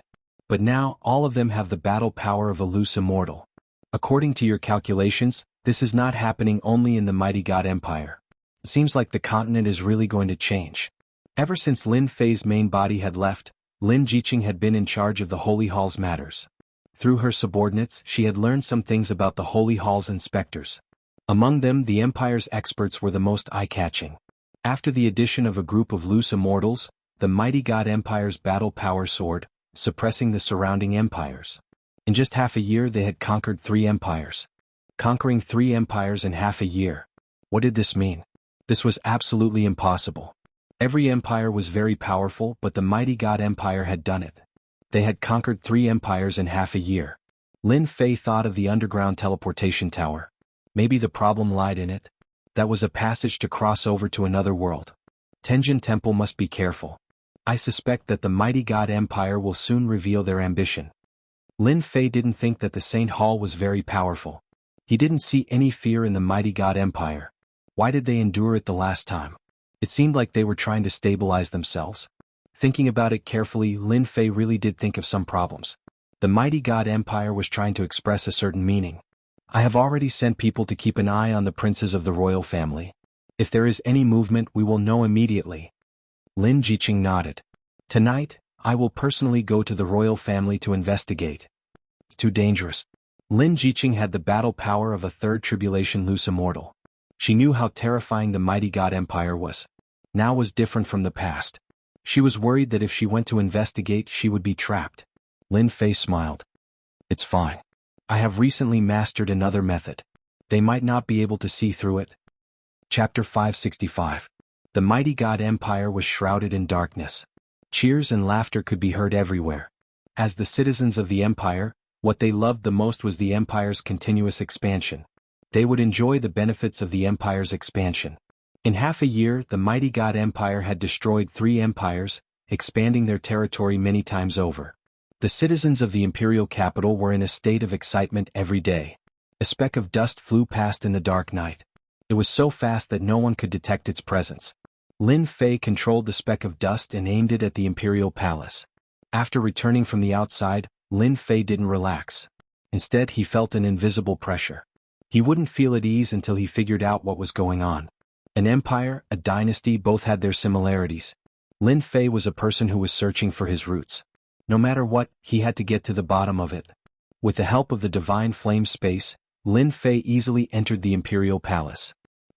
But now, all of them have the battle power of a loose immortal. According to your calculations, this is not happening only in the Mighty God Empire. It seems like the continent is really going to change. Ever since Lin Fei's main body had left, Lin Jiqing had been in charge of the Holy Hall's matters. Through her subordinates, she had learned some things about the Holy Hall's inspectors. Among them, the Empire's experts were the most eye-catching. After the addition of a group of loose immortals, the Mighty God Empire's battle power soared, suppressing the surrounding empires. In just half a year they had conquered 3 empires. Conquering 3 empires in half a year. What did this mean? This was absolutely impossible. Every empire was very powerful, but the Mighty God Empire had done it. They had conquered 3 empires in half a year. Lin Fei thought of the underground teleportation tower. Maybe the problem lied in it. That was a passage to cross over to another world. Tenjin Temple must be careful. I suspect that the Mighty God Empire will soon reveal their ambition. Lin Fei didn't think that the Saint Hall was very powerful. He didn't see any fear in the Mighty God Empire. Why did they endure it the last time? It seemed like they were trying to stabilize themselves. Thinking about it carefully, Lin Fei really did think of some problems. The Mighty God Empire was trying to express a certain meaning. I have already sent people to keep an eye on the princes of the royal family. If there is any movement, we will know immediately. Lin Jiqing nodded. Tonight, I will personally go to the royal family to investigate. It's too dangerous. Lin Jiqing had the battle power of a third tribulation loose immortal. She knew how terrifying the mighty God Empire was. Now was different from the past. She was worried that if she went to investigate, she would be trapped. Lin Fei smiled. It's fine. I have recently mastered another method. They might not be able to see through it. Chapter 565. The mighty God Empire was shrouded in darkness. Cheers and laughter could be heard everywhere. As the citizens of the empire, what they loved the most was the empire's continuous expansion. They would enjoy the benefits of the empire's expansion. In half a year, the mighty God Empire had destroyed 3 empires, expanding their territory many times over. The citizens of the imperial capital were in a state of excitement every day. A speck of dust flew past in the dark night. It was so fast that no one could detect its presence. Lin Fei controlled the speck of dust and aimed it at the imperial palace. After returning from the outside, Lin Fei didn't relax. Instead, he felt an invisible pressure. He wouldn't feel at ease until he figured out what was going on. An empire, a dynasty, both had their similarities. Lin Fei was a person who was searching for his roots. No matter what, he had to get to the bottom of it. With the help of the divine flame space, Lin Fei easily entered the imperial palace.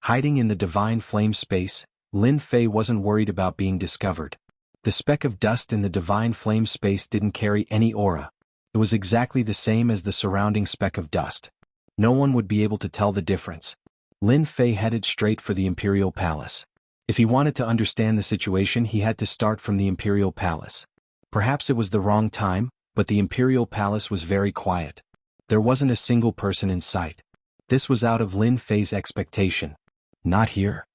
Hiding in the divine flame space, Lin Fei wasn't worried about being discovered. The speck of dust in the divine flame space didn't carry any aura. It was exactly the same as the surrounding speck of dust. No one would be able to tell the difference. Lin Fei headed straight for the imperial palace. If he wanted to understand the situation, he had to start from the imperial palace. Perhaps it was the wrong time, but the imperial palace was very quiet. There wasn't a single person in sight. This was out of Lin Fei's expectation. Not here.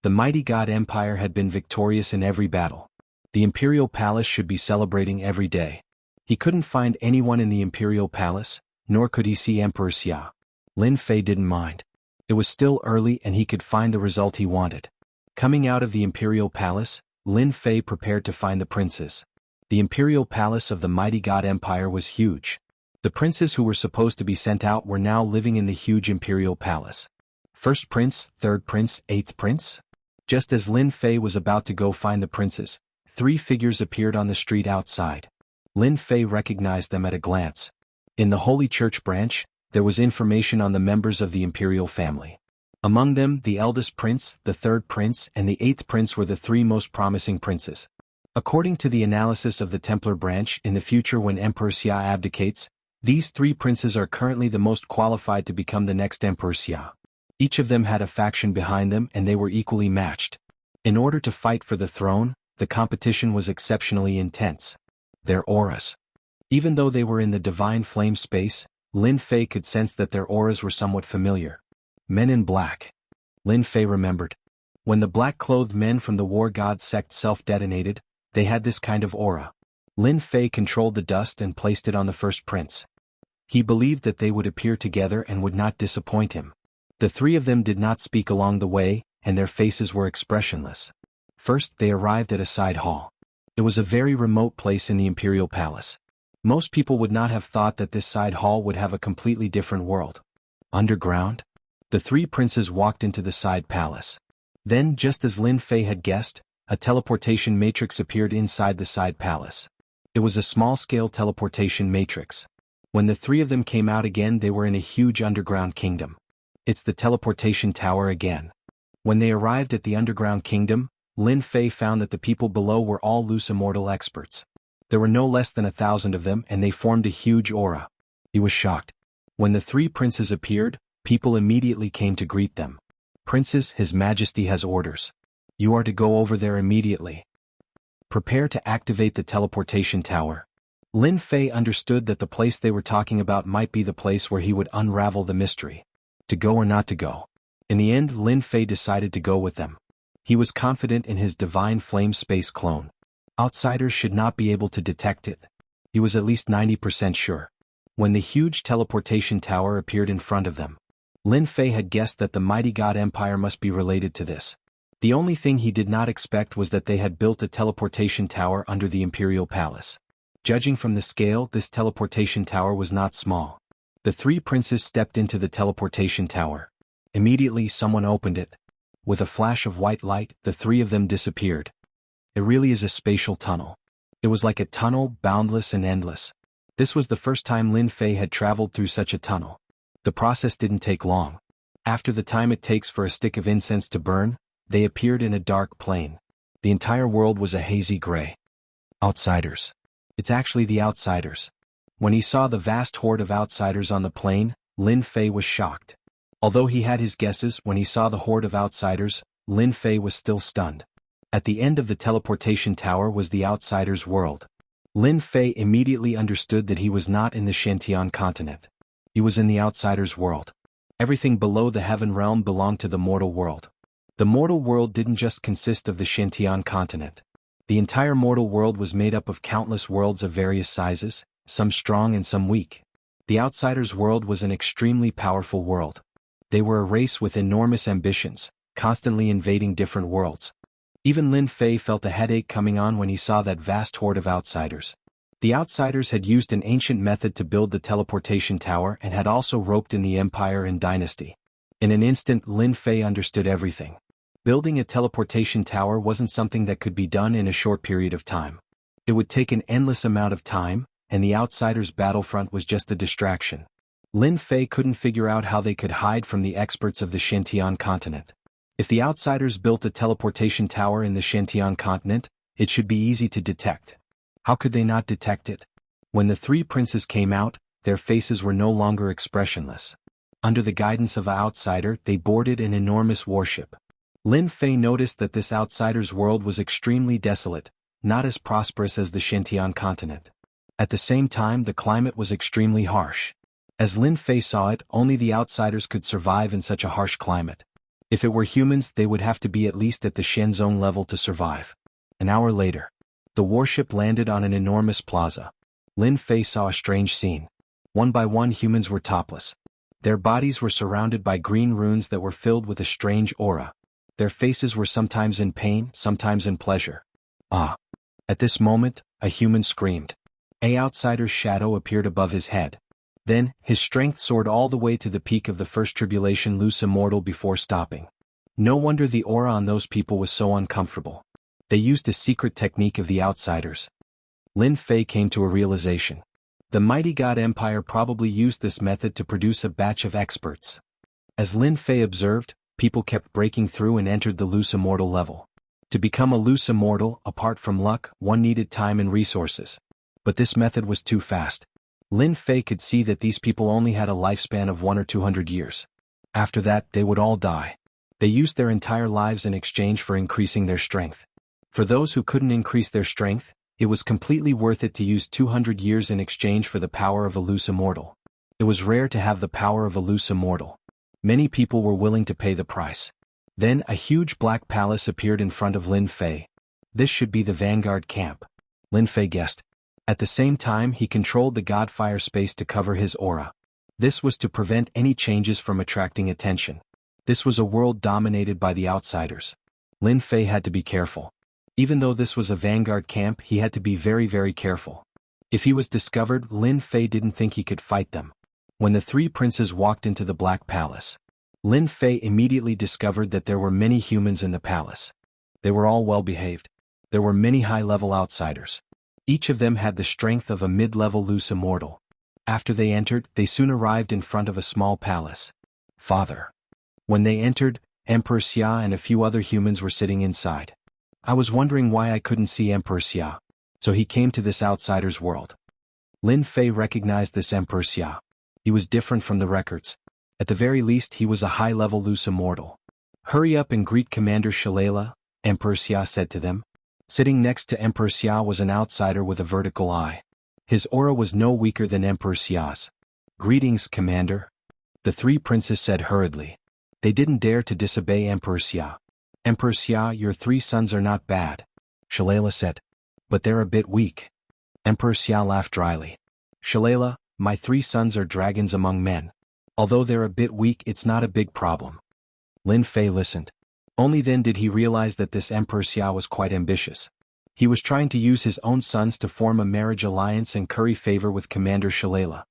The mighty God Empire had been victorious in every battle. The imperial palace should be celebrating every day. He couldn't find anyone in the imperial palace, nor could he see Emperor Xia. Lin Fei didn't mind. It was still early and he could find the result he wanted. Coming out of the imperial palace, Lin Fei prepared to find the princes. The imperial palace of the mighty God Empire was huge. The princes who were supposed to be sent out were now living in the huge imperial palace. First prince, third prince, eighth prince? Just as Lin Fei was about to go find the princes, 3 figures appeared on the street outside. Lin Fei recognized them at a glance. In the Holy Church branch, there was information on the members of the imperial family. Among them, the eldest prince, the third prince, and the 8th prince were the 3 most promising princes. According to the analysis of the Templar branch, in the future when Emperor Xia abdicates, these 3 princes are currently the most qualified to become the next Emperor Xia. Each of them had a faction behind them and they were equally matched. In order to fight for the throne, the competition was exceptionally intense. Their auras. Even though they were in the divine flame space, Lin Fei could sense that their auras were somewhat familiar. Men in black. Lin Fei remembered. When the black-clothed men from the war god sect self-detonated, they had this kind of aura. Lin Fei controlled the dust and placed it on the first prince. He believed that they would appear together and would not disappoint him. The 3 of them did not speak along the way, and their faces were expressionless. First, they arrived at a side hall. It was a very remote place in the imperial palace. Most people would not have thought that this side hall would have a completely different world. Underground? The 3 princes walked into the side palace. Then, just as Lin Fei had guessed, a teleportation matrix appeared inside the side palace. It was a small-scale teleportation matrix. When the 3 of them came out again, they were in a huge underground kingdom. It's the teleportation tower again. When they arrived at the underground kingdom, Lin Fei found that the people below were all loose immortal experts. There were no less than 1,000 of them and they formed a huge aura. He was shocked. When the 3 princes appeared, people immediately came to greet them. Princes, His Majesty has orders. You are to go over there immediately. Prepare to activate the teleportation tower. Lin Fei understood that the place they were talking about might be the place where he would unravel the mystery. To go or not to go. In the end, Lin Fei decided to go with them. He was confident in his divine flame space clone. Outsiders should not be able to detect it. He was at least 90% sure. When the huge teleportation tower appeared in front of them, Lin Fei had guessed that the mighty God Empire must be related to this. The only thing he did not expect was that they had built a teleportation tower under the imperial palace. Judging from the scale, this teleportation tower was not small. The 3 princes stepped into the teleportation tower. Immediately someone opened it. with a flash of white light, the three of them disappeared. It really is a spatial tunnel. It was like a tunnel, boundless and endless. This was the first time Lin Fei had traveled through such a tunnel. The process didn't take long. After the time it takes for a stick of incense to burn, they appeared in a dark plain. The entire world was a hazy gray. Outsiders. It's actually the outsiders. When he saw the vast horde of outsiders on the plain, Lin Fei was shocked. Although he had his guesses, when he saw the horde of outsiders, Lin Fei was still stunned. At the end of the teleportation tower was the outsiders' world. Lin Fei immediately understood that he was not in the Shantian continent. He was in the outsiders' world. Everything below the heaven realm belonged to the mortal world. The mortal world didn't just consist of the Shantian continent. The entire mortal world was made up of countless worlds of various sizes, some strong and some weak. The outsiders' world was an extremely powerful world. They were a race with enormous ambitions, constantly invading different worlds. Even Lin Fei felt a headache coming on when he saw that vast horde of outsiders. The outsiders had used an ancient method to build the teleportation tower and had also roped in the empire and dynasty. In an instant, Lin Fei understood everything. Building a teleportation tower wasn't something that could be done in a short period of time. It would take an endless amount of time, and the outsiders' battlefront was just a distraction. Lin Fei couldn't figure out how they could hide from the experts of the Shantian continent. If the outsiders built a teleportation tower in the Shantian continent, it should be easy to detect. How could they not detect it? When the three princes came out, their faces were no longer expressionless. Under the guidance of an outsider, they boarded an enormous warship. Lin Fei noticed that this outsider's world was extremely desolate, not as prosperous as the Shantian continent. At the same time, the climate was extremely harsh. As Lin Fei saw it, only the outsiders could survive in such a harsh climate. If it were humans, they would have to be at least at the Shenzong level to survive. An hour later, the warship landed on an enormous plaza. Lin Fei saw a strange scene. One by one, humans were topless. Their bodies were surrounded by green runes that were filled with a strange aura. Their faces were sometimes in pain, sometimes in pleasure. Ah! At this moment, a human screamed. An outsider's shadow appeared above his head. Then, his strength soared all the way to the peak of the first tribulation, loose immortal, before stopping. No wonder the aura on those people was so uncomfortable. They used a secret technique of the outsiders. Lin Fei came to a realization. The mighty God Empire probably used this method to produce a batch of experts. As Lin Fei observed, people kept breaking through and entered the loose immortal level. To become a loose immortal, apart from luck, one needed time and resources. But this method was too fast. Lin Fei could see that these people only had a lifespan of 100 or 200 years. After that, they would all die. They used their entire lives in exchange for increasing their strength. For those who couldn't increase their strength, it was completely worth it to use 200 years in exchange for the power of a loose immortal. It was rare to have the power of a loose immortal. Many people were willing to pay the price. Then a huge black palace appeared in front of Lin Fei. This should be the vanguard camp. Lin Fei guessed. At the same time, he controlled the Godfire space to cover his aura. This was to prevent any changes from attracting attention. This was a world dominated by the outsiders. Lin Fei had to be careful. Even though this was a vanguard camp, he had to be very, very careful. If he was discovered, Lin Fei didn't think he could fight them. When the three princes walked into the Black Palace, Lin Fei immediately discovered that there were many humans in the palace. They were all well-behaved. There were many high-level outsiders. Each of them had the strength of a mid-level loose immortal. After they entered, they soon arrived in front of a small palace. Father. When they entered, Emperor Xia and a few other humans were sitting inside. I was wondering why I couldn't see Emperor Xia. So he came to this outsider's world. Lin Fei recognized this Emperor Xia. He was different from the records. At the very least, he was a high-level loose immortal. Hurry up and greet Commander Shalala, Emperor Xia said to them. Sitting next to Emperor Xia was an outsider with a vertical eye. His aura was no weaker than Emperor Xia's. Greetings, Commander. The three princes said hurriedly. They didn't dare to disobey Emperor Xia. Emperor Xia, your three sons are not bad, Shalala said. But they're a bit weak. Emperor Xia laughed dryly. Shalala, my three sons are dragons among men. Although they're a bit weak, it's not a big problem. Lin Fei listened. Only then did he realize that this Emperor Xia was quite ambitious. He was trying to use his own sons to form a marriage alliance and curry favor with Commander Shalala.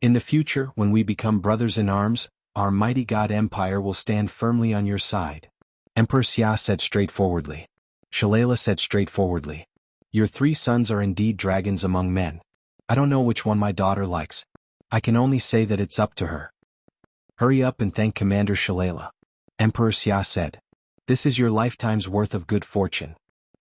In the future, when we become brothers in arms, our mighty God Empire will stand firmly on your side. Emperor Xia said straightforwardly. Shalala said straightforwardly. Your 3 sons are indeed dragons among men. I don't know which one my daughter likes. I can only say that it's up to her. Hurry up and thank Commander Shalala. Emperor Xia said. This is your lifetime's worth of good fortune.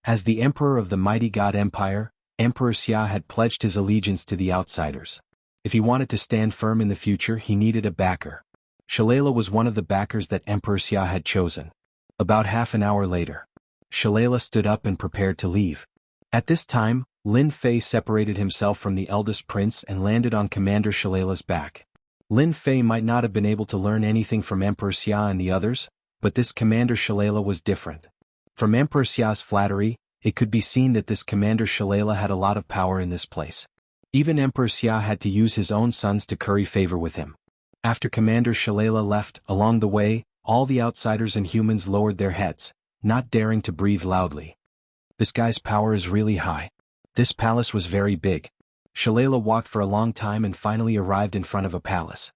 As the Emperor of the mighty God Empire, Emperor Xia had pledged his allegiance to the outsiders. If he wanted to stand firm in the future, he needed a backer. Shalala was one of the backers that Emperor Xia had chosen. About half an hour later, Shalala stood up and prepared to leave. At this time, Lin Fei separated himself from the eldest prince and landed on Commander Shalala's back. Lin Fei might not have been able to learn anything from Emperor Xia and the others, but this Commander Shalala was different. From Emperor Xia's flattery, it could be seen that this Commander Shalala had a lot of power in this place. Even Emperor Xia had to use his own sons to curry favor with him. After Commander Shalala left, along the way, all the outsiders and humans lowered their heads, not daring to breathe loudly. This guy's power is really high. This palace was very big. Shalala walked for a long time and finally arrived in front of a palace.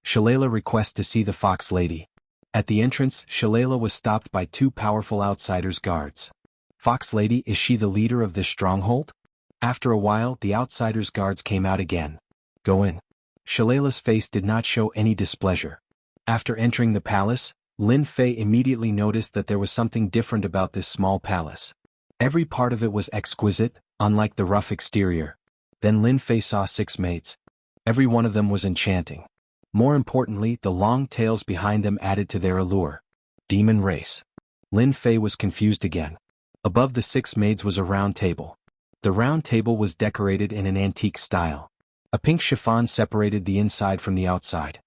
Shalala requests to see the Fox Lady. At the entrance, Shalala was stopped by 2 powerful outsiders' guards. Fox Lady, is she the leader of this stronghold? After a while, the outsiders' guards came out again. Go in. Shalala's face did not show any displeasure. After entering the palace, Lin Fei immediately noticed that there was something different about this small palace. Every part of it was exquisite, unlike the rough exterior. Then Lin Fei saw 6 maids. Every one of them was enchanting. More importantly, the long tails behind them added to their allure. Demon race. Lin Fei was confused again. Above the 6 maids was a round table. The round table was decorated in an antique style. A pink chiffon separated the inside from the outside.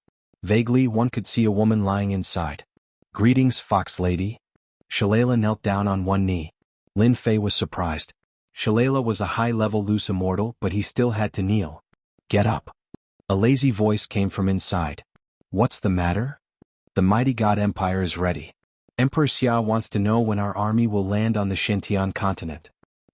Vaguely, one could see a woman lying inside. Greetings, Fox Lady. Shalala knelt down on one knee. Lin Fei was surprised. Shalala was a high-level loose immortal, but he still had to kneel. Get up. A lazy voice came from inside. What's the matter? The mighty God Empire is ready. Emperor Xia wants to know when our army will land on the Xintian continent.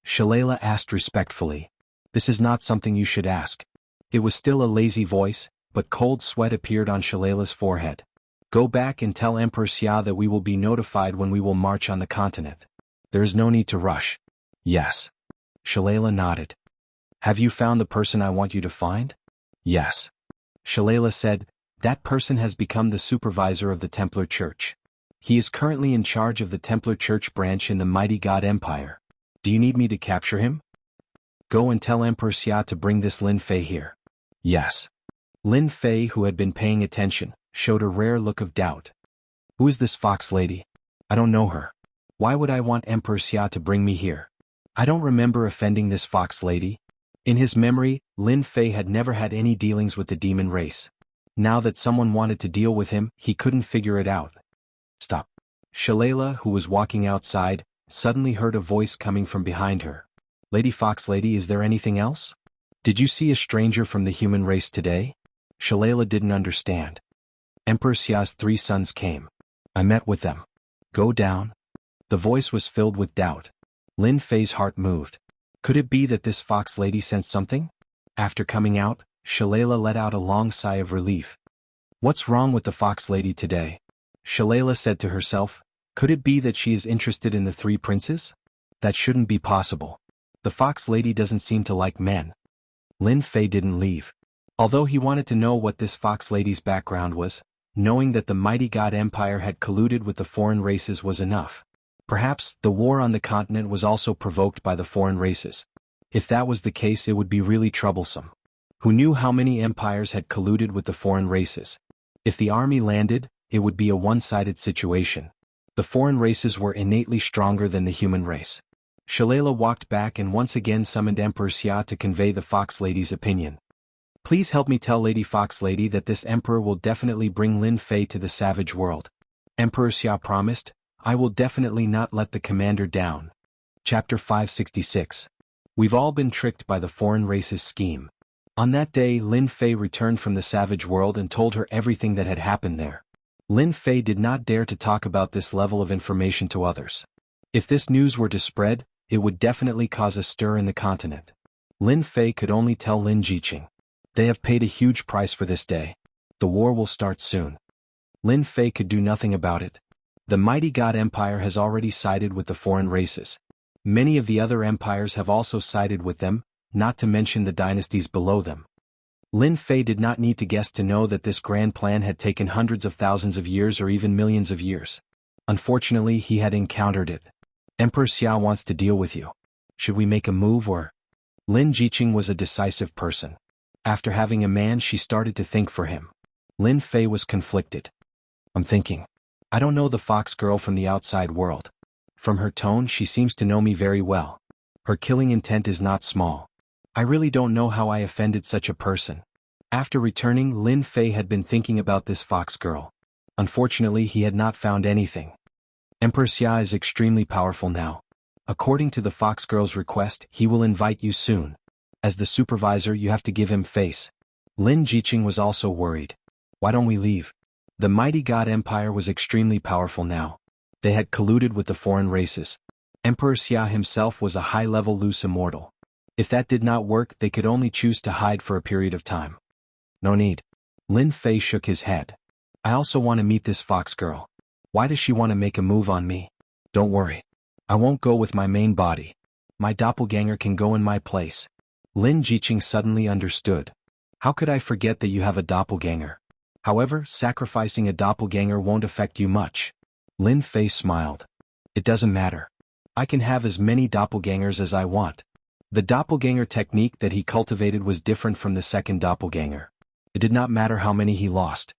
Shalala asked respectfully. This is not something you should ask. It was still a lazy voice, but cold sweat appeared on Shalala's forehead. Go back and tell Emperor Xia that we will be notified when we will march on the continent. There is no need to rush. Yes. Shalala nodded. Have you found the person I want you to find? Yes. Shalala said, that person has become the supervisor of the Templar Church. He is currently in charge of the Templar Church branch in the mighty God Empire. Do you need me to capture him? Go and tell Emperor Xia to bring this Lin Fei here. Yes. Lin Fei, who had been paying attention, showed a rare look of doubt. Who is this Fox Lady? I don't know her. Why would I want Emperor Xia to bring me here? I don't remember offending this Fox Lady. In his memory, Lin Fei had never had any dealings with the demon race. Now that someone wanted to deal with him, he couldn't figure it out. Stop. Shalala, who was walking outside, suddenly heard a voice coming from behind her. Lady Fox Lady, is there anything else? Did you see a stranger from the human race today? Shalala didn't understand. Emperor Xia's 3 sons came. I met with them. Go down. The voice was filled with doubt. Lin Fei's heart moved. Could it be that this Fox Lady sensed something? After coming out, Shalala let out a long sigh of relief. What's wrong with the Fox Lady today? Shalala said to herself, could it be that she is interested in the 3 princes? That shouldn't be possible. The Fox Lady doesn't seem to like men. Lin Fei didn't leave. Although he wanted to know what this Fox Lady's background was, knowing that the mighty God Empire had colluded with the foreign races was enough. Perhaps the war on the continent was also provoked by the foreign races. If that was the case, it would be really troublesome. Who knew how many empires had colluded with the foreign races? If the army landed, it would be a one-sided situation. The foreign races were innately stronger than the human race. Shalala walked back and once again summoned Emperor Xia to convey the Fox Lady's opinion. Please help me tell Lady Fox Lady that this emperor will definitely bring Lin Fei to the savage world. Emperor Xia promised, I will definitely not let the commander down. Chapter 566. We've all been tricked by the foreign race's scheme. On that day, Lin Fei returned from the savage world and told her everything that had happened there. Lin Fei did not dare to talk about this level of information to others. If this news were to spread, it would definitely cause a stir in the continent. Lin Fei could only tell Lin Jiqing. They have paid a huge price for this day. The war will start soon. Lin Fei could do nothing about it. The mighty God Empire has already sided with the foreign races. Many of the other empires have also sided with them, not to mention the dynasties below them. Lin Fei did not need to guess to know that this grand plan had taken hundreds of thousands of years or even millions of years. Unfortunately, he had encountered it. Emperor Xia wants to deal with you. Should we make a move or? Lin Jiqing was a decisive person. After having a man, she started to think for him. Lin Fei was conflicted. I'm thinking. I don't know the fox girl from the outside world. From her tone, she seems to know me very well. Her killing intent is not small. I really don't know how I offended such a person. After returning, Lin Fei had been thinking about this fox girl. Unfortunately, he had not found anything. Emperor Xia is extremely powerful now. According to the fox girl's request, he will invite you soon. As the supervisor, you have to give him face. Lin Jiqing was also worried. Why don't we leave? The mighty God Empire was extremely powerful now. They had colluded with the foreign races. Emperor Xia himself was a high-level loose immortal. If that did not work, they could only choose to hide for a period of time. No need. Lin Fei shook his head. I also want to meet this fox girl. Why does she want to make a move on me? Don't worry. I won't go with my main body. My doppelganger can go in my place. Lin Jiqing suddenly understood. How could I forget that you have a doppelganger? However, sacrificing a doppelganger won't affect you much. Lin Fei smiled. It doesn't matter. I can have as many doppelgangers as I want. The doppelganger technique that he cultivated was different from the second doppelganger. It did not matter how many he lost.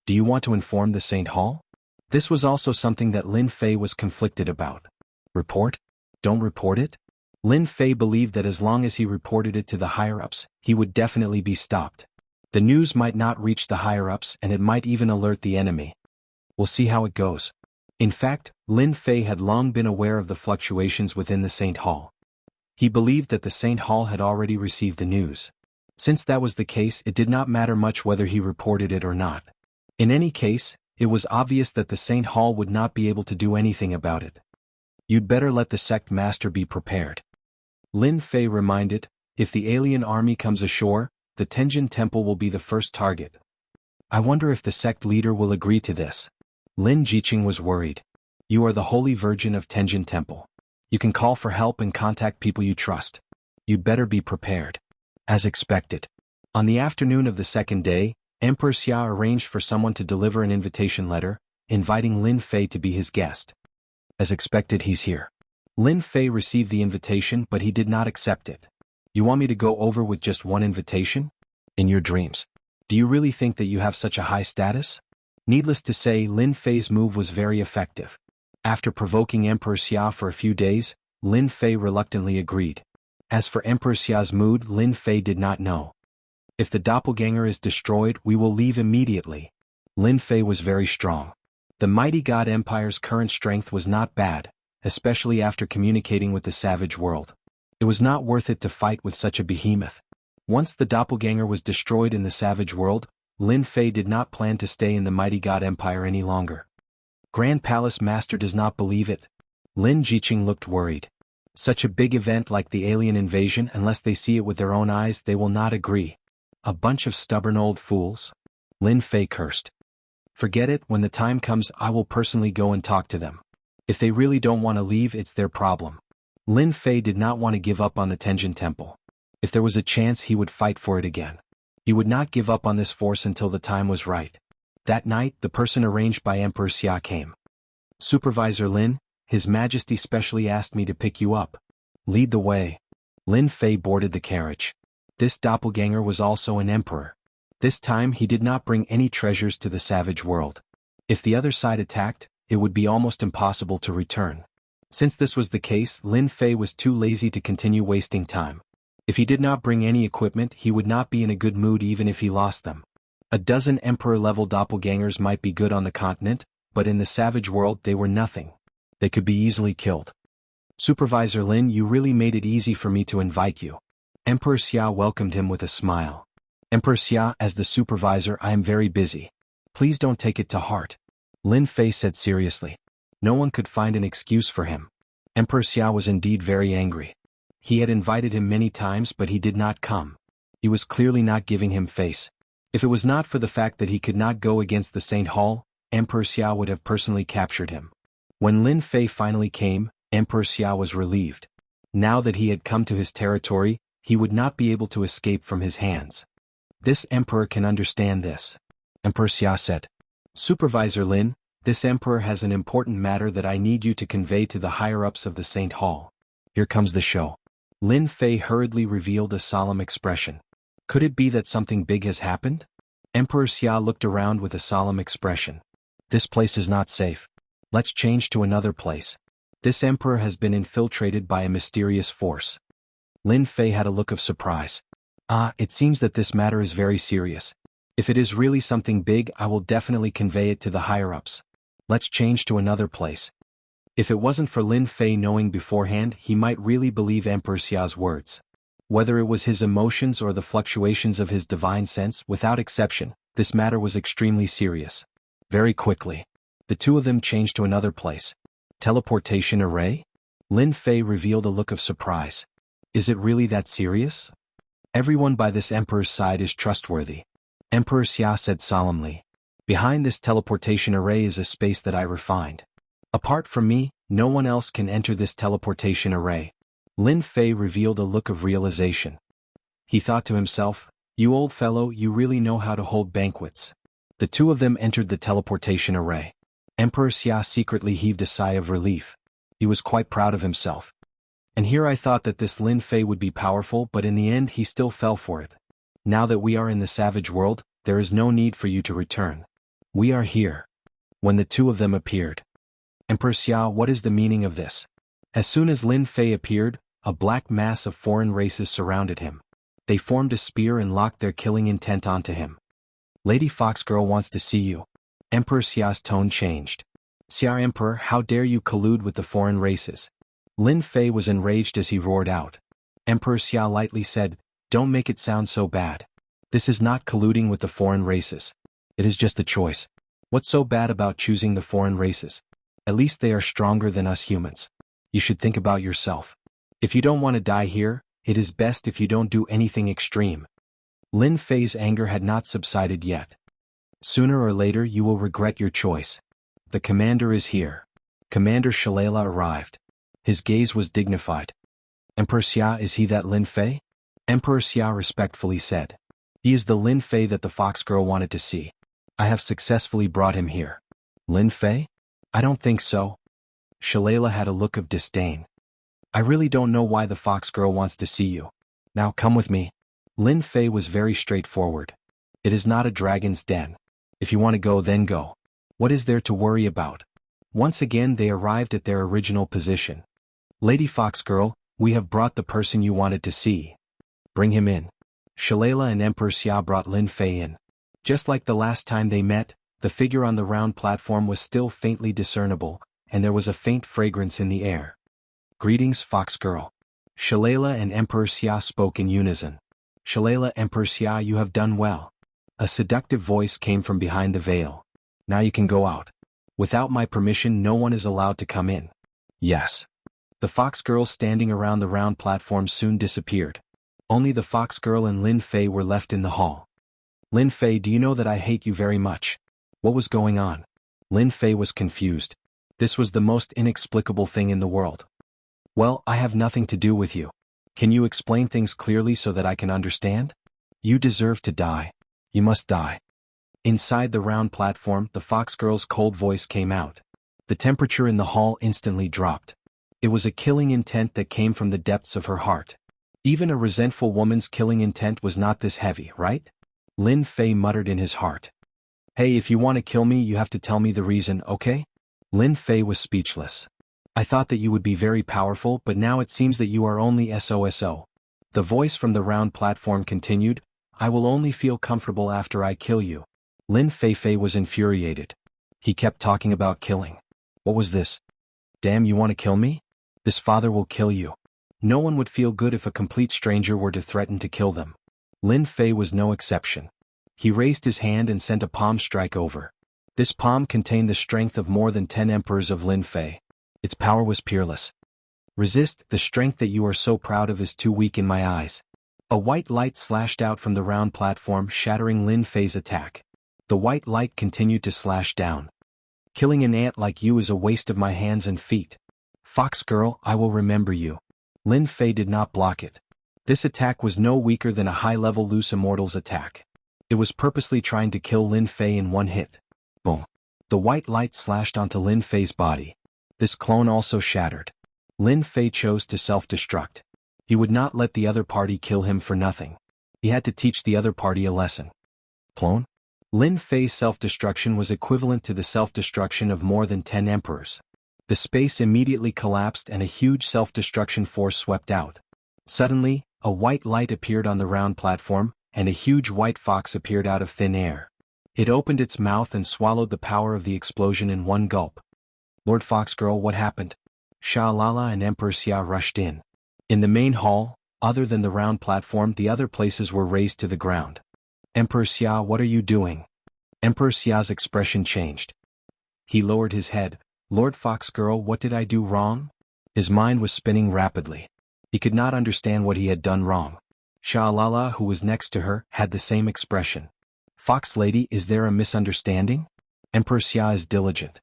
Do you want to inform the Saint Hall? This was also something that Lin Fei was conflicted about. Report? Don't report it? Lin Fei believed that as long as he reported it to the higher-ups, he would definitely be stopped. The news might not reach the higher-ups and it might even alert the enemy. We'll see how it goes. In fact, Lin Fei had long been aware of the fluctuations within the Saint Hall. He believed that the Saint Hall had already received the news. Since that was the case, it did not matter much whether he reported it or not. In any case, it was obvious that the Saint Hall would not be able to do anything about it. You'd better let the sect master be prepared. Lin Fei reminded, if the alien army comes ashore, the Tenjin Temple will be the first target. I wonder if the sect leader will agree to this. Lin Jiqing was worried. You are the Holy Virgin of Tenjin Temple. You can call for help and contact people you trust. You'd better be prepared. As expected. On the afternoon of the second day, Emperor Xia arranged for someone to deliver an invitation letter, inviting Lin Fei to be his guest. As expected, he's here. Lin Fei received the invitation, but he did not accept it. You want me to go over with just one invitation? In your dreams. Do you really think that you have such a high status? Needless to say, Lin Fei's move was very effective. After provoking Emperor Xia for a few days, Lin Fei reluctantly agreed. As for Emperor Xia's mood, Lin Fei did not know. If the doppelganger is destroyed, we will leave immediately. Lin Fei was very strong. The mighty God Empire's current strength was not bad, especially after communicating with the savage world. It was not worth it to fight with such a behemoth. Once the doppelganger was destroyed in the savage world, Lin Fei did not plan to stay in the mighty God Empire any longer. Grand Palace Master does not believe it. Lin Jiqing looked worried. Such a big event like the alien invasion, unless they see it with their own eyes, they will not agree. A bunch of stubborn old fools. Lin Fei cursed. Forget it, when the time comes I will personally go and talk to them. If they really don't want to leave, it's their problem. Lin Fei did not want to give up on the Tenjin Temple. If there was a chance, he would fight for it again. He would not give up on this force until the time was right. That night, the person arranged by Emperor Xia came. Supervisor Lin, His Majesty specially asked me to pick you up. Lead the way. Lin Fei boarded the carriage. This doppelganger was also an emperor. This time he did not bring any treasures to the savage world. If the other side attacked, it would be almost impossible to return. Since this was the case, Lin Fei was too lazy to continue wasting time. If he did not bring any equipment, he would not be in a good mood even if he lost them. A dozen emperor-level doppelgangers might be good on the continent, but in the savage world they were nothing. They could be easily killed. Supervisor Lin, you really made it easy for me to invite you. Emperor Xia welcomed him with a smile. Emperor Xia, as the supervisor, I am very busy. Please don't take it to heart. Lin Fei said seriously. No one could find an excuse for him. Emperor Xia was indeed very angry. He had invited him many times, but he did not come. He was clearly not giving him face. If it was not for the fact that he could not go against the Saint Hall, Emperor Xia would have personally captured him. When Lin Fei finally came, Emperor Xia was relieved. Now that he had come to his territory, he would not be able to escape from his hands. This emperor can understand this. Emperor Xia said. Supervisor Lin, this emperor has an important matter that I need you to convey to the higher-ups of the Saint Hall. Here comes the show. Lin Fei hurriedly revealed a solemn expression. Could it be that something big has happened? Emperor Xia looked around with a solemn expression. This place is not safe. Let's change to another place. This emperor has been infiltrated by a mysterious force. Lin Fei had a look of surprise. It seems that this matter is very serious. If it is really something big, I will definitely convey it to the higher-ups. Let's change to another place. If it wasn't for Lin Fei knowing beforehand, he might really believe Emperor Xia's words. Whether it was his emotions or the fluctuations of his divine sense, without exception, this matter was extremely serious. Very quickly, the two of them changed to another place. Teleportation array? Lin Fei revealed a look of surprise. Is it really that serious? Everyone by this emperor's side is trustworthy. Emperor Xia said solemnly. Behind this teleportation array is a space that I refined. Apart from me, no one else can enter this teleportation array. Lin Fei revealed a look of realization. He thought to himself, you old fellow, you really know how to hold banquets. The two of them entered the teleportation array. Emperor Xia secretly heaved a sigh of relief. He was quite proud of himself. And here I thought that this Lin Fei would be powerful, but in the end he still fell for it. Now that we are in the savage world, there is no need for you to return. We are here. When the two of them appeared. Emperor Xia, what is the meaning of this? As soon as Lin Fei appeared, a black mass of foreign races surrounded him. They formed a spear and locked their killing intent onto him. Lady Foxgirl wants to see you. Emperor Xia's tone changed. Xia Emperor, how dare you collude with the foreign races? Lin Fei was enraged as he roared out. Emperor Xia lightly said, don't make it sound so bad. This is not colluding with the foreign races. It is just a choice. What's so bad about choosing the foreign races? At least they are stronger than us humans. You should think about yourself. If you don't want to die here, it is best if you don't do anything extreme. Lin Fei's anger had not subsided yet. Sooner or later you will regret your choice. The commander is here. Commander Shalala arrived. His gaze was dignified. Emperor Xia, is he that Lin Fei? Emperor Xia respectfully said. He is the Lin Fei that the fox girl wanted to see. I have successfully brought him here. Lin Fei? I don't think so. Shalala had a look of disdain. I really don't know why the fox girl wants to see you. Now come with me. Lin Fei was very straightforward. It is not a dragon's den. If you want to go, then go. What is there to worry about? Once again they arrived at their original position. Lady Foxgirl, we have brought the person you wanted to see. Bring him in. Shalala and Emperor Xia brought Lin Fei in. Just like the last time they met, the figure on the round platform was still faintly discernible, and there was a faint fragrance in the air. Greetings, Foxgirl. Shalala and Emperor Xia spoke in unison. Shalala, Emperor Xia, you have done well. A seductive voice came from behind the veil. Now you can go out. Without my permission, no one is allowed to come in. Yes. The fox girls standing around the round platform soon disappeared. Only the fox girl and Lin Fei were left in the hall. Lin Fei, do you know that I hate you very much? What was going on? Lin Fei was confused. This was the most inexplicable thing in the world. Well, I have nothing to do with you. Can you explain things clearly so that I can understand? You deserve to die. You must die. Inside the round platform, the fox girl's cold voice came out. The temperature in the hall instantly dropped. It was a killing intent that came from the depths of her heart. Even a resentful woman's killing intent was not this heavy, right? Lin Fei muttered in his heart. Hey, if you want to kill me, you have to tell me the reason, okay? Lin Fei was speechless. I thought that you would be very powerful, but now it seems that you are only SOSO. The voice from the round platform continued, I will only feel comfortable after I kill you. Lin Fei was infuriated. He kept talking about killing. What was this? Damn, you want to kill me? This father will kill you. No one would feel good if a complete stranger were to threaten to kill them. Lin Fei was no exception. He raised his hand and sent a palm strike over. This palm contained the strength of more than 10 emperors of Lin Fei. Its power was peerless. Resist, the strength that you are so proud of is too weak in my eyes. A white light slashed out from the round platform, shattering Lin Fei's attack. The white light continued to slash down. Killing an ant like you is a waste of my hands and feet. Fox girl, I will remember you. Lin Fei did not block it. This attack was no weaker than a high-level loose immortal's attack. It was purposely trying to kill Lin Fei in one hit. Boom. The white light slashed onto Lin Fei's body. This clone also shattered. Lin Fei chose to self-destruct. He would not let the other party kill him for nothing. He had to teach the other party a lesson. Clone? Lin Fei's self-destruction was equivalent to the self-destruction of more than 10 emperors. The space immediately collapsed and a huge self-destruction force swept out. Suddenly, a white light appeared on the round platform, and a huge white fox appeared out of thin air. It opened its mouth and swallowed the power of the explosion in one gulp. Lord Fox Girl, what happened? Sha-Lala and Emperor Xia rushed in. In the main hall, other than the round platform, the other places were razed to the ground. Emperor Xia, what are you doing? Emperor Xia's expression changed. He lowered his head. Lord Fox Girl, what did I do wrong? His mind was spinning rapidly. He could not understand what he had done wrong. Sha-Lala, who was next to her, had the same expression. Fox Lady, is there a misunderstanding? Emperor Xia is diligent.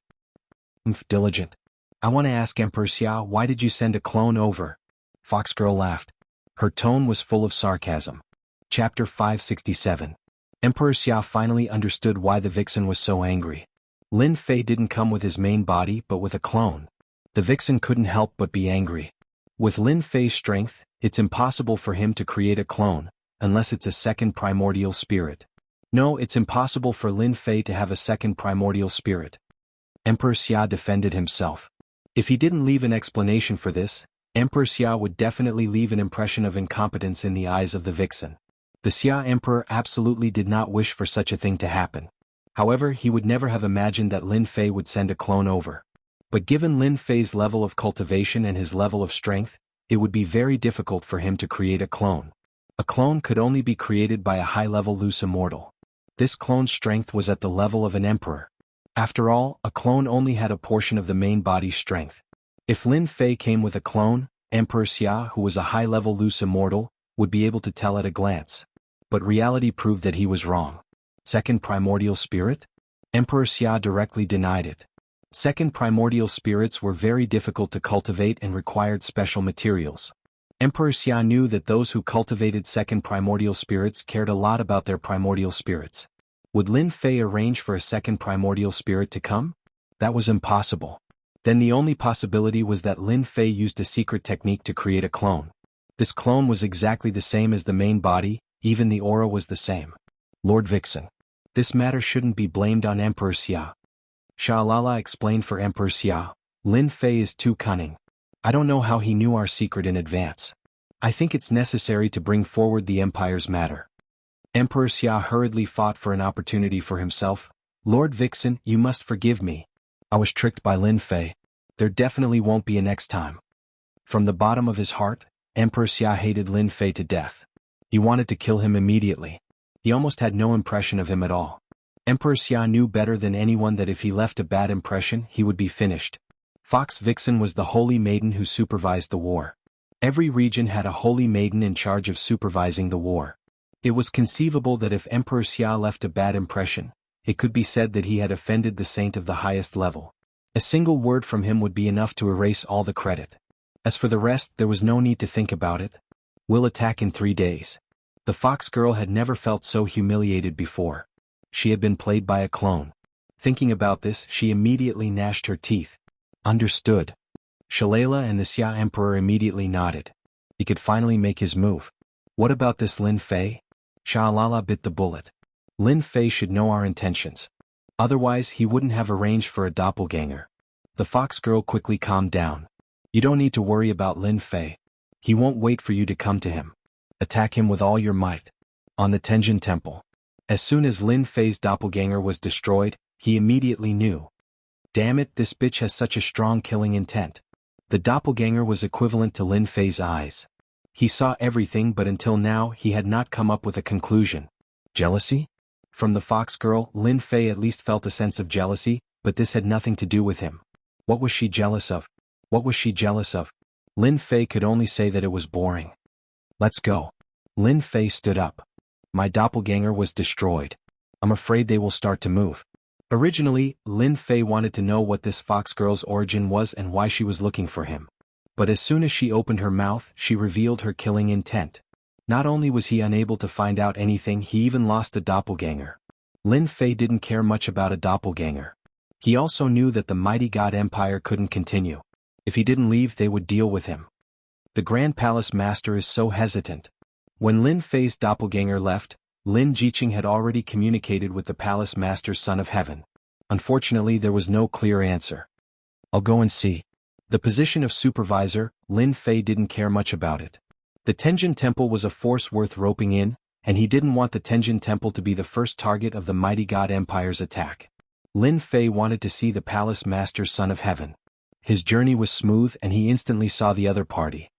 Diligent. I want to ask Emperor Xia, why did you send a clone over? Fox Girl laughed. Her tone was full of sarcasm. Chapter 567. Emperor Xia finally understood why the vixen was so angry. Lin Fei didn't come with his main body but with a clone. The vixen couldn't help but be angry. With Lin Fei's strength, it's impossible for him to create a clone, unless it's a second primordial spirit. No, it's impossible for Lin Fei to have a second primordial spirit. Emperor Xia defended himself. If he didn't leave an explanation for this, Emperor Xia would definitely leave an impression of incompetence in the eyes of the vixen. The Xia Emperor absolutely did not wish for such a thing to happen. However, he would never have imagined that Lin Fei would send a clone over. But given Lin Fei's level of cultivation and his level of strength, it would be very difficult for him to create a clone. A clone could only be created by a high-level loose immortal. This clone's strength was at the level of an emperor. After all, a clone only had a portion of the main body's strength. If Lin Fei came with a clone, Emperor Xia, who was a high-level loose immortal, would be able to tell at a glance. But reality proved that he was wrong. Second primordial spirit? Emperor Xia directly denied it. Second primordial spirits were very difficult to cultivate and required special materials. Emperor Xia knew that those who cultivated second primordial spirits cared a lot about their primordial spirits. Would Lin Fei arrange for a second primordial spirit to come? That was impossible. Then the only possibility was that Lin Fei used a secret technique to create a clone. This clone was exactly the same as the main body, even the aura was the same. Lord Vixen. This matter shouldn't be blamed on Emperor Xia. Sha-Lala explained for Emperor Xia. Lin Fei is too cunning. I don't know how he knew our secret in advance. I think it's necessary to bring forward the Empire's matter. Emperor Xia hurriedly fought for an opportunity for himself. Lord Vixen, you must forgive me. I was tricked by Lin Fei. There definitely won't be a next time. From the bottom of his heart, Emperor Xia hated Lin Fei to death. He wanted to kill him immediately. He almost had no impression of him at all. Emperor Xia knew better than anyone that if he left a bad impression, he would be finished. Fox Vixen was the holy maiden who supervised the war. Every region had a holy maiden in charge of supervising the war. It was conceivable that if Emperor Xia left a bad impression, it could be said that he had offended the saint of the highest level. A single word from him would be enough to erase all the credit. As for the rest, there was no need to think about it. We'll attack in 3 days. The fox girl had never felt so humiliated before. She had been played by a clone. Thinking about this, she immediately gnashed her teeth. Understood. Shalala and the Xia Emperor immediately nodded. He could finally make his move. What about this Lin Fei? Shalala bit the bullet. Lin Fei should know our intentions. Otherwise, he wouldn't have arranged for a doppelganger. The fox girl quickly calmed down. You don't need to worry about Lin Fei. He won't wait for you to come to him. Attack him with all your might. On the Tenjin Temple. As soon as Lin Fei's doppelganger was destroyed, he immediately knew. Damn it, this bitch has such a strong killing intent. The doppelganger was equivalent to Lin Fei's eyes. He saw everything, but until now he had not come up with a conclusion. Jealousy? From the fox girl, Lin Fei at least felt a sense of jealousy, but this had nothing to do with him. What was she jealous of? What was she jealous of? Lin Fei could only say that it was boring. Let's go. Lin Fei stood up. My doppelganger was destroyed. I'm afraid they will start to move. Originally, Lin Fei wanted to know what this fox girl's origin was and why she was looking for him. But as soon as she opened her mouth, she revealed her killing intent. Not only was he unable to find out anything, he even lost a doppelganger. Lin Fei didn't care much about a doppelganger. He also knew that the mighty God Empire couldn't continue. If he didn't leave, they would deal with him. The Grand Palace Master is so hesitant. When Lin Fei's doppelganger left, Lin Jiqing had already communicated with the Palace Master's Son of Heaven. Unfortunately, there was no clear answer. I'll go and see. The position of supervisor, Lin Fei didn't care much about it. The Tenjin Temple was a force worth roping in, and he didn't want the Tenjin Temple to be the first target of the mighty God Empire's attack. Lin Fei wanted to see the Palace Master's Son of Heaven. His journey was smooth and he instantly saw the other party.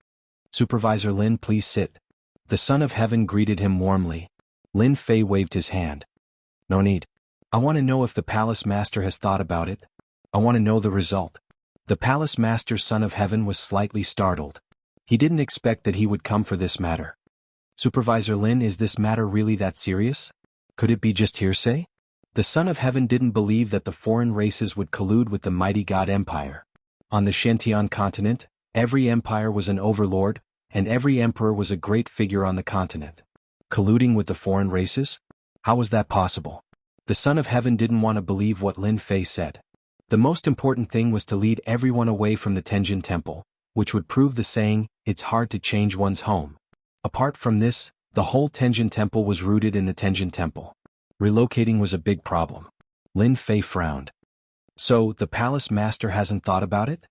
Supervisor Lin, please sit. The Son of Heaven greeted him warmly. Lin Fei waved his hand. No need. I want to know if the Palace Master has thought about it. I want to know the result. The Palace Master's Son of Heaven was slightly startled. He didn't expect that he would come for this matter. Supervisor Lin, is this matter really that serious? Could it be just hearsay? The Son of Heaven didn't believe that the foreign races would collude with the mighty God Empire. On the Shentian continent, every empire was an overlord, and every emperor was a great figure on the continent. Colluding with the foreign races? How was that possible? The Son of Heaven didn't want to believe what Lin Fei said. The most important thing was to lead everyone away from the Tenjin Temple, which would prove the saying, it's hard to change one's home. Apart from this, the whole Tenjin Temple was rooted in the Tenjin Temple. Relocating was a big problem. Lin Fei frowned. So, the Palace Master hasn't thought about it?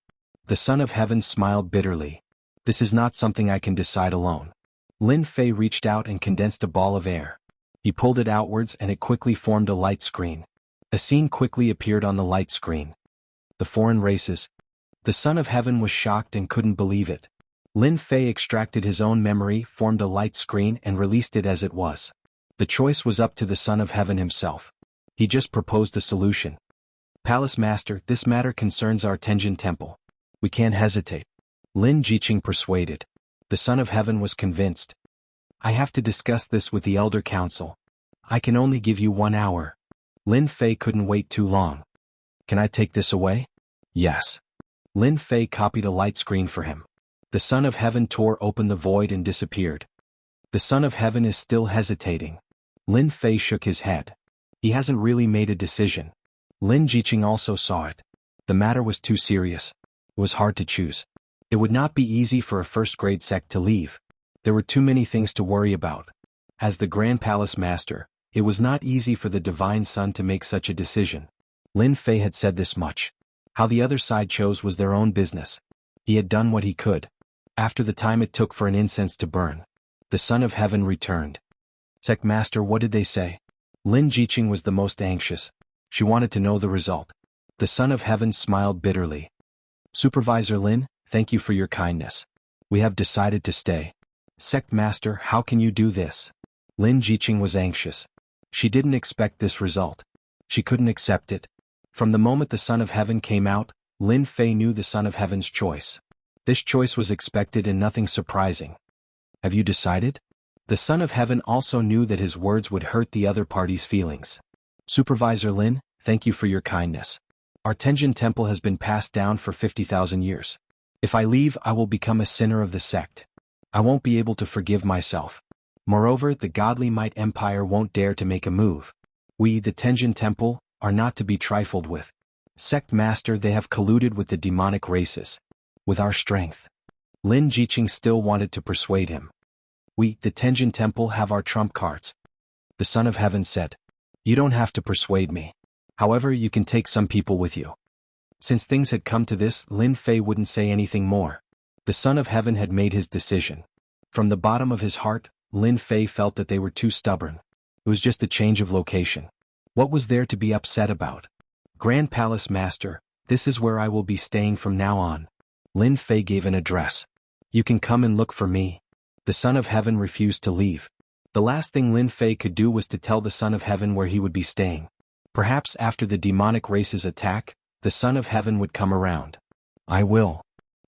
The Son of Heaven smiled bitterly. This is not something I can decide alone. Lin Fei reached out and condensed a ball of air. He pulled it outwards and it quickly formed a light screen. A scene quickly appeared on the light screen. The foreign races. The Son of Heaven was shocked and couldn't believe it. Lin Fei extracted his own memory, formed a light screen and released it as it was. The choice was up to the Son of Heaven himself. He just proposed a solution. Palace Master, this matter concerns our Tenjin Temple. We can't hesitate. Lin Jiqing persuaded. The Son of Heaven was convinced. I have to discuss this with the Elder Council. I can only give you 1 hour. Lin Fei couldn't wait too long. Can I take this away? Yes. Lin Fei copied a light screen for him. The Son of Heaven tore open the void and disappeared. The Son of Heaven is still hesitating. Lin Fei shook his head. He hasn't really made a decision. Lin Jiqing also saw it. The matter was too serious. It was hard to choose. It would not be easy for a first-grade sect to leave. There were too many things to worry about. As the Grand Palace Master, it was not easy for the Divine Son to make such a decision. Lin Fei had said this much. How the other side chose was their own business. He had done what he could. After the time it took for an incense to burn, the Son of Heaven returned. Sect Master, what did they say? Lin Jiqing was the most anxious. She wanted to know the result. The Son of Heaven smiled bitterly. Supervisor Lin, thank you for your kindness. We have decided to stay. Sect Master, how can you do this? Lin Jiqing was anxious. She didn't expect this result. She couldn't accept it. From the moment the Son of Heaven came out, Lin Fei knew the Son of Heaven's choice. This choice was expected and nothing surprising. Have you decided? The Son of Heaven also knew that his words would hurt the other party's feelings. Supervisor Lin, thank you for your kindness. Our Tenjin Temple has been passed down for 50,000 years. If I leave, I will become a sinner of the sect. I won't be able to forgive myself. Moreover, the godly Might Empire won't dare to make a move. We, the Tenjin Temple, are not to be trifled with. Sect Master, they have colluded with the demonic races. With our strength. Lin Jiqing still wanted to persuade him. We, the Tenjin Temple, have our trump cards. The Son of Heaven said. You don't have to persuade me. However, you can take some people with you. Since things had come to this, Lin Fei wouldn't say anything more. The Son of Heaven had made his decision. From the bottom of his heart, Lin Fei felt that they were too stubborn. It was just a change of location. What was there to be upset about? Grand Palace Master, this is where I will be staying from now on. Lin Fei gave an address. You can come and look for me. The Son of Heaven refused to leave. The last thing Lin Fei could do was to tell the Son of Heaven where he would be staying. Perhaps after the demonic race's attack, the Son of Heaven would come around. I will.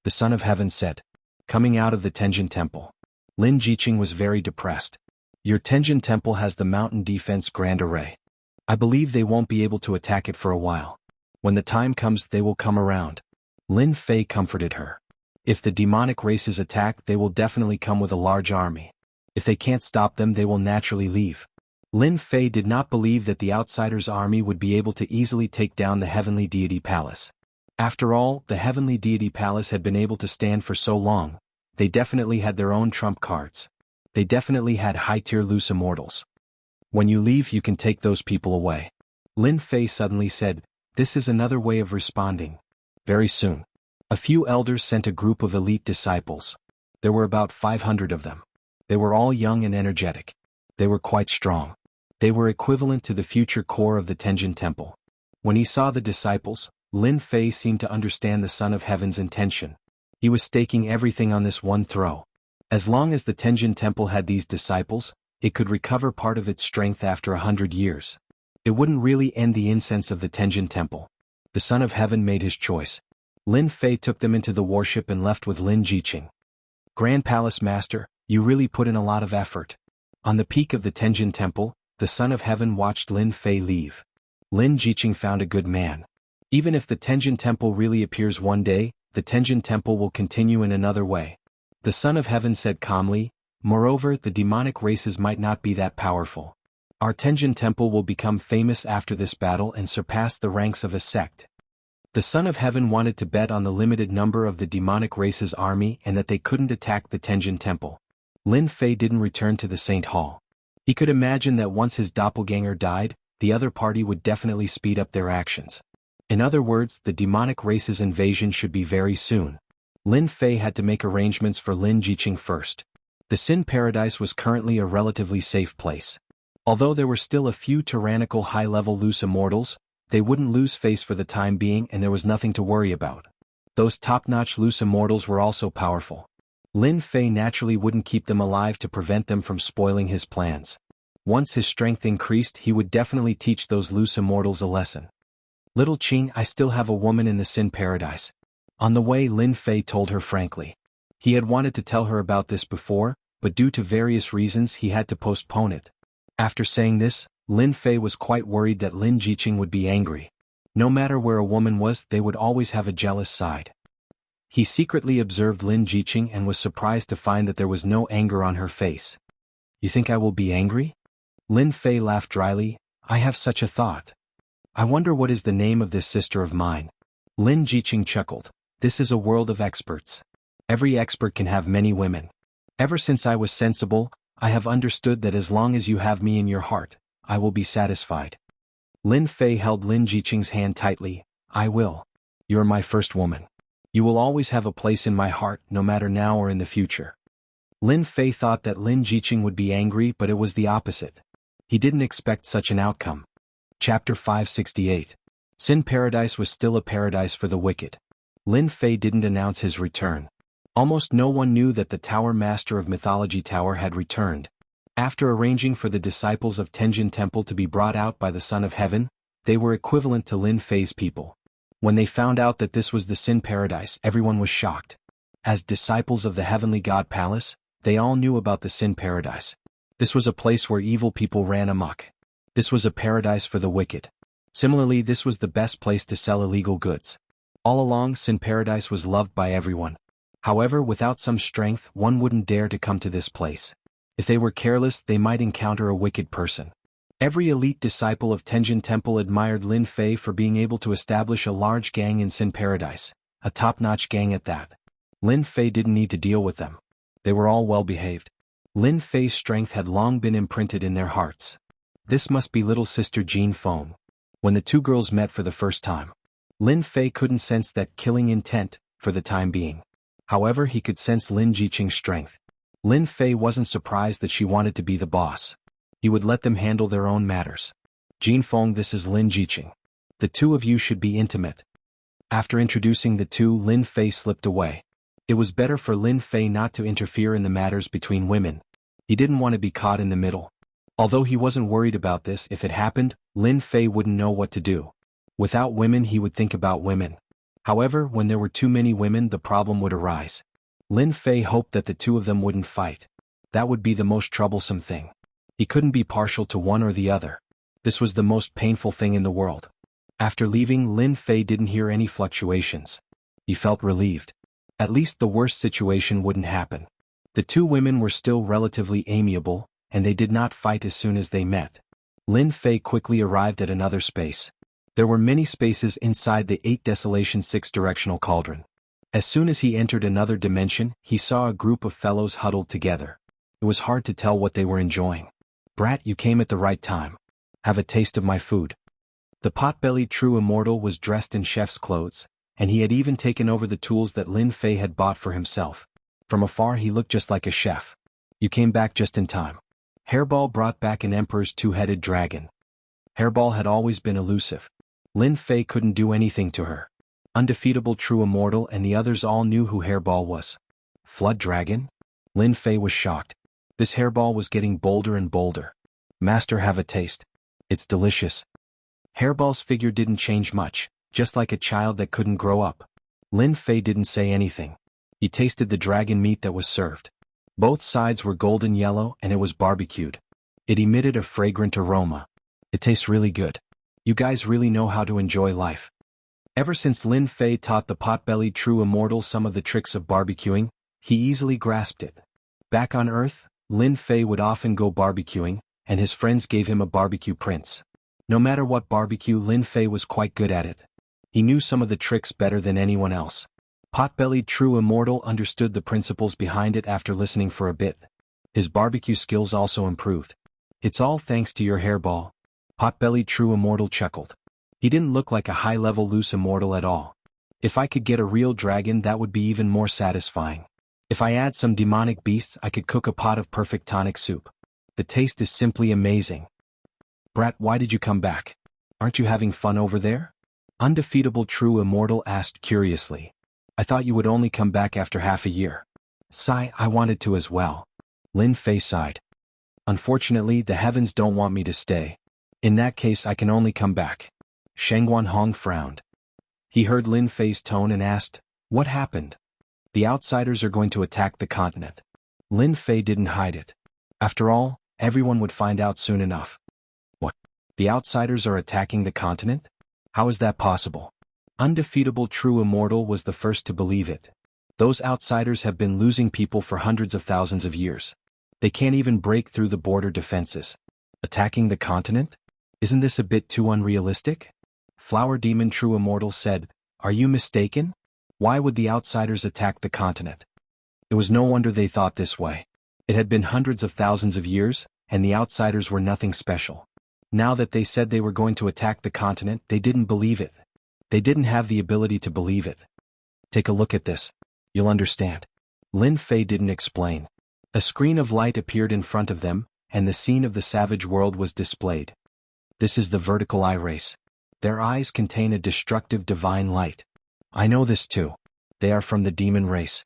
The Son of Heaven said. Coming out of the Tenjin Temple. Lin Jiqing was very depressed. Your Tenjin Temple has the Mountain Defense Grand Array. I believe they won't be able to attack it for a while. When the time comes, they will come around. Lin Fei comforted her. If the demonic races attack, they will definitely come with a large army. If they can't stop them, they will naturally leave. Lin Fei did not believe that the outsiders' army would be able to easily take down the Heavenly Deity Palace. After all, the Heavenly Deity Palace had been able to stand for so long. They definitely had their own trump cards. They definitely had high-tier loose immortals. When you leave, you can take those people away. Lin Fei suddenly said, "This is another way of responding." Very soon, a few elders sent a group of elite disciples. There were about 500 of them. They were all young and energetic. They were quite strong. They were equivalent to the future core of the Tenjin Temple. When he saw the disciples, Lin Fei seemed to understand the Son of Heaven's intention. He was staking everything on this one throw. As long as the Tenjin Temple had these disciples, it could recover part of its strength after 100 years. It wouldn't really end the incense of the Tenjin Temple. The Son of Heaven made his choice. Lin Fei took them into the warship and left with Lin Jiqing. "Grand Palace Master, you really put in a lot of effort." On the peak of the Tenjin Temple, the Son of Heaven watched Lin Fei leave. Lin Jiqing found a good man. Even if the Tenjin Temple really appears one day, the Tenjin Temple will continue in another way. The Son of Heaven said calmly, "Moreover, the demonic races might not be that powerful. Our Tenjin Temple will become famous after this battle and surpass the ranks of a sect." The Son of Heaven wanted to bet on the limited number of the demonic race's army and that they couldn't attack the Tenjin Temple. Lin Fei didn't return to the Saint Hall. He could imagine that once his doppelganger died, the other party would definitely speed up their actions. In other words, the demonic race's invasion should be very soon. Lin Fei had to make arrangements for Lin Jiqing first. The Sin Paradise was currently a relatively safe place. Although there were still a few tyrannical high-level loose immortals, they wouldn't lose face for the time being and there was nothing to worry about. Those top-notch loose immortals were also powerful. Lin Fei naturally wouldn't keep them alive to prevent them from spoiling his plans. Once his strength increased, he would definitely teach those loose immortals a lesson. "Little Qing, I still have a woman in the Sin Paradise." On the way, Lin Fei told her frankly. He had wanted to tell her about this before, but due to various reasons he had to postpone it. After saying this, Lin Fei was quite worried that Lin Jiqing would be angry. No matter where a woman was, they would always have a jealous side. He secretly observed Lin Jiqing and was surprised to find that there was no anger on her face. "You think I will be angry?" Lin Fei laughed dryly. "I have such a thought. I wonder what is the name of this sister of mine." Lin Jiqing chuckled. "This is a world of experts. Every expert can have many women. Ever since I was sensible, I have understood that as long as you have me in your heart, I will be satisfied." Lin Fei held Lin Jiqing's hand tightly. "I will. You're my first woman. You will always have a place in my heart, no matter now or in the future." Lin Fei thought that Lin Jiqing would be angry, but it was the opposite. He didn't expect such an outcome. Chapter 568. Sin Paradise was still a paradise for the wicked. Lin Fei didn't announce his return. Almost no one knew that the Tower Master of Mythology Tower had returned. After arranging for the disciples of Tenjin Temple to be brought out by the Son of Heaven, they were equivalent to Lin Fei's people. When they found out that this was the Sin Paradise, everyone was shocked. As disciples of the Heavenly God Palace, they all knew about the Sin Paradise. This was a place where evil people ran amok. This was a paradise for the wicked. Similarly, this was the best place to sell illegal goods. All along, Sin Paradise was loved by everyone. However, without some strength, one wouldn't dare to come to this place. If they were careless, they might encounter a wicked person. Every elite disciple of Tenjin Temple admired Lin Fei for being able to establish a large gang in Sin Paradise, a top-notch gang at that. Lin Fei didn't need to deal with them. They were all well-behaved. Lin Fei's strength had long been imprinted in their hearts. This must be little sister Jean Feng. When the two girls met for the first time, Lin Fei couldn't sense that killing intent, for the time being. However, he could sense Lin Jiqing's strength. Lin Fei wasn't surprised that she wanted to be the boss. He would let them handle their own matters. "Jean Feng, this is Lin Jiqing. The two of you should be intimate." After introducing the two, Lin Fei slipped away. It was better for Lin Fei not to interfere in the matters between women. He didn't want to be caught in the middle. Although he wasn't worried about this, if it happened, Lin Fei wouldn't know what to do. Without women, he would think about women. However, when there were too many women, the problem would arise. Lin Fei hoped that the two of them wouldn't fight. That would be the most troublesome thing. He couldn't be partial to one or the other. This was the most painful thing in the world. After leaving, Lin Fei didn't hear any fluctuations. He felt relieved. At least the worst situation wouldn't happen. The two women were still relatively amiable, and they did not fight as soon as they met. Lin Fei quickly arrived at another space. There were many spaces inside the 8 Desolation 6-directional cauldron. As soon as he entered another dimension, he saw a group of fellows huddled together. It was hard to tell what they were enjoying. "Brat, you came at the right time. Have a taste of my food." The pot-bellied true immortal was dressed in chef's clothes, and he had even taken over the tools that Lin Fei had bought for himself. From afar he looked just like a chef. "You came back just in time." Hairball brought back an emperor's 2-headed dragon. Hairball had always been elusive. Lin Fei couldn't do anything to her. Undefeatable true immortal and the others all knew who Hairball was. Flood dragon? Lin Fei was shocked. This Hairball was getting bolder and bolder. "Master, have a taste. It's delicious." Hairball's figure didn't change much, just like a child that couldn't grow up. Lin Fei didn't say anything. He tasted the dragon meat that was served. Both sides were golden yellow and it was barbecued. It emitted a fragrant aroma. "It tastes really good. You guys really know how to enjoy life." Ever since Lin Fei taught the pot-bellied true immortal some of the tricks of barbecuing, he easily grasped it. Back on Earth, Lin Fei would often go barbecuing, and his friends gave him a barbecue prince. No matter what barbecue, Lin Fei was quite good at it. He knew some of the tricks better than anyone else. Pot-bellied true immortal understood the principles behind it after listening for a bit. His barbecue skills also improved. "It's all thanks to your Hairball." Pot-bellied true immortal chuckled. He didn't look like a high-level loose immortal at all. "If I could get a real dragon, that would be even more satisfying. If I add some demonic beasts, I could cook a pot of perfect tonic soup. The taste is simply amazing." "Brat, why did you come back? Aren't you having fun over there?" Undefeatable true immortal asked curiously. "I thought you would only come back after half a year." "Sigh, I wanted to as well." Lin Fei sighed. "Unfortunately, the heavens don't want me to stay. In that case, I can only come back." Shengguan Hong frowned. He heard Lin Fei's tone and asked, "What happened?" "The outsiders are going to attack the continent." Lin Fei didn't hide it. After all, everyone would find out soon enough. "What? The outsiders are attacking the continent? How is that possible?" Undefeatable true immortal was the first to believe it. Those outsiders have been losing people for hundreds of thousands of years. They can't even break through the border defenses. Attacking the continent? Isn't this a bit too unrealistic? Flower Demon True Immortal said, "Are you mistaken? Why would the outsiders attack the continent?" It was no wonder they thought this way. It had been hundreds of thousands of years, and the outsiders were nothing special. Now that they said they were going to attack the continent, they didn't believe it. They didn't have the ability to believe it. "Take a look at this. You'll understand." Lin Fei didn't explain. A screen of light appeared in front of them, and the scene of the savage world was displayed. This is the vertical eye race. Their eyes contain a destructive divine light. I know this too. They are from the demon race.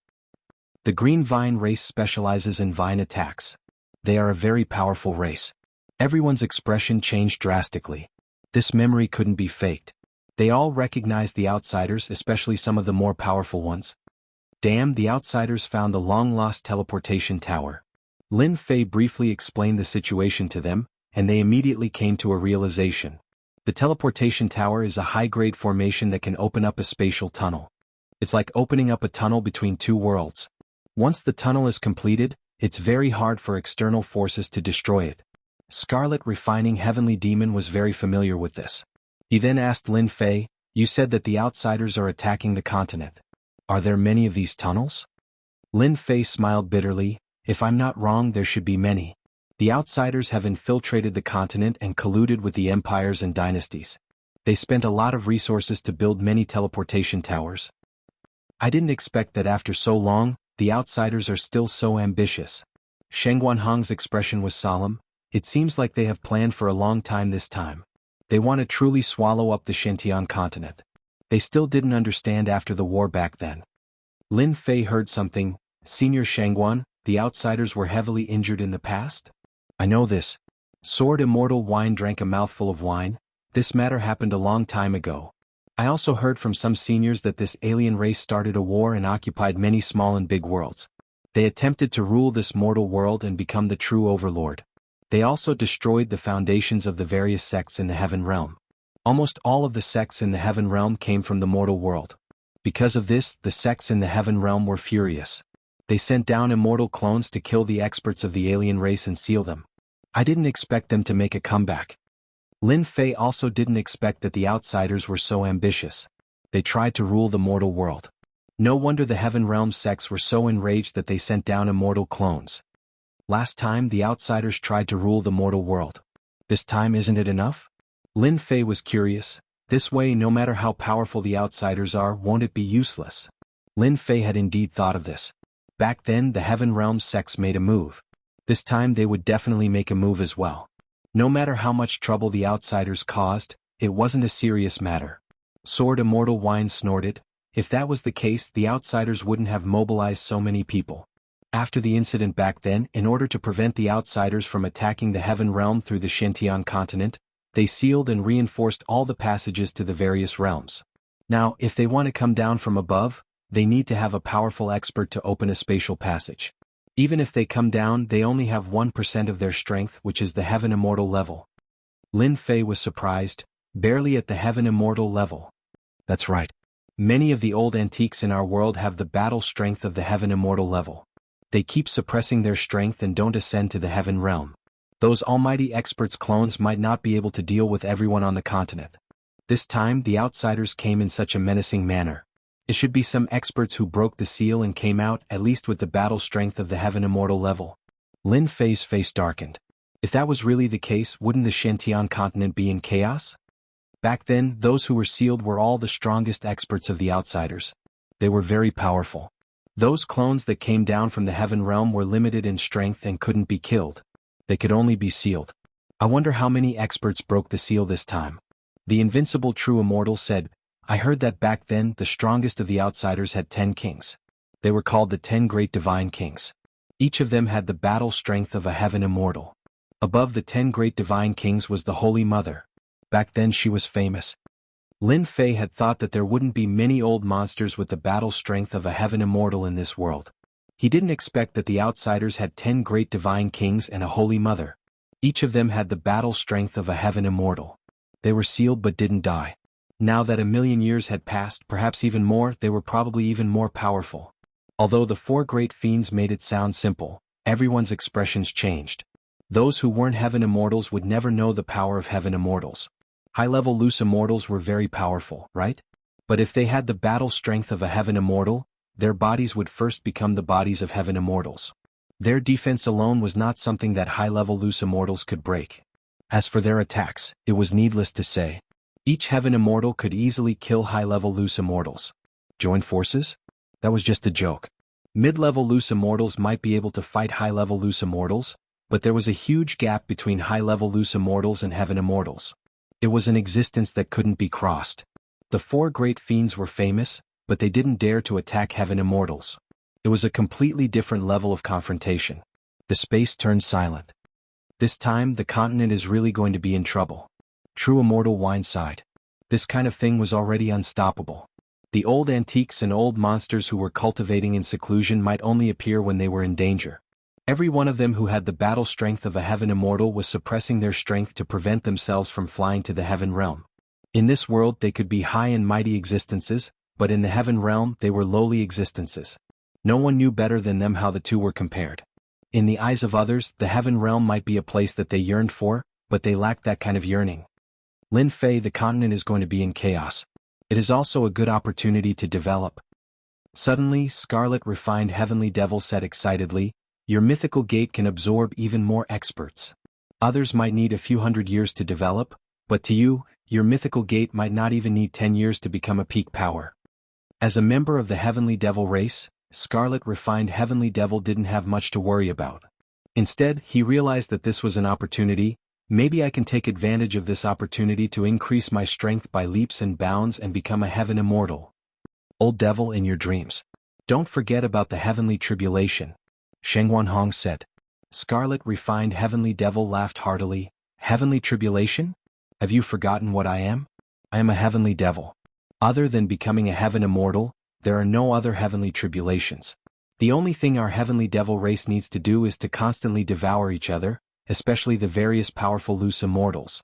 The green vine race specializes in vine attacks. They are a very powerful race. Everyone's expression changed drastically. This memory couldn't be faked. They all recognized the outsiders, especially some of the more powerful ones. Damn, the outsiders found the long-lost teleportation tower. Lin Fei briefly explained the situation to them, and they immediately came to a realization. The teleportation tower is a high-grade formation that can open up a spatial tunnel. It's like opening up a tunnel between two worlds. Once the tunnel is completed, it's very hard for external forces to destroy it. Scarlet Refining Heavenly Demon was very familiar with this. He then asked Lin Fei, "You said that the outsiders are attacking the continent. Are there many of these tunnels?" Lin Fei smiled bitterly. "If I'm not wrong, there should be many. The outsiders have infiltrated the continent and colluded with the empires and dynasties. They spent a lot of resources to build many teleportation towers. I didn't expect that after so long, the outsiders are still so ambitious." Shengguan Hong's expression was solemn. "It seems like they have planned for a long time this time. They want to truly swallow up the Shintian continent. They still didn't understand after the war back then." Lin Fei heard something. "Senior Shengguan, the outsiders were heavily injured in the past?" "I know this." Sword Immortal Wine drank a mouthful of wine. "This matter happened a long time ago. I also heard from some seniors that this alien race started a war and occupied many small and big worlds. They attempted to rule this mortal world and become the true overlord. They also destroyed the foundations of the various sects in the heaven realm. Almost all of the sects in the heaven realm came from the mortal world. Because of this, the sects in the heaven realm were furious. They sent down immortal clones to kill the experts of the alien race and seal them. I didn't expect them to make a comeback. Lin Fei also didn't expect that the outsiders were so ambitious. They tried to rule the mortal world. No wonder the heaven realm sects were so enraged that they sent down immortal clones. Last time the outsiders tried to rule the mortal world. This time isn't it enough? Lin Fei was curious. This way, no matter how powerful the outsiders are, won't it be useless? Lin Fei had indeed thought of this. Back then the heaven realm sects made a move. This time they would definitely make a move as well. No matter how much trouble the outsiders caused, it wasn't a serious matter. Sword Immortal Wine snorted. If that was the case, the outsiders wouldn't have mobilized so many people. After the incident back then, in order to prevent the outsiders from attacking the heaven realm through the Shintian continent, they sealed and reinforced all the passages to the various realms. Now, if they want to come down from above, they need to have a powerful expert to open a spatial passage. Even if they come down, they only have 1% of their strength, which is the heaven immortal level. Lin Fei was surprised, barely at the heaven immortal level. That's right. Many of the old antiques in our world have the battle strength of the heaven immortal level. They keep suppressing their strength and don't ascend to the heaven realm. Those almighty experts' clones might not be able to deal with everyone on the continent. This time the outsiders came in such a menacing manner. It should be some experts who broke the seal and came out at least with the battle strength of the heaven immortal level. Lin Fei's face darkened. If that was really the case, wouldn't the Shintian continent be in chaos? Back then, those who were sealed were all the strongest experts of the outsiders. They were very powerful. Those clones that came down from the heaven realm were limited in strength and couldn't be killed. They could only be sealed. I wonder how many experts broke the seal this time. The invincible true immortal said, I heard that back then the strongest of the outsiders had 10 kings. They were called the 10 great divine kings. Each of them had the battle strength of a heaven immortal. Above the 10 great divine kings was the Holy Mother. Back then she was famous. Lin Fei had thought that there wouldn't be many old monsters with the battle strength of a heaven immortal in this world. He didn't expect that the outsiders had 10 great divine kings and a Holy Mother. Each of them had the battle strength of a heaven immortal. They were sealed but didn't die. Now that 1,000,000 years had passed, perhaps even more, they were probably even more powerful. Although the 4 great fiends made it sound simple, everyone's expressions changed. Those who weren't heaven immortals would never know the power of heaven immortals. High-level loose immortals were very powerful, right? But if they had the battle strength of a heaven immortal, their bodies would first become the bodies of heaven immortals. Their defense alone was not something that high-level loose immortals could break. As for their attacks, it was needless to say. Each heaven immortal could easily kill high-level loose immortals. Join forces? That was just a joke. Mid-level loose immortals might be able to fight high-level loose immortals, but there was a huge gap between high-level loose immortals and heaven immortals. It was an existence that couldn't be crossed. The 4 great fiends were famous, but they didn't dare to attack heaven immortals. It was a completely different level of confrontation. The space turned silent. This time the continent is really going to be in trouble. True immortal wine sighed. This kind of thing was already unstoppable. The old antiques and old monsters who were cultivating in seclusion might only appear when they were in danger. Every one of them who had the battle strength of a heaven immortal was suppressing their strength to prevent themselves from flying to the heaven realm. In this world they could be high and mighty existences, but in the heaven realm they were lowly existences. No one knew better than them how the two were compared. In the eyes of others, the heaven realm might be a place that they yearned for, but they lacked that kind of yearning. Lin Fei, the continent is going to be in chaos. It is also a good opportunity to develop. Suddenly, Scarlet Refined Heavenly Devil said excitedly, your mythical gate can absorb even more experts. Others might need a few hundred years to develop, but to you, your mythical gate might not even need 10 years to become a peak power. As a member of the Heavenly Devil race, Scarlet Refined Heavenly Devil didn't have much to worry about. Instead, he realized that this was an opportunity. Maybe I can take advantage of this opportunity to increase my strength by leaps and bounds and become a heaven immortal. Old devil in your dreams. Don't forget about the heavenly tribulation, Sheng Wanhong said. Scarlet Refined Heavenly Devil laughed heartily. Heavenly tribulation? Have you forgotten what I am? I am a heavenly devil. Other than becoming a heaven immortal, there are no other heavenly tribulations. The only thing our heavenly devil race needs to do is to constantly devour each other, especially the various powerful loose immortals.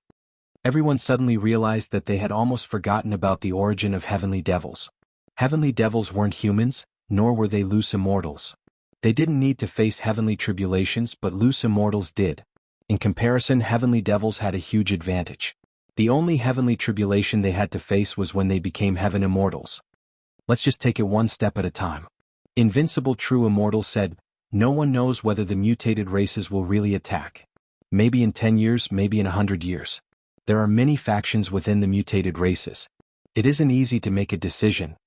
Everyone suddenly realized that they had almost forgotten about the origin of heavenly devils. Heavenly devils weren't humans, nor were they loose immortals. They didn't need to face heavenly tribulations, but loose immortals did. In comparison, heavenly devils had a huge advantage. The only heavenly tribulation they had to face was when they became heaven immortals. Let's just take it one step at a time. Invincible True Immortal said, "No one knows whether the mutated races will really attack. Maybe in 10 years, maybe in 100 years. There are many factions within the mutated races. It isn't easy to make a decision."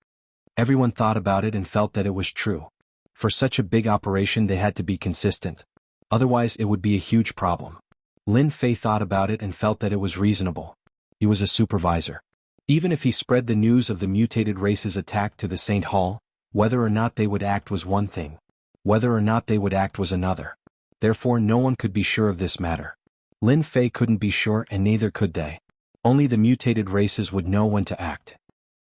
Everyone thought about it and felt that it was true. For such a big operation they had to be consistent. Otherwise it would be a huge problem. Lin Fei thought about it and felt that it was reasonable. He was a supervisor. Even if he spread the news of the mutated race's attack to the Saint Hall, whether or not they would act was one thing. Whether or not they would act was another. Therefore no one could be sure of this matter. Lin Fei couldn't be sure and neither could they. Only the mutated races would know when to act.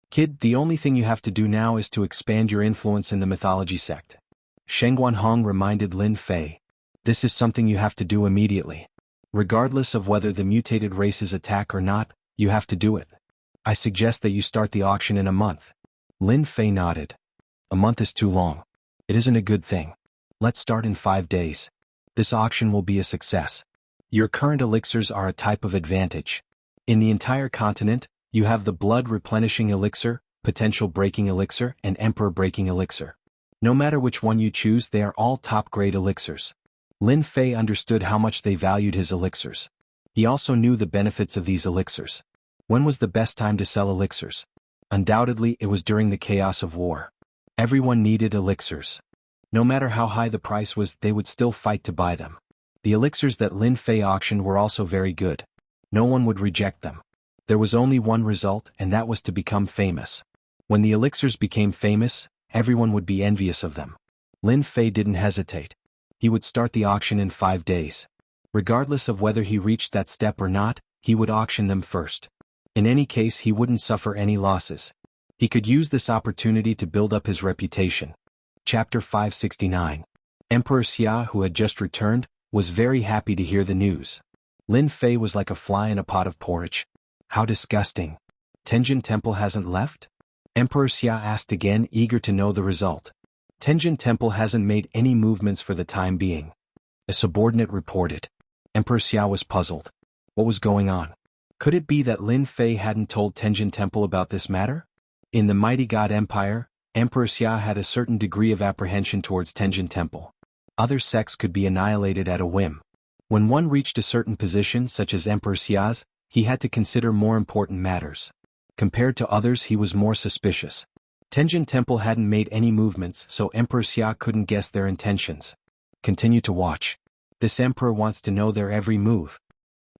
"Kid, the only thing you have to do now is to expand your influence in the mythology sect." Sheng Guanhong reminded Lin Fei. "This is something you have to do immediately. Regardless of whether the mutated races attack or not, you have to do it. I suggest that you start the auction in a month." Lin Fei nodded. "A month is too long. It isn't a good thing. Let's start in 5 days. This auction will be a success. Your current elixirs are a type of advantage. In the entire continent, you have the Blood Replenishing Elixir, Potential Breaking Elixir, and Emperor Breaking Elixir. No matter which one you choose, they are all top-grade elixirs." Lin Fei understood how much they valued his elixirs. He also knew the benefits of these elixirs. When was the best time to sell elixirs? Undoubtedly, it was during the chaos of war. Everyone needed elixirs. No matter how high the price was, they would still fight to buy them. The elixirs that Lin Fei auctioned were also very good. No one would reject them. There was only one result, and that was to become famous. When the elixirs became famous, everyone would be envious of them. Lin Fei didn't hesitate. He would start the auction in 5 days. Regardless of whether he reached that step or not, he would auction them first. In any case, he wouldn't suffer any losses. He could use this opportunity to build up his reputation. Chapter 569. Emperor Xia, who had just returned, was very happy to hear the news. Lin Fei was like a fly in a pot of porridge. "How disgusting. Tenjin Temple hasn't left?" Emperor Xia asked again, eager to know the result. "Tenjin Temple hasn't made any movements for the time being," a subordinate reported. Emperor Xia was puzzled. What was going on? Could it be that Lin Fei hadn't told Tenjin Temple about this matter? In the Mighty God Empire, Emperor Xia had a certain degree of apprehension towards Tenjin Temple. Other sects could be annihilated at a whim. When one reached a certain position, such as Emperor Xia's, he had to consider more important matters. Compared to others, he was more suspicious. Tenjin Temple hadn't made any movements, so Emperor Xia couldn't guess their intentions. Continue to watch. This emperor wants to know their every move.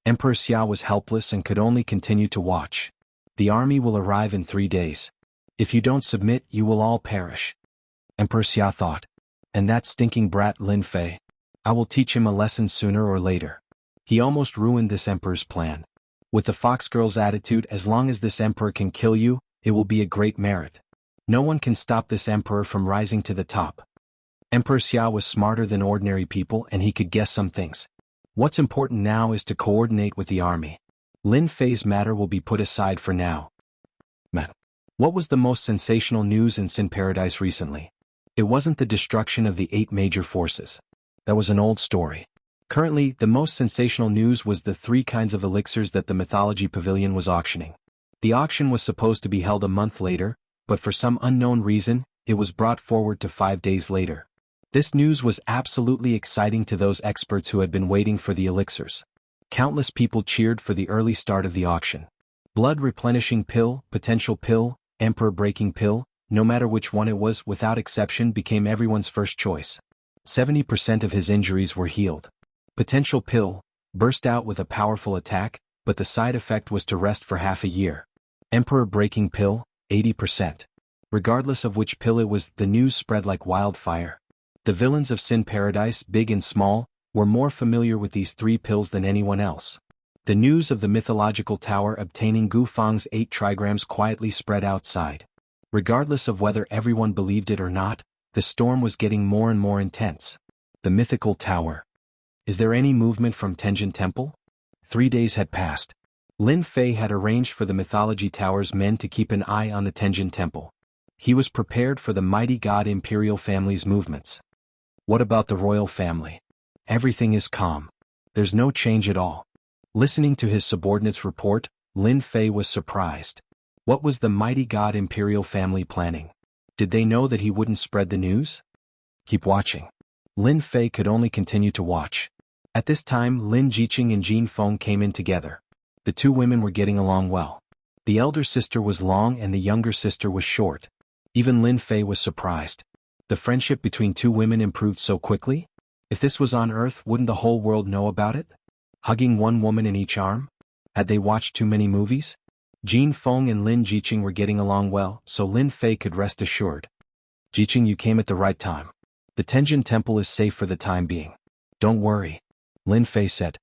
Emperor Xia was helpless and could only continue to watch. The army will arrive in 3 days. If you don't submit, you will all perish. Emperor Xia thought. And that stinking brat Lin Fei. I will teach him a lesson sooner or later. He almost ruined this emperor's plan. With the fox girl's attitude, as long as this emperor can kill you, it will be a great merit. No one can stop this emperor from rising to the top. Emperor Xia was smarter than ordinary people and he could guess some things. What's important now is to coordinate with the army. Lin Fei's matter will be put aside for now. What was the most sensational news in Sin Paradise recently? It wasn't the destruction of the 8 major forces. That was an old story. Currently, the most sensational news was the 3 kinds of elixirs that the Mythology Pavilion was auctioning. The auction was supposed to be held a month later, but for some unknown reason, it was brought forward to 5 days later. This news was absolutely exciting to those experts who had been waiting for the elixirs. Countless people cheered for the early start of the auction. Blood Replenishing Pill, Potential Pill, Emperor Breaking Pill, no matter which one it was, without exception became everyone's first choice. 70% of his injuries were healed. Potential Pill burst out with a powerful attack, but the side effect was to rest for half a year. Emperor Breaking Pill, 80%. Regardless of which pill it was, the news spread like wildfire. The villains of Sin Paradise, big and small, were more familiar with these 3 pills than anyone else. The news of the mythological tower obtaining Gu Fang's 8 trigrams quietly spread outside. Regardless of whether everyone believed it or not, the storm was getting more and more intense. The mythical tower. Is there any movement from Tenjin Temple? 3 days had passed. Lin Fei had arranged for the Mythology Tower's men to keep an eye on the Tenjin Temple. He was prepared for the mighty god imperial family's movements. What about the royal family? Everything is calm. There's no change at all. Listening to his subordinate's report, Lin Fei was surprised. What was the mighty god imperial family planning? Did they know that he wouldn't spread the news? Keep watching. Lin Fei could only continue to watch. At this time, Lin Jiqing and Jin Feng came in together. The two women were getting along well. The elder sister was long and the younger sister was short. Even Lin Fei was surprised. The friendship between two women improved so quickly? If this was on Earth, wouldn't the whole world know about it? Hugging one woman in each arm? Had they watched too many movies? Jin Feng and Lin Jiqing were getting along well, so Lin Fei could rest assured. Jiqing, you came at the right time. The Tenjin Temple is safe for the time being. Don't worry, Lin Fei said.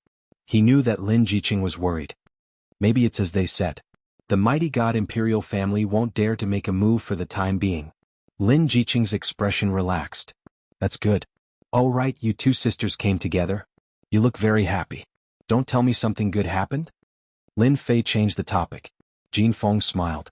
He knew that Lin Jiqing was worried. Maybe it's as they said. The mighty god imperial family won't dare to make a move for the time being. Lin Jiqing's expression relaxed. That's good. Oh right, you two sisters came together. You look very happy. Don't tell me something good happened? Lin Fei changed the topic. Jin Feng smiled.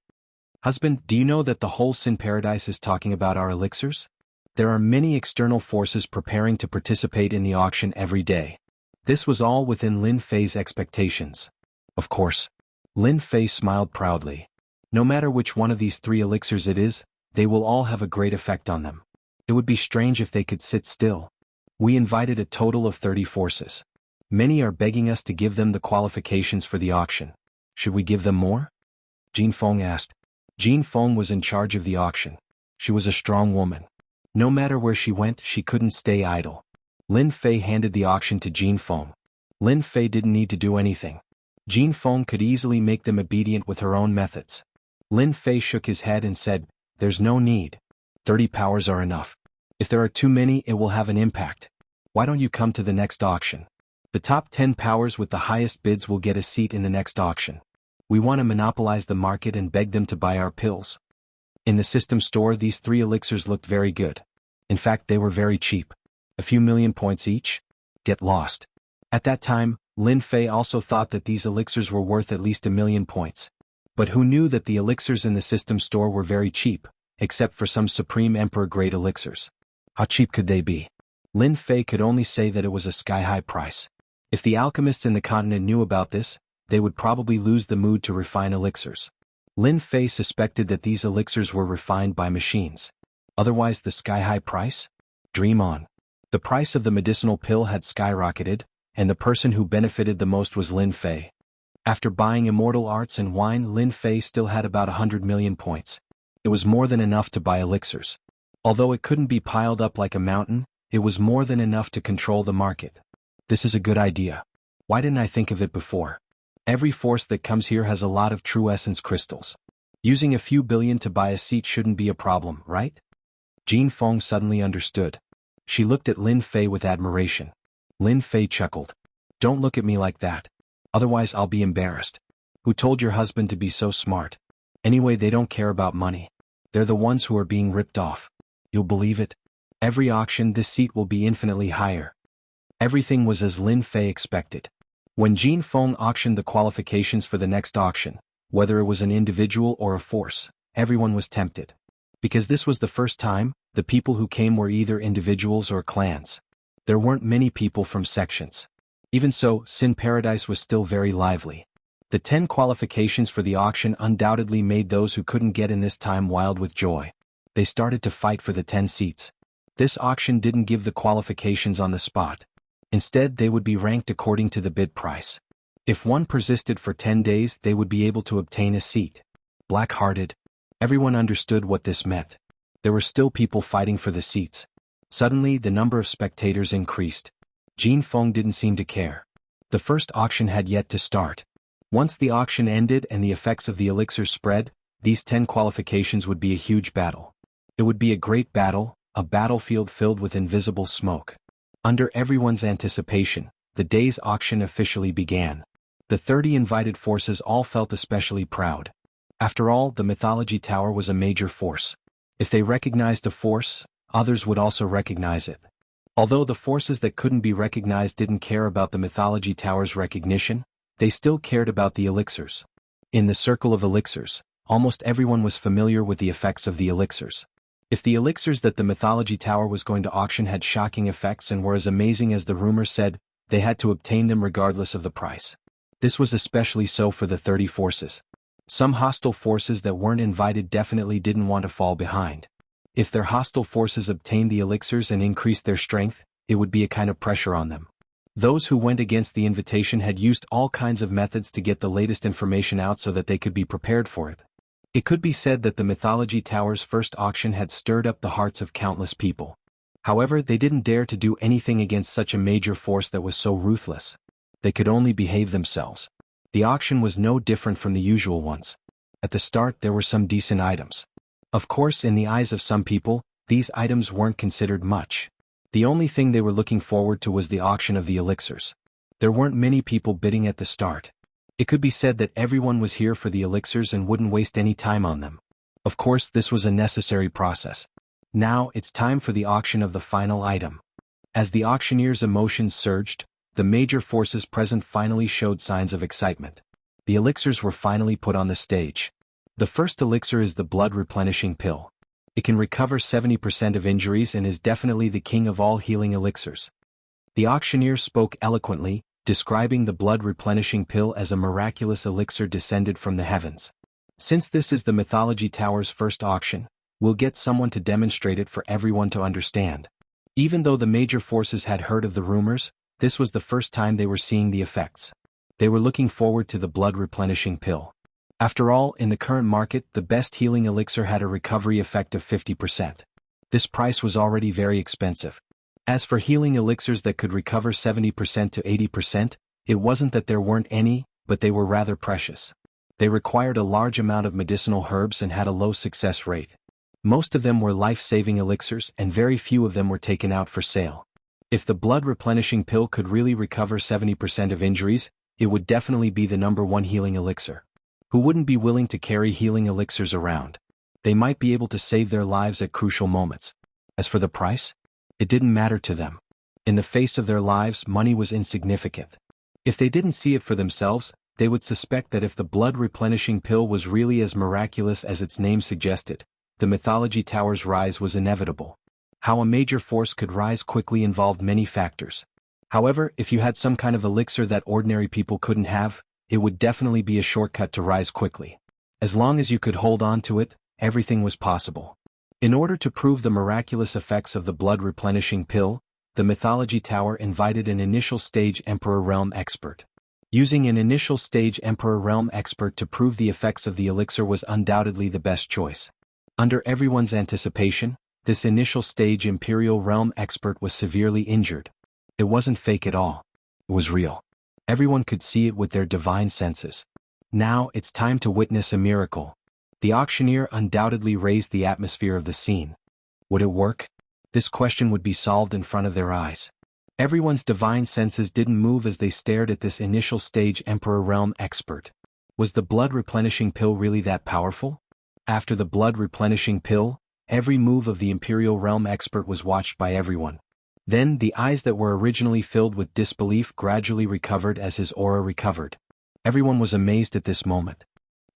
Husband, do you know that the whole Sin Paradise is talking about our elixirs? There are many external forces preparing to participate in the auction every day. This was all within Lin Fei's expectations. Of course. Lin Fei smiled proudly. No matter which one of these 3 elixirs it is, they will all have a great effect on them. It would be strange if they could sit still. We invited a total of 30 forces. Many are begging us to give them the qualifications for the auction. Should we give them more? Jin Feng asked. Jin Feng was in charge of the auction. She was a strong woman. No matter where she went, she couldn't stay idle. Lin Fei handed the auction to Jin Feng. Lin Fei didn't need to do anything. Jin Feng could easily make them obedient with her own methods. Lin Fei shook his head and said, there's no need. 30 powers are enough. If there are too many, it will have an impact. Why don't you come to the next auction? The top 10 powers with the highest bids will get a seat in the next auction. We want to monopolize the market and beg them to buy our pills. In the system store, these 3 elixirs looked very good. In fact, they were very cheap. A few million points each? Get lost. At that time, Lin Fei also thought that these elixirs were worth at least 1,000,000 points. But who knew that the elixirs in the system store were very cheap, except for some Supreme Emperor-grade elixirs? How cheap could they be? Lin Fei could only say that it was a sky-high price. If the alchemists in the continent knew about this, they would probably lose the mood to refine elixirs. Lin Fei suspected that these elixirs were refined by machines. Otherwise, the sky-high price? Dream on. The price of the medicinal pill had skyrocketed, and the person who benefited the most was Lin Fei. After buying immortal arts and wine, Lin Fei still had about 100 million points. It was more than enough to buy elixirs. Although it couldn't be piled up like a mountain, it was more than enough to control the market. This is a good idea. Why didn't I think of it before? Every force that comes here has a lot of true essence crystals. Using a few billion to buy a seat shouldn't be a problem, right? Jin Feng suddenly understood. She looked at Lin Fei with admiration. Lin Fei chuckled. Don't look at me like that. Otherwise I'll be embarrassed. Who told your husband to be so smart? Anyway, they don't care about money. They're the ones who are being ripped off. You'll believe it? Every auction, this seat will be infinitely higher. Everything was as Lin Fei expected. When Jin Feng auctioned the qualifications for the next auction, whether it was an individual or a force, everyone was tempted. Because this was the first time, the people who came were either individuals or clans. There weren't many people from sections. Even so, Sin Paradise was still very lively. The 10 qualifications for the auction undoubtedly made those who couldn't get in this time wild with joy. They started to fight for the 10 seats. This auction didn't give the qualifications on the spot. Instead, they would be ranked according to the bid price. If one persisted for 10 days, they would be able to obtain a seat. Black-hearted. Everyone understood what this meant. There were still people fighting for the seats. Suddenly, the number of spectators increased. Jin Feng didn't seem to care. The first auction had yet to start. Once the auction ended and the effects of the elixirs spread, these 10 qualifications would be a huge battle. It would be a great battle, a battlefield filled with invisible smoke. Under everyone's anticipation, the day's auction officially began. The 30 invited forces all felt especially proud. After all, the Mythology Tower was a major force. If they recognized a force, others would also recognize it. Although the forces that couldn't be recognized didn't care about the mythology tower's recognition, they still cared about the elixirs. In the circle of elixirs, almost everyone was familiar with the effects of the elixirs. If the elixirs that the mythology tower was going to auction had shocking effects and were as amazing as the rumor said, they had to obtain them regardless of the price. This was especially so for the 30 forces. Some hostile forces that weren't invited definitely didn't want to fall behind. If their hostile forces obtained the elixirs and increased their strength, it would be a kind of pressure on them. Those who went against the invitation had used all kinds of methods to get the latest information out so that they could be prepared for it. It could be said that the mythology tower's first auction had stirred up the hearts of countless people. However, they didn't dare to do anything against such a major force that was so ruthless. They could only behave themselves. The auction was no different from the usual ones. At the start there were some decent items. Of course, in the eyes of some people, these items weren't considered much. The only thing they were looking forward to was the auction of the elixirs. There weren't many people bidding at the start. It could be said that everyone was here for the elixirs and wouldn't waste any time on them. Of course, this was a necessary process. Now, it's time for the auction of the final item. As the auctioneer's emotions surged, the major forces present finally showed signs of excitement. The elixirs were finally put on the stage. The first elixir is the blood replenishing pill. It can recover 70% of injuries and is definitely the king of all healing elixirs. The auctioneer spoke eloquently, describing the blood replenishing pill as a miraculous elixir descended from the heavens. Since this is the mythology tower's first auction, we'll get someone to demonstrate it for everyone to understand. Even though the major forces had heard of the rumors, this was the first time they were seeing the effects. They were looking forward to the blood replenishing pill. After all, in the current market, the best healing elixir had a recovery effect of 50%. This price was already very expensive. As for healing elixirs that could recover 70% to 80%, it wasn't that there weren't any, but they were rather precious. They required a large amount of medicinal herbs and had a low success rate. Most of them were life-saving elixirs and very few of them were taken out for sale. If the blood replenishing pill could really recover 70% of injuries, it would definitely be the #1 healing elixir. Who wouldn't be willing to carry healing elixirs around? They might be able to save their lives at crucial moments. As for the price, it didn't matter to them. In the face of their lives, money was insignificant. If they didn't see it for themselves, they would suspect that if the blood replenishing pill was really as miraculous as its name suggested, the mythology tower's rise was inevitable. How a major force could rise quickly involved many factors. However, if you had some kind of elixir that ordinary people couldn't have, it would definitely be a shortcut to rise quickly. As long as you could hold on to it, everything was possible. In order to prove the miraculous effects of the blood replenishing pill, the mythology tower invited an initial stage Emperor Realm expert. Using an initial stage Emperor Realm expert to prove the effects of the elixir was undoubtedly the best choice. Under everyone's anticipation, this initial stage Imperial Realm expert was severely injured. It wasn't fake at all. It was real. Everyone could see it with their divine senses. Now it's time to witness a miracle. The auctioneer undoubtedly raised the atmosphere of the scene. Would it work? This question would be solved in front of their eyes. Everyone's divine senses didn't move as they stared at this initial stage Emperor Realm expert. Was the blood replenishing pill really that powerful? After the blood replenishing pill, every move of the Imperial Realm expert was watched by everyone. Then, the eyes that were originally filled with disbelief gradually recovered as his aura recovered. Everyone was amazed at this moment.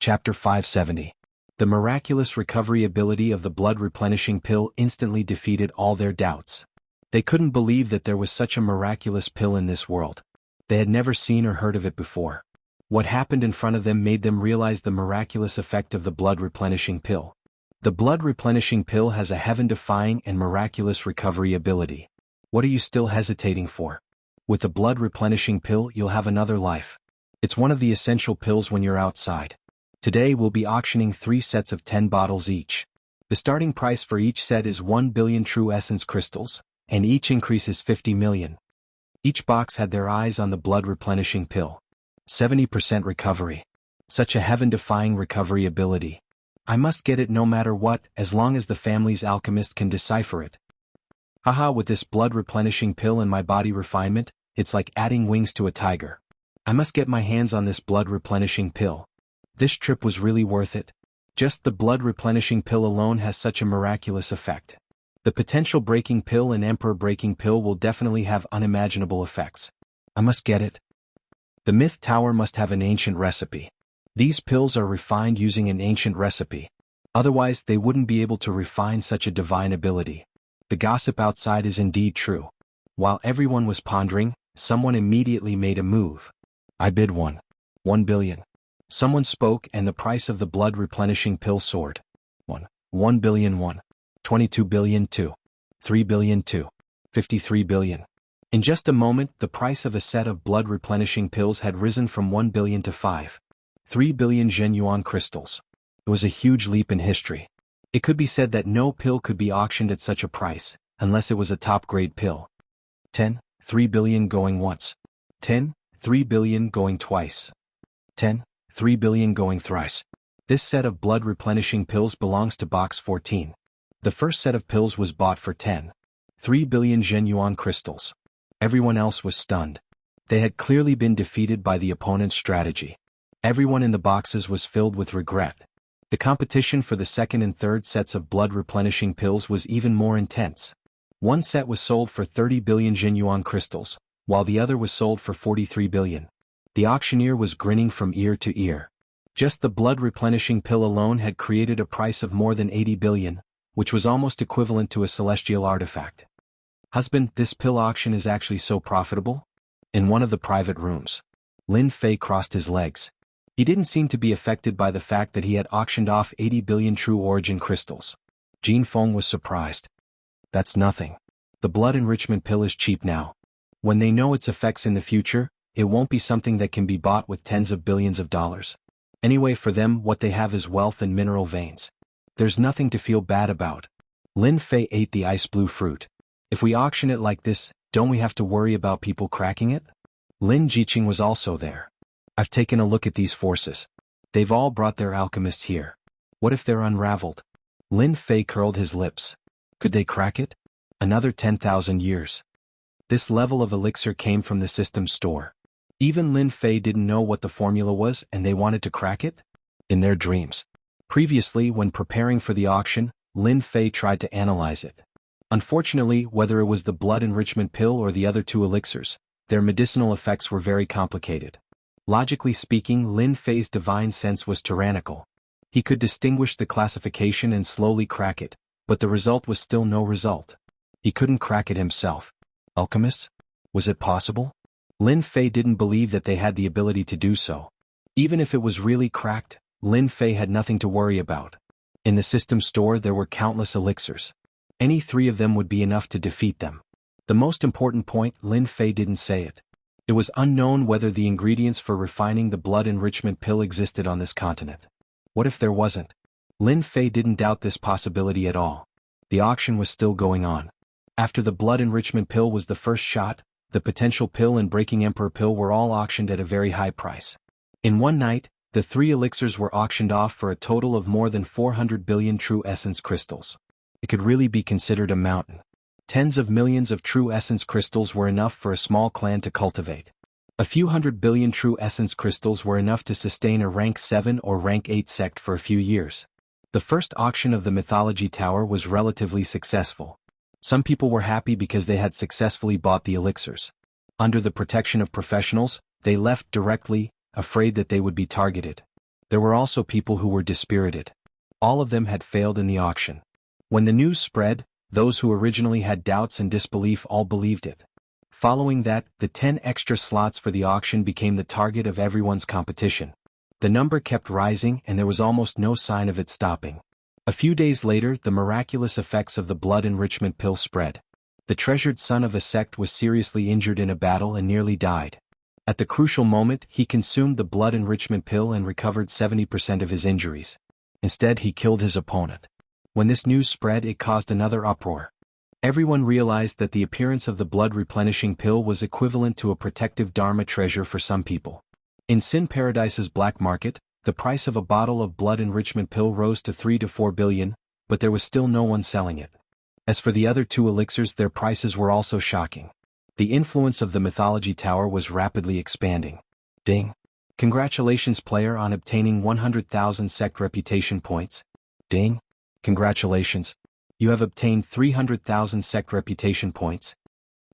Chapter 570. The miraculous recovery ability of the blood replenishing pill instantly defeated all their doubts. They couldn't believe that there was such a miraculous pill in this world. They had never seen or heard of it before. What happened in front of them made them realize the miraculous effect of the blood replenishing pill. The blood replenishing pill has a heaven-defying and miraculous recovery ability. What are you still hesitating for? With the blood replenishing pill, you'll have another life. It's one of the essential pills when you're outside. Today we'll be auctioning 3 sets of 10 bottles each. The starting price for each set is 1 billion true essence crystals, and each increases 50 million. Each box had their eyes on the blood replenishing pill. 70% recovery. Such a heaven-defying recovery ability. I must get it no matter what, as long as the family's alchemist can decipher it. Haha, with this blood replenishing pill and my body refinement, it's like adding wings to a tiger. I must get my hands on this blood replenishing pill. This trip was really worth it. Just the blood replenishing pill alone has such a miraculous effect. The potential breaking pill and emperor breaking pill will definitely have unimaginable effects. I must get it. The myth tower must have an ancient recipe. These pills are refined using an ancient recipe. Otherwise, they wouldn't be able to refine such a divine ability. The gossip outside is indeed true. While everyone was pondering, someone immediately made a move. I bid 1 billion. Someone spoke and the price of the blood replenishing pill soared. 1 billion 22 billion 3 billion 53 billion. In just a moment, the price of a set of blood replenishing pills had risen from 1 billion to 3 billion Zhenyuan crystals. It was a huge leap in history. It could be said that no pill could be auctioned at such a price, unless it was a top-grade pill. 3 billion going once. 3 billion going twice. 3 billion going thrice. This set of blood replenishing pills belongs to box 14. The first set of pills was bought for 3 billion Zhenyuan crystals. Everyone else was stunned. They had clearly been defeated by the opponent's strategy. Everyone in the boxes was filled with regret. The competition for the second and third sets of blood replenishing pills was even more intense. One set was sold for 30 billion Zhenyuan crystals, while the other was sold for 43 billion. The auctioneer was grinning from ear to ear. Just the blood replenishing pill alone had created a price of more than 80 billion, which was almost equivalent to a celestial artifact. Husband, this pill auction is actually so profitable? In one of the private rooms, Lin Fei crossed his legs. He didn't seem to be affected by the fact that he had auctioned off 80 billion true origin crystals. Jin Feng was surprised. That's nothing. The blood enrichment pill is cheap now. When they know its effects in the future, it won't be something that can be bought with tens of billions of dollars. Anyway, for them, what they have is wealth and mineral veins. There's nothing to feel bad about. Lin Fei ate the ice blue fruit. If we auction it like this, don't we have to worry about people cracking it? Lin Jiqing was also there. I've taken a look at these forces. They've all brought their alchemists here. What if they're unraveled? Lin Fei curled his lips. Could they crack it? Another 10,000 years. This level of elixir came from the system store. Even Lin Fei didn't know what the formula was and they wanted to crack it? In their dreams. Previously, when preparing for the auction, Lin Fei tried to analyze it. Unfortunately, whether it was the blood enrichment pill or the other two elixirs, their medicinal effects were very complicated. Logically speaking, Lin Fei's divine sense was tyrannical. He could distinguish the classification and slowly crack it, but the result was still no result. He couldn't crack it himself. Alchemists? Was it possible? Lin Fei didn't believe that they had the ability to do so. Even if it was really cracked, Lin Fei had nothing to worry about. In the system store there were countless elixirs. Any three of them would be enough to defeat them. The most important point, Lin Fei didn't say it. It was unknown whether the ingredients for refining the blood enrichment pill existed on this continent. What if there wasn't? Lin Fei didn't doubt this possibility at all. The auction was still going on. After the blood enrichment pill was the first shot, the potential pill and breaking emperor pill were all auctioned at a very high price. In one night, the three elixirs were auctioned off for a total of more than 400 billion true essence crystals. It could really be considered a mountain. Tens of millions of true essence crystals were enough for a small clan to cultivate. A few hundred billion true essence crystals were enough to sustain a rank 7 or rank 8 sect for a few years. The first auction of the Mythology Tower was relatively successful. Some people were happy because they had successfully bought the elixirs. Under the protection of professionals, they left directly, afraid that they would be targeted. There were also people who were dispirited. All of them had failed in the auction. When the news spread, those who originally had doubts and disbelief all believed it. Following that, the 10 extra slots for the auction became the target of everyone's competition. The number kept rising and there was almost no sign of it stopping. A few days later, the miraculous effects of the blood enrichment pill spread. The treasured son of a sect was seriously injured in a battle and nearly died. At the crucial moment, he consumed the blood enrichment pill and recovered 70% of his injuries. Instead, he killed his opponent. When this news spread, it caused another uproar. Everyone realized that the appearance of the blood replenishing pill was equivalent to a protective dharma treasure for some people. In Sin Paradise's black market, the price of a bottle of blood enrichment pill rose to 3 to 4 billion, but there was still no one selling it. As for the other two elixirs, their prices were also shocking. The influence of the Mythology Tower was rapidly expanding. Ding. Congratulations player on obtaining 100,000 sect reputation points. Ding. Congratulations. You have obtained 300,000 sect reputation points.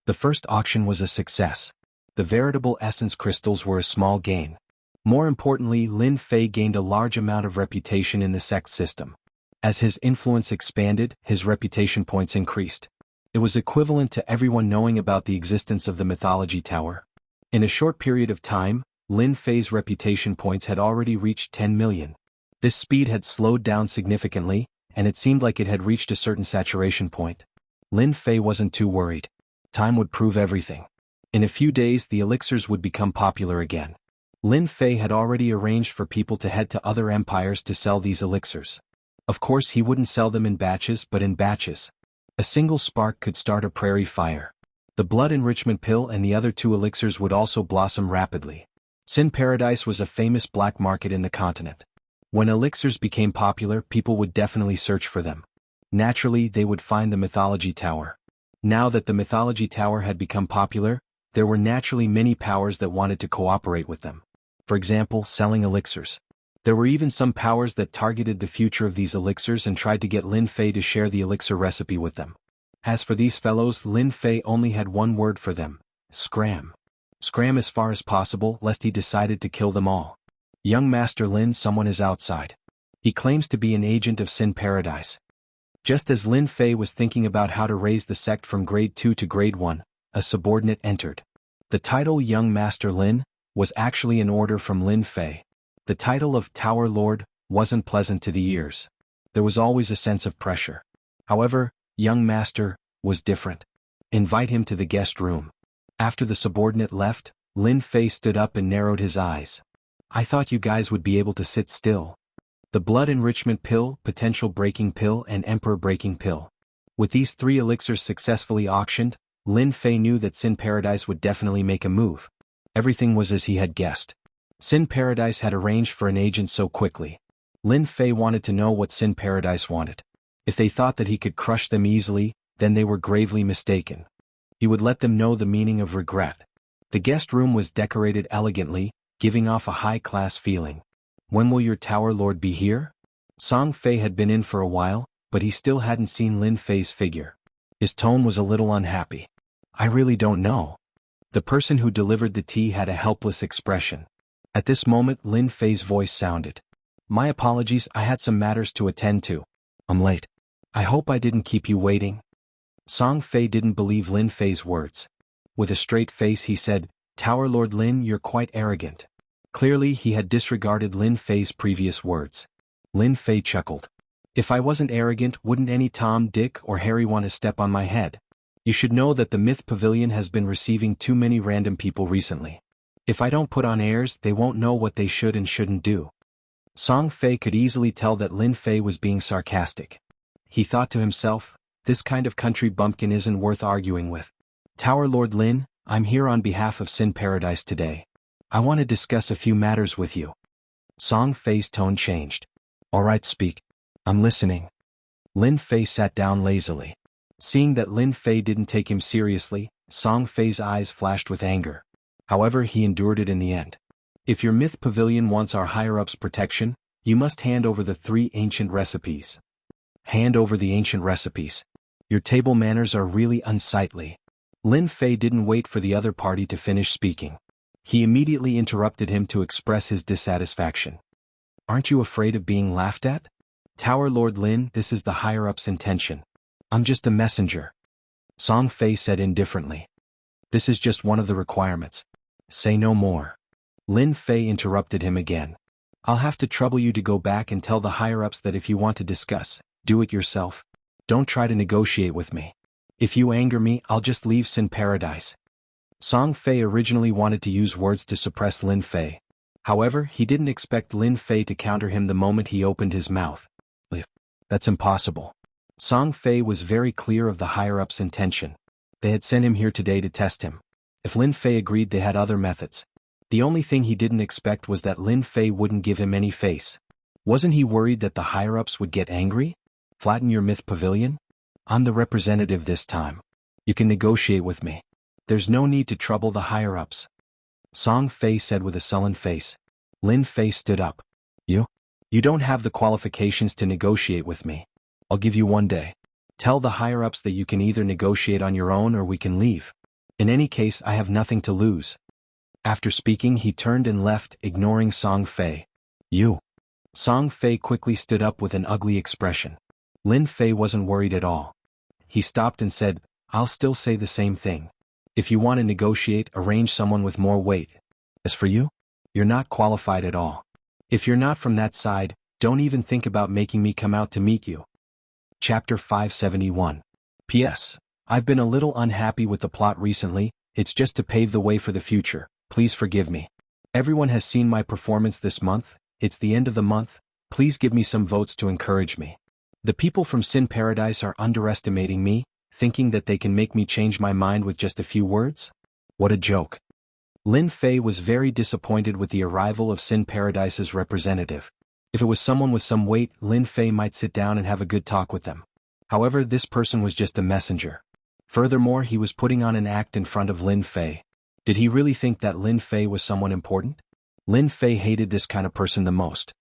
The first auction was a success. The veritable essence crystals were a small gain. More importantly, Lin Fei gained a large amount of reputation in the sect system. As his influence expanded, his reputation points increased. It was equivalent to everyone knowing about the existence of the mythology tower. In a short period of time, Lin Fei's reputation points had already reached 10 million. This speed had slowed down significantly, and it seemed like it had reached a certain saturation point. Lin Fei wasn't too worried. Time would prove everything. In a few days the elixirs would become popular again. Lin Fei had already arranged for people to head to other empires to sell these elixirs. Of course he wouldn't sell them in batches but in batches. A single spark could start a prairie fire. The blood enrichment pill and the other 2 elixirs would also blossom rapidly. Sin Paradise was a famous black market in the continent. When elixirs became popular, people would definitely search for them. Naturally, they would find the mythology tower. Now that the mythology tower had become popular, there were naturally many powers that wanted to cooperate with them. For example, selling elixirs. There were even some powers that targeted the future of these elixirs and tried to get Lin Fei to share the elixir recipe with them. As for these fellows, Lin Fei only had one word for them: scram. Scram as far as possible, lest he decided to kill them all. Young Master Lin, someone is outside. He claims to be an agent of Sin Paradise. Just as Lin Fei was thinking about how to raise the sect from grade 2 to grade 1, a subordinate entered. The title Young Master Lin was actually an order from Lin Fei. The title of Tower Lord wasn't pleasant to the ears. There was always a sense of pressure. However, Young Master was different. Invite him to the guest room. After the subordinate left, Lin Fei stood up and narrowed his eyes. I thought you guys would be able to sit still. The blood enrichment pill, potential breaking pill and emperor breaking pill. With these 3 elixirs successfully auctioned, Lin Fei knew that Sin Paradise would definitely make a move. Everything was as he had guessed. Sin Paradise had arranged for an agent so quickly. Lin Fei wanted to know what Sin Paradise wanted. If they thought that he could crush them easily, then they were gravely mistaken. He would let them know the meaning of regret. The guest room was decorated elegantly, giving off a high-class feeling. When will your Tower Lord be here? Song Fei had been in for a while, but he still hadn't seen Lin Fei's figure. His tone was a little unhappy. I really don't know. The person who delivered the tea had a helpless expression. At this moment Lin Fei's voice sounded. My apologies, I had some matters to attend to. I'm late. I hope I didn't keep you waiting. Song Fei didn't believe Lin Fei's words. With a straight face he said, Tower Lord Lin, you're quite arrogant. Clearly he had disregarded Lin Fei's previous words. Lin Fei chuckled. If I wasn't arrogant, wouldn't any Tom, Dick, or Harry want to step on my head? You should know that the Myth Pavilion has been receiving too many random people recently. If I don't put on airs, they won't know what they should and shouldn't do. Song Fei could easily tell that Lin Fei was being sarcastic. He thought to himself, this kind of country bumpkin isn't worth arguing with. Tower Lord Lin, I'm here on behalf of Sin Paradise today. I want to discuss a few matters with you. Song Fei's tone changed. Alright, speak. I'm listening. Lin Fei sat down lazily. Seeing that Lin Fei didn't take him seriously, Song Fei's eyes flashed with anger. However, he endured it in the end. If your Myth Pavilion wants our higher-ups' protection, you must hand over the 3 ancient recipes. Hand over the ancient recipes. Your table manners are really unsightly. Lin Fei didn't wait for the other party to finish speaking. He immediately interrupted him to express his dissatisfaction. Aren't you afraid of being laughed at? Tower Lord Lin, this is the higher-ups' intention. I'm just a messenger. Song Fei said indifferently. This is just one of the requirements. Say no more. Lin Fei interrupted him again. I'll have to trouble you to go back and tell the higher-ups that if you want to discuss, do it yourself. Don't try to negotiate with me. If you anger me, I'll just leave Sin Paradise. Song Fei originally wanted to use words to suppress Lin Fei. However, he didn't expect Lin Fei to counter him the moment he opened his mouth. That's impossible. Song Fei was very clear of the higher-ups' intention. They had sent him here today to test him. If Lin Fei agreed, they had other methods. The only thing he didn't expect was that Lin Fei wouldn't give him any face. Wasn't he worried that the higher-ups would get angry? Flatten your Myth Pavilion? I'm the representative this time. You can negotiate with me. There's no need to trouble the higher-ups. Song Fei said with a sullen face. Lin Fei stood up. You don't have the qualifications to negotiate with me. I'll give you 1 day. Tell the higher-ups that you can either negotiate on your own or we can leave. In any case, I have nothing to lose." After speaking, he turned and left, ignoring Song Fei. "You." Song Fei quickly stood up with an ugly expression. Lin Fei wasn't worried at all. He stopped and said, "I'll still say the same thing. If you want to negotiate, arrange someone with more weight. As for you, you're not qualified at all. If you're not from that side, don't even think about making me come out to meet you." Chapter 571. P.S. I've been a little unhappy with the plot recently. It's just to pave the way for the future. Please forgive me. Everyone has seen my performance this month. It's the end of the month. Please give me some votes to encourage me. The people from Sin Paradise are underestimating me, thinking that they can make me change my mind with just a few words? What a joke. Lin Fei was very disappointed with the arrival of Sin Paradise's representative. If it was someone with some weight, Lin Fei might sit down and have a good talk with them. However, this person was just a messenger. Furthermore, he was putting on an act in front of Lin Fei. Did he really think that Lin Fei was someone important? Lin Fei hated this kind of person the most.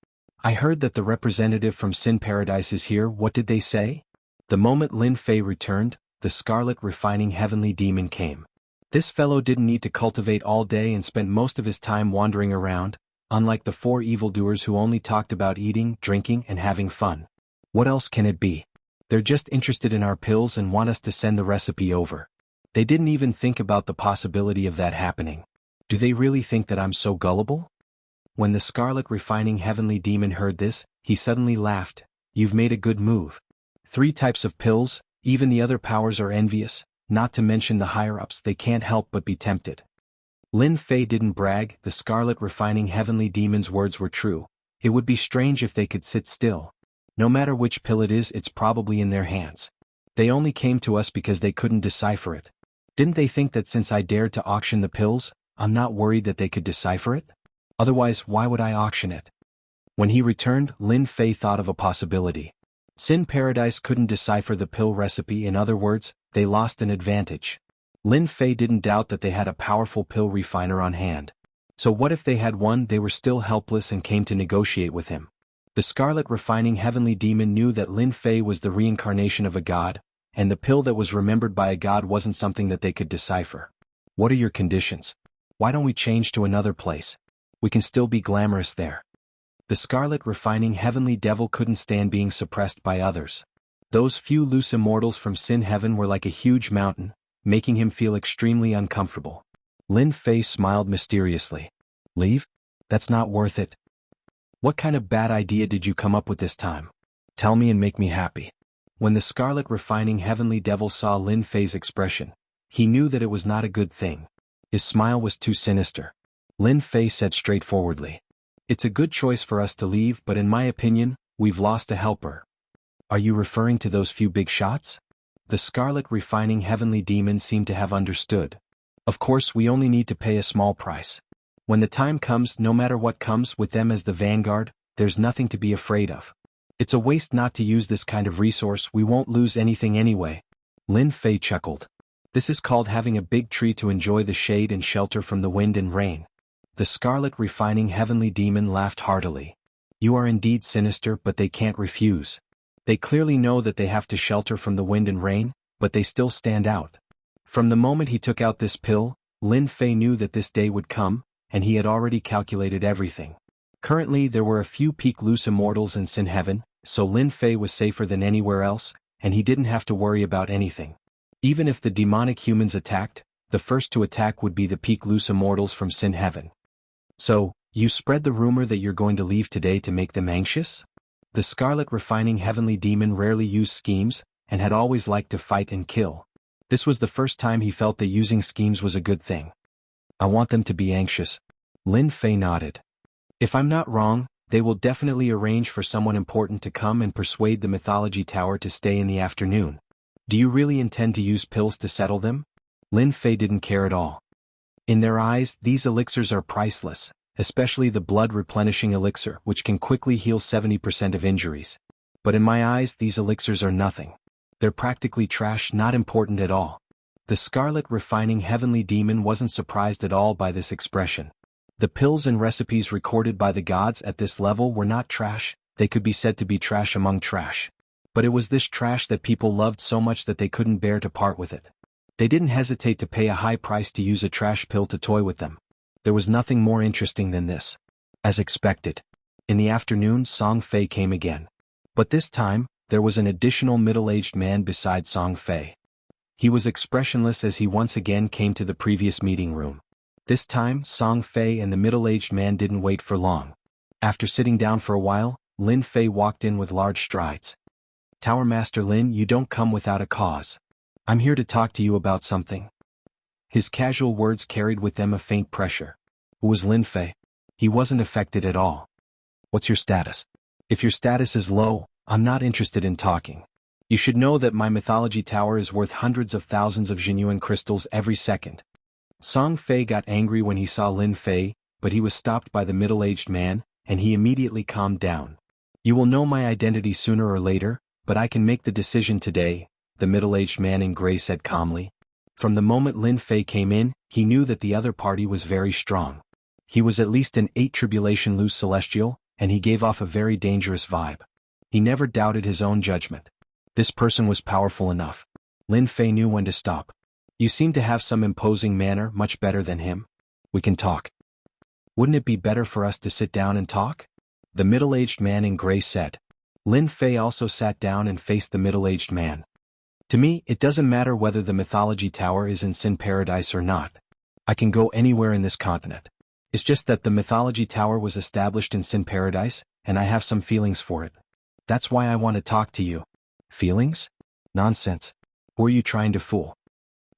"I heard that the representative from Sin Paradise is here. What did they say?" The moment Lin Fei returned, the Scarlet Refining Heavenly Demon came. This fellow didn't need to cultivate all day and spent most of his time wandering around, unlike the four evildoers who only talked about eating, drinking, and having fun. What else can it be? They're just interested in our pills and want us to send the recipe over. They didn't even think about the possibility of that happening. Do they really think that I'm so gullible? When the Scarlet Refining Heavenly Demon heard this, he suddenly laughed. "You've made a good move. 3 types of pills, even the other powers are envious, not to mention the higher-ups, they can't help but be tempted." Lin Fei didn't brag. The Scarlet Refining Heavenly Demon's words were true. It would be strange if they could sit still. No matter which pill it is, it's probably in their hands. They only came to us because they couldn't decipher it. Didn't they think that since I dared to auction the pills, I'm not worried that they could decipher it? Otherwise, why would I auction it? When he returned, Lin Fei thought of a possibility. Sin Paradise couldn't decipher the pill recipe. In other words, they lost an advantage. Lin Fei didn't doubt that they had a powerful pill refiner on hand. So what if they had one? They were still helpless and came to negotiate with him. The Scarlet Refining Heavenly Demon knew that Lin Fei was the reincarnation of a god, and the pill that was remembered by a god wasn't something that they could decipher. "What are your conditions? Why don't we change to another place? We can still be glamorous there." The Scarlet Refining Heavenly Devil couldn't stand being suppressed by others. Those few loose immortals from Sin Heaven were like a huge mountain, making him feel extremely uncomfortable. Lin Fei smiled mysteriously. "Leave? That's not worth it. What kind of bad idea did you come up with this time? Tell me and make me happy." When the Scarlet Refining Heavenly Devil saw Lin Fei's expression, he knew that it was not a good thing. His smile was too sinister. Lin Fei said straightforwardly, "It's a good choice for us to leave, but in my opinion, we've lost a helper." "Are you referring to those few big shots?" The Scarlet Refining Heavenly Demon seemed to have understood. "Of course, we only need to pay a small price. When the time comes, no matter what comes, with them as the vanguard, there's nothing to be afraid of. It's a waste not to use this kind of resource. We won't lose anything anyway." Lin Fei chuckled. "This is called having a big tree to enjoy the shade and shelter from the wind and rain." The Scarlet Refining Heavenly Demon laughed heartily. "You are indeed sinister, but they can't refuse. They clearly know that they have to shelter from the wind and rain, but they still stand out." From the moment he took out this pill, Lin Fei knew that this day would come, and he had already calculated everything. Currently there were a few peak loose immortals in Sin Heaven, so Lin Fei was safer than anywhere else, and he didn't have to worry about anything. Even if the demonic humans attacked, the first to attack would be the peak loose immortals from Sin Heaven. "So, you spread the rumor that you're going to leave today to make them anxious?" The Scarlet Refining Heavenly Demon rarely used schemes, and had always liked to fight and kill. This was the first time he felt that using schemes was a good thing. "I want them to be anxious." Lin Fei nodded. "If I'm not wrong, they will definitely arrange for someone important to come and persuade the Mythology Tower to stay in the afternoon. Do you really intend to use pills to settle them?" Lin Fei didn't care at all. In their eyes, these elixirs are priceless, especially the blood-replenishing elixir, which can quickly heal 70% of injuries. But in my eyes, these elixirs are nothing. They're practically trash, not important at all. The Scarlet Refining Heavenly Demon wasn't surprised at all by this expression. The pills and recipes recorded by the gods at this level were not trash, they could be said to be trash among trash. But it was this trash that people loved so much that they couldn't bear to part with it. They didn't hesitate to pay a high price to use a trash pill to toy with them. There was nothing more interesting than this. As expected. In the afternoon, Song Fei came again. But this time, there was an additional middle-aged man beside Song Fei. He was expressionless as he once again came to the previous meeting room. This time, Song Fei and the middle-aged man didn't wait for long. After sitting down for a while, Lin Fei walked in with large strides. "Tower Master Lin, you don't come without a cause. I'm here to talk to you about something." His casual words carried with them a faint pressure. Who was Lin Fei? He wasn't affected at all. "What's your status?" "If your status is low, I'm not interested in talking. You should know that my mythology tower is worth hundreds of thousands of genuine crystals every second." Song Fei got angry when he saw Lin Fei, but he was stopped by the middle-aged man, and he immediately calmed down. "You will know my identity sooner or later, but I can make the decision today," the middle-aged man in gray said calmly. From the moment Lin Fei came in, he knew that the other party was very strong. He was at least an 8 Tribulation Loose Celestial, and he gave off a very dangerous vibe. He never doubted his own judgment. This person was powerful enough. Lin Fei knew when to stop. "You seem to have some imposing manner, much better than him. We can talk." "Wouldn't it be better for us to sit down and talk?" the middle-aged man in gray said. Lin Fei also sat down and faced the middle-aged man. "To me, it doesn't matter whether the mythology tower is in Sin Paradise or not. I can go anywhere in this continent. It's just that the mythology tower was established in Sin Paradise, and I have some feelings for it. That's why I want to talk to you." "Feelings? Nonsense. Who are you trying to fool?"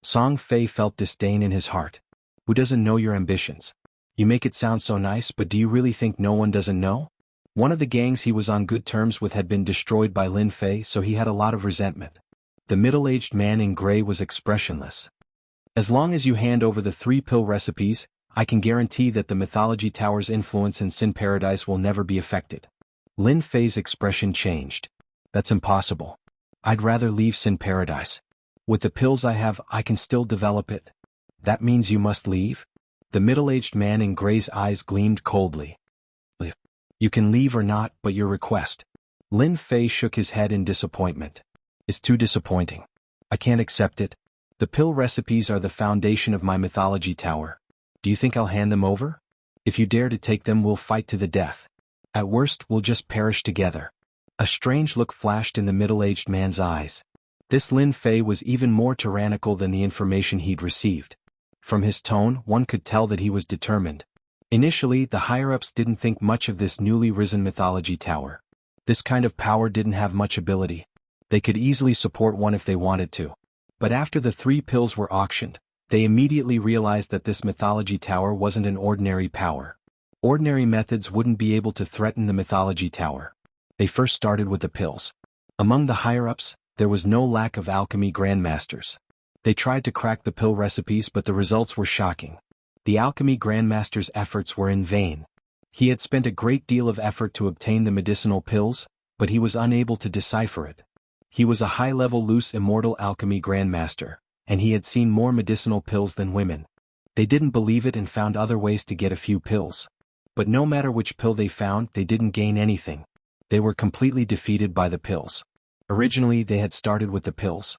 Song Fei felt disdain in his heart. "Who doesn't know your ambitions? You make it sound so nice, but do you really think no one doesn't know?" One of the gangs he was on good terms with had been destroyed by Lin Fei, so he had a lot of resentment. The middle-aged man in gray was expressionless. "As long as you hand over the 3 pill recipes, I can guarantee that the mythology tower's influence in Sin Paradise will never be affected." Lin Fei's expression changed. "That's impossible. I'd rather leave Sin Paradise. With the pills I have, I can still develop it." "That means you must leave?" The middle-aged man in gray's eyes gleamed coldly. "You can leave or not, but your request." Lin Fei shook his head in disappointment. "It's too disappointing. I can't accept it. The pill recipes are the foundation of my mythology tower. Do you think I'll hand them over? If you dare to take them, we'll fight to the death. At worst, we'll just perish together." A strange look flashed in the middle-aged man's eyes. This Lin Fei was even more tyrannical than the information he'd received. From his tone, one could tell that he was determined. Initially, the higher-ups didn't think much of this newly risen mythology tower. This kind of power didn't have much ability. They could easily support one if they wanted to. But after the 3 pills were auctioned, they immediately realized that this mythology tower wasn't an ordinary power. Ordinary methods wouldn't be able to threaten the mythology tower. They first started with the pills. Among the higher-ups, there was no lack of alchemy grandmasters. They tried to crack the pill recipes, but the results were shocking. The alchemy grandmaster's efforts were in vain. He had spent a great deal of effort to obtain the medicinal pills, but he was unable to decipher it. He was a high-level loose immortal alchemy grandmaster, and he had seen more medicinal pills than women. They didn't believe it and found other ways to get a few pills. But no matter which pill they found, they didn't gain anything. They were completely defeated by the pills. Originally, they had started with the pills.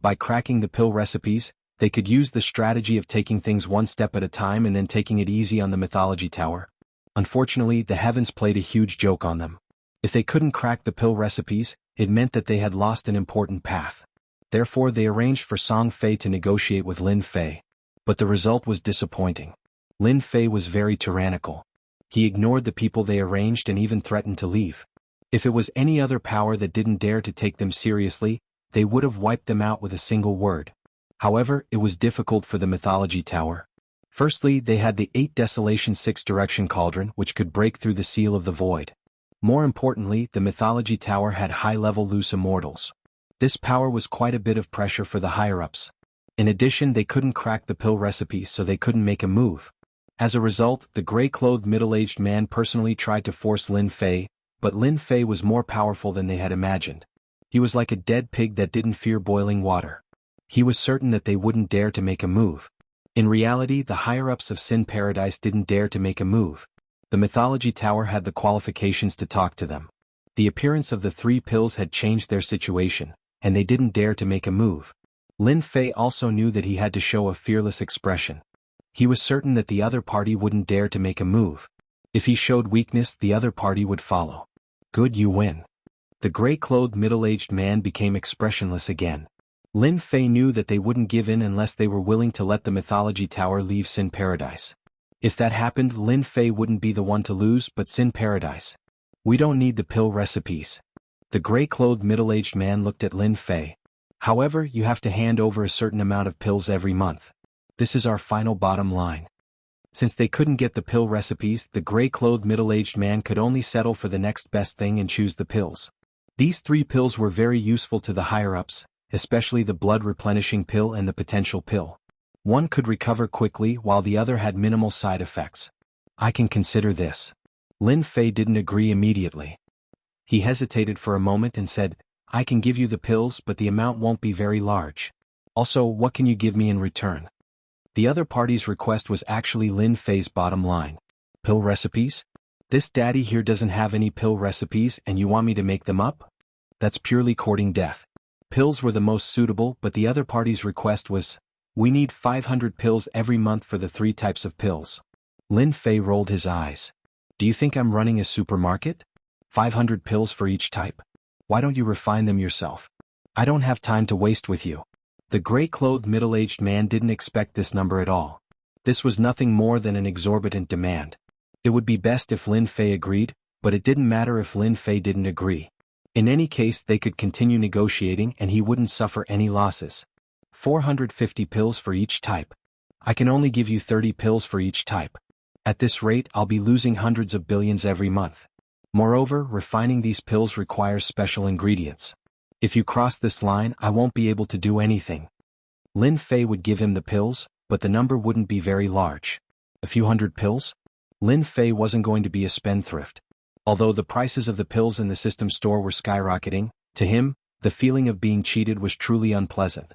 By cracking the pill recipes, they could use the strategy of taking things one step at a time and then taking it easy on the mythology tower. Unfortunately, the heavens played a huge joke on them. If they couldn't crack the pill recipes, it meant that they had lost an important path. Therefore, they arranged for Song Fei to negotiate with Lin Fei. But the result was disappointing. Lin Fei was very tyrannical. He ignored the people they arranged and even threatened to leave. If it was any other power that didn't dare to take them seriously, they would have wiped them out with a single word. However, it was difficult for the mythology tower. Firstly, they had the 8 Desolation 6-direction cauldron, which could break through the seal of the void. More importantly, the mythology tower had high-level loose immortals. This power was quite a bit of pressure for the higher-ups. In addition, they couldn't crack the pill recipe, so they couldn't make a move. As a result, the gray-clothed middle-aged man personally tried to force Lin Fei, but Lin Fei was more powerful than they had imagined. He was like a dead pig that didn't fear boiling water. He was certain that they wouldn't dare to make a move. In reality, the higher-ups of Sin Paradise didn't dare to make a move. The mythology tower had the qualifications to talk to them. The appearance of the 3 pills had changed their situation, and they didn't dare to make a move. Lin Fei also knew that he had to show a fearless expression. He was certain that the other party wouldn't dare to make a move. If he showed weakness, the other party would follow. Good, you win. The gray-clothed middle-aged man became expressionless again. Lin Fei knew that they wouldn't give in unless they were willing to let the Mythology Tower leave Sin Paradise. If that happened, Lin Fei wouldn't be the one to lose but Sin Paradise. We don't need the pill recipes. The gray-clothed middle-aged man looked at Lin Fei. However, you have to hand over a certain amount of pills every month. This is our final bottom line. Since they couldn't get the pill recipes, the gray-clothed middle-aged man could only settle for the next best thing and choose the pills. These 3 pills were very useful to the higher-ups, especially the blood-replenishing pill and the potential pill. One could recover quickly while the other had minimal side effects. I can consider this. Lin Fei didn't agree immediately. He hesitated for a moment and said, I can give you the pills but the amount won't be very large. Also, what can you give me in return? The other party's request was actually Lin Fei's bottom line. Pill recipes? This daddy here doesn't have any pill recipes and you want me to make them up? That's purely courting death. Pills were the most suitable, but the other party's request was, we need 500 pills every month for the 3 types of pills. Lin Fei rolled his eyes. Do you think I'm running a supermarket? 500 pills for each type? Why don't you refine them yourself? I don't have time to waste with you. The gray-clothed middle-aged man didn't expect this number at all. This was nothing more than an exorbitant demand. It would be best if Lin Fei agreed, but it didn't matter if Lin Fei didn't agree. In any case, they could continue negotiating and he wouldn't suffer any losses. 450 pills for each type. I can only give you 30 pills for each type. At this rate, I'll be losing hundreds of billions every month. Moreover, refining these pills requires special ingredients. If you cross this line, I won't be able to do anything. Lin Fei would give him the pills, but the number wouldn't be very large. A few hundred pills? Lin Fei wasn't going to be a spendthrift. Although the prices of the pills in the system store were skyrocketing, to him, the feeling of being cheated was truly unpleasant.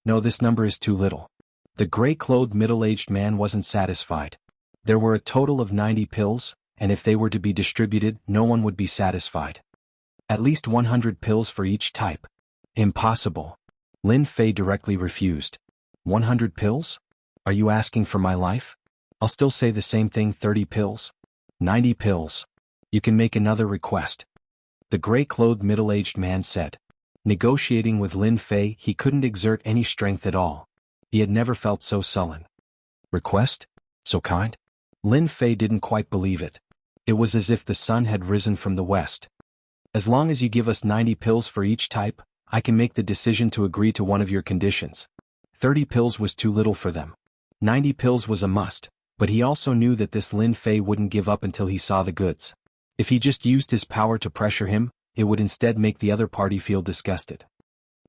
No, this number is too little. The gray-clothed middle-aged man wasn't satisfied. There were a total of 90 pills, and if they were to be distributed, no one would be satisfied. At least 100 pills for each type. Impossible. Lin Fei directly refused. 100 pills? Are you asking for my life? I'll still say the same thing. 30 pills? 90 pills. You can make another request. The gray-clothed middle-aged man said. Negotiating with Lin Fei, he couldn't exert any strength at all. He had never felt so sullen. Request? So kind? Lin Fei didn't quite believe it. It was as if the sun had risen from the west. As long as you give us 90 pills for each type, I can make the decision to agree to one of your conditions. 30 pills was too little for them. 90 pills was a must, but he also knew that this Lin Fei wouldn't give up until he saw the goods. If he just used his power to pressure him, it would instead make the other party feel disgusted.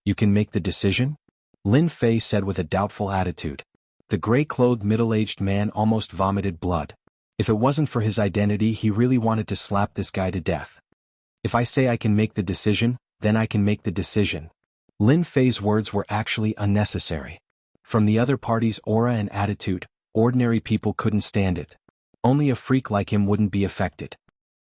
You can make the decision? Lin Fei said with a doubtful attitude. The gray-clothed middle-aged man almost vomited blood. If it wasn't for his identity, he really wanted to slap this guy to death. If I say I can make the decision, then I can make the decision. Lin Fei's words were actually unnecessary. From the other party's aura and attitude, ordinary people couldn't stand it. Only a freak like him wouldn't be affected.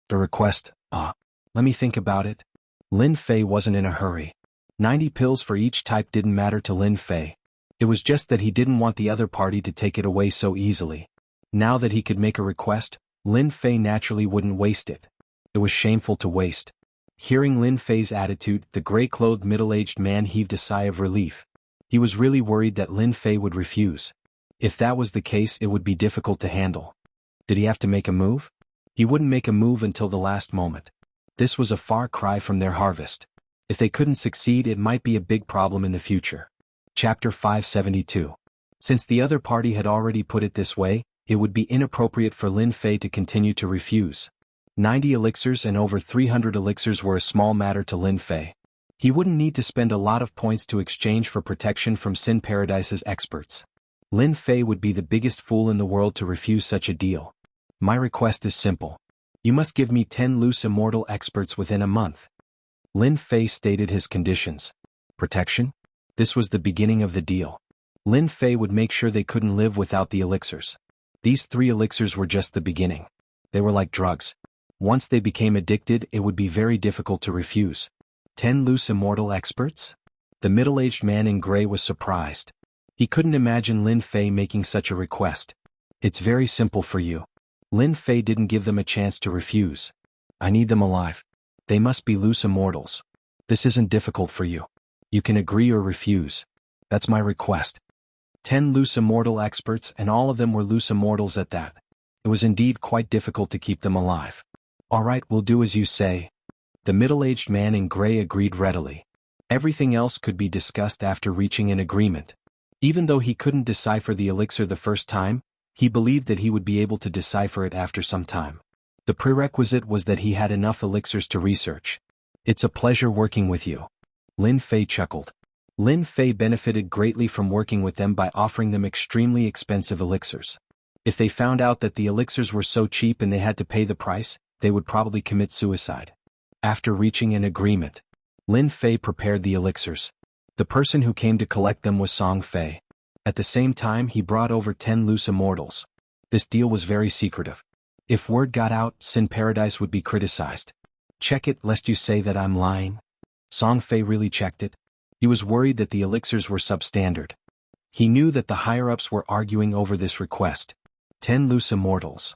The request, let me think about it. Lin Fei wasn't in a hurry. 90 pills for each type didn't matter to Lin Fei. It was just that he didn't want the other party to take it away so easily. Now that he could make a request, Lin Fei naturally wouldn't waste it. It was shameful to waste. Hearing Lin Fei's attitude, the gray-clothed middle-aged man heaved a sigh of relief. He was really worried that Lin Fei would refuse. If that was the case, it would be difficult to handle. Did he have to make a move? He wouldn't make a move until the last moment. This was a far cry from their harvest. If they couldn't succeed, it might be a big problem in the future. Chapter 572. Since the other party had already put it this way, it would be inappropriate for Lin Fei to continue to refuse. 90 elixirs and over 300 elixirs were a small matter to Lin Fei. He wouldn't need to spend a lot of points to exchange for protection from Sin Paradise's experts. Lin Fei would be the biggest fool in the world to refuse such a deal. My request is simple. You must give me 10 loose immortal experts within a month. Lin Fei stated his conditions. Protection? This was the beginning of the deal. Lin Fei would make sure they couldn't live without the elixirs. These 3 elixirs were just the beginning. They were like drugs. Once they became addicted, it would be very difficult to refuse. 10 loose immortal experts? The middle-aged man in gray was surprised. He couldn't imagine Lin Fei making such a request. It's very simple for you. Lin Fei didn't give them a chance to refuse. I need them alive. They must be loose immortals. This isn't difficult for you. You can agree or refuse. That's my request. 10 loose immortal experts, and all of them were loose immortals at that. It was indeed quite difficult to keep them alive. All right, we'll do as you say. The middle-aged man in gray agreed readily. Everything else could be discussed after reaching an agreement. Even though he couldn't decipher the elixir the first time, he believed that he would be able to decipher it after some time. The prerequisite was that he had enough elixirs to research. It's a pleasure working with you. Lin Fei chuckled. Lin Fei benefited greatly from working with them by offering them extremely expensive elixirs. If they found out that the elixirs were so cheap and they had to pay the price, they would probably commit suicide. After reaching an agreement, Lin Fei prepared the elixirs. The person who came to collect them was Song Fei. At the same time, he brought over 10 loose immortals. This deal was very secretive. If word got out, Sin Paradise would be criticized. Check it lest you say that I'm lying. Song Fei really checked it. He was worried that the elixirs were substandard. He knew that the higher-ups were arguing over this request. 10 loose immortals.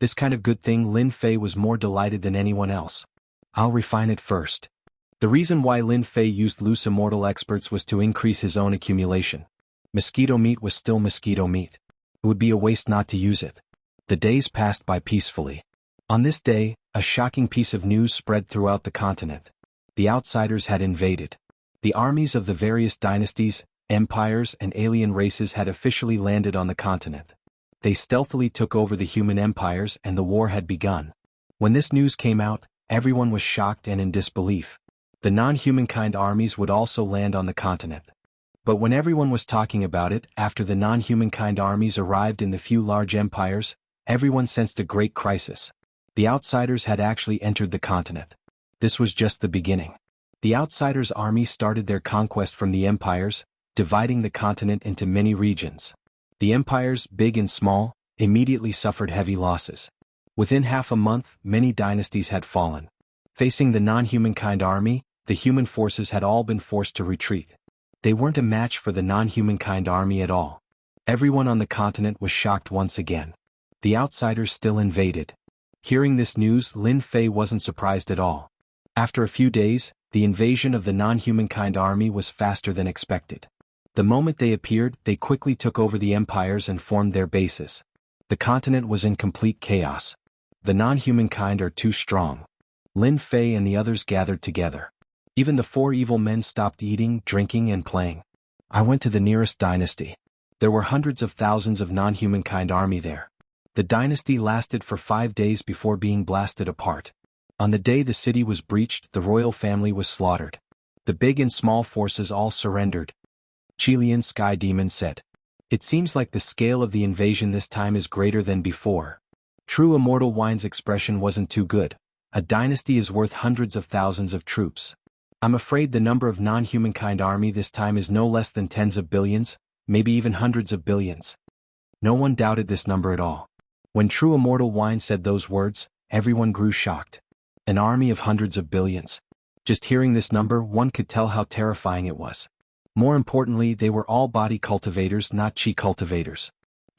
This kind of good thing, Lin Fei was more delighted than anyone else. I'll refine it first. The reason why Lin Fei used loose immortal experts was to increase his own accumulation. Mosquito meat was still mosquito meat. It would be a waste not to use it. The days passed by peacefully. On this day, a shocking piece of news spread throughout the continent. The outsiders had invaded. The armies of the various dynasties, empires, and alien races had officially landed on the continent. They stealthily took over the human empires and the war had begun. When this news came out, everyone was shocked and in disbelief. The non-humankind armies would also land on the continent. But when everyone was talking about it, after the non-humankind armies arrived in the few large empires, everyone sensed a great crisis. The outsiders had actually entered the continent. This was just the beginning. The outsiders' army started their conquest from the empires, dividing the continent into many regions. The empires, big and small, immediately suffered heavy losses. Within half a month, many dynasties had fallen. Facing the non-humankind army, the human forces had all been forced to retreat. They weren't a match for the non-humankind army at all. Everyone on the continent was shocked once again. The outsiders still invaded. Hearing this news, Lin Fei wasn't surprised at all. After a few days, the invasion of the non-humankind army was faster than expected. The moment they appeared, they quickly took over the empires and formed their bases. The continent was in complete chaos. The non-humankind are too strong. Lin Fei and the others gathered together. Even the 4 evil men stopped eating, drinking, and playing. I went to the nearest dynasty. There were hundreds of thousands of non-humankind army there. The dynasty lasted for 5 days before being blasted apart. On the day the city was breached, the royal family was slaughtered. The big and small forces all surrendered. Chilean Sky Demon said. It seems like the scale of the invasion this time is greater than before. True Immortal Wine's expression wasn't too good. A dynasty is worth hundreds of thousands of troops. I'm afraid the number of non-humankind army this time is no less than tens of billions, maybe even hundreds of billions. No one doubted this number at all. When True Immortal Wine said those words, everyone grew shocked. An army of hundreds of billions. Just hearing this number, one could tell how terrifying it was. More importantly, they were all body cultivators, not chi cultivators.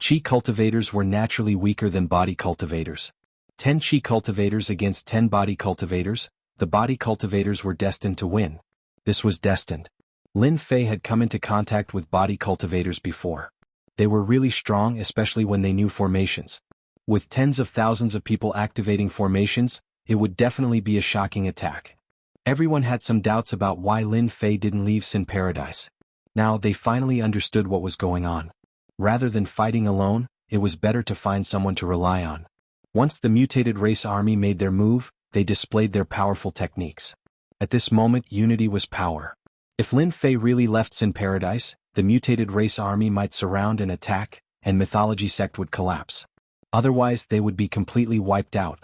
Chi cultivators were naturally weaker than body cultivators. 10 chi cultivators against 10 body cultivators, the body cultivators were destined to win. This was destined. Lin Fei had come into contact with body cultivators before. They were really strong, especially when they knew formations. With tens of thousands of people activating formations, it would definitely be a shocking attack. Everyone had some doubts about why Lin Fei didn't leave Sin Paradise. Now they finally understood what was going on. Rather than fighting alone, it was better to find someone to rely on. Once the mutated race army made their move, they displayed their powerful techniques. At this moment, unity was power. If Lin Fei really left Sin Paradise, the mutated race army might surround and attack, and Mythology Sect would collapse. Otherwise, they would be completely wiped out.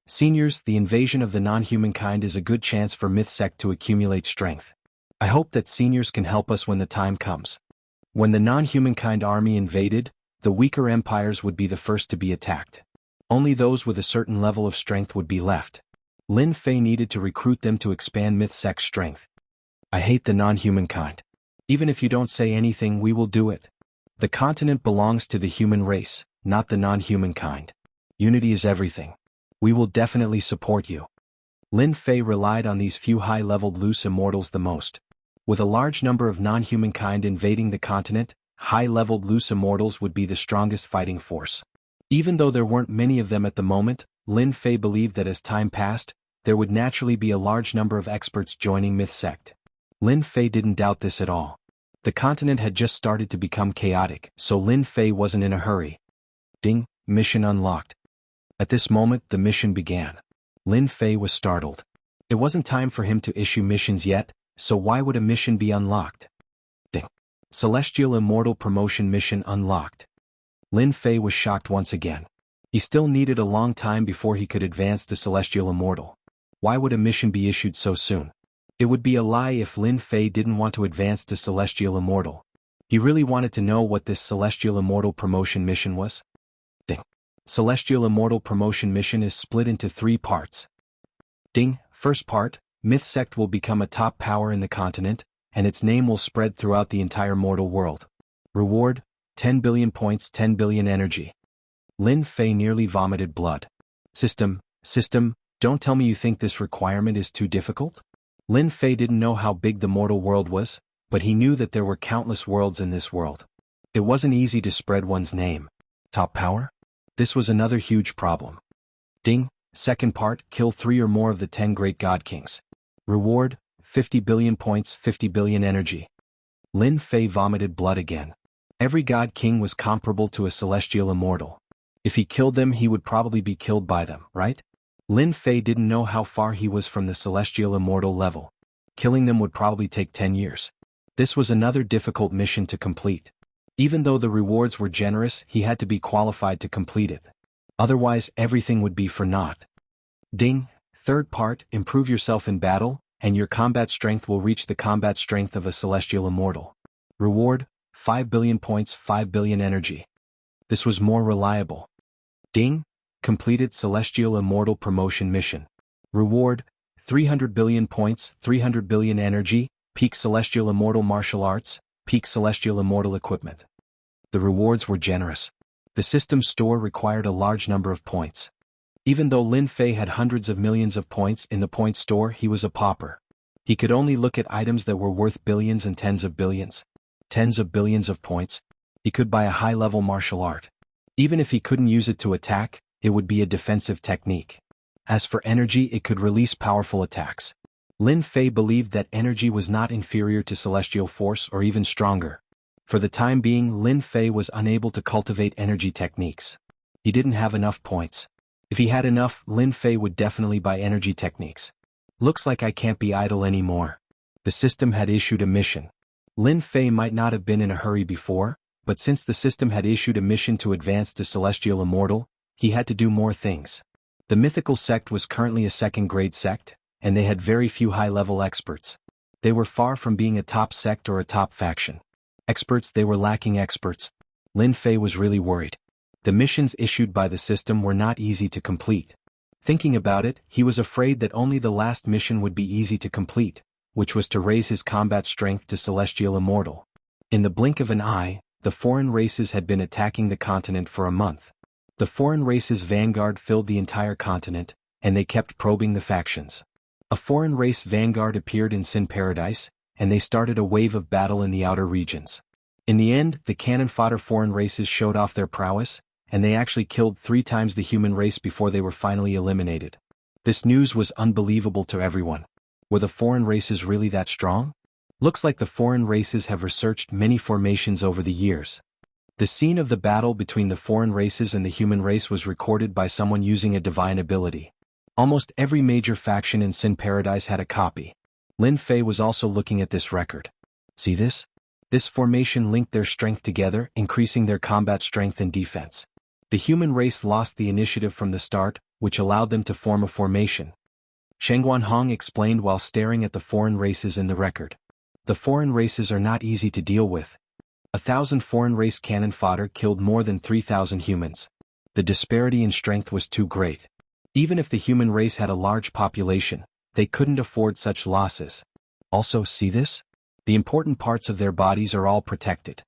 Seniors, the invasion of the non-humankind is a good chance for Myth Sect to accumulate strength. I hope that seniors can help us when the time comes. When the non-humankind army invaded, the weaker empires would be the first to be attacked. Only those with a certain level of strength would be left. Lin Fei needed to recruit them to expand myth sect's strength. I hate the non-human kind. Even if you don't say anything, we will do it. The continent belongs to the human race, not the non-human kind. Unity is everything. We will definitely support you. Lin Fei relied on these few high-leveled loose immortals the most. With a large number of non-human kind invading the continent, high-leveled loose immortals would be the strongest fighting force. Even though there weren't many of them at the moment, Lin Fei believed that as time passed, there would naturally be a large number of experts joining Myth Sect. Lin Fei didn't doubt this at all. The continent had just started to become chaotic, so Lin Fei wasn't in a hurry. Ding, mission unlocked. At this moment, the mission began. Lin Fei was startled. It wasn't time for him to issue missions yet, so why would a mission be unlocked? Ding. Celestial Immortal Promotion Mission unlocked. Lin Fei was shocked once again. He still needed a long time before he could advance to Celestial Immortal. Why would a mission be issued so soon? It would be a lie if Lin Fei didn't want to advance to Celestial Immortal. He really wanted to know what this Celestial Immortal Promotion Mission was. Ding. Celestial Immortal Promotion Mission is split into 3 parts. Ding. First part, Myth Sect will become a top power in the continent, and its name will spread throughout the entire mortal world. Reward, 10 billion points, 10 billion energy. Lin Fei nearly vomited blood. System, don't tell me you think this requirement is too difficult? Lin Fei didn't know how big the mortal world was, but he knew that there were countless worlds in this world. It wasn't easy to spread one's name. Top power? This was another huge problem. Ding. Second part, kill 3 or more of the 10 great god kings. Reward, 50 billion points, 50 billion energy. Lin Fei vomited blood again. Every god king was comparable to a celestial immortal. If he killed them, he would probably be killed by them, right? Lin Fei didn't know how far he was from the celestial immortal level. Killing them would probably take 10 years. This was another difficult mission to complete. Even though the rewards were generous, he had to be qualified to complete it. Otherwise, everything would be for naught. Ding. Third part, improve yourself in battle, and your combat strength will reach the combat strength of a celestial immortal. Reward, 5 billion points, 5 billion energy. This was more reliable. Ding. Completed Celestial Immortal Promotion Mission. Reward, 300 billion points, 300 billion energy, peak Celestial Immortal Martial Arts, peak Celestial Immortal Equipment. The rewards were generous. The system store required a large number of points. Even though Lin Fei had hundreds of millions of points in the point store, he was a pauper. He could only look at items that were worth billions and tens of billions. Tens of billions of points. He could buy a high-level martial art. Even if he couldn't use it to attack, it would be a defensive technique. As for energy, it could release powerful attacks. Lin Fei believed that energy was not inferior to celestial force or even stronger. For the time being, Lin Fei was unable to cultivate energy techniques. He didn't have enough points. If he had enough, Lin Fei would definitely buy energy techniques. Looks like I can't be idle anymore. The system had issued a mission. Lin Fei might not have been in a hurry before, but since the system had issued a mission to advance to Celestial Immortal, he had to do more things. The mythical sect was currently a second-grade sect, and they had very few high-level experts. They were far from being a top sect or a top faction. Experts, they were lacking experts. Lin Fei was really worried. The missions issued by the system were not easy to complete. Thinking about it, he was afraid that only the last mission would be easy to complete, which was to raise his combat strength to Celestial Immortal. In the blink of an eye, the foreign races had been attacking the continent for a month. The foreign race's vanguard filled the entire continent, and they kept probing the factions. A foreign race vanguard appeared in Sin Paradise, and they started a wave of battle in the outer regions. In the end, the cannon fodder foreign races showed off their prowess, and they actually killed 3 times the human race before they were finally eliminated. This news was unbelievable to everyone. Were the foreign races really that strong? Looks like the foreign races have researched many formations over the years. The scene of the battle between the foreign races and the human race was recorded by someone using a divine ability. Almost every major faction in Sin Paradise had a copy. Lin Fei was also looking at this record. See this? This formation linked their strength together, increasing their combat strength and defense. The human race lost the initiative from the start, which allowed them to form a formation. Sheng Guanhong explained while staring at the foreign races in the record. The foreign races are not easy to deal with. 1,000 foreign race cannon fodder killed more than 3,000 humans. The disparity in strength was too great. Even if the human race had a large population, they couldn't afford such losses. Also, see this? The important parts of their bodies are all protected.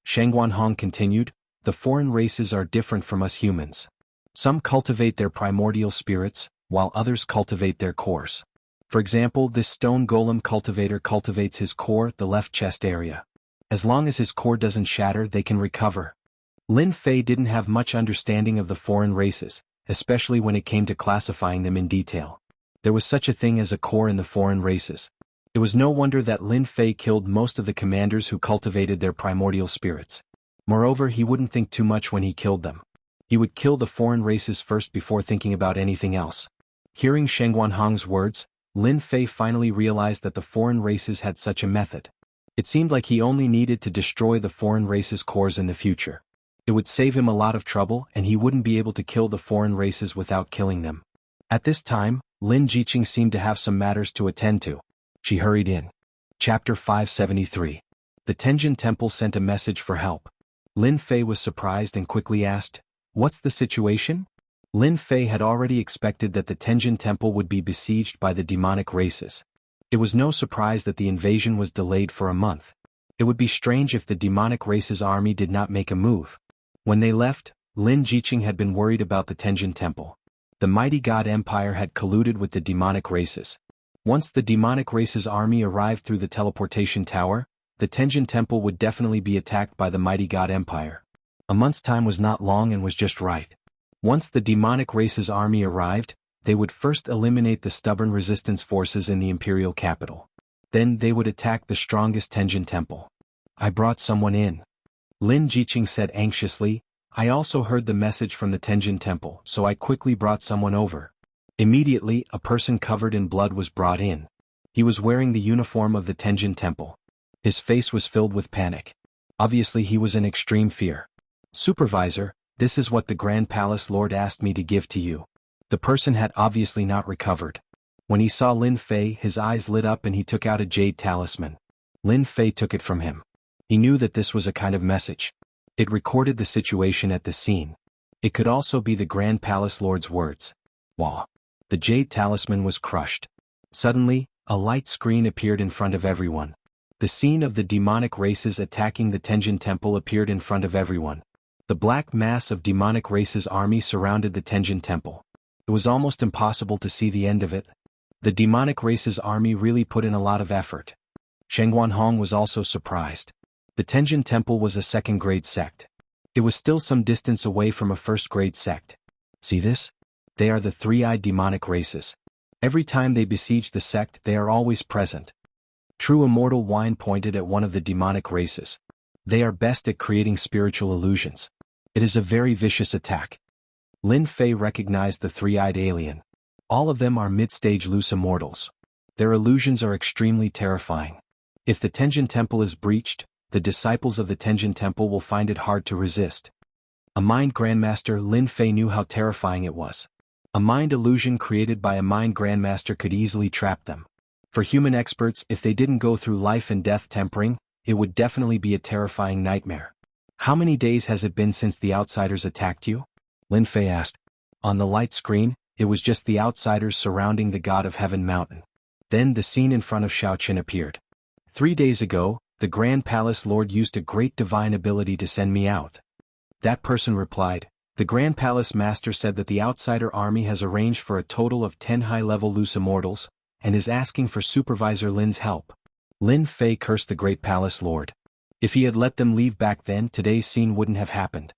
Sheng Guanhong continued, the foreign races are different from us humans. Some cultivate their primordial spirits, while others cultivate their cores. For example, this stone golem cultivator cultivates his core, the left chest area. As long as his core doesn't shatter, they can recover. Lin Fei didn't have much understanding of the foreign races, especially when it came to classifying them in detail. There was such a thing as a core in the foreign races. It was no wonder that Lin Fei killed most of the commanders who cultivated their primordial spirits. Moreover, he wouldn't think too much when he killed them. He would kill the foreign races first before thinking about anything else. Hearing Sheng Guanhong's words, Lin Fei finally realized that the foreign races had such a method. It seemed like he only needed to destroy the foreign races' cores in the future. It would save him a lot of trouble and he wouldn't be able to kill the foreign races without killing them. At this time, Lin Jiqing seemed to have some matters to attend to. She hurried in. Chapter 573. The Tenjin Temple sent a message for help. Lin Fei was surprised and quickly asked, "What's the situation?" Lin Fei had already expected that the Tenjin Temple would be besieged by the demonic races. It was no surprise that the invasion was delayed for a month. It would be strange if the demonic races' army did not make a move. When they left, Lin Jiqing had been worried about the Tenjin Temple. The mighty god empire had colluded with the demonic races. Once the demonic races' army arrived through the teleportation tower, the Tenjin Temple would definitely be attacked by the mighty god empire. A month's time was not long and was just right. Once the demonic races' army arrived, they would first eliminate the stubborn resistance forces in the imperial capital. Then they would attack the strongest Tenjin Temple. "I brought someone in," Lin Jiqing said anxiously. "I also heard the message from the Tenjin Temple, so I quickly brought someone over." Immediately, a person covered in blood was brought in. He was wearing the uniform of the Tenjin Temple. His face was filled with panic. Obviously he was in extreme fear. "Supervisor, this is what the Grand Palace Lord asked me to give to you." The person had obviously not recovered. When he saw Lin Fei, his eyes lit up and he took out a jade talisman. Lin Fei took it from him. He knew that this was a kind of message. It recorded the situation at the scene. It could also be the Grand Palace Lord's words. Wah! The jade talisman was crushed. Suddenly, a light screen appeared in front of everyone. The scene of the demonic races attacking the Tenjin Temple appeared in front of everyone. The black mass of demonic races' army surrounded the Tenjin Temple. It was almost impossible to see the end of it. The demonic races' army really put in a lot of effort. Sheng Guanhong was also surprised. The Tenjin Temple was a second-grade sect. It was still some distance away from a first-grade sect. See this? They are the three-eyed demonic races. Every time they besiege the sect, they are always present. True Immortal Wine pointed at one of the demonic races. They are best at creating spiritual illusions. It is a very vicious attack. Lin Fei recognized the three-eyed alien. All of them are mid-stage loose immortals. Their illusions are extremely terrifying. If the Tenjin Temple is breached, the disciples of the Tenjin Temple will find it hard to resist. A mind grandmaster, Lin Fei knew how terrifying it was. A mind illusion created by a mind grandmaster could easily trap them. For human experts, if they didn't go through life and death tempering, it would definitely be a terrifying nightmare. "How many days has it been since the outsiders attacked you?" Lin Fei asked. On the light screen, it was just the outsiders surrounding the God of Heaven mountain. Then the scene in front of Shaoqin appeared. 3 days ago, the Grand Palace Lord used a great divine ability to send me out. That person replied, "The Grand Palace Master said that the outsider army has arranged for a total of 10 high-level loose immortals, and is asking for Supervisor Lin's help." Lin Fei cursed the Great Palace Lord. If he had let them leave back then, today's scene wouldn't have happened.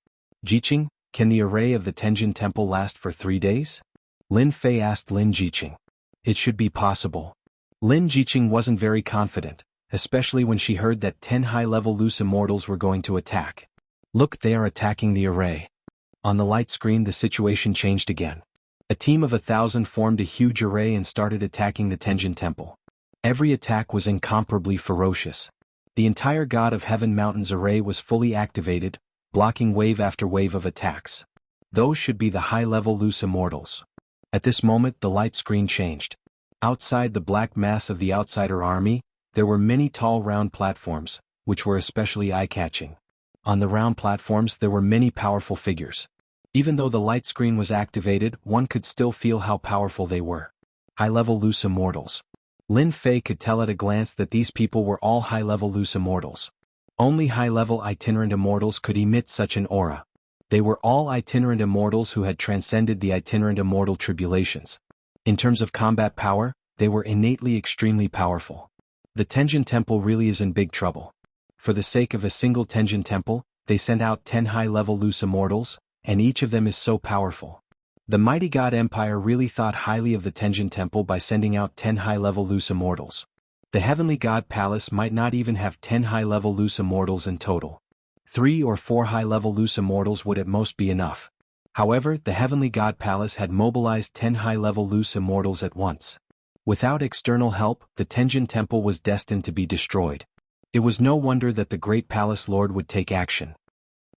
"Jiqing, can the array of the Tenjin Temple last for 3 days?" Lin Fei asked Lin Jiqing. "It should be possible." Lin Jiqing wasn't very confident, especially when she heard that 10 high-level loose immortals were going to attack. "Look, they are attacking the array." On the light screen the situation changed again. A team of 1,000 formed a huge array and started attacking the Tenjin Temple. Every attack was incomparably ferocious. The entire God of Heaven Mountain's array was fully activated, blocking wave after wave of attacks. Those should be the high-level loose immortals. At this moment the light screen changed. Outside the black mass of the outsider army, there were many tall round platforms, which were especially eye-catching. On the round platforms there were many powerful figures. Even though the light screen was activated, one could still feel how powerful they were. High-level loose immortals. Lin Fei could tell at a glance that these people were all high-level loose immortals. Only high-level itinerant immortals could emit such an aura. They were all itinerant immortals who had transcended the itinerant immortal tribulations. In terms of combat power, they were innately extremely powerful. The Tenjin Temple really is in big trouble. For the sake of a single Tenjin Temple, they sent out 10 high-level loose immortals, and each of them is so powerful. The mighty God Empire really thought highly of the Tenjin Temple by sending out 10 high-level loose immortals. The Heavenly God Palace might not even have 10 high-level loose immortals in total. 3 or 4 high-level loose immortals would at most be enough. However, the Heavenly God Palace had mobilized 10 high-level loose immortals at once. Without external help, the Tenjin Temple was destined to be destroyed. It was no wonder that the great palace lord would take action.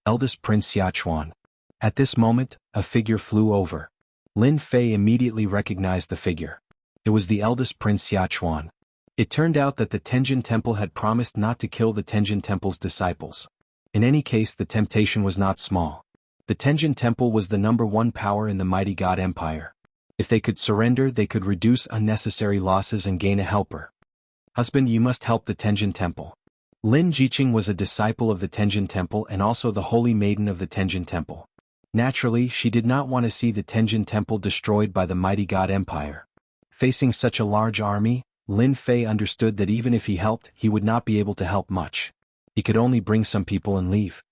Eldest Prince Yachuan. At this moment, a figure flew over. Lin Fei immediately recognized the figure. It was the eldest Prince Yachuan. It turned out that the Tenjin Temple had promised not to kill the Tenjin Temple's disciples. In any case, the temptation was not small. The Tenjin Temple was the #1 power in the mighty God Empire. If they could surrender, they could reduce unnecessary losses and gain a helper. Husband, you must help the Tenjin Temple. Lin Jiqing was a disciple of the Tenjin Temple and also the holy maiden of the Tenjin Temple. Naturally, she did not want to see the Tenjin Temple destroyed by the mighty God Empire. Facing such a large army, Lin Fei understood that even if he helped, he would not be able to help much. He could only bring some people and leave.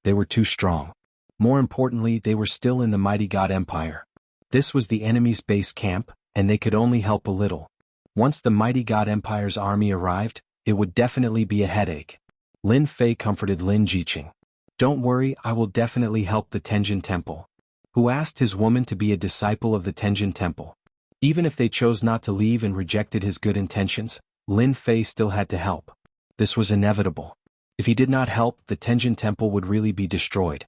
They were too strong. More importantly, they were still in the mighty God Empire. This was the enemy's base camp, and they could only help a little. Once the mighty God Empire's army arrived, it would definitely be a headache. Lin Fei comforted Lin Jiqing. Don't worry, I will definitely help the Tenjin Temple. Who asked his woman to be a disciple of the Tenjin Temple? Even if they chose not to leave and rejected his good intentions, Lin Fei still had to help. This was inevitable. If he did not help, the Tenjin Temple would really be destroyed.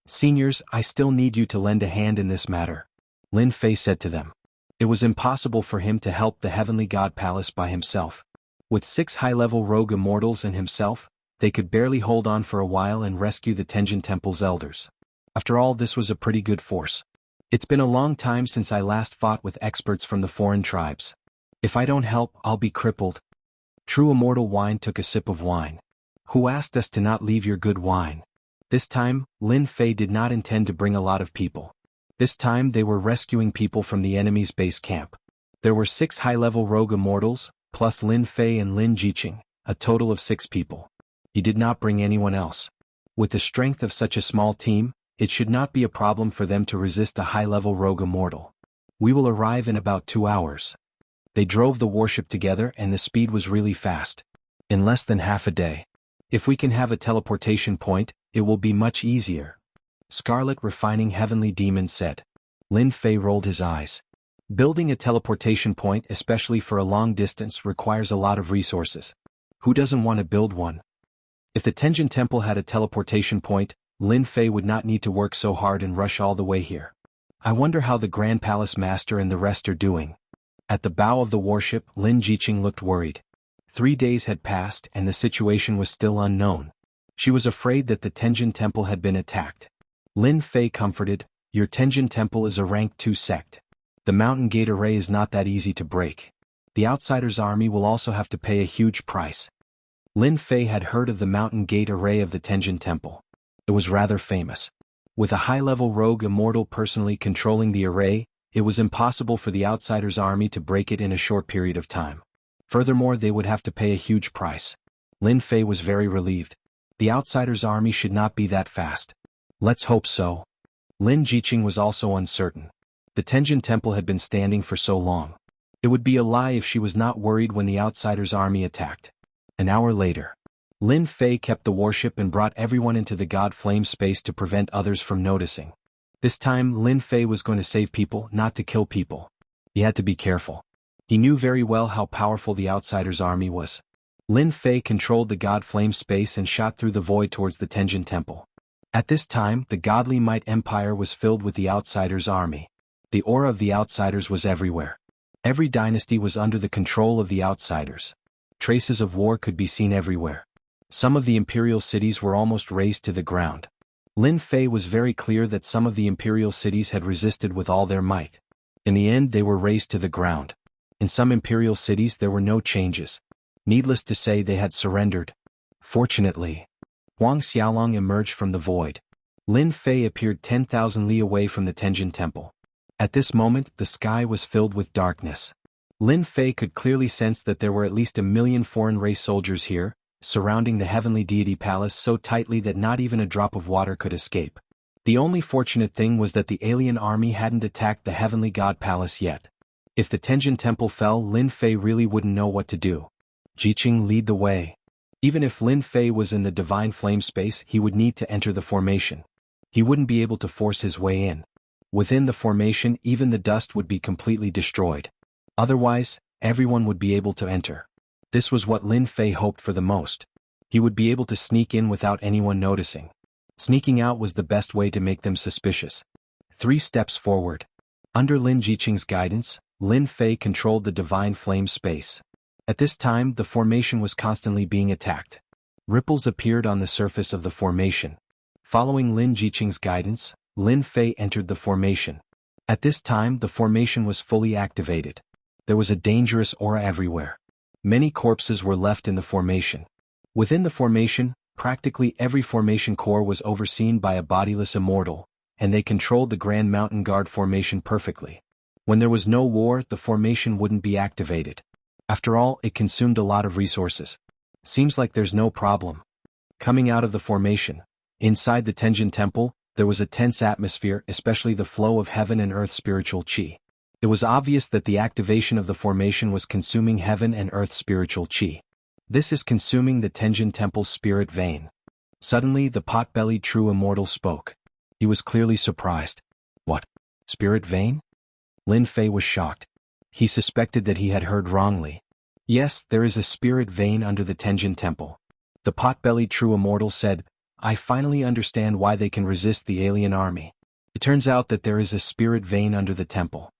Seniors, I still need you to lend a hand in this matter, Lin Fei said to them. It was impossible for him to help the Heavenly God Palace by himself. With 6 high-level rogue immortals and himself, they could barely hold on for a while and rescue the Tenjin Temple's elders. After all, this was a pretty good force. It's been a long time since I last fought with experts from the foreign tribes. If I don't help, I'll be crippled. True Immortal Wine took a sip of wine. Who asked us to not leave your good wine? This time, Lin Fei did not intend to bring a lot of people. This time they were rescuing people from the enemy's base camp. There were 6 high-level rogue immortals, plus Lin Fei and Lin Jiqing, a total of 6 people. He did not bring anyone else. With the strength of such a small team, it should not be a problem for them to resist a high-level rogue immortal. We will arrive in about 2 hours. They drove the warship together and the speed was really fast. In less than half a day. If we can have a teleportation point, it will be much easier. Scarlet Refining Heavenly Demon said. Lin Fei rolled his eyes. Building a teleportation point, especially for a long distance, requires a lot of resources. Who doesn't want to build one? If the Tenjin Temple had a teleportation point, Lin Fei would not need to work so hard and rush all the way here. I wonder how the Grand Palace Master and the rest are doing. At the bow of the warship, Lin Jiqing looked worried. 3 days had passed and the situation was still unknown. She was afraid that the Tenjin Temple had been attacked. Lin Fei comforted, your Tenjin Temple is a rank 2 sect. The Mountain Gate Array is not that easy to break. The Outsiders' army will also have to pay a huge price. Lin Fei had heard of the Mountain Gate Array of the Tenjin Temple. It was rather famous. With a high-level rogue immortal personally controlling the array, it was impossible for the Outsiders' army to break it in a short period of time. Furthermore, they would have to pay a huge price. Lin Fei was very relieved. The Outsiders' army should not be that fast. Let's hope so. Lin Jiqing was also uncertain. The Tenjin Temple had been standing for so long. It would be a lie if she was not worried when the Outsiders' army attacked. An hour later. Lin Fei kept the warship and brought everyone into the God Flame space to prevent others from noticing. This time, Lin Fei was going to save people, not to kill people. He had to be careful. He knew very well how powerful the Outsiders' army was. Lin Fei controlled the God Flame space and shot through the void towards the Tenjin Temple. At this time, the Godly Might Empire was filled with the Outsiders' army. The aura of the Outsiders was everywhere. Every dynasty was under the control of the Outsiders. Traces of war could be seen everywhere. Some of the imperial cities were almost razed to the ground. Lin Fei was very clear that some of the imperial cities had resisted with all their might. In the end they were razed to the ground. In some imperial cities there were no changes. Needless to say they had surrendered. Fortunately, Huang Xiaolong emerged from the void. Lin Fei appeared 10,000 li away from the Tenjin Temple. At this moment the sky was filled with darkness. Lin Fei could clearly sense that there were at least 1,000,000 foreign race soldiers here, surrounding the heavenly deity palace so tightly that not even a drop of water could escape. The only fortunate thing was that the alien army hadn't attacked the heavenly god palace yet. If the Tenjin Temple fell, Lin Fei really wouldn't know what to do. Jiqing lead the way. Even if Lin Fei was in the divine flame space, he would need to enter the formation. He wouldn't be able to force his way in. Within the formation, even the dust would be completely destroyed. Otherwise, everyone would be able to enter. This was what Lin Fei hoped for the most. He would be able to sneak in without anyone noticing. Sneaking out was the best way to make them suspicious. 3 steps forward. Under Lin Jiqing's guidance, Lin Fei controlled the divine flame space. At this time the formation was constantly being attacked. Ripples appeared on the surface of the formation. Following Lin Jiqing's guidance, Lin Fei entered the formation. At this time the formation was fully activated. There was a dangerous aura everywhere. Many corpses were left in the formation. Within the formation, practically every formation core was overseen by a bodiless immortal, and they controlled the Grand Mountain Guard formation perfectly. When there was no war, the formation wouldn't be activated. After all, it consumed a lot of resources. Seems like there's no problem. Coming out of the formation, inside the Tenjin Temple, there was a tense atmosphere, especially the flow of heaven and earth spiritual qi. It was obvious that the activation of the formation was consuming heaven and earth spiritual qi. This is consuming the Tenjin Temple's spirit vein. Suddenly the pot-bellied true immortal spoke. He was clearly surprised. What? Spirit vein? Lin Fei was shocked. He suspected that he had heard wrongly. Yes, there is a spirit vein under the Tenjin Temple. The pot-bellied true immortal said, I finally understand why they can resist the alien army. It turns out that there is a spirit vein under the temple.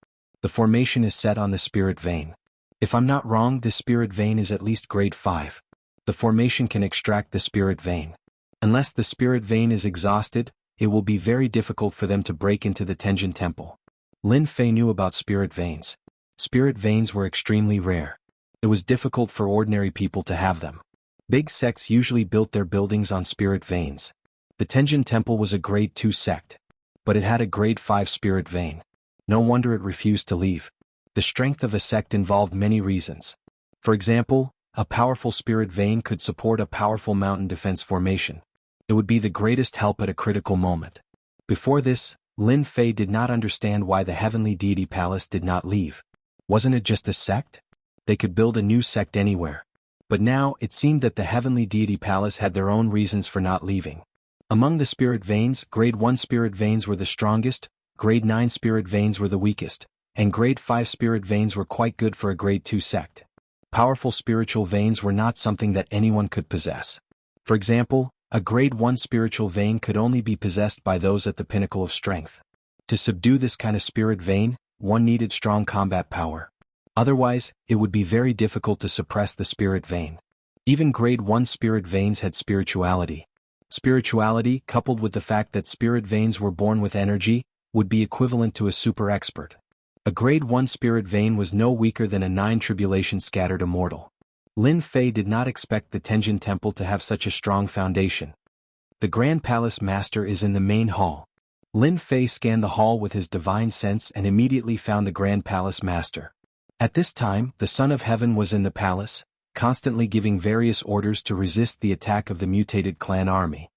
The formation is set on the spirit vein. If I'm not wrong, this spirit vein is at least grade 5. The formation can extract the spirit vein. Unless the spirit vein is exhausted, it will be very difficult for them to break into the Tenjin Temple. Lin Fei knew about spirit veins. Spirit veins were extremely rare. It was difficult for ordinary people to have them. Big sects usually built their buildings on spirit veins. The Tenjin Temple was a grade 2 sect. But it had a grade 5 spirit vein. No wonder it refused to leave. The strength of a sect involved many reasons. For example, a powerful spirit vein could support a powerful mountain defense formation. It would be the greatest help at a critical moment. Before this, Lin Fei did not understand why the heavenly deity palace did not leave. Wasn't it just a sect? They could build a new sect anywhere. But now it seemed that the heavenly deity palace had their own reasons for not leaving. Among the spirit veins, grade 1 spirit veins were the strongest, grade 9 spirit veins were the weakest, and grade 5 spirit veins were quite good for a grade 2 sect. Powerful spiritual veins were not something that anyone could possess. For example, a grade 1 spiritual vein could only be possessed by those at the pinnacle of strength. To subdue this kind of spirit vein, one needed strong combat power. Otherwise, it would be very difficult to suppress the spirit vein. Even grade 1 spirit veins had spirituality. Spirituality, coupled with the fact that spirit veins were born with energy, would be equivalent to a super expert. A grade 1 spirit vein was no weaker than a 9 tribulation scattered immortal. Lin Fei did not expect the Tenjin Temple to have such a strong foundation. The Grand Palace Master is in the main hall. Lin Fei scanned the hall with his divine sense and immediately found the Grand Palace Master. At this time, the Son of Heaven was in the palace, constantly giving various orders to resist the attack of the mutated clan army.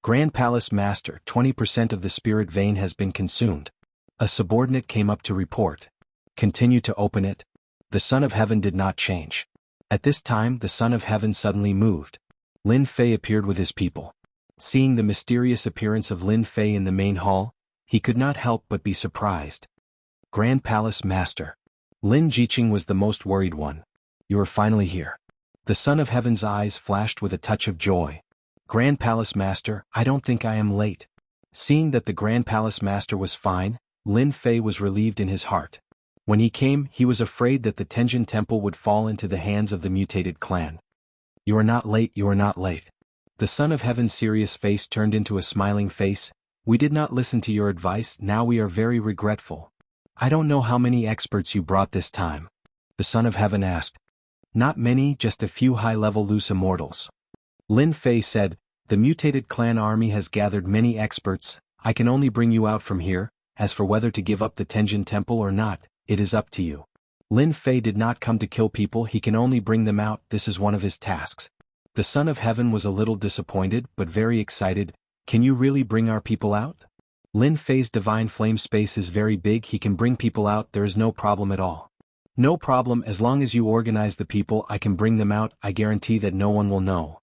Grand Palace Master, 20% of the spirit vein has been consumed. A subordinate came up to report. Continue to open it. The Son of Heaven did not change. At this time the Son of Heaven suddenly moved. Lin Fei appeared with his people. Seeing the mysterious appearance of Lin Fei in the main hall, he could not help but be surprised. Grand Palace Master. Lin Jiqing was the most worried one. You are finally here. The Son of Heaven's eyes flashed with a touch of joy. Grand Palace Master, I don't think I am late. Seeing that the Grand Palace Master was fine, Lin Fei was relieved in his heart. When he came, he was afraid that the Tenjin Temple would fall into the hands of the mutated clan. You are not late, you are not late. The Son of Heaven's serious face turned into a smiling face. We did not listen to your advice, now we are very regretful. I don't know how many experts you brought this time. The Son of Heaven asked. Not many, just a few high-level loose immortals. Lin Fei said, the mutated clan army has gathered many experts, I can only bring you out from here, as for whether to give up the Tenjin Temple or not, it is up to you. Lin Fei did not come to kill people, he can only bring them out, this is one of his tasks. The Son of Heaven was a little disappointed but very excited, can you really bring our people out? Lin Fei's divine flame space is very big, he can bring people out, there is no problem at all. No problem, as long as you organize the people I can bring them out, I guarantee that no one will know.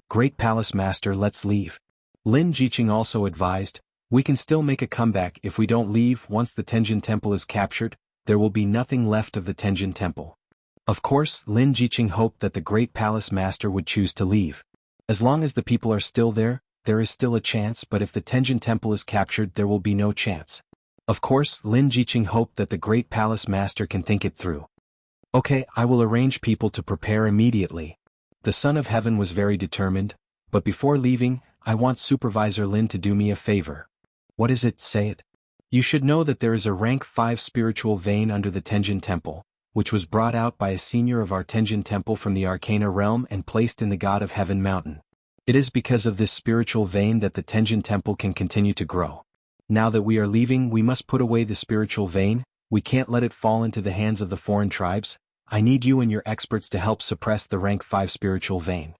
Great Palace Master, let's leave. Lin Jiqing also advised, we can still make a comeback if we don't leave. Once the Tenjin Temple is captured, there will be nothing left of the Tenjin Temple. Of course, Lin Jiqing hoped that the Great Palace Master would choose to leave. As long as the people are still there is still a chance, but if the Tenjin Temple is captured there will be no chance. Of course, Lin Jiqing hoped that the Great Palace Master can think it through. Okay, I will arrange people to prepare immediately. The Son of Heaven was very determined, but before leaving, I want Supervisor Lin to do me a favor. What is it, say it? You should know that there is a rank 5 spiritual vein under the Tenjin Temple, which was brought out by a senior of our Tenjin Temple from the Arcana realm and placed in the God of Heaven mountain. It is because of this spiritual vein that the Tenjin Temple can continue to grow. Now that we are leaving, we must put away the spiritual vein, we can't let it fall into the hands of the foreign tribes. I need you and your experts to help suppress the rank 5 spiritual vein.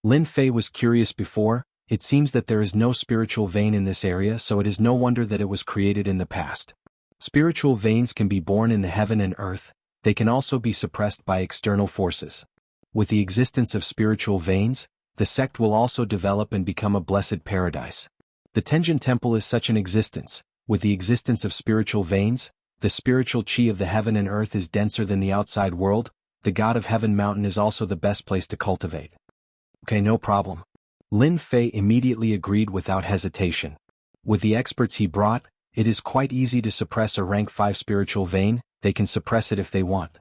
Lin Fei was curious before, it seems that there is no spiritual vein in this area, so it is no wonder that it was created in the past. Spiritual veins can be born in the heaven and earth, they can also be suppressed by external forces. With the existence of spiritual veins, the sect will also develop and become a blessed paradise. The Tenjin Temple is such an existence. With the existence of spiritual veins, the spiritual chi of the heaven and earth is denser than the outside world, the God of Heaven mountain is also the best place to cultivate. Okay, no problem. Lin Fei immediately agreed without hesitation. With the experts he brought, it is quite easy to suppress a rank 5 spiritual vein, they can suppress it if they want.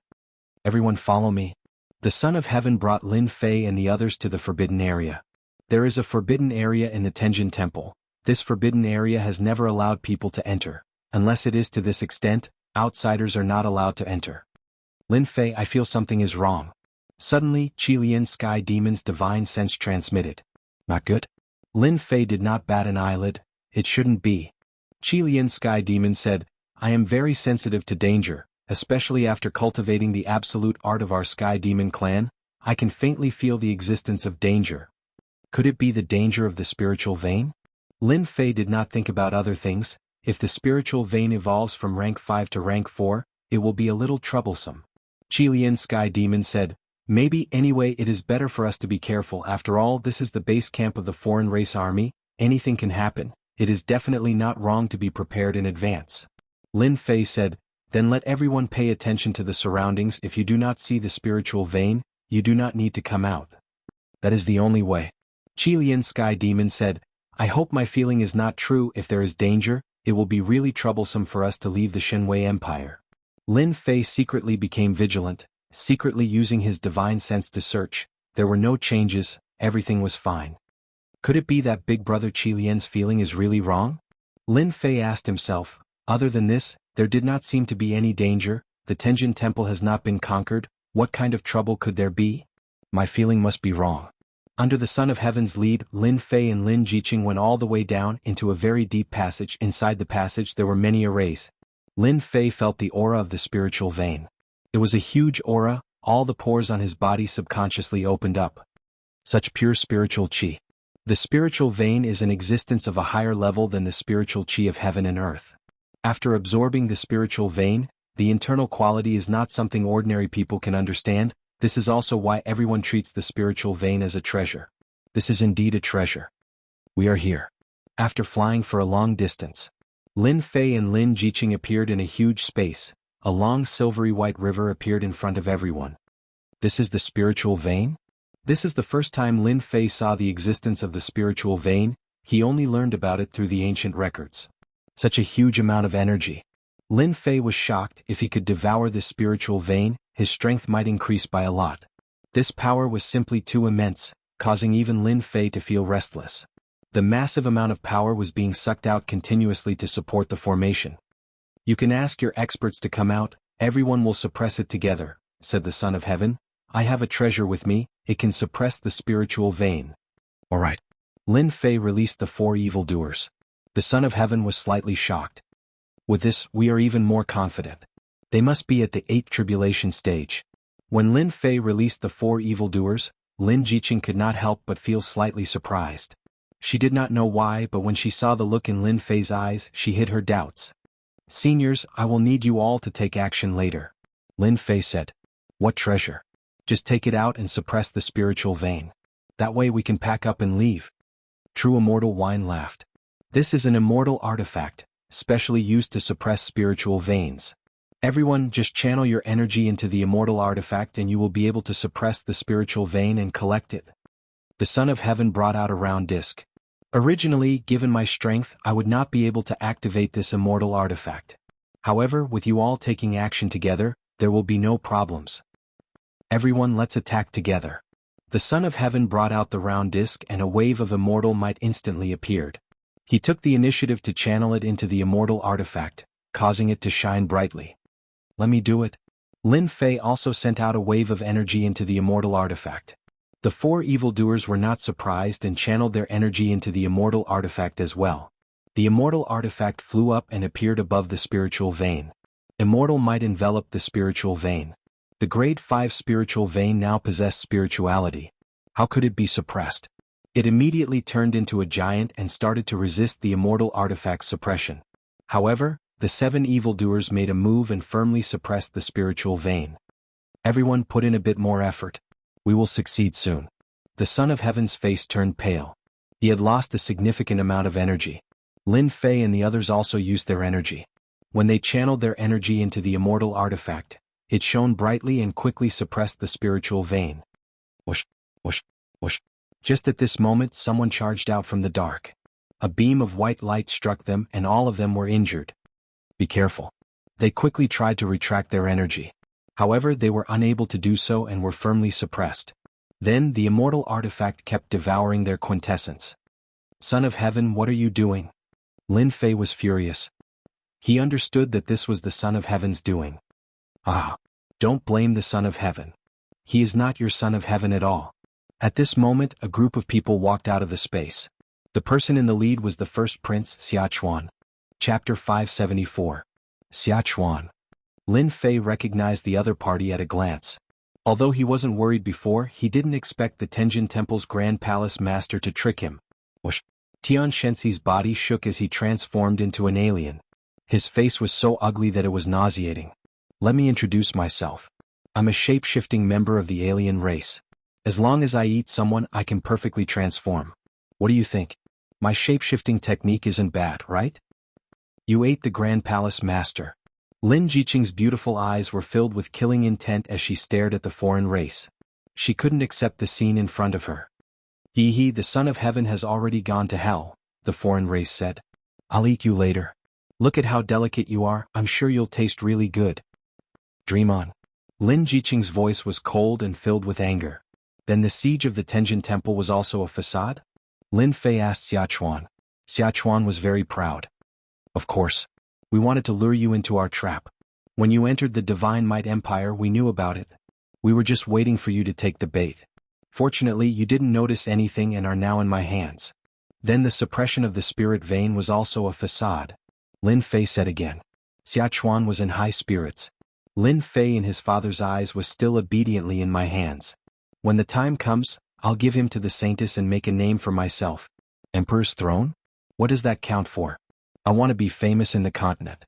Everyone follow me. The Son of Heaven brought Lin Fei and the others to the forbidden area. There is a forbidden area in the Tenjin Temple. This forbidden area has never allowed people to enter. Unless it is to this extent, outsiders are not allowed to enter. Lin Fei, I feel something is wrong. Suddenly, Qilian Sky Demon's divine sense transmitted. Not good? Lin Fei did not bat an eyelid, it shouldn't be. Qilian Sky Demon said, I am very sensitive to danger, especially after cultivating the absolute art of our Sky Demon clan, I can faintly feel the existence of danger. Could it be the danger of the spiritual vein? Lin Fei did not think about other things. If the spiritual vein evolves from rank 5 to rank 4, it will be a little troublesome. Qilian Sky Demon said, maybe anyway it is better for us to be careful, after all this is the base camp of the foreign race army, anything can happen, it is definitely not wrong to be prepared in advance. Lin Fei said, then let everyone pay attention to the surroundings, if you do not see the spiritual vein, you do not need to come out. That is the only way. Qilian Sky Demon said, I hope my feeling is not true, if there is danger, it will be really troublesome for us to leave the Shenwei Empire. Lin Fei secretly became vigilant, secretly using his divine sense to search, there were no changes, everything was fine. Could it be that Big Brother Qilian's feeling is really wrong? Lin Fei asked himself, other than this, there did not seem to be any danger, the Tenjin Temple has not been conquered, what kind of trouble could there be? My feeling must be wrong. Under the Son of Heaven's lead, Lin Fei and Lin Jiqing went all the way down into a very deep passage. Inside the passage there were many arrays. Lin Fei felt the aura of the spiritual vein. It was a huge aura, all the pores on his body subconsciously opened up. Such pure spiritual chi. The spiritual vein is an existence of a higher level than the spiritual chi of heaven and earth. After absorbing the spiritual vein, the internal quality is not something ordinary people can understand. This is also why everyone treats the spiritual vein as a treasure. This is indeed a treasure. We are here. After flying for a long distance, Lin Fei and Lin Jiqing appeared in a huge space. A long silvery white river appeared in front of everyone. This is the spiritual vein? This is the first time Lin Fei saw the existence of the spiritual vein, he only learned about it through the ancient records. Such a huge amount of energy. Lin Fei was shocked. If he could devour this spiritual vein, his strength might increase by a lot. This power was simply too immense, causing even Lin Fei to feel restless. The massive amount of power was being sucked out continuously to support the formation. "You can ask your experts to come out, everyone will suppress it together," said the Son of Heaven. "I have a treasure with me, it can suppress the spiritual vein." "Alright." Lin Fei released the 4 evildoers. The Son of Heaven was slightly shocked. "With this, we are even more confident. They must be at the 8th tribulation stage." When Lin Fei released the 4 evildoers, Lin Jiqing could not help but feel slightly surprised. She did not know why, but when she saw the look in Lin Fei's eyes, she hid her doubts. "Seniors, I will need you all to take action later," Lin Fei said. "What treasure? Just take it out and suppress the spiritual vein. That way we can pack up and leave." True Immortal Wine laughed. "This is an immortal artifact, specially used to suppress spiritual veins. Everyone just channel your energy into the immortal artifact and you will be able to suppress the spiritual vein and collect it." The Son of Heaven brought out a round disc. "Originally, given my strength, I would not be able to activate this immortal artifact. However, with you all taking action together, there will be no problems. Everyone, let's attack together." The Son of Heaven brought out the round disc and a wave of immortal might instantly appeared. He took the initiative to channel it into the immortal artifact, causing it to shine brightly. "Let me do it." Lin Fei also sent out a wave of energy into the immortal artifact. The 4 evildoers were not surprised and channeled their energy into the immortal artifact as well. The immortal artifact flew up and appeared above the spiritual vein. Immortal might envelop the spiritual vein. The grade 5 spiritual vein now possessed spirituality. How could it be suppressed? It immediately turned into a giant and started to resist the immortal artifact's suppression. However, the 7 evildoers made a move and firmly suppressed the spiritual vein. "Everyone put in a bit more effort. We will succeed soon." The Son of Heaven's face turned pale. He had lost a significant amount of energy. Lin Fei and the others also used their energy. When they channeled their energy into the immortal artifact, it shone brightly and quickly suppressed the spiritual vein. Whoosh, whoosh, whoosh. Just at this moment, someone charged out from the dark. A beam of white light struck them and all of them were injured. "Be careful." They quickly tried to retract their energy. However, they were unable to do so and were firmly suppressed. Then the immortal artifact kept devouring their quintessence. "Son of Heaven, what are you doing?" Lin Fei was furious. He understood that this was the Son of Heaven's doing. "Ah! Don't blame the Son of Heaven. He is not your Son of Heaven at all." At this moment, a group of people walked out of the space. The person in the lead was the first prince, Xiachuan. Chapter 574. Xiachuan. Lin Fei recognized the other party at a glance. Although he wasn't worried before, he didn't expect the Tenjin Temple's Grand Palace Master to trick him. Whoosh! Tian Shenxi's body shook as he transformed into an alien. His face was so ugly that it was nauseating. "Let me introduce myself. I'm a shape-shifting member of the alien race. As long as I eat someone, I can perfectly transform. What do you think? My shape-shifting technique isn't bad, right?" "You ate the Grand Palace Master." Lin Jiqing's beautiful eyes were filled with killing intent as she stared at the foreign race. She couldn't accept the scene in front of her. "He, the Son of Heaven has already gone to hell," the foreign race said. "I'll eat you later. Look at how delicate you are, I'm sure you'll taste really good." "Dream on." Lin Jiqing's voice was cold and filled with anger. "Then the siege of the Tenjin Temple was also a facade?" Lin Fei asked Xiachuan. Xiachuan was very proud. "Of course. We wanted to lure you into our trap. When you entered the Divine Might Empire, we knew about it. We were just waiting for you to take the bait. Fortunately, you didn't notice anything and are now in my hands." "Then the suppression of the spirit vein was also a facade," Lin Fei said again. Xiachuan was in high spirits. Lin Fei in his father's eyes was still obediently in my hands. When the time comes, I'll give him to the Saintess and make a name for myself. Emperor's throne? What does that count for? I want to be famous in the continent.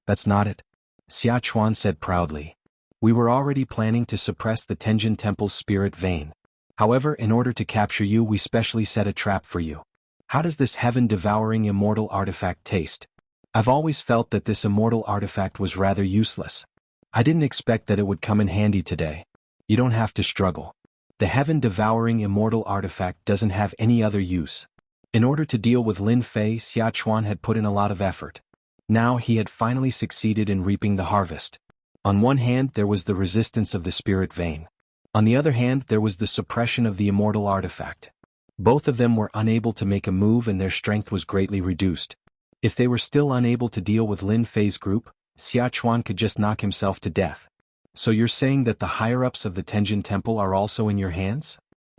That's not it, Xiachuan said proudly. We were already planning to suppress the Tenjin Temple's spirit vein. However, in order to capture you, we specially set a trap for you. How does this heaven-devouring immortal artifact taste? I've always felt that this immortal artifact was rather useless. I didn't expect that it would come in handy today. You don't have to struggle. The heaven-devouring immortal artifact doesn't have any other use. In order to deal with Lin Fei, Xiachuan had put in a lot of effort. Now he had finally succeeded in reaping the harvest. On one hand, there was the resistance of the spirit vein. On the other hand, there was the suppression of the immortal artifact. Both of them were unable to make a move and their strength was greatly reduced. If they were still unable to deal with Lin Fei's group, Xia Chuan could just knock himself to death. So you're saying that the higher-ups of the Tenjin Temple are also in your hands?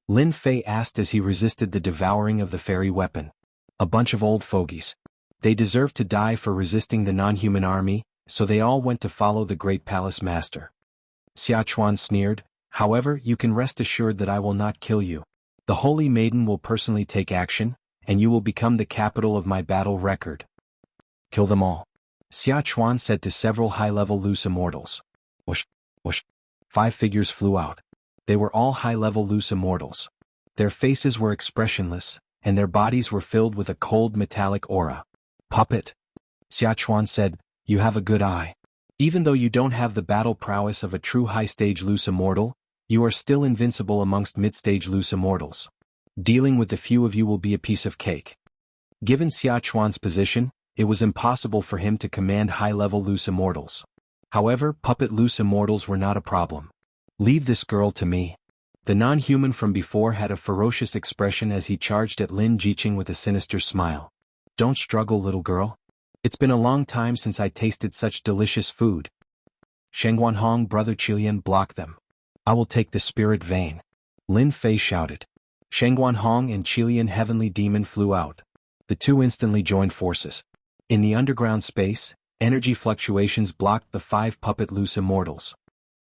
Lin Fei asked as he resisted the devouring of the fairy weapon. A bunch of old fogies. They deserved to die for resisting the non-human army, so they all went to follow the great palace master. Xia Chuan sneered, however, you can rest assured that I will not kill you. The Holy Maiden will personally take action, and you will become the capital of my battle record. Kill them all. Xia Chuan said to several high-level loose immortals. Whoosh, whoosh. 5 figures flew out. They were all high-level loose immortals. Their faces were expressionless, and their bodies were filled with a cold metallic aura. Puppet. Xia Chuan said, you have a good eye. Even though you don't have the battle prowess of a true high-stage loose immortal, you are still invincible amongst mid-stage loose immortals. Dealing with the few of you will be a piece of cake. Given Xia Chuan's position, it was impossible for him to command high-level loose immortals. However, puppet loose immortals were not a problem. Leave this girl to me. The non-human from before had a ferocious expression as he charged at Lin Jiqing with a sinister smile. Don't struggle, little girl. It's been a long time since I tasted such delicious food. Shengguanhong brother Qilian blocked them. I will take the spirit vein. Lin Fei shouted. Shengguanhong and Qilian heavenly demon flew out. The two instantly joined forces. In the underground space, energy fluctuations blocked the 5 puppet loose immortals.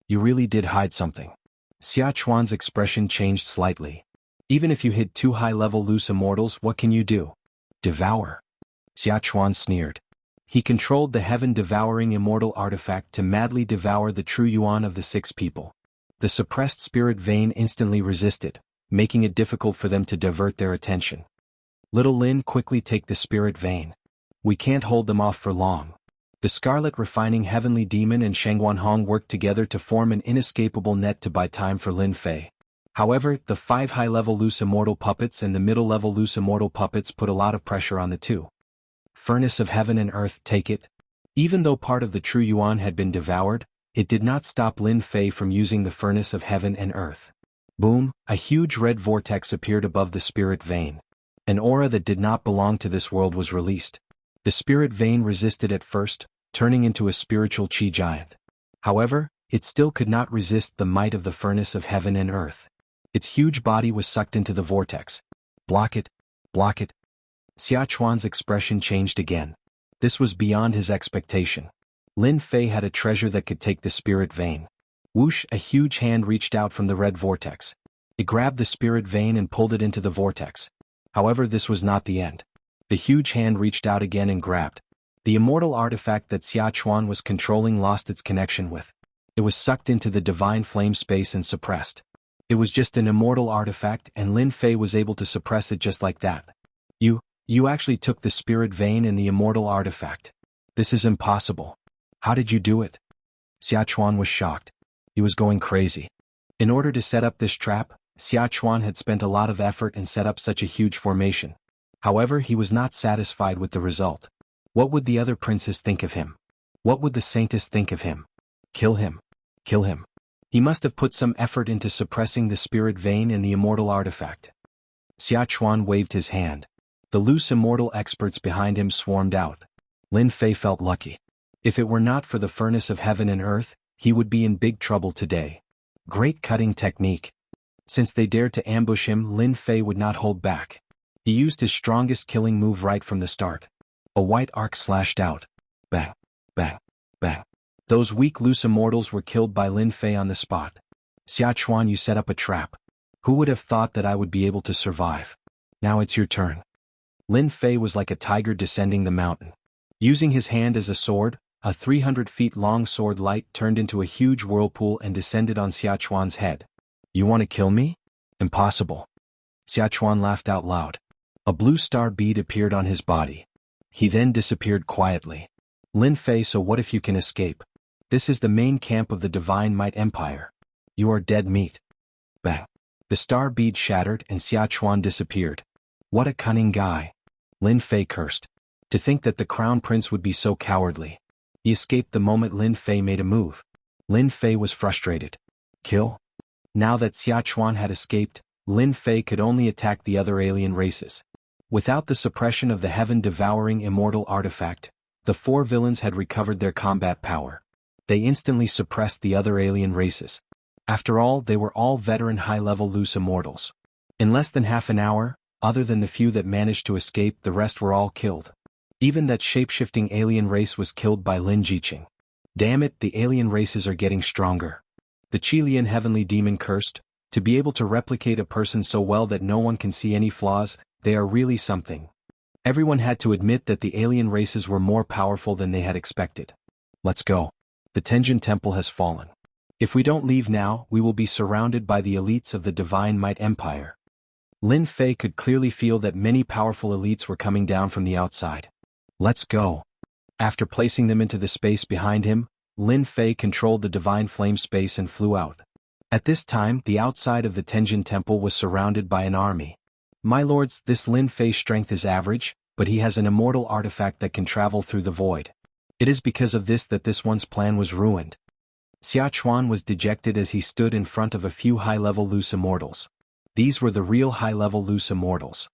You really did hide something. Xia Chuan's expression changed slightly. Even if you hid 2 high-level loose immortals, what can you do? Devour. Xia Chuan sneered. He controlled the heaven-devouring immortal artifact to madly devour the true yuan of the 6 people. The suppressed spirit vein instantly resisted, making it difficult for them to divert their attention. Little Lin, quickly take the spirit vein. We can't hold them off for long. The Scarlet Refining Heavenly Demon and Shengguanhong worked together to form an inescapable net to buy time for Lin Fei. However, the 5 high-level loose immortal puppets and the middle-level loose immortal puppets put a lot of pressure on the two. Furnace of Heaven and Earth, take it. Even though part of the true yuan had been devoured, it did not stop Lin Fei from using the Furnace of Heaven and Earth. Boom, a huge red vortex appeared above the spirit vein. An aura that did not belong to this world was released. The spirit vein resisted at first, turning into a spiritual chi giant. However, it still could not resist the might of the Furnace of Heaven and Earth. Its huge body was sucked into the vortex. Block it. Block it. Xia Chuan's expression changed again. This was beyond his expectation. Lin Fei had a treasure that could take the spirit vein. Whoosh, a huge hand reached out from the red vortex. It grabbed the spirit vein and pulled it into the vortex. However, this was not the end. The huge hand reached out again and grabbed. The immortal artifact that Xia Chuan was controlling lost its connection with. It was sucked into the divine flame space and suppressed. It was just an immortal artifact and Lin Fei was able to suppress it just like that. You actually took the spirit vein and the immortal artifact. This is impossible. How did you do it? Xia Chuan was shocked. He was going crazy. In order to set up this trap, Xia Chuan had spent a lot of effort and set up such a huge formation. However, he was not satisfied with the result. What would the other princes think of him? What would the saintess think of him? Kill him. Kill him. He must have put some effort into suppressing the spirit vein and the immortal artifact. Xia Chuan waved his hand. The loose immortal experts behind him swarmed out. Lin Fei felt lucky. If it were not for the Furnace of Heaven and Earth, he would be in big trouble today. Great cutting technique. Since they dared to ambush him, Lin Fei would not hold back. He used his strongest killing move right from the start. A white arc slashed out. Bang, bang, bang. Those weak loose immortals were killed by Lin Fei on the spot. Xia Chuan, you set up a trap. Who would have thought that I would be able to survive? Now it's your turn. Lin Fei was like a tiger descending the mountain. Using his hand as a sword, a 300 feet long sword light turned into a huge whirlpool and descended on Xia Chuan's head. You want to kill me? Impossible. Xia Chuan laughed out loud. A blue star bead appeared on his body. He then disappeared quietly. Lin Fei, so what if you can escape? This is the main camp of the Divine Might Empire. You are dead meat. Bang. The star bead shattered and Xia Chuan disappeared. What a cunning guy. Lin Fei cursed. To think that the crown prince would be so cowardly. He escaped the moment Lin Fei made a move. Lin Fei was frustrated. Kill? Now that Xia Chuan had escaped, Lin Fei could only attack the other alien races. Without the suppression of the heaven-devouring immortal artifact, the four villains had recovered their combat power. They instantly suppressed the other alien races. After all, they were all veteran high-level loose immortals. In less than half an hour, other than the few that managed to escape, the rest were all killed. Even that shape-shifting alien race was killed by Lin Jiqing. Damn it, the alien races are getting stronger. The Qilian heavenly demon cursed, to be able to replicate a person so well that no one can see any flaws, they are really something. Everyone had to admit that the alien races were more powerful than they had expected. Let's go. The Tenjin Temple has fallen. If we don't leave now, we will be surrounded by the elites of the Divine Might Empire. Lin Fei could clearly feel that many powerful elites were coming down from the outside. Let's go. After placing them into the space behind him, Lin Fei controlled the divine flame space and flew out. At this time, the outside of the Tenjin Temple was surrounded by an army. My lords, this Lin Fei's strength is average, but he has an immortal artifact that can travel through the void. It is because of this that this one's plan was ruined. Xia Chuan was dejected as he stood in front of a few high-level loose immortals. These were the real high-level loose immortals.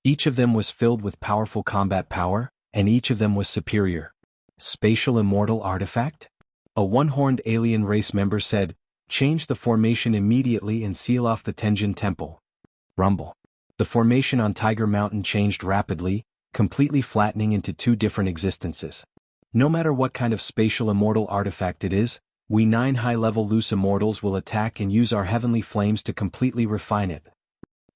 Each of them was filled with powerful combat power, and each of them was superior. Spatial immortal artifact? A one-horned alien race member said, "Change the formation immediately and seal off the Tenjin Temple." Rumble. The formation on Tiger Mountain changed rapidly, completely flattening into two different existences. No matter what kind of spatial immortal artifact it is, we 9 high-level loose immortals will attack and use our heavenly flames to completely refine it.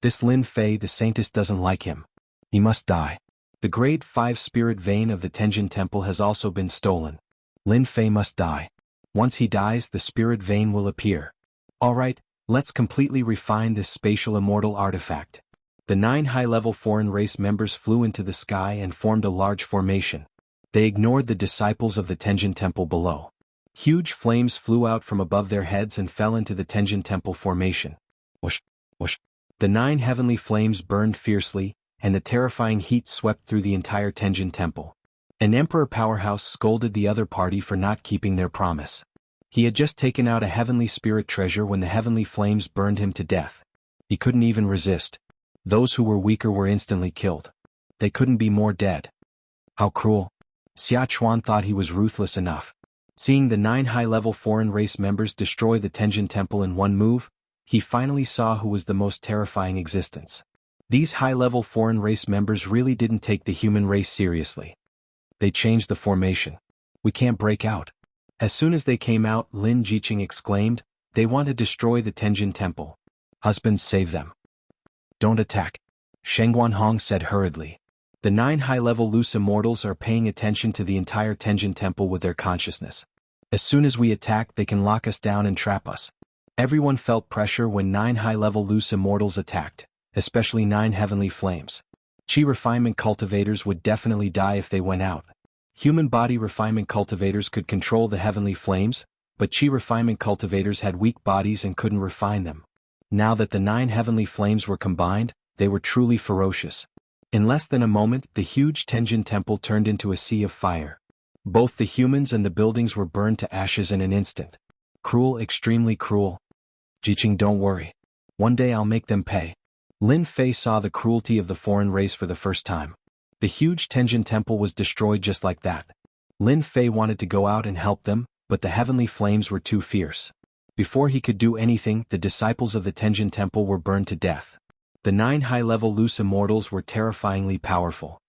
This Lin Fei the Saintess doesn't like him. He must die. The grade 5 spirit vein of the Tenjin Temple has also been stolen. Lin Fei must die. Once he dies, the spirit vein will appear. Alright, let's completely refine this spatial immortal artifact. The 9 high-level foreign race members flew into the sky and formed a large formation. They ignored the disciples of the Tenjin Temple below. Huge flames flew out from above their heads and fell into the Tenjin Temple formation. Whoosh, whoosh. The 9 heavenly flames burned fiercely, and the terrifying heat swept through the entire Tenjin Temple. An Emperor Powerhouse scolded the other party for not keeping their promise. He had just taken out a heavenly spirit treasure when the heavenly flames burned him to death. He couldn't even resist. Those who were weaker were instantly killed. They couldn't be more dead. How cruel. Xia Chuan thought he was ruthless enough. Seeing the 9 high-level foreign race members destroy the Tenjin Temple in one move, he finally saw who was the most terrifying existence. These high-level foreign race members really didn't take the human race seriously. They changed the formation. We can't break out. As soon as they came out, Lin Jiqing exclaimed, "They want to destroy the Tenjin Temple. Husbands, save them. Don't attack." Sheng Guanhong said hurriedly. The 9 high-level loose immortals are paying attention to the entire Tenjin Temple with their consciousness. As soon as we attack, they can lock us down and trap us. Everyone felt pressure when 9 high-level loose immortals attacked, especially 9 heavenly flames. Qi refinement cultivators would definitely die if they went out. Human body refinement cultivators could control the heavenly flames, but Qi refinement cultivators had weak bodies and couldn't refine them. Now that the 9 heavenly flames were combined, they were truly ferocious. In less than a moment, the huge Tenjin Temple turned into a sea of fire. Both the humans and the buildings were burned to ashes in an instant. Cruel, extremely cruel. Jiqing, don't worry. One day I'll make them pay. Lin Fei saw the cruelty of the foreign race for the first time. The huge Tenjin Temple was destroyed just like that. Lin Fei wanted to go out and help them, but the heavenly flames were too fierce. Before he could do anything, the disciples of the Tenjin Temple were burned to death. The 9 high-level loose immortals were terrifyingly powerful.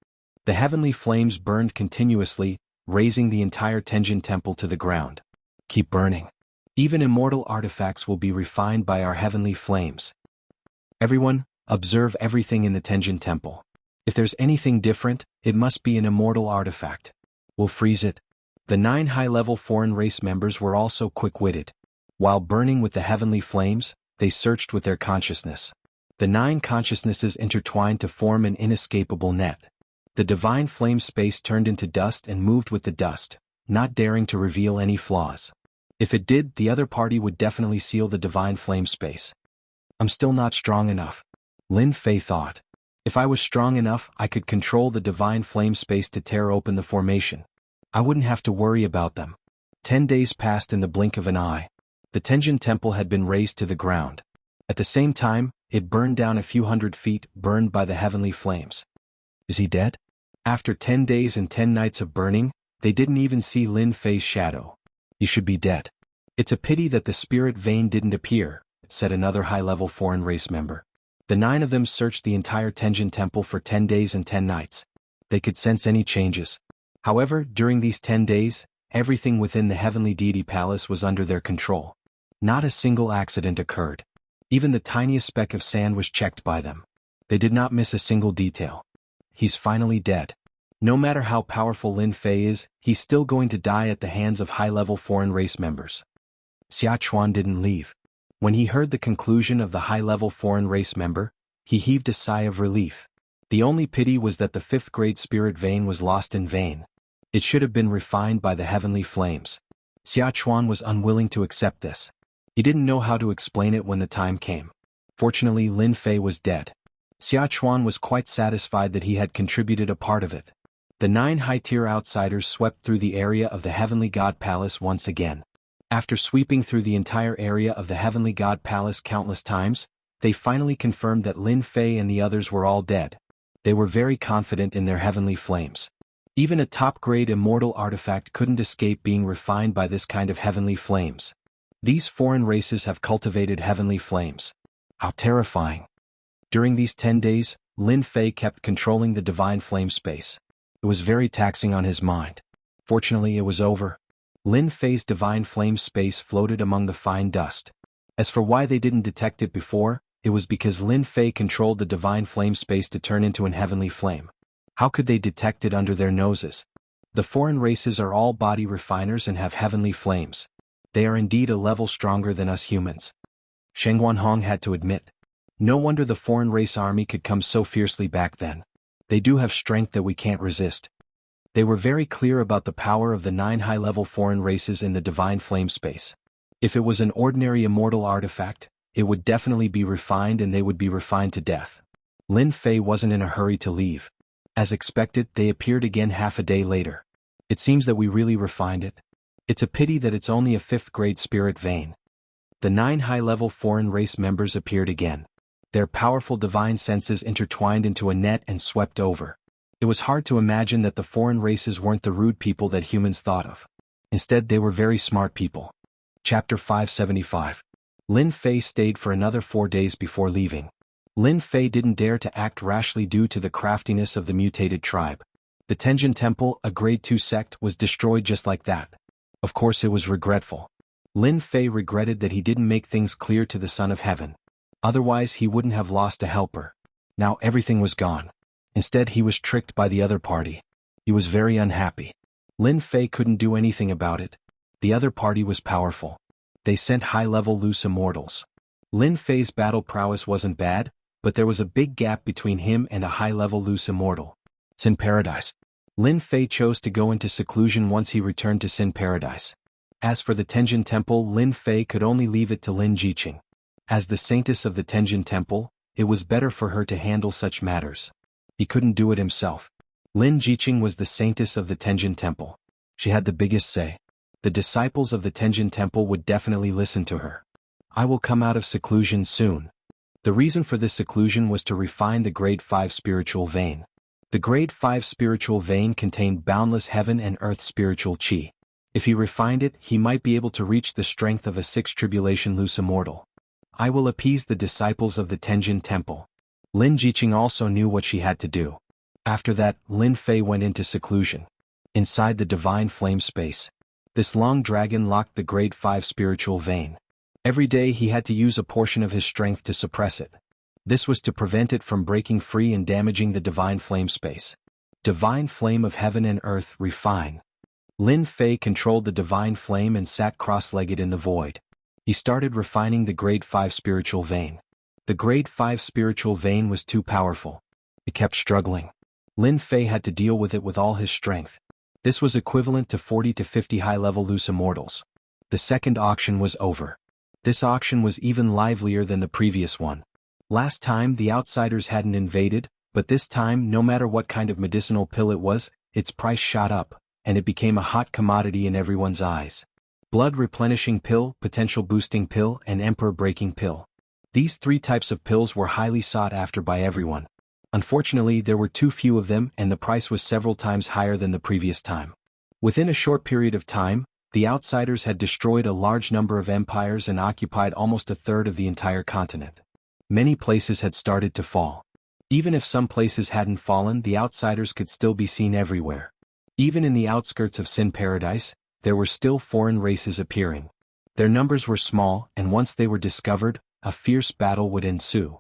The heavenly flames burned continuously, raising the entire Tenjin Temple to the ground. Keep burning. Even immortal artifacts will be refined by our heavenly flames. Everyone, observe everything in the Tenjin Temple. If there's anything different, it must be an immortal artifact. We'll freeze it. The 9 high-level foreign race members were also quick-witted. While burning with the heavenly flames, they searched with their consciousness. The 9 consciousnesses intertwined to form an inescapable net. The divine flame space turned into dust and moved with the dust, not daring to reveal any flaws. If it did, the other party would definitely seal the divine flame space. I'm still not strong enough. Lin Fei thought. If I was strong enough, I could control the divine flame space to tear open the formation. I wouldn't have to worry about them. 10 days passed in the blink of an eye. The Tenjin Temple had been razed to the ground. At the same time, it burned down a few hundred feet, burned by the heavenly flames. Is he dead? After 10 days and 10 nights of burning, they didn't even see Lin Fei's shadow. He should be dead. It's a pity that the spirit vein didn't appear, said another high-level foreign race member. The 9 of them searched the entire Tenjin Temple for 10 days and 10 nights. They could sense any changes. However, during these 10 days, everything within the Heavenly Deity Palace was under their control. Not a single accident occurred. Even the tiniest speck of sand was checked by them. They did not miss a single detail. He's finally dead. No matter how powerful Lin Fei is, he's still going to die at the hands of high-level foreign race members. Xia Chuan didn't leave. When he heard the conclusion of the high-level foreign race member, he heaved a sigh of relief. The only pity was that the 5th grade spirit vein was lost in vain. It should have been refined by the heavenly flames. Xia Chuan was unwilling to accept this. He didn't know how to explain it when the time came. Fortunately, Lin Fei was dead. Xia Chuan was quite satisfied that he had contributed a part of it. The 9 high-tier outsiders swept through the area of the Heavenly God Palace once again. After sweeping through the entire area of the Heavenly God Palace countless times, they finally confirmed that Lin Fei and the others were all dead. They were very confident in their heavenly flames. Even a top-grade immortal artifact couldn't escape being refined by this kind of heavenly flames. These foreign races have cultivated heavenly flames. How terrifying. During these 10 days, Lin Fei kept controlling the divine flame space. It was very taxing on his mind. Fortunately, it was over. Lin Fei's divine flame space floated among the fine dust. As for why they didn't detect it before, it was because Lin Fei controlled the divine flame space to turn into an heavenly flame. How could they detect it under their noses? The foreign races are all body refiners and have heavenly flames. They are indeed a level stronger than us humans. Sheng Guanhong had to admit. No wonder the foreign race army could come so fiercely back then. They do have strength that we can't resist. They were very clear about the power of the 9 high-level foreign races in the divine flame space. If it was an ordinary immortal artifact, it would definitely be refined and they would be refined to death. Lin Fei wasn't in a hurry to leave. As expected, they appeared again half a day later. It seems that we really refined it. It's a pity that it's only a 5th grade spirit vein. The 9 high-level foreign race members appeared again. Their powerful divine senses intertwined into a net and swept over. It was hard to imagine that the foreign races weren't the rude people that humans thought of. Instead, they were very smart people. Chapter 575. Lin Fei stayed for another 4 days before leaving. Lin Fei didn't dare to act rashly due to the craftiness of the mutated tribe. The Tenjin Temple, a grade 2 sect, was destroyed just like that. Of course, it was regretful. Lin Fei regretted that he didn't make things clear to the Son of Heaven. Otherwise, he wouldn't have lost a helper. Now everything was gone. Instead, he was tricked by the other party. He was very unhappy. Lin Fei couldn't do anything about it. The other party was powerful. They sent high-level loose immortals. Lin Fei's battle prowess wasn't bad, but there was a big gap between him and a high-level loose immortal. Sin Paradise. Lin Fei chose to go into seclusion once he returned to Sin Paradise. As for the Tenjin Temple, Lin Fei could only leave it to Lin Jiqing. As the saintess of the Tenjin Temple, it was better for her to handle such matters. He couldn't do it himself. Lin Jiqing was the saintess of the Tenjin Temple. She had the biggest say. The disciples of the Tenjin Temple would definitely listen to her. I will come out of seclusion soon. The reason for this seclusion was to refine the grade 5 spiritual vein. The grade 5 spiritual vein contained boundless heaven and earth spiritual qi. If he refined it, he might be able to reach the strength of a 6th tribulation loose immortal. I will appease the disciples of the Tenjin Temple. Lin Jiqing also knew what she had to do. After that, Lin Fei went into seclusion. Inside the divine flame space, this long dragon locked the grade 5 spiritual vein. Every day he had to use a portion of his strength to suppress it. This was to prevent it from breaking free and damaging the divine flame space. Divine flame of heaven and earth, refine. Lin Fei controlled the divine flame and sat cross-legged in the void. He started refining the grade 5 spiritual vein. The grade 5 spiritual vein was too powerful. It kept struggling. Lin Fei had to deal with it with all his strength. This was equivalent to 40 to 50 high-level loose immortals. The second auction was over. This auction was even livelier than the previous one. Last time the outsiders hadn't invaded, but this time, no matter what kind of medicinal pill it was, its price shot up, and it became a hot commodity in everyone's eyes. blood replenishing pill, potential boosting pill, and emperor breaking pill. These 3 types of pills were highly sought after by everyone. Unfortunately, there were too few of them and the price was several times higher than the previous time. Within a short period of time, the outsiders had destroyed a large number of empires and occupied almost a third of the entire continent. Many places had started to fall. Even if some places hadn't fallen, the outsiders could still be seen everywhere. Even in the outskirts of Sin Paradise, there were still foreign races appearing. Their numbers were small, and once they were discovered, a fierce battle would ensue.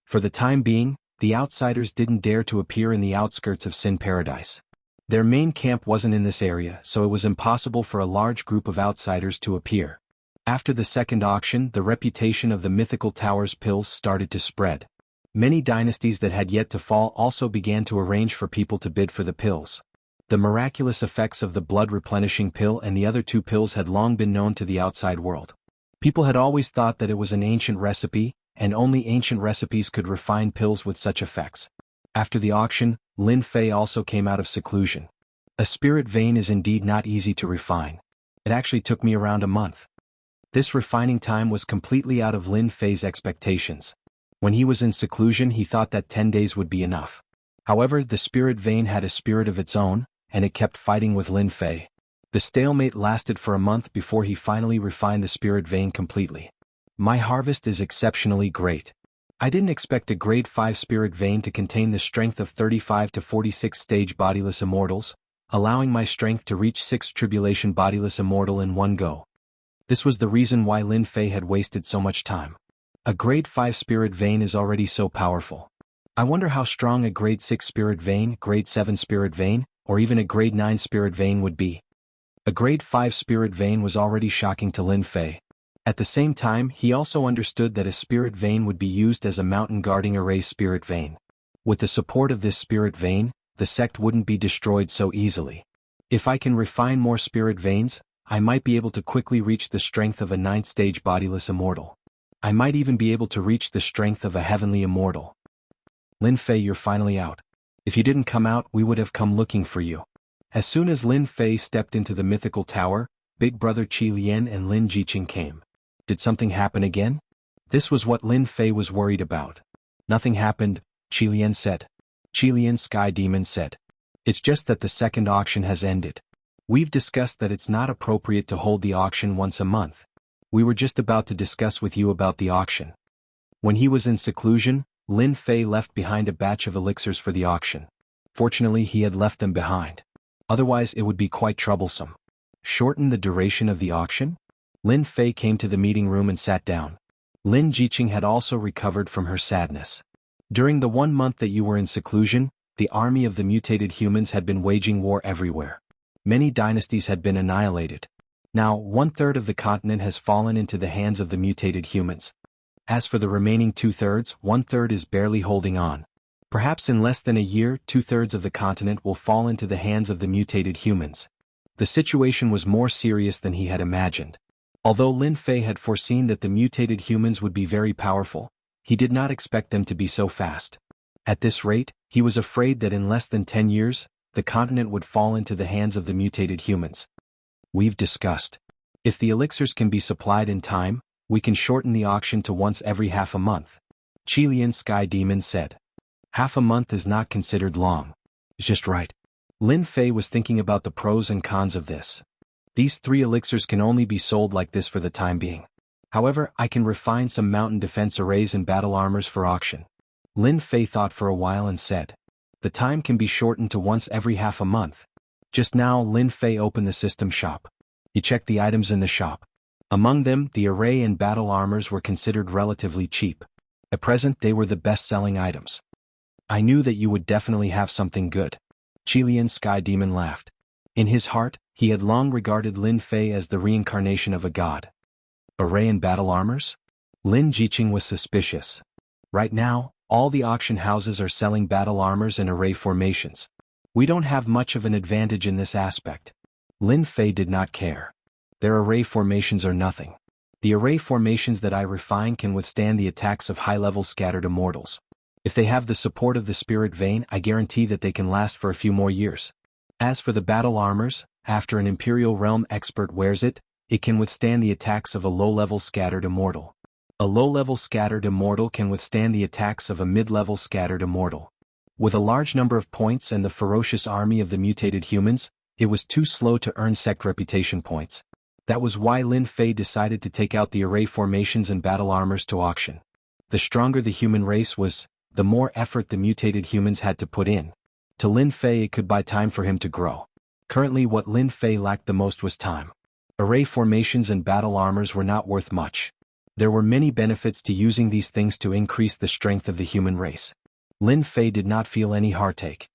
For the time being, the outsiders didn't dare to appear in the outskirts of Sin Paradise. Their main camp wasn't in this area, so it was impossible for a large group of outsiders to appear. After the second auction, the reputation of the mythical tower's pills started to spread. Many dynasties that had yet to fall also began to arrange for people to bid for the pills. The miraculous effects of the blood replenishing pill and the other 2 pills had long been known to the outside world. People had always thought that it was an ancient recipe, and only ancient recipes could refine pills with such effects. After the auction, Lin Fei also came out of seclusion. A spirit vein is indeed not easy to refine. It actually took me around a month. This refining time was completely out of Lin Fei's expectations. When he was in seclusion, he thought that 10 days would be enough. However, the spirit vein had a spirit of its own, and it kept fighting with Lin Fei. The stalemate lasted for a month before he finally refined the spirit vein completely. My harvest is exceptionally great. I didn't expect a grade 5 spirit vein to contain the strength of 35 to 46 stage bodiless immortals, allowing my strength to reach 6 tribulation bodiless immortal in one go. This was the reason why Lin Fei had wasted so much time. A grade 5 spirit vein is already so powerful. I wonder how strong a grade 6 spirit vein, grade 7 spirit vein, or even a grade 9 spirit vein would be. A grade 5 spirit vein was already shocking to Lin Fei. At the same time, he also understood that a spirit vein would be used as a mountain guarding array's spirit vein. With the support of this spirit vein, the sect wouldn't be destroyed so easily. If I can refine more spirit veins, I might be able to quickly reach the strength of a 9th stage bodiless immortal. I might even be able to reach the strength of a heavenly immortal. Lin Fei, you're finally out. If you didn't come out, we would have come looking for you. As soon as Lin Fei stepped into the mythical tower, Big Brother Qi Lian and Lin Jiqing came. Did something happen again? This was what Lin Fei was worried about. Nothing happened, Qi Lian said. Qi Lian Sky Demon said. It's just that the second auction has ended. We've discussed that it's not appropriate to hold the auction once a month. We were just about to discuss with you about the auction. When he was in seclusion, Lin Fei left behind a batch of elixirs for the auction. Fortunately, he had left them behind. Otherwise, it would be quite troublesome. Shorten the duration of the auction? Lin Fei came to the meeting room and sat down. Lin Jiqing had also recovered from her sadness. During the 1 month that you were in seclusion, the army of the mutated humans had been waging war everywhere. Many dynasties had been annihilated. Now, 1/3 of the continent has fallen into the hands of the mutated humans. As for the remaining 2/3, 1/3 is barely holding on. Perhaps in less than a year, 2/3 of the continent will fall into the hands of the mutated humans. The situation was more serious than he had imagined. Although Lin Fei had foreseen that the mutated humans would be very powerful, he did not expect them to be so fast. At this rate, he was afraid that in less than 10 years, the continent would fall into the hands of the mutated humans. We've discussed. If the elixirs can be supplied in time, we can shorten the auction to once every half a month. Qi Lian Sky Demon said. Half a month is not considered long. It's just right. Lin Fei was thinking about the pros and cons of this. These 3 elixirs can only be sold like this for the time being. However, I can refine some mountain defense arrays and battle armors for auction. Lin Fei thought for a while and said. The time can be shortened to once every half a month. Just now, Lin Fei opened the system shop. He checked the items in the shop. Among them, the array and battle armors were considered relatively cheap. At present, they were the best-selling items. I knew that you would definitely have something good. Qi Lian Sky Demon laughed. In his heart, he had long regarded Lin Fei as the reincarnation of a god. Array and battle armors? Lin Jiqing was suspicious. Right now, all the auction houses are selling battle armors and array formations. We don't have much of an advantage in this aspect. Lin Fei did not care. Their array formations are nothing. The array formations that I refine can withstand the attacks of high-level scattered immortals. If they have the support of the spirit vein, I guarantee that they can last for a few more years. As for the battle armors, after an Imperial Realm expert wears it, It can withstand the attacks of a low-level scattered immortal. A low-level scattered immortal can withstand the attacks of a mid-level scattered immortal. With a large number of points and the ferocious army of the mutated humans, it was too slow to earn sect reputation points. That was why Lin Fei decided to take out the array formations and battle armors to auction. The stronger the human race was, the more effort the mutated humans had to put in. To Lin Fei it could buy time for him to grow. Currently what Lin Fei lacked the most was time. Array formations and battle armors were not worth much. There were many benefits to using these things to increase the strength of the human race. Lin Fei did not feel any heartache.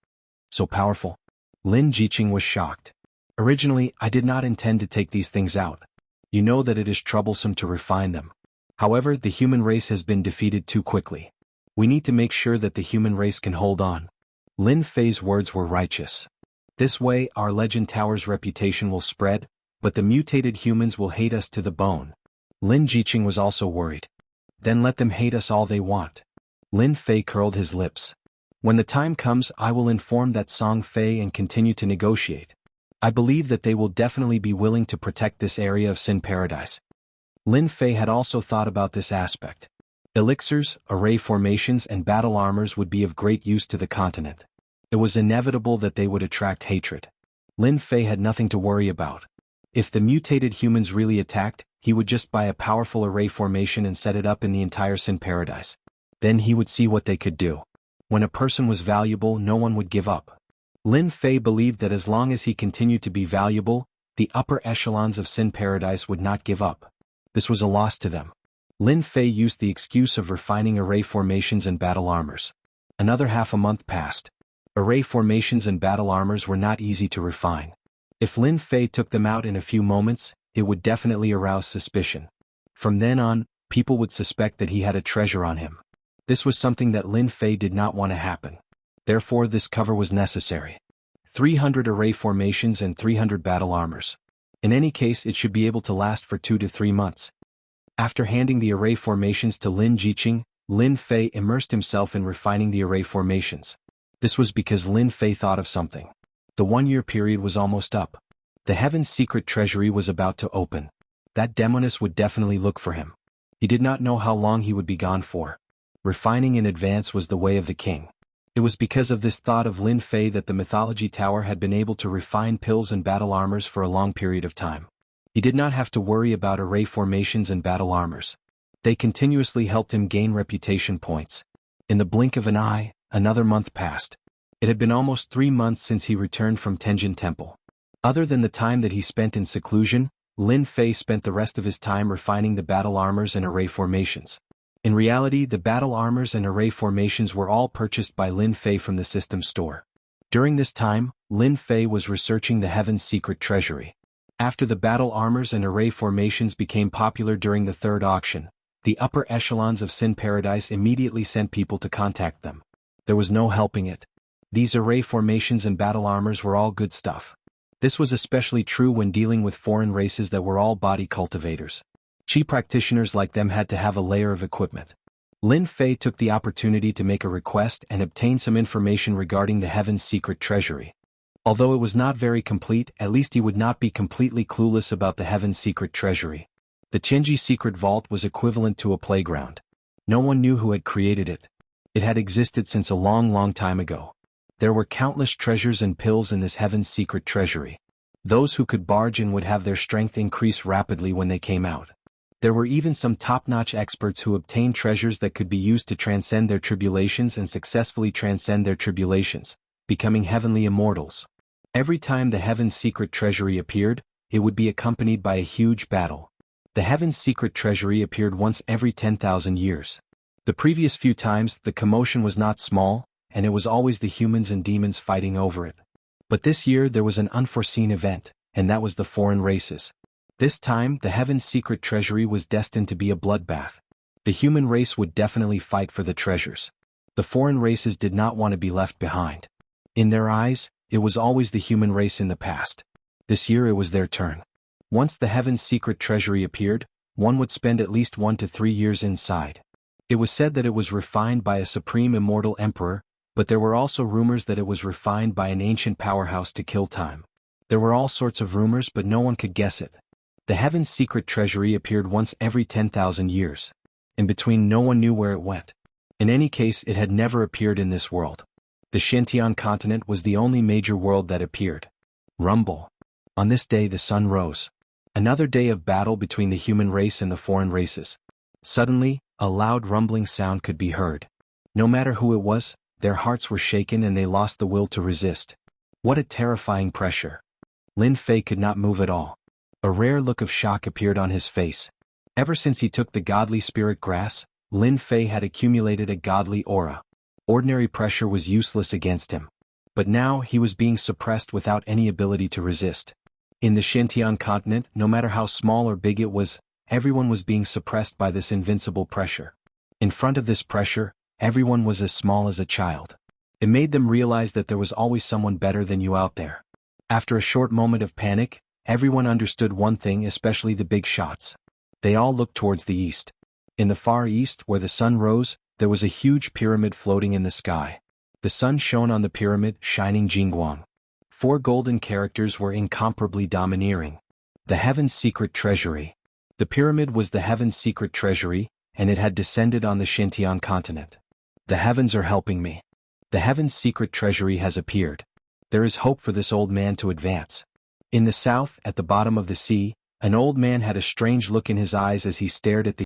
So powerful? Lin Jiqing was shocked. Originally, I did not intend to take these things out. You know that it is troublesome to refine them. However, the human race has been defeated too quickly. We need to make sure that the human race can hold on. Lin Fei's words were righteous. This way, our Legend Tower's reputation will spread, but the mutated humans will hate us to the bone. Lin Jiqing was also worried. Then let them hate us all they want. Lin Fei curled his lips. When the time comes, I will inform that Song Fei and continue to negotiate. I believe that they will definitely be willing to protect this area of Sin Paradise. Lin Fei had also thought about this aspect. Elixirs, array formations and battle armors would be of great use to the continent. It was inevitable that they would attract hatred. Lin Fei had nothing to worry about. If the mutated humans really attacked, he would just buy a powerful array formation and set it up in the entire Sin Paradise. Then he would see what they could do. When a person was valuable, no one would give up. Lin Fei believed that as long as he continued to be valuable, the upper echelons of Sin Paradise would not give up. This was a loss to them. Lin Fei used the excuse of refining array formations and battle armors. Another half a month passed. Array formations and battle armors were not easy to refine. If Lin Fei took them out in a few moments, it would definitely arouse suspicion. From then on, people would suspect that he had a treasure on him. This was something that Lin Fei did not want to happen. Therefore this cover was necessary. 300 array formations and 300 battle armors. In any case it should be able to last for 2 to 3 months. After handing the array formations to Lin Jiqing, Lin Fei immersed himself in refining the array formations. This was because Lin Fei thought of something. The 1-year period was almost up. The Heaven's secret treasury was about to open. That demoness would definitely look for him. He did not know how long he would be gone for. Refining in advance was the way of the king. It was because of this thought of Lin Fei that the Mythology Tower had been able to refine pills and battle armors for a long period of time. He did not have to worry about array formations and battle armors. They continuously helped him gain reputation points. In the blink of an eye, another month passed. It had been almost 3 months since he returned from Tenjin Temple. Other than the time that he spent in seclusion, Lin Fei spent the rest of his time refining the battle armors and array formations. In reality, the battle armors and array formations were all purchased by Lin Fei from the system store. During this time, Lin Fei was researching the Heaven's secret treasury. After the battle armors and array formations became popular during the third auction, the upper echelons of Sin Paradise immediately sent people to contact them. There was no helping it. These array formations and battle armors were all good stuff. This was especially true when dealing with foreign races that were all body cultivators. Chi practitioners like them had to have a layer of equipment. Lin Fei took the opportunity to make a request and obtain some information regarding the Heaven's secret treasury. Although it was not very complete, at least he would not be completely clueless about the Heaven's secret treasury. The Tianji secret vault was equivalent to a playground. No one knew who had created it. It had existed since a long time ago. There were countless treasures and pills in this Heaven's secret treasury. Those who could barge in would have their strength increase rapidly when they came out. There were even some top-notch experts who obtained treasures that could be used to transcend their tribulations and successfully transcend their tribulations, becoming heavenly immortals. Every time the Heaven's secret treasury appeared, it would be accompanied by a huge battle. The Heaven's secret treasury appeared once every 10,000 years. The previous few times, the commotion was not small, and it was always the humans and demons fighting over it. But this year there was an unforeseen event, and that was the foreign races. This time, the Heaven's secret treasury was destined to be a bloodbath. The human race would definitely fight for the treasures. The foreign races did not want to be left behind. In their eyes, it was always the human race in the past. This year it was their turn. Once the Heaven's secret treasury appeared, one would spend at least 1 to 3 years inside. It was said that it was refined by a supreme immortal emperor, but there were also rumors that it was refined by an ancient powerhouse to kill time. There were all sorts of rumors, but no one could guess it. The heaven's secret treasury appeared once every 10,000 years. In between, no one knew where it went. In any case, it had never appeared in this world. The Xintian continent was the only major world that appeared. Rumble. On this day the sun rose. Another day of battle between the human race and the foreign races. Suddenly, a loud rumbling sound could be heard. No matter who it was, their hearts were shaken and they lost the will to resist. What a terrifying pressure. Lin Fei could not move at all. A rare look of shock appeared on his face. Ever since he took the godly spirit grass, Lin Fei had accumulated a godly aura. Ordinary pressure was useless against him. But now he was being suppressed without any ability to resist. In the Xintian continent, no matter how small or big it was, everyone was being suppressed by this invincible pressure. In front of this pressure, everyone was as small as a child. It made them realize that there was always someone better than you out there. After a short moment of panic, everyone understood one thing, especially the big shots. They all looked towards the east. In the far east, where the sun rose, there was a huge pyramid floating in the sky. The sun shone on the pyramid, shining Jingguang. 4 golden characters were incomparably domineering. The heaven's secret treasury. The pyramid was the heaven's secret treasury, and it had descended on the Xintian continent. The heavens are helping me. The heaven's secret treasury has appeared. There is hope for this old man to advance. In the south, at the bottom of the sea, an old man had a strange look in his eyes as he stared at the